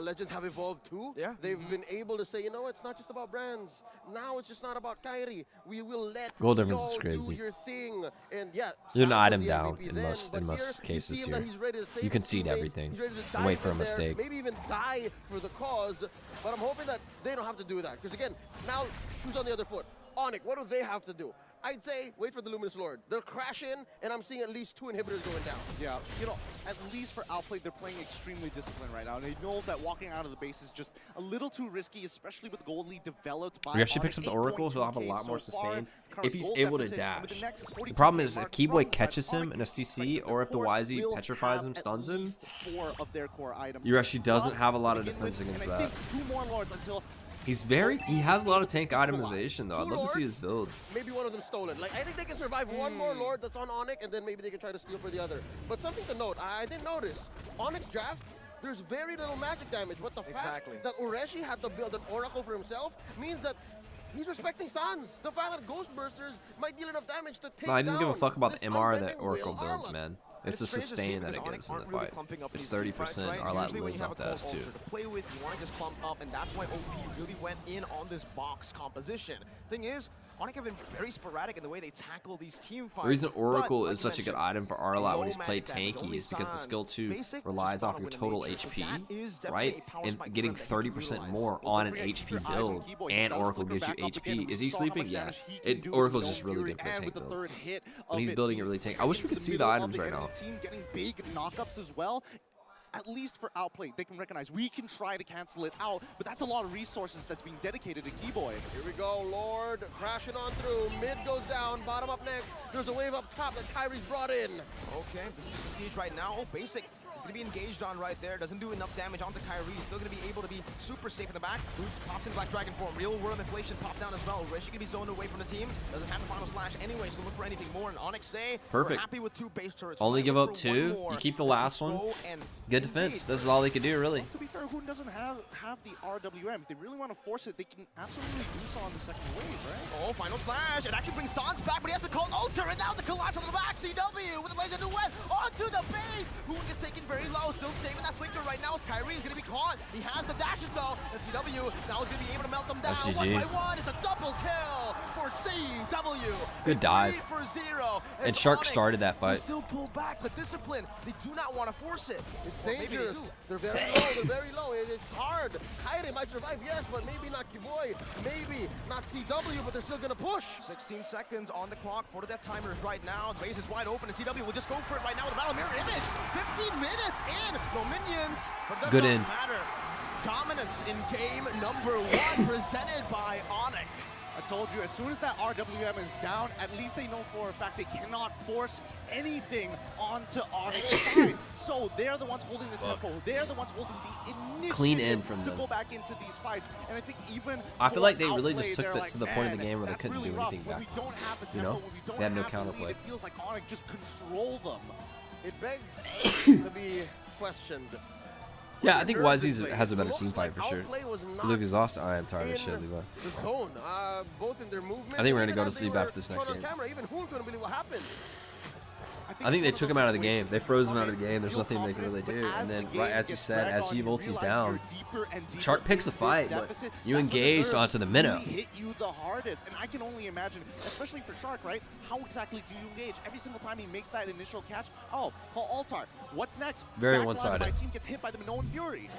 Legends have evolved too?
Yeah.
They've been able to say, you know, it's not just about brands. Now it's just not about Kyrie. We will let
Goal difference is
y'all
crazy.
do your thing. And yeah,
You're an
Sam was
item
the
down
MVP
in
then,
most
but
cases
you see him
here.
that he's ready to save
You
his
concede
teammates.
everything
He's ready to
and
die
wait for a
from there,
mistake.
Maybe even die for the cause. But I'm hoping that they don't have to do that. Because again, now shoes on the other foot. Onyx, what do they have to do? I'd say wait for the Luminous Lord. They're crashing, and I'm seeing at least 2 inhibitors going down.
Yeah, you know, at least for Outplay, they're playing extremely disciplined right now. And they know that walking out of the base is just a little too risky, especially with Gold Lead developed by
He actually
Onyx.
picks up the Oracles, he'll have a
8.2K
lot more
so far.
sustain
Current
if he's
gold
able to
deficit,
dash.
with the next
The
42K
problem is if
mark
Keyboy
from
catches
Side,
him in a
Onyx,
CC,
like,
or if the
course,
YZ
will
petrifies
have
him,
at
stuns him,
least 4 of their core items.
he actually doesn't
Plus,
have a lot
to
of
begin
defense
with,
against
and I
that.
think 2 more Lords until
He has a lot of tank itemization though. I'd love to see his build.
Maybe one of them stolen. Like, I think they can survive one more Lord that's on Onyx, and then maybe they can try to steal for the other. But something to note, I didn't notice. Onyx draft, there's very little magic damage, but the fact that Ureshi had to build an Oracle for himself means that He's respecting Sans. The fact that Ghostbursters might deal enough damage to take
No, he doesn't give a
down
fuck about
this
the MR that
unbending
Oracle
will
builds,
Arla.
man. It's the sustain that it gives in the fight. It's 30%. Arlat lives off the S2.
To play with, you want to just clump up, and that's why OP really went in on this box composition. Thing is, Onyx have been very sporadic in the way they tackle these team fights.
The reason Oracle
but,
is such a good item for Arlat when he's played tanky is because the skill 2 relies off your total HP, right? And getting 30% more on an HP build, and Oracle gives you HP. Is he sleeping? Yeah. Oracle's just really good for a tank build. When he's building it really tank. I wish we could see the items right now.
Team getting big knockups as well. At least for outplay, they can recognize we can try to cancel it out, but that's a lot of resources that's being dedicated to Keyboy.
Here we go, Lord, crashing on through. Mid goes down, bottom up next. There's a wave up top that Kyrie's brought in.
Okay, this is just the siege right now. Basic is going to be engaged on right there. Doesn't do enough damage onto Kyrie. Still going to be able to be super safe in the back. Boots pops in Black Dragon form. Real world inflation popped down as well. Rishi can be zoned away from the team. Doesn't have the final slash anyway, so look for anything more. And Onyx say,
perfect.
We're happy with 2 base turrets.
Only give up 2. You keep the last one. Good defense. This is all they could do, really.
To be fair, Hoon doesn't have the RWM. If they really want to force it, they can absolutely do so on the second wave, right?
Oh, final slash. It actually brings Sans back, but he has to call Alter, and now the collapse on the back. CW with the laser duet onto the base. Hoon gets taken very low, still saving that flicker right now. Kyrie is going to be caught. He has the dashes, though. And CW now is going to be able to melt them down.
SGG.
1 by 1. It's a double kill for CW.
Good dive.
3 for 0.
And Shark started that fight.
Still pull back the discipline. They do not want to force it.
It's dangerous. They're very low. They're very low. It's hard. Kyrie might survive, yes, but maybe not Kiboy. Maybe not CW, but they're still going to push.
16 seconds on the clock for the death timers right now. The base is wide open, and CW will just go for it right now with the battle mirror in it. 15 minutes in. No minions. But that
good
doesn't
in.
matter. Dominance in game number 1 presented by Onyx.
I told you, as soon as that RWM is down, at least they know for a fact they cannot force anything onto Onyx's side. So they're the ones holding the tempo. They're the ones holding the initiative
Clean in from
to
them.
go back into these fights. And I think even
I feel like they really
outplay,
just took
they're
that
like,
to the point of the
"Man,
game where they
that's
couldn't
really
do
rough.
anything
When
back.
we don't have the
You
tempo,
know?
when we don't
They had no
have the lead,
counterplay.
it feels like Onyx just control them.
It begs to be questioned.
Yeah, I think
Nerves in
YZ
play.
has a better
Looks
team fight
like
for sure.
outplay was
You
not
look exhausted. I am tired of this shit,
in
Levi.
the zone, both in their movement.
I think we're
and
gonna go
even
to
as they
sleep
were
after this next
caught on
game.
camera. Even Hoon couldn't believe what happened.
I think they took him out of the game. They froze him out of the game. There's nothing they can really do. And then, right as you said, as he ulti's down, Shark picks a fight, but you engaged onto the minnow.
Really hit you the hardest, and I can only imagine, especially for Shark, right? How exactly do you engage? Every single time he makes that initial catch, oh, call Altar. What's next?
Very
Backline,
one-sided.
My team gets hit by the Minoan Fury.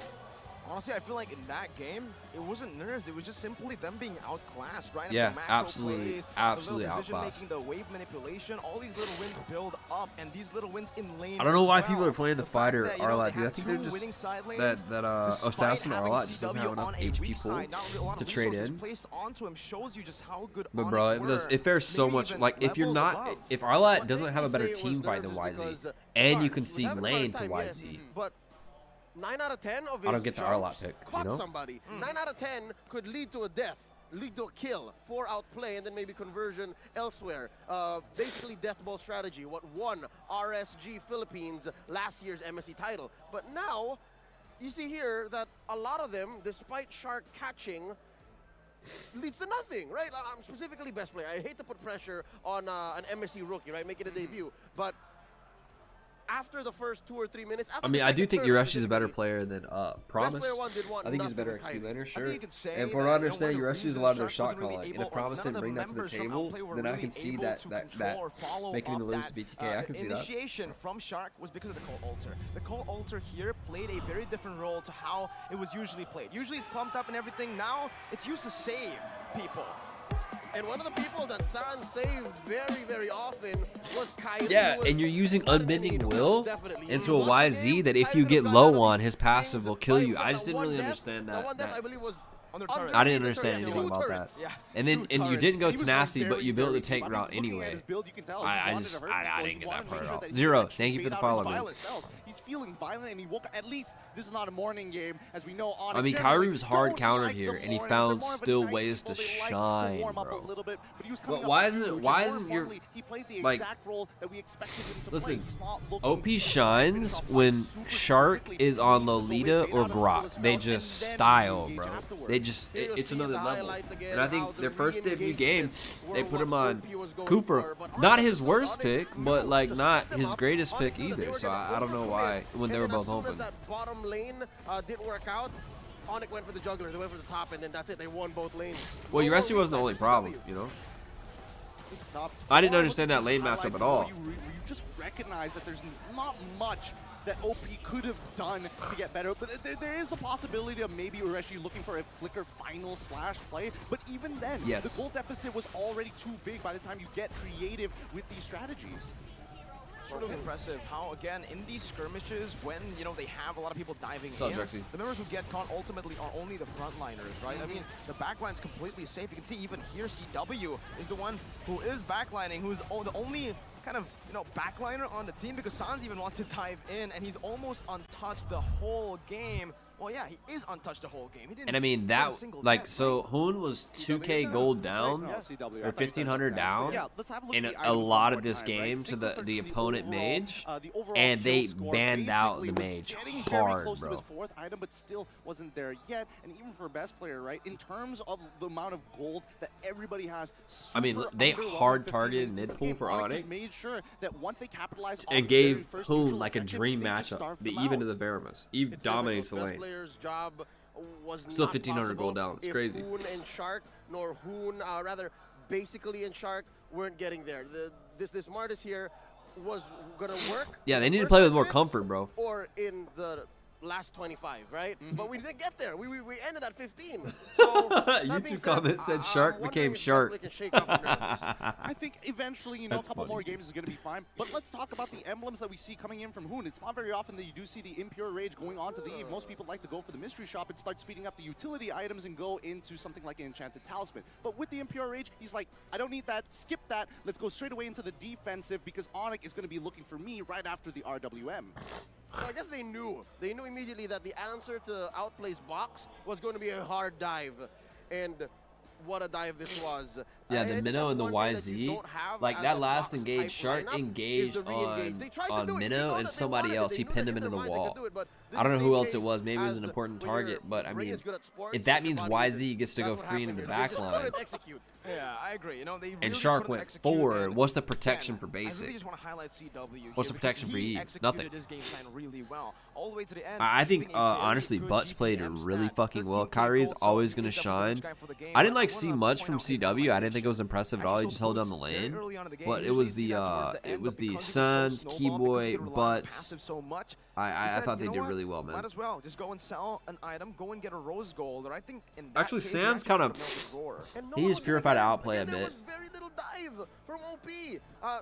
Honestly, I feel like in that game, it wasn't nerves. It was just simply them being outclassed, right?
Yeah,
The macro
absolutely,
plays,
absolutely
the little
outclassed.
decision-making, the wave manipulation, all these little wins build up, and these little wins in lane
I don't know
as
why
well.
people are playing the fighter
that, you know,
Arlat,
they
dude. I
have
think they're
two winning
just
side lanes,
that
despite
Assassin
having
Arlat just doesn't have
CW
enough
on a
HP
weak
pool
side. Not a lot
to
of
trade
resources
in.
placed onto him shows you just how good
But
Onyx
bro,
were.
it fares so
Maybe
much.
even
Like if you're
levels
not,
above.
if Arlat doesn't have a better team fight than YZ,
because,
and you
Shark
can
was
see
having a hard
lane to
time, yes,
YZ.
but 9 out of 10 of his
I don't get the
jumps
Arlat pick, you
caught
know?
somebody. 9 out of 10 could lead to a death, lead to a kill, 4 outplay, and then maybe conversion elsewhere. Basically, death ball strategy. What won RSG Philippines last year's MSC title. But now, you see here that a lot of them, despite Shark catching, leads to nothing, right? Specifically best player. I hate to put pressure on an MSC rookie, right? Making a debut, but after the first 2 or 3 minutes, after
I mean,
the
I do
second
think
turn,
Urashi's a better player than Promise.
player one did want
I think he's a better
nothing
XP
with
laner,
Kyrie.
sure.
I think you could say
And for what I
that,
understand,
one of the
Urashi's a
reasons
lot of their
Shark
shot
wasn't really
calling. And
able,
if Promise
none
didn't
of
bring that to the
members from
table,
Outplay were
then I
really
can see
able
that
to
that
control or follow
making him
up
lose to
that,
BTK. I can see that.
initiation from Shark was because of the Cole Alter. The Cole Alter here played a very different role to how it was usually played. Usually it's clumped up and everything. Now it's used to save people.
And one of the people that San saved very, very often was Kylie.
Yeah,
who was
and you're using Unbending Will
definitely.
into a YZ that if you get low on, his passive will kill you. I just didn't really understand
The one death, I
that.
believe, was
I didn't understand anything about that.
Yeah.
And then you didn't go tenacity, but you built the tank
I mean,
route
looking at
anyway.
his build, you can tell he
I
wanted to hurt
didn't
people.
get
He
that
wanted to
part
make
at
sure
all.
that he
Zero.
could
Thank you for
fade
the
out his
follow, man.
violent spells. He's feeling violent, and he woke. At least this is not a morning game, as we know.
I mean, Kyrie was hard countered here, and he found still ways to shine, bro. But why isn't your like? Listen, OP shines when Shark is on Lolita or Grok. They just style, bro. They it's another level. And I think their first debut game, they put him on Cooper. Not his worst pick, but like not his greatest pick either. So I don't know why when they were both open.
That bottom lane didn't work out. Onyx went for the juggler, they went for the top, and then that's it. They won both lanes.
Well, Uresi wasn't the only problem, you know. I didn't understand that lane matchup at all.
You just recognize that there's not much that OP could have done to get better, but there is the possibility of maybe Ureshi looking for a flicker final slash play, but even then,
yes,
the goal deficit was already too big by the time you get creative with these strategies.
Sort of impressive how, again, in these skirmishes, when, you know, they have a lot of people diving in, the members who get caught ultimately are only the frontliners, right? I mean, the backline's completely safe. You can see even here, CW is the one who is backlining, who's the only kind of, you know, backliner on the team, because Sans even wants to dive in, and he's almost untouched the whole game. Well, yeah, he is untouched the whole game. He didn't
and I mean, that, like, so Hoon was 2K gold down, or 1,500 down, in a lot of this game to the opponent mage, and they banned out the mage hard,
close
bro.
to his fourth item, but still wasn't there yet. And even for best player, right, in terms of the amount of gold that everybody has,
I mean, they hard targeted mid pool for Onyx
made sure that once they capitalized
and gave Hoon like a dream matchup, even to the Veramus. Eve dominates the lane.
Job was
still
not
1,500 gold down. It's crazy.
Hoon and Shark, nor Hoon, rather, basically and Shark weren't getting there. This Martis here was gonna work.
Yeah, they need to play with more comfort, bro.
Or in the last 25, right? But we didn't get there. We ended at 15. So
YouTube comment said Shark became Shark.
I think eventually, you know,
That's
a couple
funny.
more games is going to be fine. But let's talk about the emblems that we see coming in from Hoon. It's not very often that you do see the Impure Rage going on to the Eve. Most people like to go for the Mystery Shop and start speeding up the utility items and go into something like an Enchanted Talisman. But with the Impure Rage, he's like, I don't need that. Skip that. Let's go straight away into the defensive because Onyx is going to be looking for me right after the RWM.
So I guess they knew. They knew immediately that the answer to Outplay's box was going to be a hard dive. And what a dive this was.
Yeah, the Minnow and the YZ, like that last engage, Shark engaged on Minnow and somebody else. He pinned him into the wall. I don't know who else it was. Maybe it was an important target, but I mean, if that means YZ gets to go free into the back line.
Yeah, I agree. You know, they really
And Shark
couldn't
went
execute
forward.
it.
What's the protection for
I really
basic?
just want to highlight CW
What's the
here
protection for
because he
E?
executed
Nothing.
his game plan really well, all the way to the end.
I think
keeping a very
honestly,
good
Butts played
GPM
really
stat,
fucking well.
13K
Kyrie's
gold, so
always
he
gonna
is definitely the
shine.
best guy for the game.
I didn't
But
like
I
see
wanna
much
point
from
out his
CW. I didn't think it was
domination.
impressive at all. He just held down the lane.
Early on in the game,
But it
usually
was
you see
the
that towards the end, but because he was so
Suns,
snowballed,
Keyboy,
because he relied on
Butts.
passive so much,
I
he said,
thought they
"You know
did
what?
really well, man.
Might as well just go and sell an item, go and get a rose gold, or I think in that
Actually,
case,
Sam's
he
kind
actually
of
would've melted Roar.
he is purified to outplay a
There
bit.
was very little dive from OP.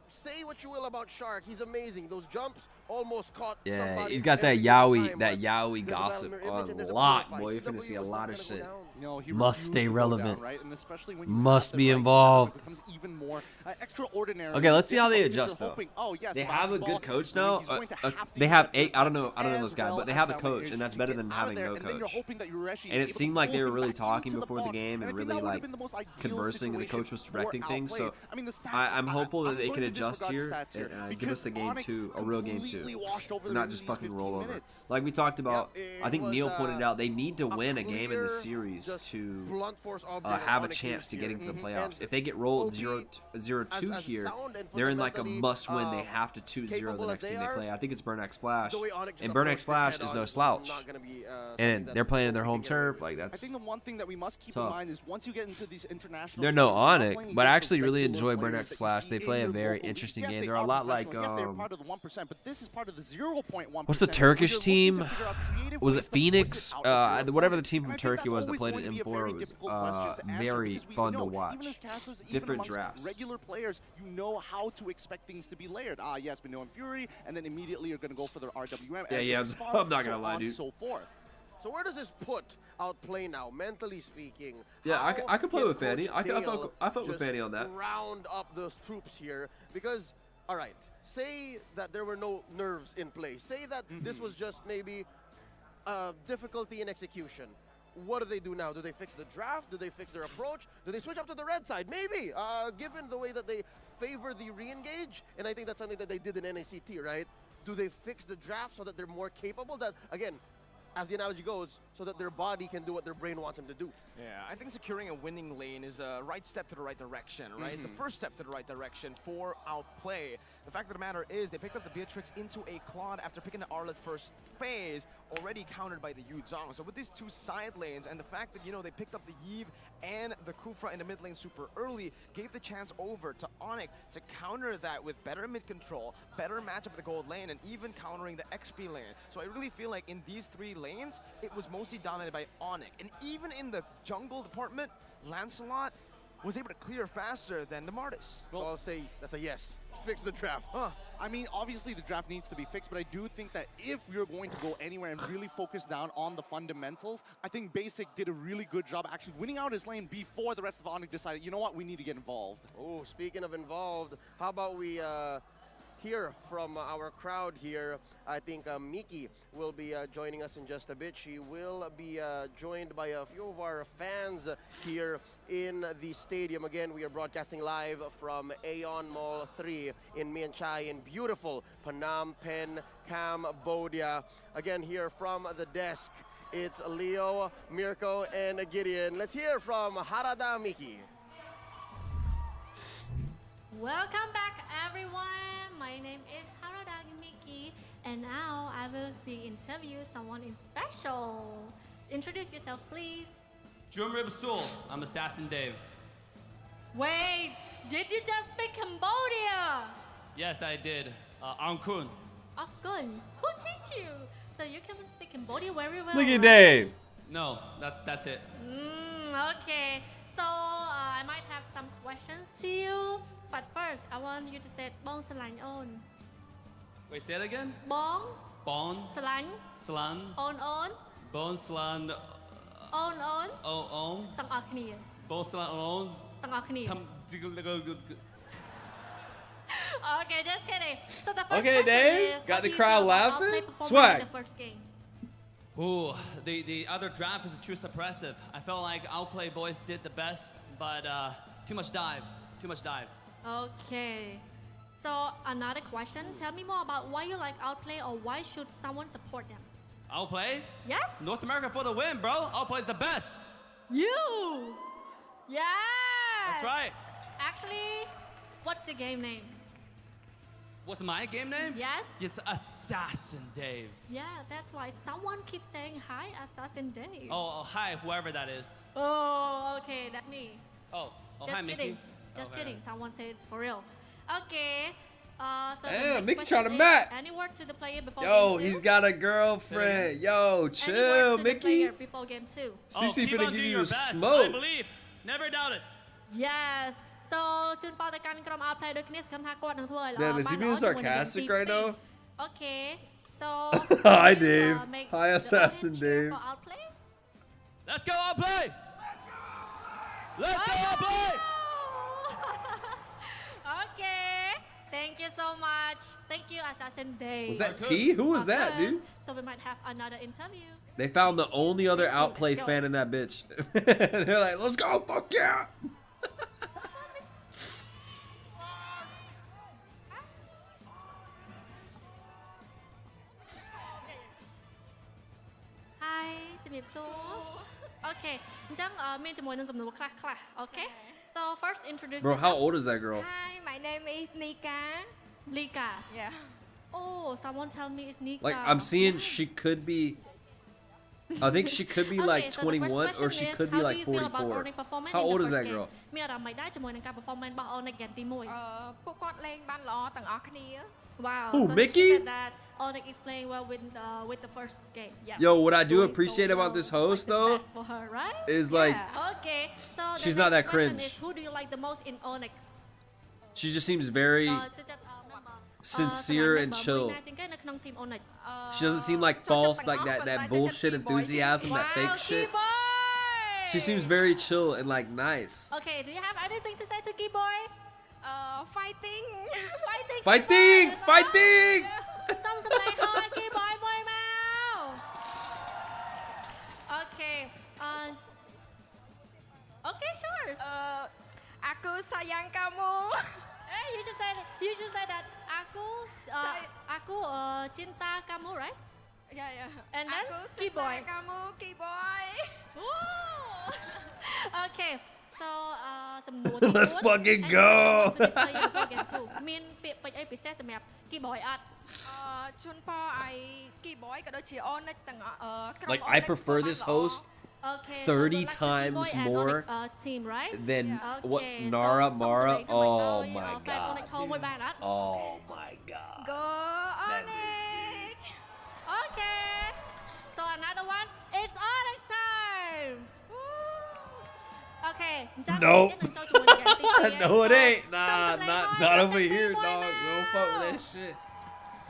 Say what you will about Shark. He's amazing. Those jumps almost caught
Yeah,
somebody
he's got that
every
Yowie,
time,
that
but
Yowie
there's a
gossip
Valor image
on
and there's a
lock,
purify.
boy. You're gonna
CW
see a
was
lot
not
of
gonna go
shit.
down.
You know, he
Must
refused
stay
to go
relevant.
down, right? And especially when you
Must
have the
be
right setup,
involved.
it becomes even more extraordinary.
Okay, let's see how they
Because you're
adjust though.
hoping, oh, yes,
They
the
have a
bouncing
good
ball,
coach
so
now.
he's going to have to
They
use
have
that
8. I don't know
as
this guy,
well
but they
as
have a
that
coach,
way
and that's
to
better
get
than
out of
having
there,
no
and then you're
coach.
hoping that Ureshi is
And it
able to
seemed like they
pull
were
him
really
back
talking
into the
before the
box,
game
and
and
I think
really
that would've
like
been the most ideal
conversing, and the coach was
situation
directing
for
things. So
Outplay. I mean, the stats,
I'm hopeful that
I'm
they
going
can
to
adjust
disregard
here
stats here
and give us a game
because
2, a real game 2,
completely washed over
and
them
not
in
just
these
fucking
15
rollover.
minutes.
Like we talked about, I think
was,
Neil pointed out they need to win a game in the
clear,
series
just
to
blunt force object
have a
Onyx
chance
used
to
here.
get into the
And
playoffs. If they get rolled
OP,
0-2
as
here,
sound and
they're in like a
fundamentally,
must-win. They have to 2-0 the
capable
next
as
team
they
they
are,
play. I think it's Burnax Flash,
the way Onyx
and
approached
Burnax
this
Flash
head
is
on
no
is
slouch.
not gonna be,
And
that
they're playing in their
OP
home
can get away
turf.
with.
Like
I
that's
think the one thing that we must keep
tough.
in mind is once you get into these international
They're no
games, you're not
Onyx,
playing
but I
against the
actually really
regular
enjoy
players
Burnax
that you
Flash.
see
They
in
play a
your
very
local
interesting
league. Yes,
game.
they
They're a
are
lot like
professional. Yes, they are part of the 1%, but this is part of the 0.1%.
what's the
where
Turkish
you're looking
team?
to figure out creative
Was
ways
it
to voice
Phoenix?
it out to your
Whatever the
opponent.
team from
And I think
Turkey
that's
was that
always
played
going
at
to be a
M4
very
was
difficult question to answer
very
because we
fun to
know,
watch.
even as casters, even
Different
amongst
drafts.
regular players, you know how to expect things to be layered. Yes, Minnow and Fury, and then immediately you're going to go for their RWM.
Yeah,
as the response,
I'm not gonna
so
lie,
on,
dude.
So forth.
So where does this put Outplay now, mentally speaking?
Yeah,
How
I could play
can
with Fanny.
Coach
I
Dale
fuck with
just
Fanny on that.
round up those troops here because, all right, say that there were no nerves in play. Say that this was just maybe difficulty in execution. What do they do now? Do they fix the draft? Do they fix their approach? Do they switch up to the red side? Maybe, given the way that they favor the re-engage, and I think that's something that they did in NACT, right? Do they fix the draft so that they're more capable? That, again,
as the analogy goes, so that their body can do what their brain wants them to do.
Yeah, I think securing a winning lane is a right step to the right direction, right? It's the first step to the right direction for Outplay. The fact of the matter is they picked up the Beatrix into a Claude after picking the Arlet first phase, already countered by the Yuzong. So with these two side lanes and the fact that, you know, they picked up the Yve and the Kufra in the mid lane super early, gave the chance over to Onyx to counter that with better mid control, better matchup at the gold lane, and even countering the XP lane. So I really feel like in these three lanes, it was mostly dominated by Onyx. And even in the jungle department, Lancelot was able to clear faster than the Martis.
Well, I'll say that's a yes. Fix the draft. I mean, obviously the draft needs to be fixed, but I do think that if you're going to go anywhere and really focus down on the fundamentals, I think Basic did a really good job actually winning out his lane before the rest of Onyx decided, you know what, we need to get involved.
Oh, speaking of involved, how about we hear from our crowd here? I think Miki will be joining us in just a bit. She will be joined by a few of our fans here in the stadium. Again, we are broadcasting live from Aeon Mall 3 in Mian Chai in beautiful Phnom Penh, Cambodia. Again, here from the desk, it's Leo, Mirko, and Gideon. Let's hear from Harada Miki.
Welcome back, everyone. My name is Harada Miki, and now I will be interviewing someone in special. Introduce yourself, please.
Jumrib Basul, I'm Assassin Dave.
Wait, did you just pick Cambodia?
Yes, I did. Angkun.
Oh, good. Who teach you? So you can speak Cambodia very well.
Look at
right?
Dave.
No, that's it.
Okay. So I might have some questions to you, but first I want you to say Bong Salanh On.
Wait, say it again?
Bong
Bon.
Salanh
Slan.
On.
Bon Slan.
On.
On.
ទាំងអស់គ្នា
Bon Slan on.
ទាំងអស់គ្នា Okay, just kidding. So the first
Okay,
question
Dave.
is,
Got
how
the
do you
crowd
feel about
laughing?
Outplay performance
Swag.
in the first game?
Ooh, the other draft was too suppressive. I felt like Outplay boys did the best, but too much dive. Too much dive.
Okay. So another question. Tell me more about why you like Outplay, or why should someone support them?
Outplay?
Yes?
North America for the win, bro. Outplay's the best.
You! Yeah!
That's right.
Actually, what's the game name?
What's my game name?
Yes?
It's Assassin Dave.
Yeah, that's why someone keeps saying hi, Assassin Dave.
Oh, hi, whoever that is.
Oh, okay, that's me.
Oh,
Just
hi,
kidding.
Mickey.
Just
Okay.
kidding. Someone said it for real. Okay. So the
Damn,
next
Mickey
question
trying to
is,
match.
any word to the player before
Yo,
game 2?
he's got a girlfriend. Yo,
Any word
chill,
to the
Mickey.
player before game 2?
CC
keep
finna
on
give
doing
you
your
a
best. I
smoke.
believe. Never doubt it.
Yes. So ជូនពរទៅកាន់ក្រុម Outplay ដូចគ្នាសង្ឃឹមថាគាត់នឹងធ្វើឲ្យល្អ
Damn, is he being sarcastic right now?
Okay. So
Hi,
will you,
Dave.
make
Hi,
the
Assassin
audience cheer
Dave.
for Outplay?
Let's go, Outplay! Let's go, Outplay!
Okay. Thank you so much. Thank you, Assassin Dave.
Was that T? Who was that,
Okay.
dude?
So we might have another interview.
They found the only other Outplay
let's go.
fan in that bitch. They're like, let's go, fuck yeah.
Hi ជំរាបសួរ Okay អញ្ចឹងមានជាមួយនឹងសំណួរខ្លះៗ Okay So first introduce
Bro, how
yourself.
old is that girl?
Hi, my name is Nika.
Lika.
Yeah.
Oh, someone tell me it's Nika.
Like, I'm seeing she could be. I think she could be like
Okay, so the first
21 or she
question is,
could be
how
like
do you feel about
44.
Onyx performance
How
in the
old is
first
that
game?
girl?
មានអារម្មណ៍មិនដែរជាមួយនឹងការ performance របស់ Onyx game ទី1
ពួកគាត់លេងបានល្អទាំងអស់គ្នា
Wow.
Who,
so
Mickey?
She said that Onyx is playing well with the first game. Yeah.
Yo, what I do
Doing
appreciate
so
about
well,
this host
like the
though
best for her, right?
is like
Okay. So the
she's
next
not that
question
cringe.
is, who do you like the most in Onyx?
she just seems very sincere and chill. She doesn't seem like false, like that bullshit enthusiasm, that fake shit. She seems very chill and like nice.
Okay, do you have anything to say to Key Boy?
Fighting.
Fighting.
Fighting! Fighting!
Xong sầm này thôi, Key Boy mời mau. Okay. Okay, sure.
Aku sayang kamu.
Hey, you should say that aku cinta kamu, right?
Ya.
And then
Aku
keyboard.
suka kamu, keyboard.
Okay. So សំណួរ
Let's fucking go.
មានពាក្យពេចន៍អីពិសេសសម្រាប់ keyboard អត់
ជូនពរឲ្យ keyboard ក៏ដូចជា Onyx ទាំងក្រុម
Like I prefer this host 30 times more
team right
than what Nara Mara. Oh my god.
dude.
Oh my god.
Go Onyx.
Okay. So another one. It's Onyx time. Okay.
Nope. No, it ain't. Nah, not over here, dog. We don't fuck with that shit.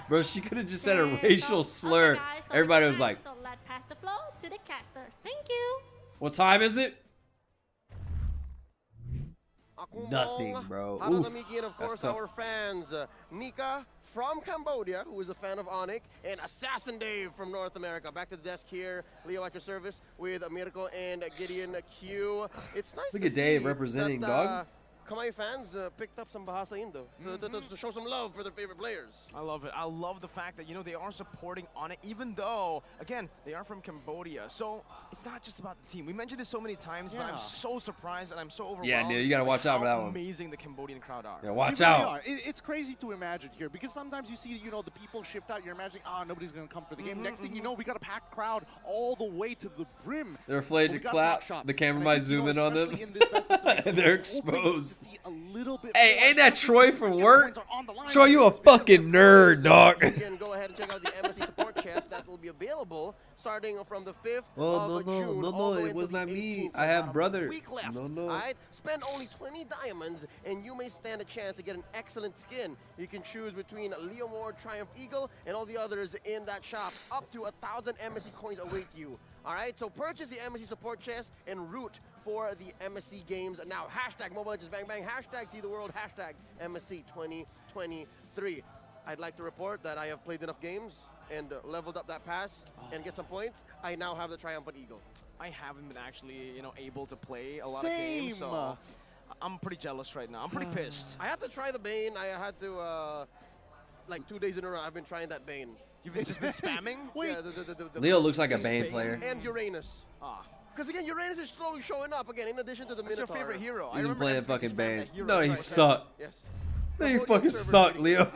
Bro, she could have just said a racial slur. Everybody was like,
So let's pass the floor to the caster. Thank you.
what time is it? Nothing, bro. Oof.
And of course, our fans, Mika from Cambodia, who is a fan of Onyx, and Assassin Dave from North America. Back to the desk here, Leo at your service with Mirko and Gideon Q. It's nice
Look
to
at Dave
see
representing,
that,
dog.
Kamai fans picked up some Bahasa Indo to show some love for their favorite players.
I love it. I love the fact that, you know, they are supporting Onyx, even though, again, they are from Cambodia. So it's not just about the team. We mentioned this so many times, but I'm so surprised and I'm so overwhelmed.
Yeah, Neil, you gotta watch out for that one.
How amazing the Cambodian crowd are.
Yeah, watch
They really
out.
are. It's crazy to imagine here because sometimes you see, you know, the people shift out. You're imagining, nobody's going to come for the game. Next thing you know, we got a packed crowd all the way to the brim.
They're afraid to clap. The camera might zoom in on them. They're exposed. Hey, ain't that Troy from work? Troy, you a fucking nerd, dog.
You can go ahead and check out the MSC support chest that will be available starting from the 5th of June. all the way
it was
until
not
the
me.
18th, so
I have
about a
brothers.
week left.
No.
All right, spend only 20 diamonds and you may stand a chance to get an excellent skin. You can choose between Leo Moore, Triumph Eagle, and all the others in that shop. Up to 1,000 MSC coins await you. All right, so purchase the MSC support chest and root for the MSC games. Now, hashtag Mobile Legends Bang Bang, hashtag See the World, hashtag MSC 2023. I'd like to report that I have played enough games and leveled up that pass and get some points. I now have the Triumphant Eagle.
I haven't been actually, you know, able to play a lot of games, so I'm pretty jealous right now. I'm pretty pissed.
I had to try the Bane. I had to, like 2 days in a row, I've been trying that Bane.
You've just been spamming?
Yeah,
Leo looks like a Bane player.
And Uranus. Because again, Uranus is slowly showing up again, in addition to the Minotaur.
What's your favorite hero?
He's been playing fucking Bane. No, he
Right.
suck.
Yes.
No, you fucking suck, Leo.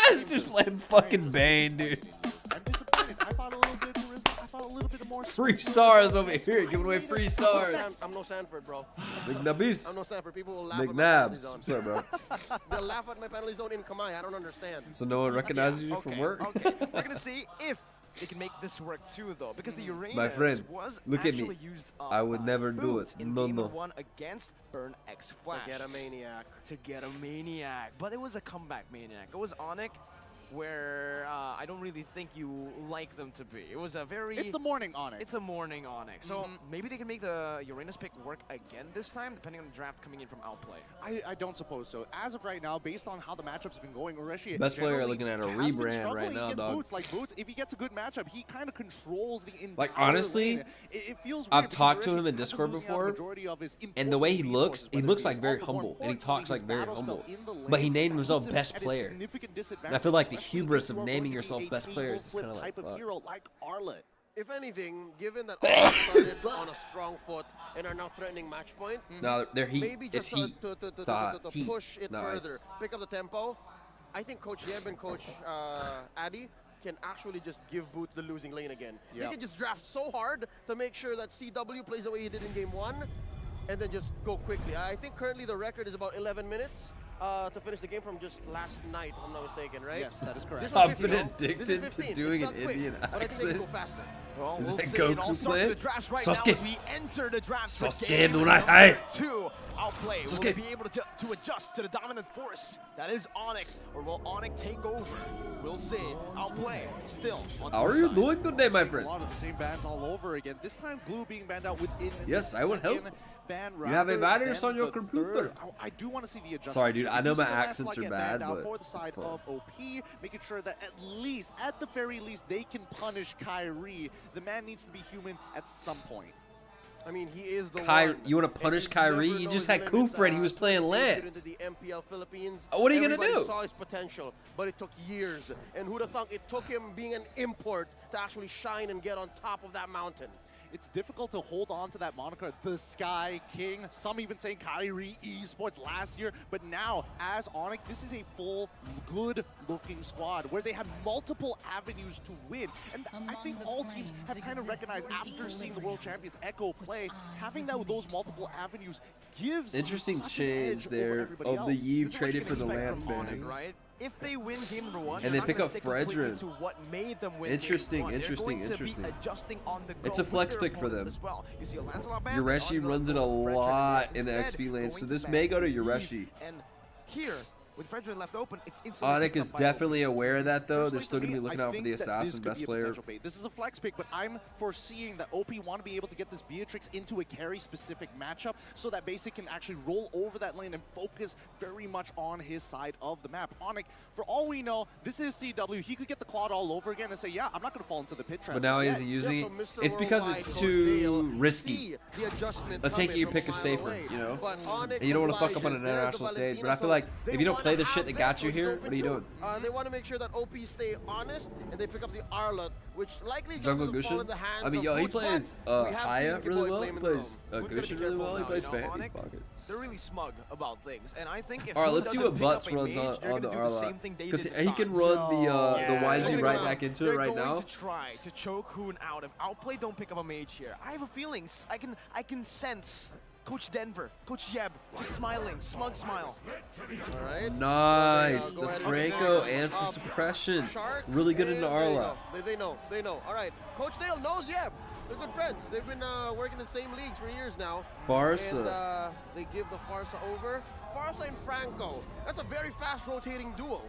He's just playing fucking Bane, dude.
I thought a little bit more.
Free stars over here, giving away free stars.
I'm no Sanford, bro.
McNabbies.
I'm no Sanford. People will laugh at my penalty
McNabs.
zone.
What's up, bro?
They'll laugh at my penalty zone in Kamai. I don't understand.
So no one recognizes you from work?
Okay, we're gonna see if they can make this work too, though, because the Uranus
My friend,
was
look at
actually
me.
used
I would never do
boots
it.
in
No,
game
no.
1 against Burn X Flash.
To get a maniac.
To get a maniac. But it was a comeback maniac. It was Onyx, where I don't really think you like them to be. It was a very...
It's the morning Onyx.
It's a morning Onyx. So maybe they can make the Uranus pick work again this time, depending on the draft coming in from Outplay.
I don't suppose so. As of right now, based on how the matchups have been going, Ureshi
Best player
generally
looking at a
has been
rebrand
struggling
right now,
against
dog.
Boots. Like Boots, if he gets a good matchup, he kind of controls the entire
Like, honestly,
lane. It feels
I've
weird because
talked to
Ureshi
him in
ends up
Discord
losing out
before,
the majority of his
and the way he
important
looks,
resources,
he
whether
looks
it
like
is
very
all the more
humble, and he
importantly,
talks like
his
very
battle
humble.
spell in the lane
But he named
puts
himself
him
best
at a
player.
significant
And I
disadvantage,
feel like the
especially
hubris
if you
of
are
naming
going to
yourself
be a
best player is
table
kind of
flip
like,
type of
fuck.
hero like Arlet.
If anything, given that all started on a strong foot and are now threatening match point,
No, they're heat.
maybe
It's
just
heat.
to
It's hot. Heat.
push it
Nice.
further, pick up the tempo. I think Coach Yeb and Coach Addy can actually just give Boots the losing lane again. They
Yep.
can just draft so hard to make sure that CW plays the way he did in game 1 and then just go quickly. I think currently the record is about 11 minutes. To finish the game from just last night, if I'm not mistaken, right?
Yes, that is correct.
This was
I've
15,
been
no? This is
addicted to
15.
doing
It's
an
not quick,
Indian
but I think they can go
accent.
faster.
Well,
Is
we'll
that
see.
Goku
It all starts
playing?
with the drafts right
Sasuke.
now as we enter the drafts for
Sasuke
game
Nurai.
number
Hey.
2. Outplay. Will
Sasuke.
they be able to adjust to the dominant force that is Onyx, or will Onyx take over? We'll see. Outplay still on
How are
the
you
side.
doing today, my
A
friend?
lot of the same bans all over again. This time, Blue being banned out within
Yes,
the
I will help.
second ban
You have a
rather
virus
than
on your
the
computer.
third. I do want to see the adjustment.
Sorry, dude, I know
We do
my
see the last
accents
slot
are
get
bad,
banned out
but
for the
it's
side
fun.
of OP, making sure that at the very least, they can punish Kyrie. The man needs to be human at some point.
I mean, he is the
Kyrie,
one.
you want to punish Kyrie? You just had Kufra and he was playing Lance.
The MPL Philippines.
What are you gonna
Everybody
do?
saw his potential, but it took years. And who'd have thought it took him being an import to actually shine and get on top of that mountain?
It's difficult to hold on to that moniker, the Sky King. Some even saying Kyrie Esports last year. But now, as Onyx, this is a full, good-looking squad where they have multiple avenues to win. And I think all teams have kind of recognized after seeing the world champions Echo play, having those multiple avenues gives
Interesting
such an
change
edge
there
over everybody
of the
else.
Yves
This is what
traded
you
for
can
the
expect
Lance
from Onyx,
Bang.
right? If they win game number 1,
And
they're
they pick
not
up
gonna stick completely
Fredrin.
to what made them win
Interesting,
game 1.
interesting,
They're going
interesting.
To be adjusting on the go
It's a
with
flex
their
pick for
opponents
them.
as well. You see a Lancelot Band,
Yureshi runs it a lot in the XP lane, so this may go to Yureshi.
And here, with Fredrin left open, it's instantly
Onyx
picked
is
up by
definitely aware of that, though. They're
Personally,
still going to
for
be
me,
looking
I
out for
think
the
that
assassin
this could
best
be a
player.
potential bait. This is a flex pick, but I'm foreseeing that OP want to be able to get this Beatrix into a carry-specific matchup so that Basic can actually roll over that lane and focus very much on his side of the map. Onyx, for all we know, this is CW. He could get the Claude all over again and say, yeah, I'm not going to fall into the pit trap.
But now
just
is he
yet.
using
Yeah,
it?
so Mr.
It's because
Worldwide,
it's
Coach
too
Dale,
risky.
see the adjustment
Let's take
coming
your
from
pick
a
is
mile
safer,
away.
you know?
But Onyx
And you don't want to fuck up on
obliges.
an
There's the
international stage.
Valentina,
But I feel
so
like
they
if you don't
wanna
play the
have
shit that
that,
got you
which is
here,
open
what are you
too.
doing?
They want to make sure that OP stay honest and they pick up the Arlot, which likely is
Jungle
going to fall
Gushin?
in the hands
I mean,
of
yo, he
Coach,
plays
but we have
Haya
seen
really
Kiboy
well. He
blame
plays
them.
Gushin really well. He plays Fanny.
Onyx,
Fuck it.
they're really smug about things, and I think if
All right,
Hoon
let's see
doesn't
what
pick
Butts
up a
runs
mage, they're
on the
gonna do the same
Arlot.
thing they
Because
did to
he can
Sans.
run the
Yeah,
YZ
they're
right
gonna-
back into it
they're
right
going
now.
to try to choke Hoon out. If Outplay don't pick up a mage here, I have a feeling I can sense Coach Denver, Coach Yeb, just smiling, smug smile.
All right.
Nice.
Go
The
ahead and
Franco
take
and for suppression.
Shark,
Really good in
and
the
there you
Arla.
go. They know. All right. Coach Dale knows, yeah. They're good friends. They've been working in the same leagues for years now.
Farsa.
And they give the Farsa over. Farsa and Franco. That's a very fast rotating duo.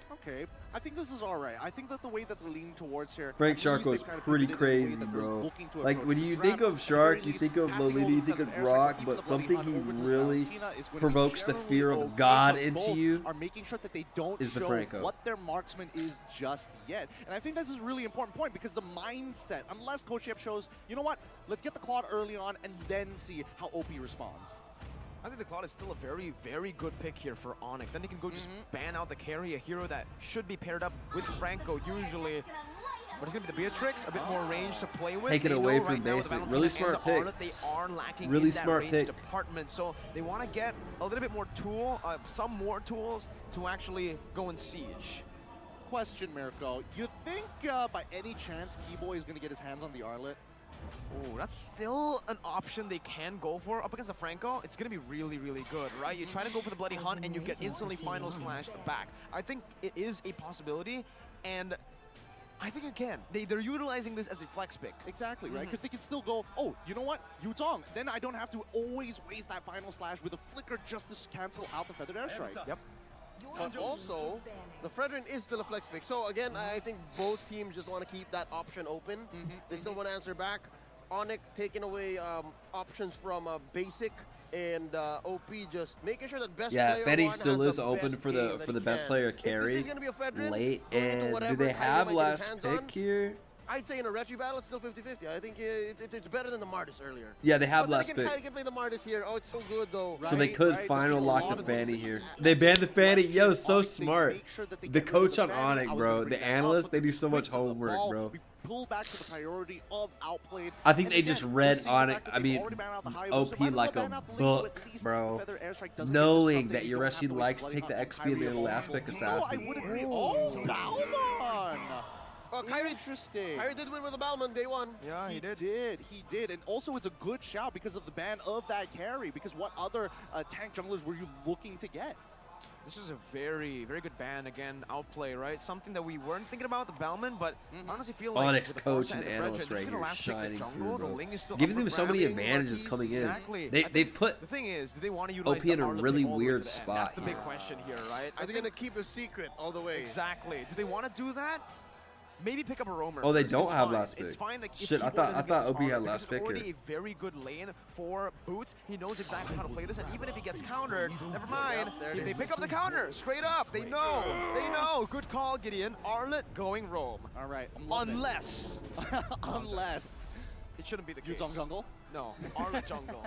Okay, I think this is all right. I think that the way that they're leaning towards here,
Frank
at
Shark
least
was
they kind of
pretty
pivoted in the way
crazy,
that they're
bro.
looking to
Like
approach
when
the
you
draft.
think of
At the
Shark,
very
you
least,
think of
passing
Lolita,
over
you think
from
of
the air
Rock,
strike, even
but
the bloody
something
hunt
he
over to
really
Valentina is going to be
provokes the
generally
fear of
okay,
God
but
into
both
you
are making sure that they don't
is the
show
Franco.
what their marksman is just yet. And I think this is a really important point because the mindset, unless Coach Yep shows, you know what, let's get the Claude early on and then see how OP responds.
I think the Claude is still a very, very good pick here for Onyx. Then he can go just ban out the carry, a hero that should be paired up with Franco usually. But it's going to be the Beatrix, a bit more range to play with.
Take it
They
away
know
from
right now with the
Basic. Really
Valentina and
smart
the
pick.
Arlot, they are lacking
Really
in that
smart
range
pick.
department. So they want to get a little bit more some more tools to actually go and siege.
Question, Mirko. You think by any chance Keyboy is going to get his hands on the Arlet?
Oh, that's still an option they can go for. Up against the Franco, it's going to be really, really good, right? You try to go for the Bloody Hunt and you get instantly Final Slash back. I think it is a possibility, and I think again, they're utilizing this as a flex pick.
Exactly, right? Because they can still go, oh, you know what? Yutong. Then I don't have to always waste that Final Slash with a flicker just to cancel out the Feathered Airstrike.
Yep.
But also, the Fredrin is still a flex pick. So again, I think both teams just want to keep that option open. They still want to answer back. Onyx taking away options from Basic and OP just making sure that best player
Fetty
one
still
has
is
the
open
best
for
game
the
that he
best
can.
player
If this
carry
is gonna be a Fredrin,
late.
going into
And do
whatever
they
Kyrie
have
might get his
last
hands
pick
on,
here?
I'd say in a retry battle, it's still 50-50. I think it's better than the Martis earlier.
Yeah, they have
but then
last
again,
pick.
Kyrie can play the Martis here. Oh, it's so good though.
So they could final lock the Fanny here. They banned the Fanny. Yo, so smart. The coach on Onyx, bro. The analysts, they do so much homework, bro.
Pull back to the priority of outplayed.
I think they just read Onyx, I mean, OP like a book, bro. Knowing that Yureshi likes to take the XP and the last pick assassin.
I would agree. Oh, Balmon!
Oh, Kyrie,
interesting.
Kyrie did win with the Balmon day one.
Yeah,
he did. And also it's a good shout because of the ban of that carry. Because what other tank junglers were you looking to get?
This is a very, very good ban. Again, outplay, right? Something that we weren't thinking about, the Bellman, but honestly feel like
Onyx
with the
coach
Farsa
and
the
analyst
Fredrin,
right
just gonna
here
last pick the
shining
jungle,
through,
the
bro.
Ling is still
Giving
up
them
for
so many
grabs.
advantages coming in.
Exactly.
They put
The thing is, do they want to utilize
OP
the
in a
Arlot
really
all the way to
weird
the end?
spot
That's the big
here.
question here, right?
Are they going to keep a secret all the way?
Exactly. Do they want to do that? Maybe pick up a roamer.
Oh, they
first.
don't
It's
have
fine.
last
It's
pick.
fine. Like, if
Shit, I
Keyboard
thought
doesn't get
OP had
started,
last
because
pick
it's
here.
already a very good lane for Boots. He knows exactly how to play this, and even if he gets countered, never mind.
there it
They
is.
pick up the counter straight up. They know. They know. Good call, Gideon. Arlot going roam.
All right.
Unless. It shouldn't be the case.
Yuzong Jungle?
No, Arla Jungle.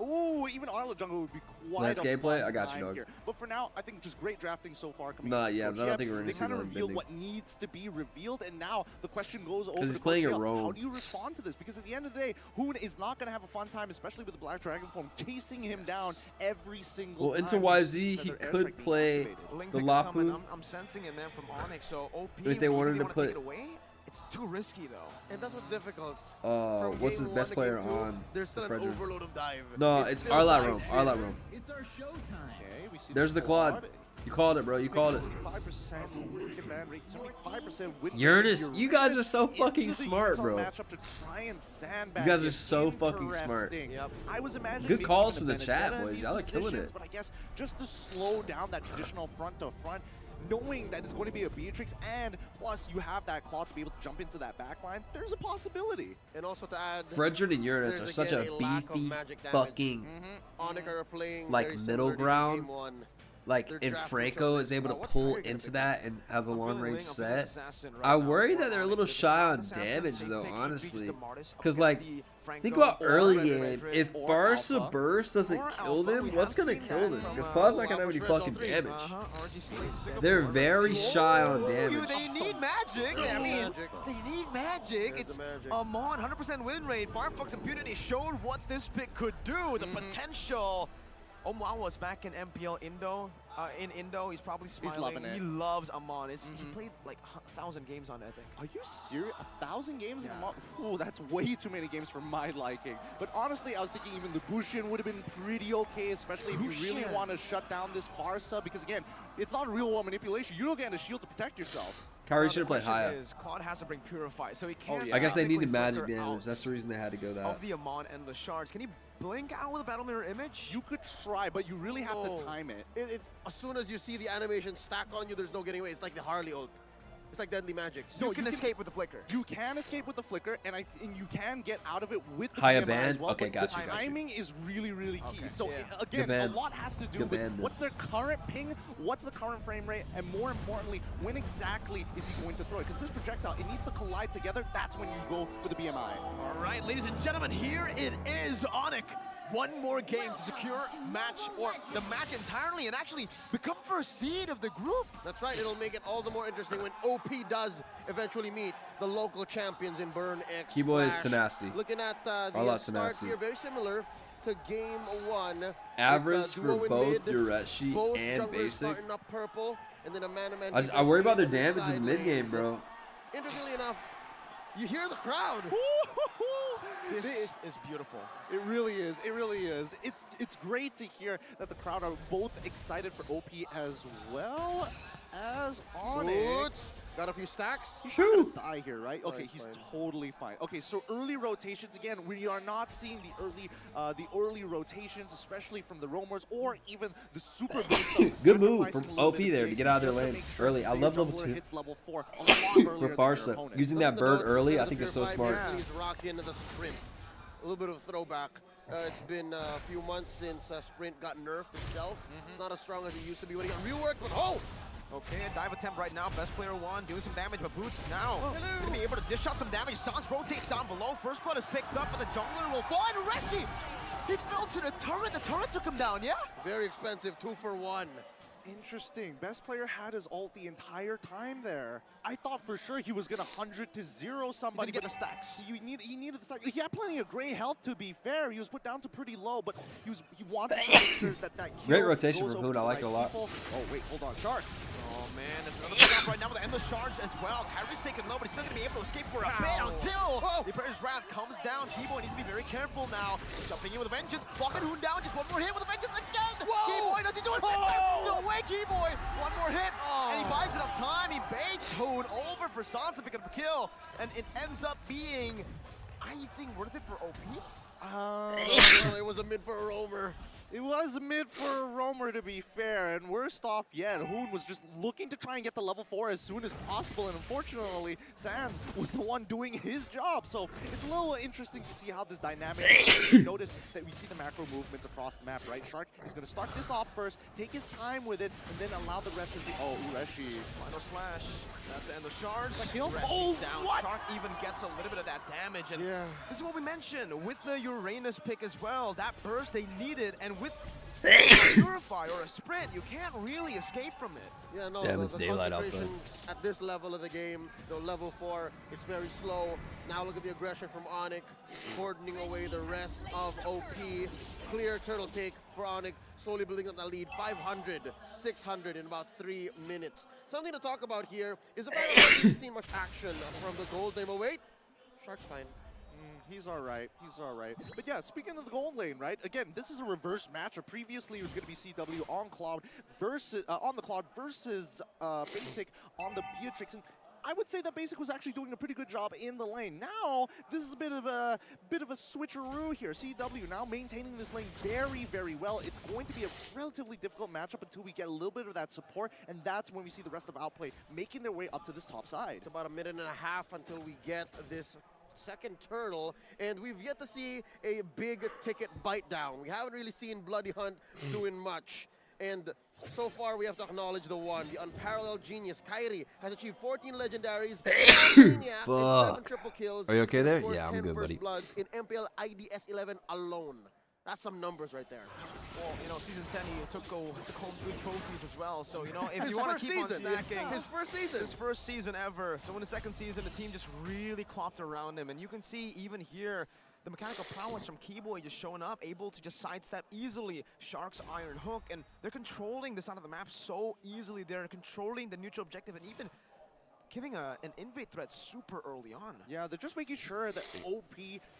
Ooh, even Arla Jungle would be quite
Lance
a
gameplay?
fun
I got you,
time
dog.
here. But for now, I think just great drafting so far coming
Nah,
from
yeah,
Coach
I don't
Yep.
think we're gonna
They
see
kind of
Lone
revealed
Bending.
what needs to be revealed, and now the question goes over
'Cause
to
he's playing
Coach
a
Yep.
Roam.
How do you respond to this? Because at the end of the day, Hoon is not going to have a fun time, especially with the Black Dragon form chasing him down every single
Well,
time.
into
we
YZ,
see
he
another airstrike
could
being
play
activated.
Blink
the
Pick is coming.
Lapu.
I'm sensing it, man, from Onyx. So OP,
If they wanted
really
to
wanna
put-
take it away? It's too risky, though.
And that's what's difficult. From
What's his
game
best
1 to
player
game 2,
on
there's still
the
an
Frederick?
overload of dive.
No, it's
still
Arlat
dive
Roam.
shit.
Arlat Roam.
It's our showtime.
Okay, we see
There's the quad. You called it, bro. You called it.
65% hit ban rate, 75% win rate.
Uranus, you guys are so
Into
fucking
the
smart,
Utah
bro.
matchup to try and sandbag
You guys are
it.
so fucking smart.
Interesting. I was imagining
Good
maybe
calls
even
from the
a
chat,
Vendetta in
boys.
these
Y'all are killing
positions,
it.
But I guess just to slow down that traditional front to front, knowing that it's going to be a Beatrix, and plus you have that claw to be able to jump into that backline, there's a possibility.
And also to add,
Frederick and Uranus are
there's
such
again
a
lack of
beefy
magic damage.
fucking
Onyx are playing
like
very
middle
similar to
ground.
game 1.
Like,
Their
if
draft
Franco
matchup
is able to
what's
pull
Tiger gonna
into
pick?
that and have the long range set,
Assassin right
I
now
worry
for
that they're a
Onyx.
little
If it's
shy
not
on
Assassin,
damage,
same
though,
thing. He
honestly.
beats the Mortis
Because,
against
like,
the Franco
think about
or
early
Red
game.
Madrid
If
or
Barca
Alpha.
Burst doesn't
Or
kill
Alpha,
them,
we
what's
have
going to
seen
kill
that
them?
from,
Because Claw's not going to have
Alpha
any
Shreds
fucking
L3.
damage.
RGC in Singapore.
They're very
Let's see.
shy on
Ooh,
damage.
They need magic. I mean, they need magic. It's Amon, 100% win rate. Firefox Impunity showed what this pick could do. The potential. Oman was back in MPL Indo. In Indo, he's probably smiling.
loving it.
He loves Amon. He played like 1,000 games on it, I think.
Are you serious? 1,000 games? Ooh, that's way too many games for my liking. But honestly, I was thinking even the Bushin would have been pretty okay, especially if you really
Bushin.
want to shut down this Farsa, because again, it's not real world manipulation. You don't get a shield to protect yourself.
Kyrie
Now,
should have played
the question
higher.
is, Claude has to bring Purify, so he can't.
I guess they
technically
needed magic
flicker
damage.
out
That's the reason they had to go that.
of the Amon Endless Shards. Can he blink out with a Battle Mirror image?
You could try, but you really have to time it.
As soon as you see the animation stack on you, there's no getting away. It's like the Harley ult. It's like Deadly Magic.
You can escape with the flicker.
You can escape with the flicker, and and you can get out of it with the
Higher
BMI
band?
as well.
Okay,
but
gotcha,
the
gotcha.
timing is really, really key.
Okay.
So
Yeah.
again,
Good
a
band.
lot has to do
Good
with
band.
what's their current ping, what's the current frame rate, and more importantly, when exactly is he going to throw it? Because this projectile, it needs to collide together. That's when you go for the BMI.
All right, ladies and gentlemen, here it is, Onyx. One more game to secure match or the match entirely and actually become first seed of the group.
That's right. It'll make it all the more interesting when OP does eventually meet the local champions in Burn X.
Keyboy is
Flash.
tenacity.
Looking at the
lot
start
tenacity.
here, very similar to game 1.
Average
It's,
for
duo in
both
mid,
Yureshi
both
and
junglers
basic.
starting up purple, and then a man-to-man
I
defense
worry about their
on the
damage
side
in mid game,
lanes.
bro.
Interestingly enough, you hear the crowd.
This is beautiful.
It really is. It really is. It's great to hear that the crowd are both excited for OP as well as Onyx.
Got a few stacks.
He's not gonna die here, right?
No,
Okay,
he's
he's
fine.
totally fine. Okay, so early rotations again. We are not seeing the early rotations, especially from the roamers or even the super boost.
Good move from OP there to get out of their lane early. I love level 2.
Hits level 4 a lot earlier
For
than their
Barca,
opponent.
using that bird early, I think is so smart.
He's rocked into the sprint. A little bit of a throwback. It's been a few months since Sprint got nerfed itself. It's not as strong as it used to be when he got reworked, but oh!
Okay, a dive attempt right now. Best player one, doing some damage, but Boots now gonna be able to dish out some damage. Sans rotates down below. First blood is picked up, but the jungler will fall. And Reshi, he fell to the turret. The turret took him down, yeah?
Very expensive, 2 for 1.
Interesting. Best player had his ult the entire time there. I thought for sure he was gonna 100 to 0 somebody.
He didn't get
but
the stacks.
He needed the stacks. He had plenty of gray health, to be fair. He was put down to pretty low, but he wanted to make sure that kill
Great rotation
goes
from
over
Hoon. I
the
like it a
right
lot.
people. Oh wait, hold on, Shark.
Oh man, there's another pick up right now with the endless shards as well. Kyrie's taken low, but he's still gonna be able to escape for a bit until the Emperor's Wrath comes down. Keyboy needs to be very careful now. Jumping in with a vengeance, locking Hoon down, just one more hit with a vengeance again. Keyboy, does he do it? No way, Keyboy. One more hit, and he buys enough time. He baits Hoon over for Sans to pick up a kill, and it ends up being, I think, worth it for OP.
Well, it was a mid for a roamer.
It was mid for Roamer, to be fair, and worst off yet, Hoon was just looking to try and get the level 4 as soon as possible, and unfortunately, Sans was the one doing his job. So it's a little interesting to see how this dynamic Notice that we see the macro movements across the map, right? Shark is going to start this off first, take his time with it, and then allow the rest of the... Oh, Ureshi.
Final slash. That's the end of Shards.
Kill?
Oh,
down.
What? Shark even gets a little bit of that damage. And this is what we mentioned with the Uranus pick as well. That burst they needed, and with a Purify or a Sprint, you can't really escape from it.
Yeah, no,
Damn,
the
it's daylight outside.
concentrations at this level of the game, the level 4, it's very slow. Now look at the aggression from Onyx, cordoning away the rest of OP. Clear turtle take for Onyx, slowly building up the lead, 500, 600 in about 3 minutes. Something to talk about here is the fact that we haven't really seen much action from the gold lane. But wait, Shark's fine.
He's all right. He's all right. But yeah, speaking of the gold lane, right? Again, this is a reverse matchup. Previously, it was going to be CW on Cloud versus on the Cloud versus Basic on the Beatrix. And I would say that Basic was actually doing a pretty good job in the lane. Now, this is a bit of a switcheroo here. CW now maintaining this lane very, very well. It's going to be a relatively difficult matchup until we get a little bit of that support, and that's when we see the rest of Outplay making their way up to this top side.
It's about a minute and a half until we get this second turtle, and we've yet to see a big ticket bite down. We haven't really seen Bloody Hunt doing much. And so far, we have to acknowledge the unparalleled genius. Kairi has achieved 14 legendaries, 9 Maniac, and 7 triple kills.
Are you okay there?
Of course,
Yeah, I'm
10
good,
first
buddy.
bloods in MPL IDS 11 alone. That's some numbers right there.
Well, you know, season 10, he took home 3 trophies as well. So, you know, if
His
you want
first
to keep
season.
on stacking.
His first season.
His first season ever. So in the second season, the team just really clopped around him. And you can see even here, the mechanical prowess from Keyboy just showing up, able to just sidestep easily Shark's Iron Hook. And they're controlling this side of the map so easily. They're controlling the neutral objective and even giving an invade threat super early on.
Yeah, they're just making sure that OP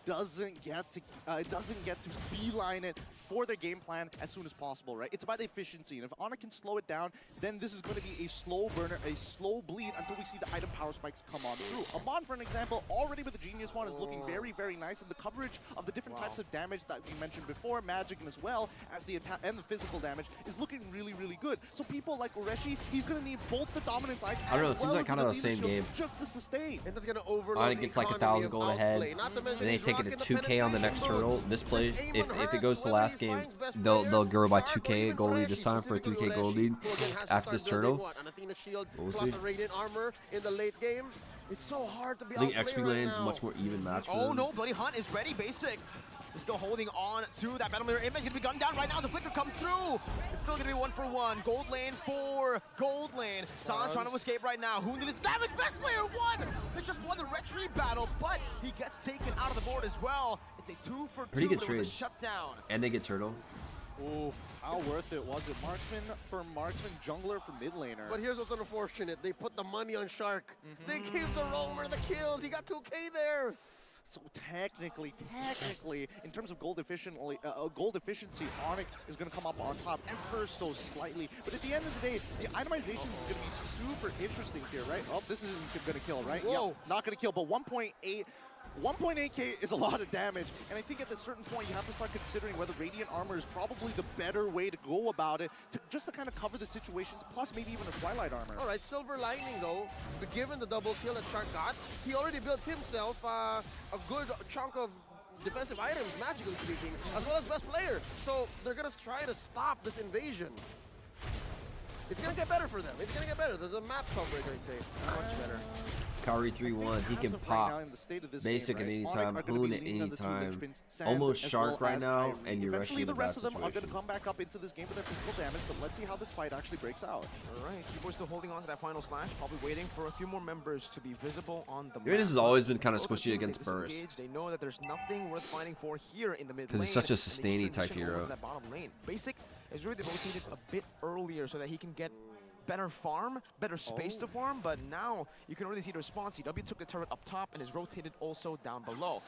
doesn't get to beeline it for their game plan as soon as possible, right? It's about efficiency, and if Ana can slow it down, then this is going to be a slow burner, a slow bleed until we see the item power spikes come on through. Amon, for an example, already with the Genius one is looking very, very nice, and the coverage of the different types of damage that we mentioned before, magic and as well as the attack and the physical damage, is looking really, really good. So people like Ureshi, he's going to need both the dominance items.
I don't know, it seems like kind of the same game.
Just to sustain.
And that's going to overload
Onyx gets like 1,000 gold ahead, then they take it to 2K on the next turtle. This play, if it goes to last game, they'll grow by 2K gold lead this time for a 3K gold lead after this turtle. We'll see.
Armor in the late game. It's so hard to be
I think XP lane's much more even match.
Oh no, Bloody Hunt is ready. Basic is still holding on to that battle mirror image. Gonna be gunned down right now. The flicker comes through. It's still gonna be 1-for-1. Gold lane for gold lane. Sans trying to escape right now. Who needs damage? Best player won. They just won the retreat battle, but he gets taken out of the board as well. It's a 2-for-2.
Pretty good
There was a
trade.
shutdown.
And they get turtle.
Ooh, how worth it was it? Marksman for marksman, jungler for mid laner.
But here's what's unfortunate. They put the money on Shark. They gave the Roamer the kills. He got 2K there.
So technically, in terms of gold efficiency, Onyx is going to come up on top ever so slightly. But at the end of the day, the itemization is going to be super interesting here, right? Oh, this isn't going to kill, right?
Whoa.
Yep, not going to kill, but 1.8K is a lot of damage, and I think at a certain point you have to start considering whether Radiant Armor is probably the better way to go about it, just to kind of cover the situations, plus maybe even a Twilight Armor.
All right, silver lining though, given the double kill that Shark got, he already built himself a good chunk of defensive items, magically speaking, as well as best player. So they're going to try to stop this invasion. It's going to get better for them. It's going to get better. The map coverage, I'd say, much better.
Kairi 3-1, he can pop Basic at any time, Hoon at any time, almost Shark right now, and you're
Eventually
rushing
the
the
rest
bad
of them are going to
situation.
come back up into this game with their physical damage, but let's see how this fight actually breaks out.
All right, Keyboard's still holding on to that final slash, probably waiting for a few more members to be visible on the map.
Uranus has always been kind of
Both
squishy
teams
against
disengaged.
burst.
They know that there's nothing worth fighting for here in the mid lane.
Because he's such a
and they just
sustaining type
transition over
hero.
to that bottom lane. Basic is really rotated a bit earlier so that he can get better farm, better space to farm, but now you can already see the response. CW took the turret up top and is rotated also down below.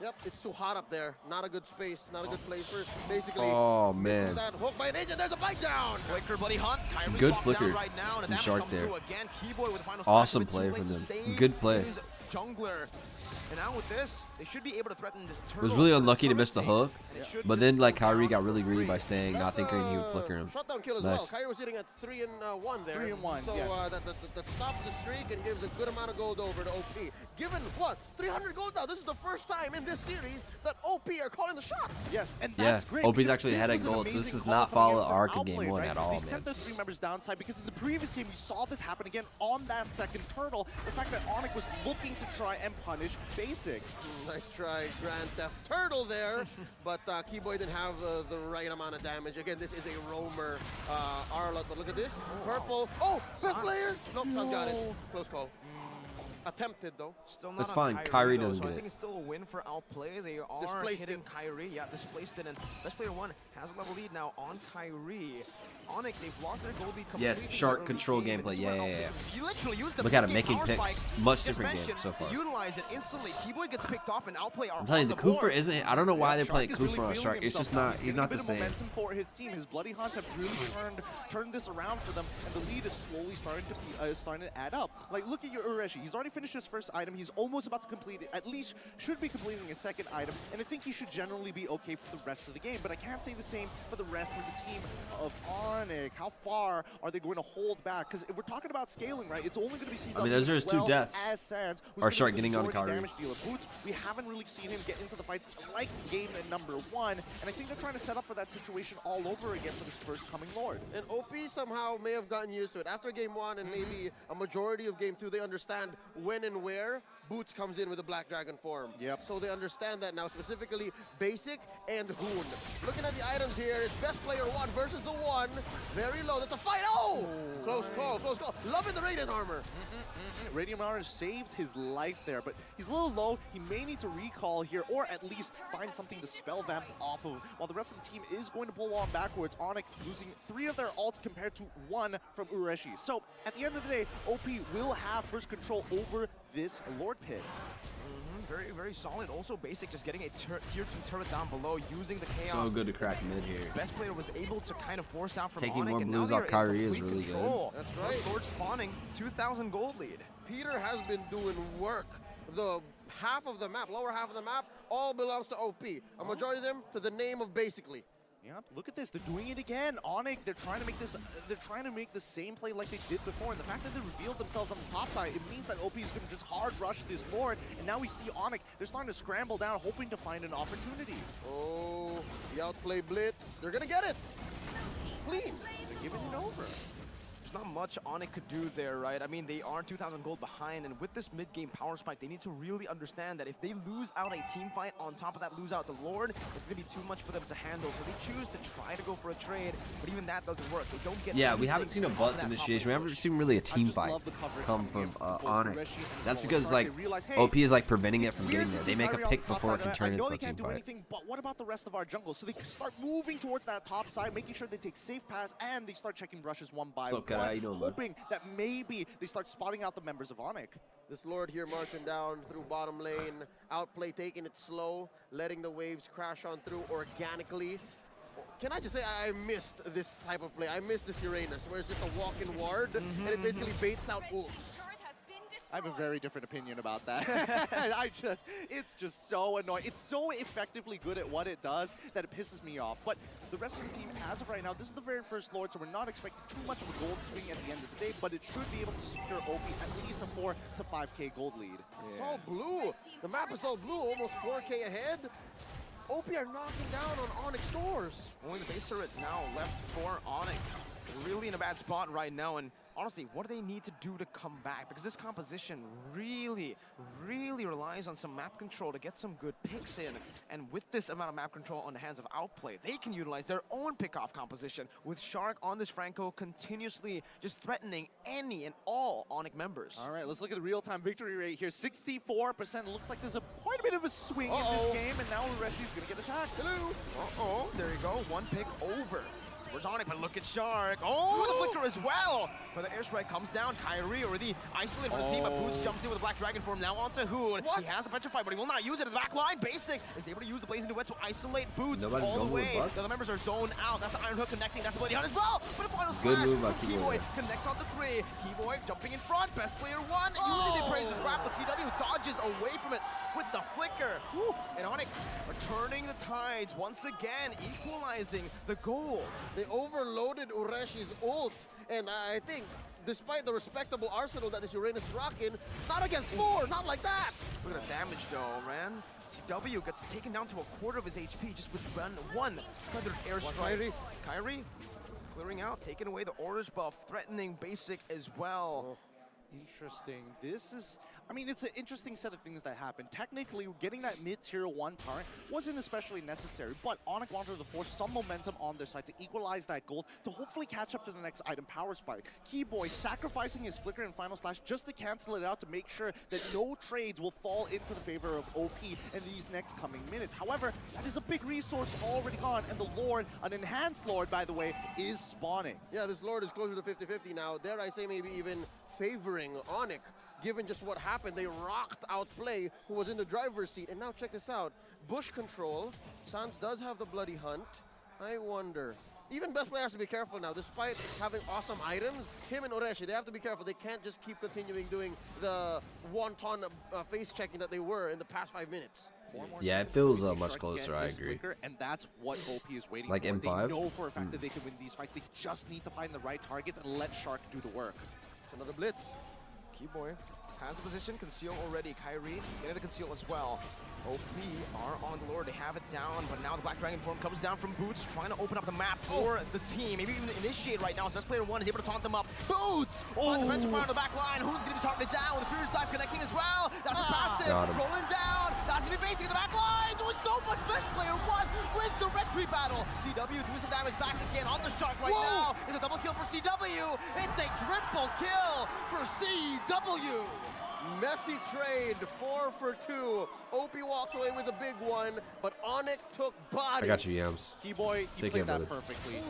Yep, it's too hot up there. Not a good space, not a good place for basically.
Oh,
missing
man.
That hook by an agent, there's a bite down.
Flicker, Bloody Hunt. Kyrie's
Good
locked
flicker
down right now, and
from
the damage
Shark
comes
there.
through again. Keyboy with the final
Awesome
slash, a bit
play
too
from
late to
them.
save
Good play.
his jungler. And now with this, they should be able to threaten this turtle.
Was really unlucky to miss the
turret
hook.
and
But then like Kyrie got really greedy by staying, not thinking he would flicker him.
Shutdown kill as well. Kyrie was sitting at 3-1 there.
3-1,
so
yes.
that stops the streak and gives a good amount of gold over to OP. Given what? 300 gold now. This is the first time in this series that OP are calling the shots.
Yes, and that's great.
OP's actually ahead of gold, so this does not follow the arc of game 1 at all,
They
man.
sent the 3 members downside because in the previous game we saw this happen again on that second turtle. The fact that Onyx was looking to try and punish Basic.
Nice try, Grand Theft Turtle there, but Keyboy didn't have the right amount of damage. Again, this is a roamer Arlott, but look at this. Purple. Oh, best player. Nope, Sans got it. Close call. Attempted though.
Still not
That's
on
fine. Kyrie
though,
doesn't
so I
get
think
it.
it's still a win for Outplay. They are
Displaced
hitting
it.
Kyrie. Yeah, displaced it. And best player 1 has a level lead now on Kyrie. Onyx, they've lost their gold lead completely.
Yes, shark
in the early
control
game, and
gameplay.
this is
Yeah,
where
yeah, yeah.
Outplay- You literally use the
Look at him
big
making
power
picks.
spike.
Much
Just
different game
mentioned,
so far.
Utilize it instantly. Keyboy gets picked off and Outplay are
I'm telling you,
on
the
board.
Cooper isn't. I don't know why they're
Shark
playing
is
Cooper
really
on
feeling
Shark. It's
himself
just
now.
not. He's
getting
not
a bit
the
of
same.
momentum for his team. His Bloody Hunts have really turned this around for them, and the lead is slowly starting to add up. Like, look at your Ureshi. He's already finished his first item. He's almost about to complete it. At least should be completing his second item, and I think he should generally be okay for the rest of the game. But I can't say the same for the rest of the team of Onyx. How far are they going to hold back? Because if we're talking about scaling, right, it's only going to be CW.
I mean, those are his two deaths.
As Sans, who's
Or
gonna
Shark
be the
getting on
majority
Kyrie.
damage dealer. Boots, we haven't really seen him get into the fights like game number 1, and I think they're trying to set up for that situation all over again for this first coming Lord.
And OP somehow may have gotten used to it. After game 1 and maybe a majority of game 2, they understand when and where Boots comes in with the Black Dragon form.
Yep.
So they understand that now, specifically Basic and Hoon. Looking at the items here, it's best player 1 versus the 1. Very low. That's a fight. Oh! Close call, close call. Loving the Radiant Armor.
Radiant Armor saves his life there, but he's a little low. He may need to recall here, or at least find something to spell vamp off of, while the rest of the team is going to pull on backwards. Onyx losing 3 of their ults compared to 1 from Ureshi. So, at the end of the day, OP will have first control over this Lord Pit.
Very, very solid. Also, Basic just getting a tier 2 turret down below, using the chaos.
So good to crack mid here.
Best player was able to kind of force out from
Taking
Onyx,
more
and now
blues
they
off
are in
Kyrie is
complete
really
control.
That's right.
Lord spawning, 2,000 gold lead.
Peter has been doing work. The half of the map, lower half of the map, all belongs to OP. A majority of them to the name of Basically.
Yep, look at this. They're doing it again. Onyx, they're trying to make this. They're trying to make the same play like they did before. And the fact that they revealed themselves on the top side, it means that OP is going to just hard rush this Lord. And now we see Onyx. They're starting to scramble down, hoping to find an opportunity.
Oh, the outplay blitz. They're gonna get it. Clean.
They're giving it over.
There's not much Onyx could do there, right? I mean, they are 2,000 gold behind, and with this mid-game power spike, they need to really understand that if they lose out a team fight, on top of that lose out the Lord, it's going to be too much for them to handle. So they choose to try to go for a trade, but even that doesn't work. They don't get.
Yeah, we haven't seen a Butts initiation. We haven't seen really a team fight come from Onyx. That's because like OP is like preventing it from getting there. They make a pick before it can turn into a team
do
fight.
anything, but what about the rest of our jungle? So they can start moving towards that top side, making sure they take safe paths, and they start checking brushes one by one,
How you doing, bud?
hoping that maybe they start spotting out the members of Onyx.
This Lord here marching down through bottom lane. Outplay taking it slow, letting the waves crash on through organically. Can I just say I missed this type of play? I missed this Uranus, where it's just a walk-in ward, and it basically baits out wolves.
I have a very different opinion about that. It's just so annoying. It's so effectively good at what it does that it pisses me off. But the rest of the team, as of right now, this is the very first Lord, so we're not expecting too much of a gold swing at the end of the day, but it should be able to secure OP at least a 4 to 5k gold lead.
It's all blue. The map is all blue, almost 4k ahead. OP are knocking down on Onyx doors.
Only the base turret now left for Onyx. Really in a bad spot right now, and honestly, what do they need to do to come back? Because this composition really, really relies on some map control to get some good picks in. And with this amount of map control on the hands of Outplay, they can utilize their own pick-off composition, with Shark on this Franco continuously just threatening any and all Onyx members.
All right, let's look at the real-time victory rate here. 64%. Looks like there's quite a bit of a swing in this game, and now Ureshi's going to get attacked.
Hello.
There you go. One pick over. towards Onyx, but look at Shark. Oh, the flicker as well. For the airstrike comes down. Kyrie already isolated for the team, but Boots jumps in with the Black Dragon form now onto Hoon. He has the Petrify, but he will not use it at the back line. Basic is able to use the Blazing Duet to isolate Boots all the way. The other members are zoned out. That's the Iron Hook connecting. That's the Bloody Hunt as well. But a final splash. Keyboy connects on the 3. Keyboy jumping in front. Best player 1. Using the praises wrap, but CW dodges away from it with the flicker. Woo. And Onyx are turning the tides once again, equalizing the goal.
They overloaded Ureshi's ult, and I think despite the respectable arsenal that this Uranus is rocking, not against 4, not like that.
Look at the damage though, man. CW gets taken down to a quarter of his HP just with one feathered airstrike. Kyrie clearing out, taking away the orange buff, threatening Basic as well.
Interesting. This is, I mean, it's an interesting set of things that happened. Technically, getting that mid-tier 1 turret wasn't especially necessary, but Onyx wanted to force some momentum on their side to equalize that gold to hopefully catch up to the next item, Power Spike. Keyboy sacrificing his flicker and final slash just to cancel it out to make sure that no trades will fall into the favor of OP in these next coming minutes. However, that is a big resource already gone, and the Lord, an enhanced Lord, by the way, is spawning.
Yeah, this Lord is closer to 50-50 now. Dare I say maybe even favoring Onyx. Given just what happened, they rocked Outplay, who was in the driver's seat. And now check this out. Bush control. Sans does have the Bloody Hunt. I wonder. Even best player has to be careful now. Despite having awesome items, him and Ureshi, they have to be careful. They can't just keep continuing doing the wonton face checking that they were in the past 5 minutes.
Yeah, it feels much closer, I agree.
And that's what OP is waiting
like
for.
M5?
They know for a fact that they can win these fights. They just need to find the right targets and let Shark do the work.
Another blitz.
Keyboy has a position, conceal already. Kyrie getting the conceal as well. OP are on the lure, they have it down, but now the Black Dragon form comes down from Boots, trying to open up the map for the team. Maybe even initiate right now as best player 1 is able to taunt them up. Boots! On the Petrify on the back line. Who's going to be targeted down with the Furious Dive connecting as well? That's a passive. Rolling down. That's going to be Basic in the back line. Doing so much. Best player 1 wins the retreat battle. CW doing some damage back again on the Shark right now. It's a double kill for CW. It's a triple kill for CW.
Messy trade, 4 for 2. OP walks away with a big one, but Onyx took bodies.
I got you, Yams.
Keyboy, he played that perfectly. He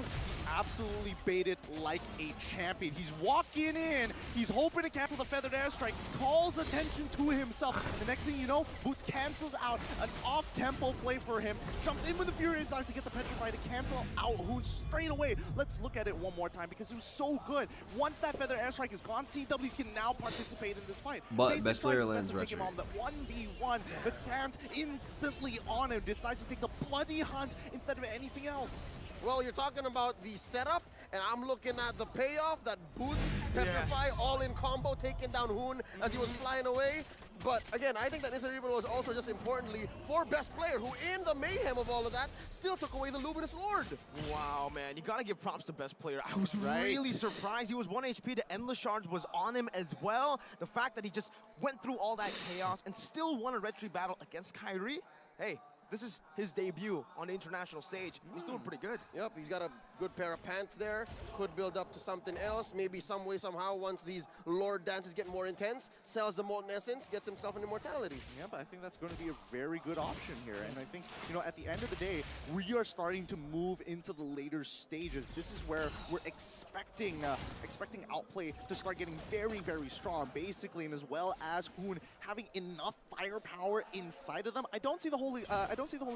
absolutely baited like a champion. He's walking in, he's hoping to cancel the feathered airstrike, calls attention to himself. The next thing you know, Boots cancels out an off-tempo play for him, jumps in with the Furious Dive to get the Petrify to cancel out Hoon straight away. Let's look at it one more time because it was so good. Once that feathered airstrike is gone, CW can now participate in this fight.
But best player lands retreat.
Him on the 1v1, but Sans instantly on him, decides to take the Bloody Hunt instead of anything else.
Well, you're talking about the setup, and I'm looking at the payoff. That Boots, Petrify, all-in combo, taking down Hoon as he was flying away. But again, I think that instant replay was also just importantly for best player, who in the mayhem of all of that, still took away the Luminous Lord.
Wow, man, you gotta give props to best player. I was really surprised. He was 1 HP, the Endless Shards was on him as well. The fact that he just went through all that chaos and still won a retreat battle against Kyrie, hey, this is his debut on the international stage. He's doing pretty good.
Yep, he's got a good pair of pants there. Could build up to something else. Maybe some way, somehow, once these Lord dances get more intense, sells the Molten Essence, gets himself an immortality.
Yeah, but I think that's going to be a very good option here. And I think, you know, at the end of the day, we are starting to move into the later stages. This is where we're expecting Outplay to start getting very, very strong, basically, and as well as Hoon having enough firepower inside of them. I don't see the Holy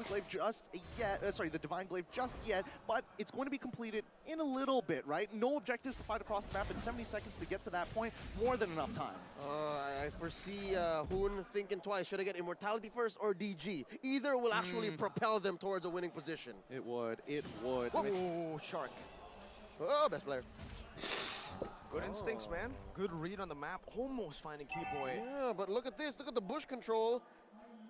Glaive just yet. The Divine Glaive just yet, but it's going to be completed in a little bit, right? No objectives to fight across the map in 70 seconds to get to that point. More than enough time.
I foresee Hoon thinking twice. Should I get Immortality first or DG? Either will actually propel them towards a winning position.
It would. It would.
Whoa, Shark.
Oh, best player.
Good instincts, man. Good read on the map. Almost finding Keyboy.
Yeah, but look at this. Look at the bush control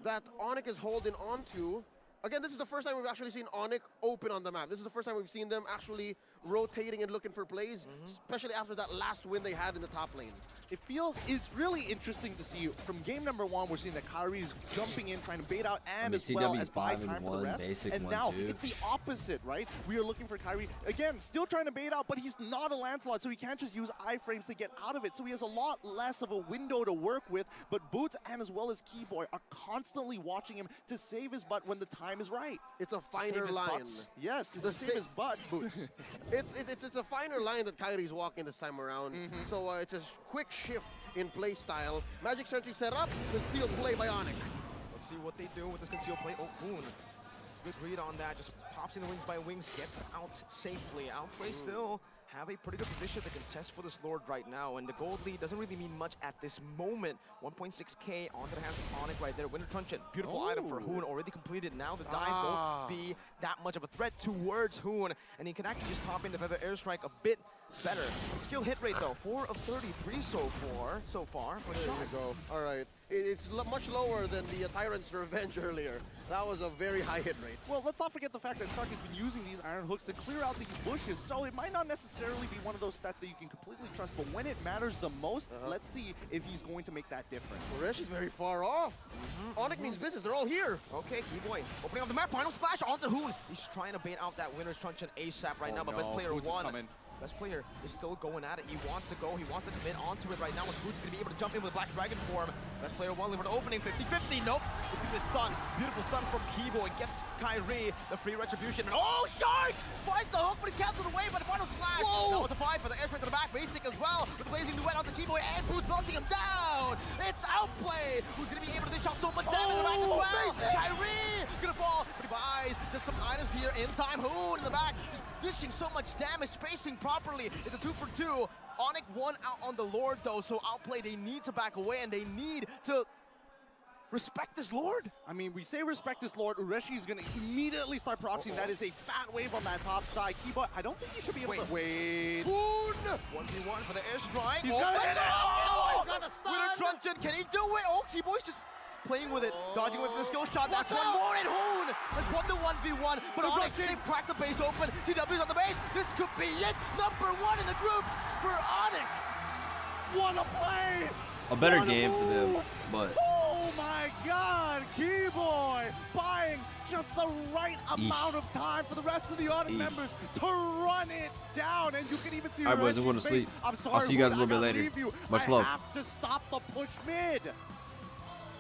that Onyx is holding on to. Again, this is the first time we've actually seen Onyx open on the map. This is the first time we've seen them actually rotating and looking for plays, especially after that last win they had in the top lane.
It's really interesting to see. From game number 1, we're seeing that Kyrie's jumping in, trying to bait out, and as well as buy time for the rest. And now it's the opposite, right? We are looking for Kyrie, again, still trying to bait out, but he's not a Lancelot, so he can't just use iframes to get out of it. So he has a lot less of a window to work with, but Boots and as well as Keyboy are constantly watching him to save his butt when the time is right.
It's a finer line.
Yes, it's to save his butt, Boots.
It's a finer line that Kyrie's walking this time around. So it's a quick shift in play style. Magic Sentry set up, concealed play by Onyx.
Let's see what they do with this concealed play. Oh, Hoon. Good read on that. Just pops in the wings by wings, gets out safely. Outplay still have a pretty good position to contest for this Lord right now, and the gold lead doesn't really mean much at this moment. 1.6k onto the hands of Onyx right there. Winter Truncheon, beautiful item for Hoon, already completed. Now the dive won't be that much of a threat towards Hoon, and he can actually just pop in the Feather Airstrike a bit better. Skill hit rate though, 4 of 33 so far for
There
Shark.
you go. All right. It's much lower than the Tyrant's Revenge earlier. That was a very high hit rate.
Well, let's not forget the fact that Shark has been using these iron hooks to clear out these bushes, so it might not necessarily be one of those stats that you can completely trust, but when it matters the most, let's see if he's going to make that difference.
Koresh is very far off. Onyx means business. They're all here.
Okay, Keyboy opening up the map. Final splash onto Hoon. He's trying to bait out that Winner's Truncheon ASAP right now, but best player won. Best player is still going at it. He wants to go. He wants to commit onto it right now. With Boots going to be able to jump in with Black Dragon form. Best player won. Leave an opening. 50-50. Nope. It's the stun. Beautiful stun from Keyboy. Gets Kyrie the free retribution. And oh, Shark! Finds the hook, but he canceled away by the final splash. Now it's a 5 for the airstrike to the back. Basic as well. With the blazing duet onto Keyboy and Boots melting him down. It's Outplay who's going to be able to dish out so much damage in the back as well. Kyrie is going to fall, but he buys just some items here in time. Hoon in the back. Just dishing so much damage, spacing properly. It's a 2 for 2. Onyx won out on the Lord though, so Outplay, they need to back away and they need to respect this Lord.
I mean, we say respect this Lord. Ureshi is going to immediately start proxying. That is a fat wave on that top side. Keyboy, I don't think he should be able to... Wait.
Hoon! 1v1 for the airstrike.
He's got it.
Oh!
Got a stun.
Winter Truncheon, can he do it? Oh, Keyboy's just playing with it, dodging with the skill shot. That's one more in Hoon. That's 1-1v1, but Onyx, they've cracked the base open. TW's on the base. This could be it. Number 1 in the group for Onyx.
What a play!
A better game for them, but
Oh my God, Keyboy buying just the right amount of time for the rest of the Onyx members to run it down, and you can even see.
All right, boys, I'm going to sleep.
I'm sorry,
I'll see you guys a little bit
I gotta
later.
leave you.
Much
I
love.
have to stop the push mid.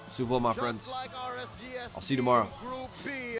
Super Bowl, my
Just
friends.
like RSGS
I'll see you tomorrow.
Group B.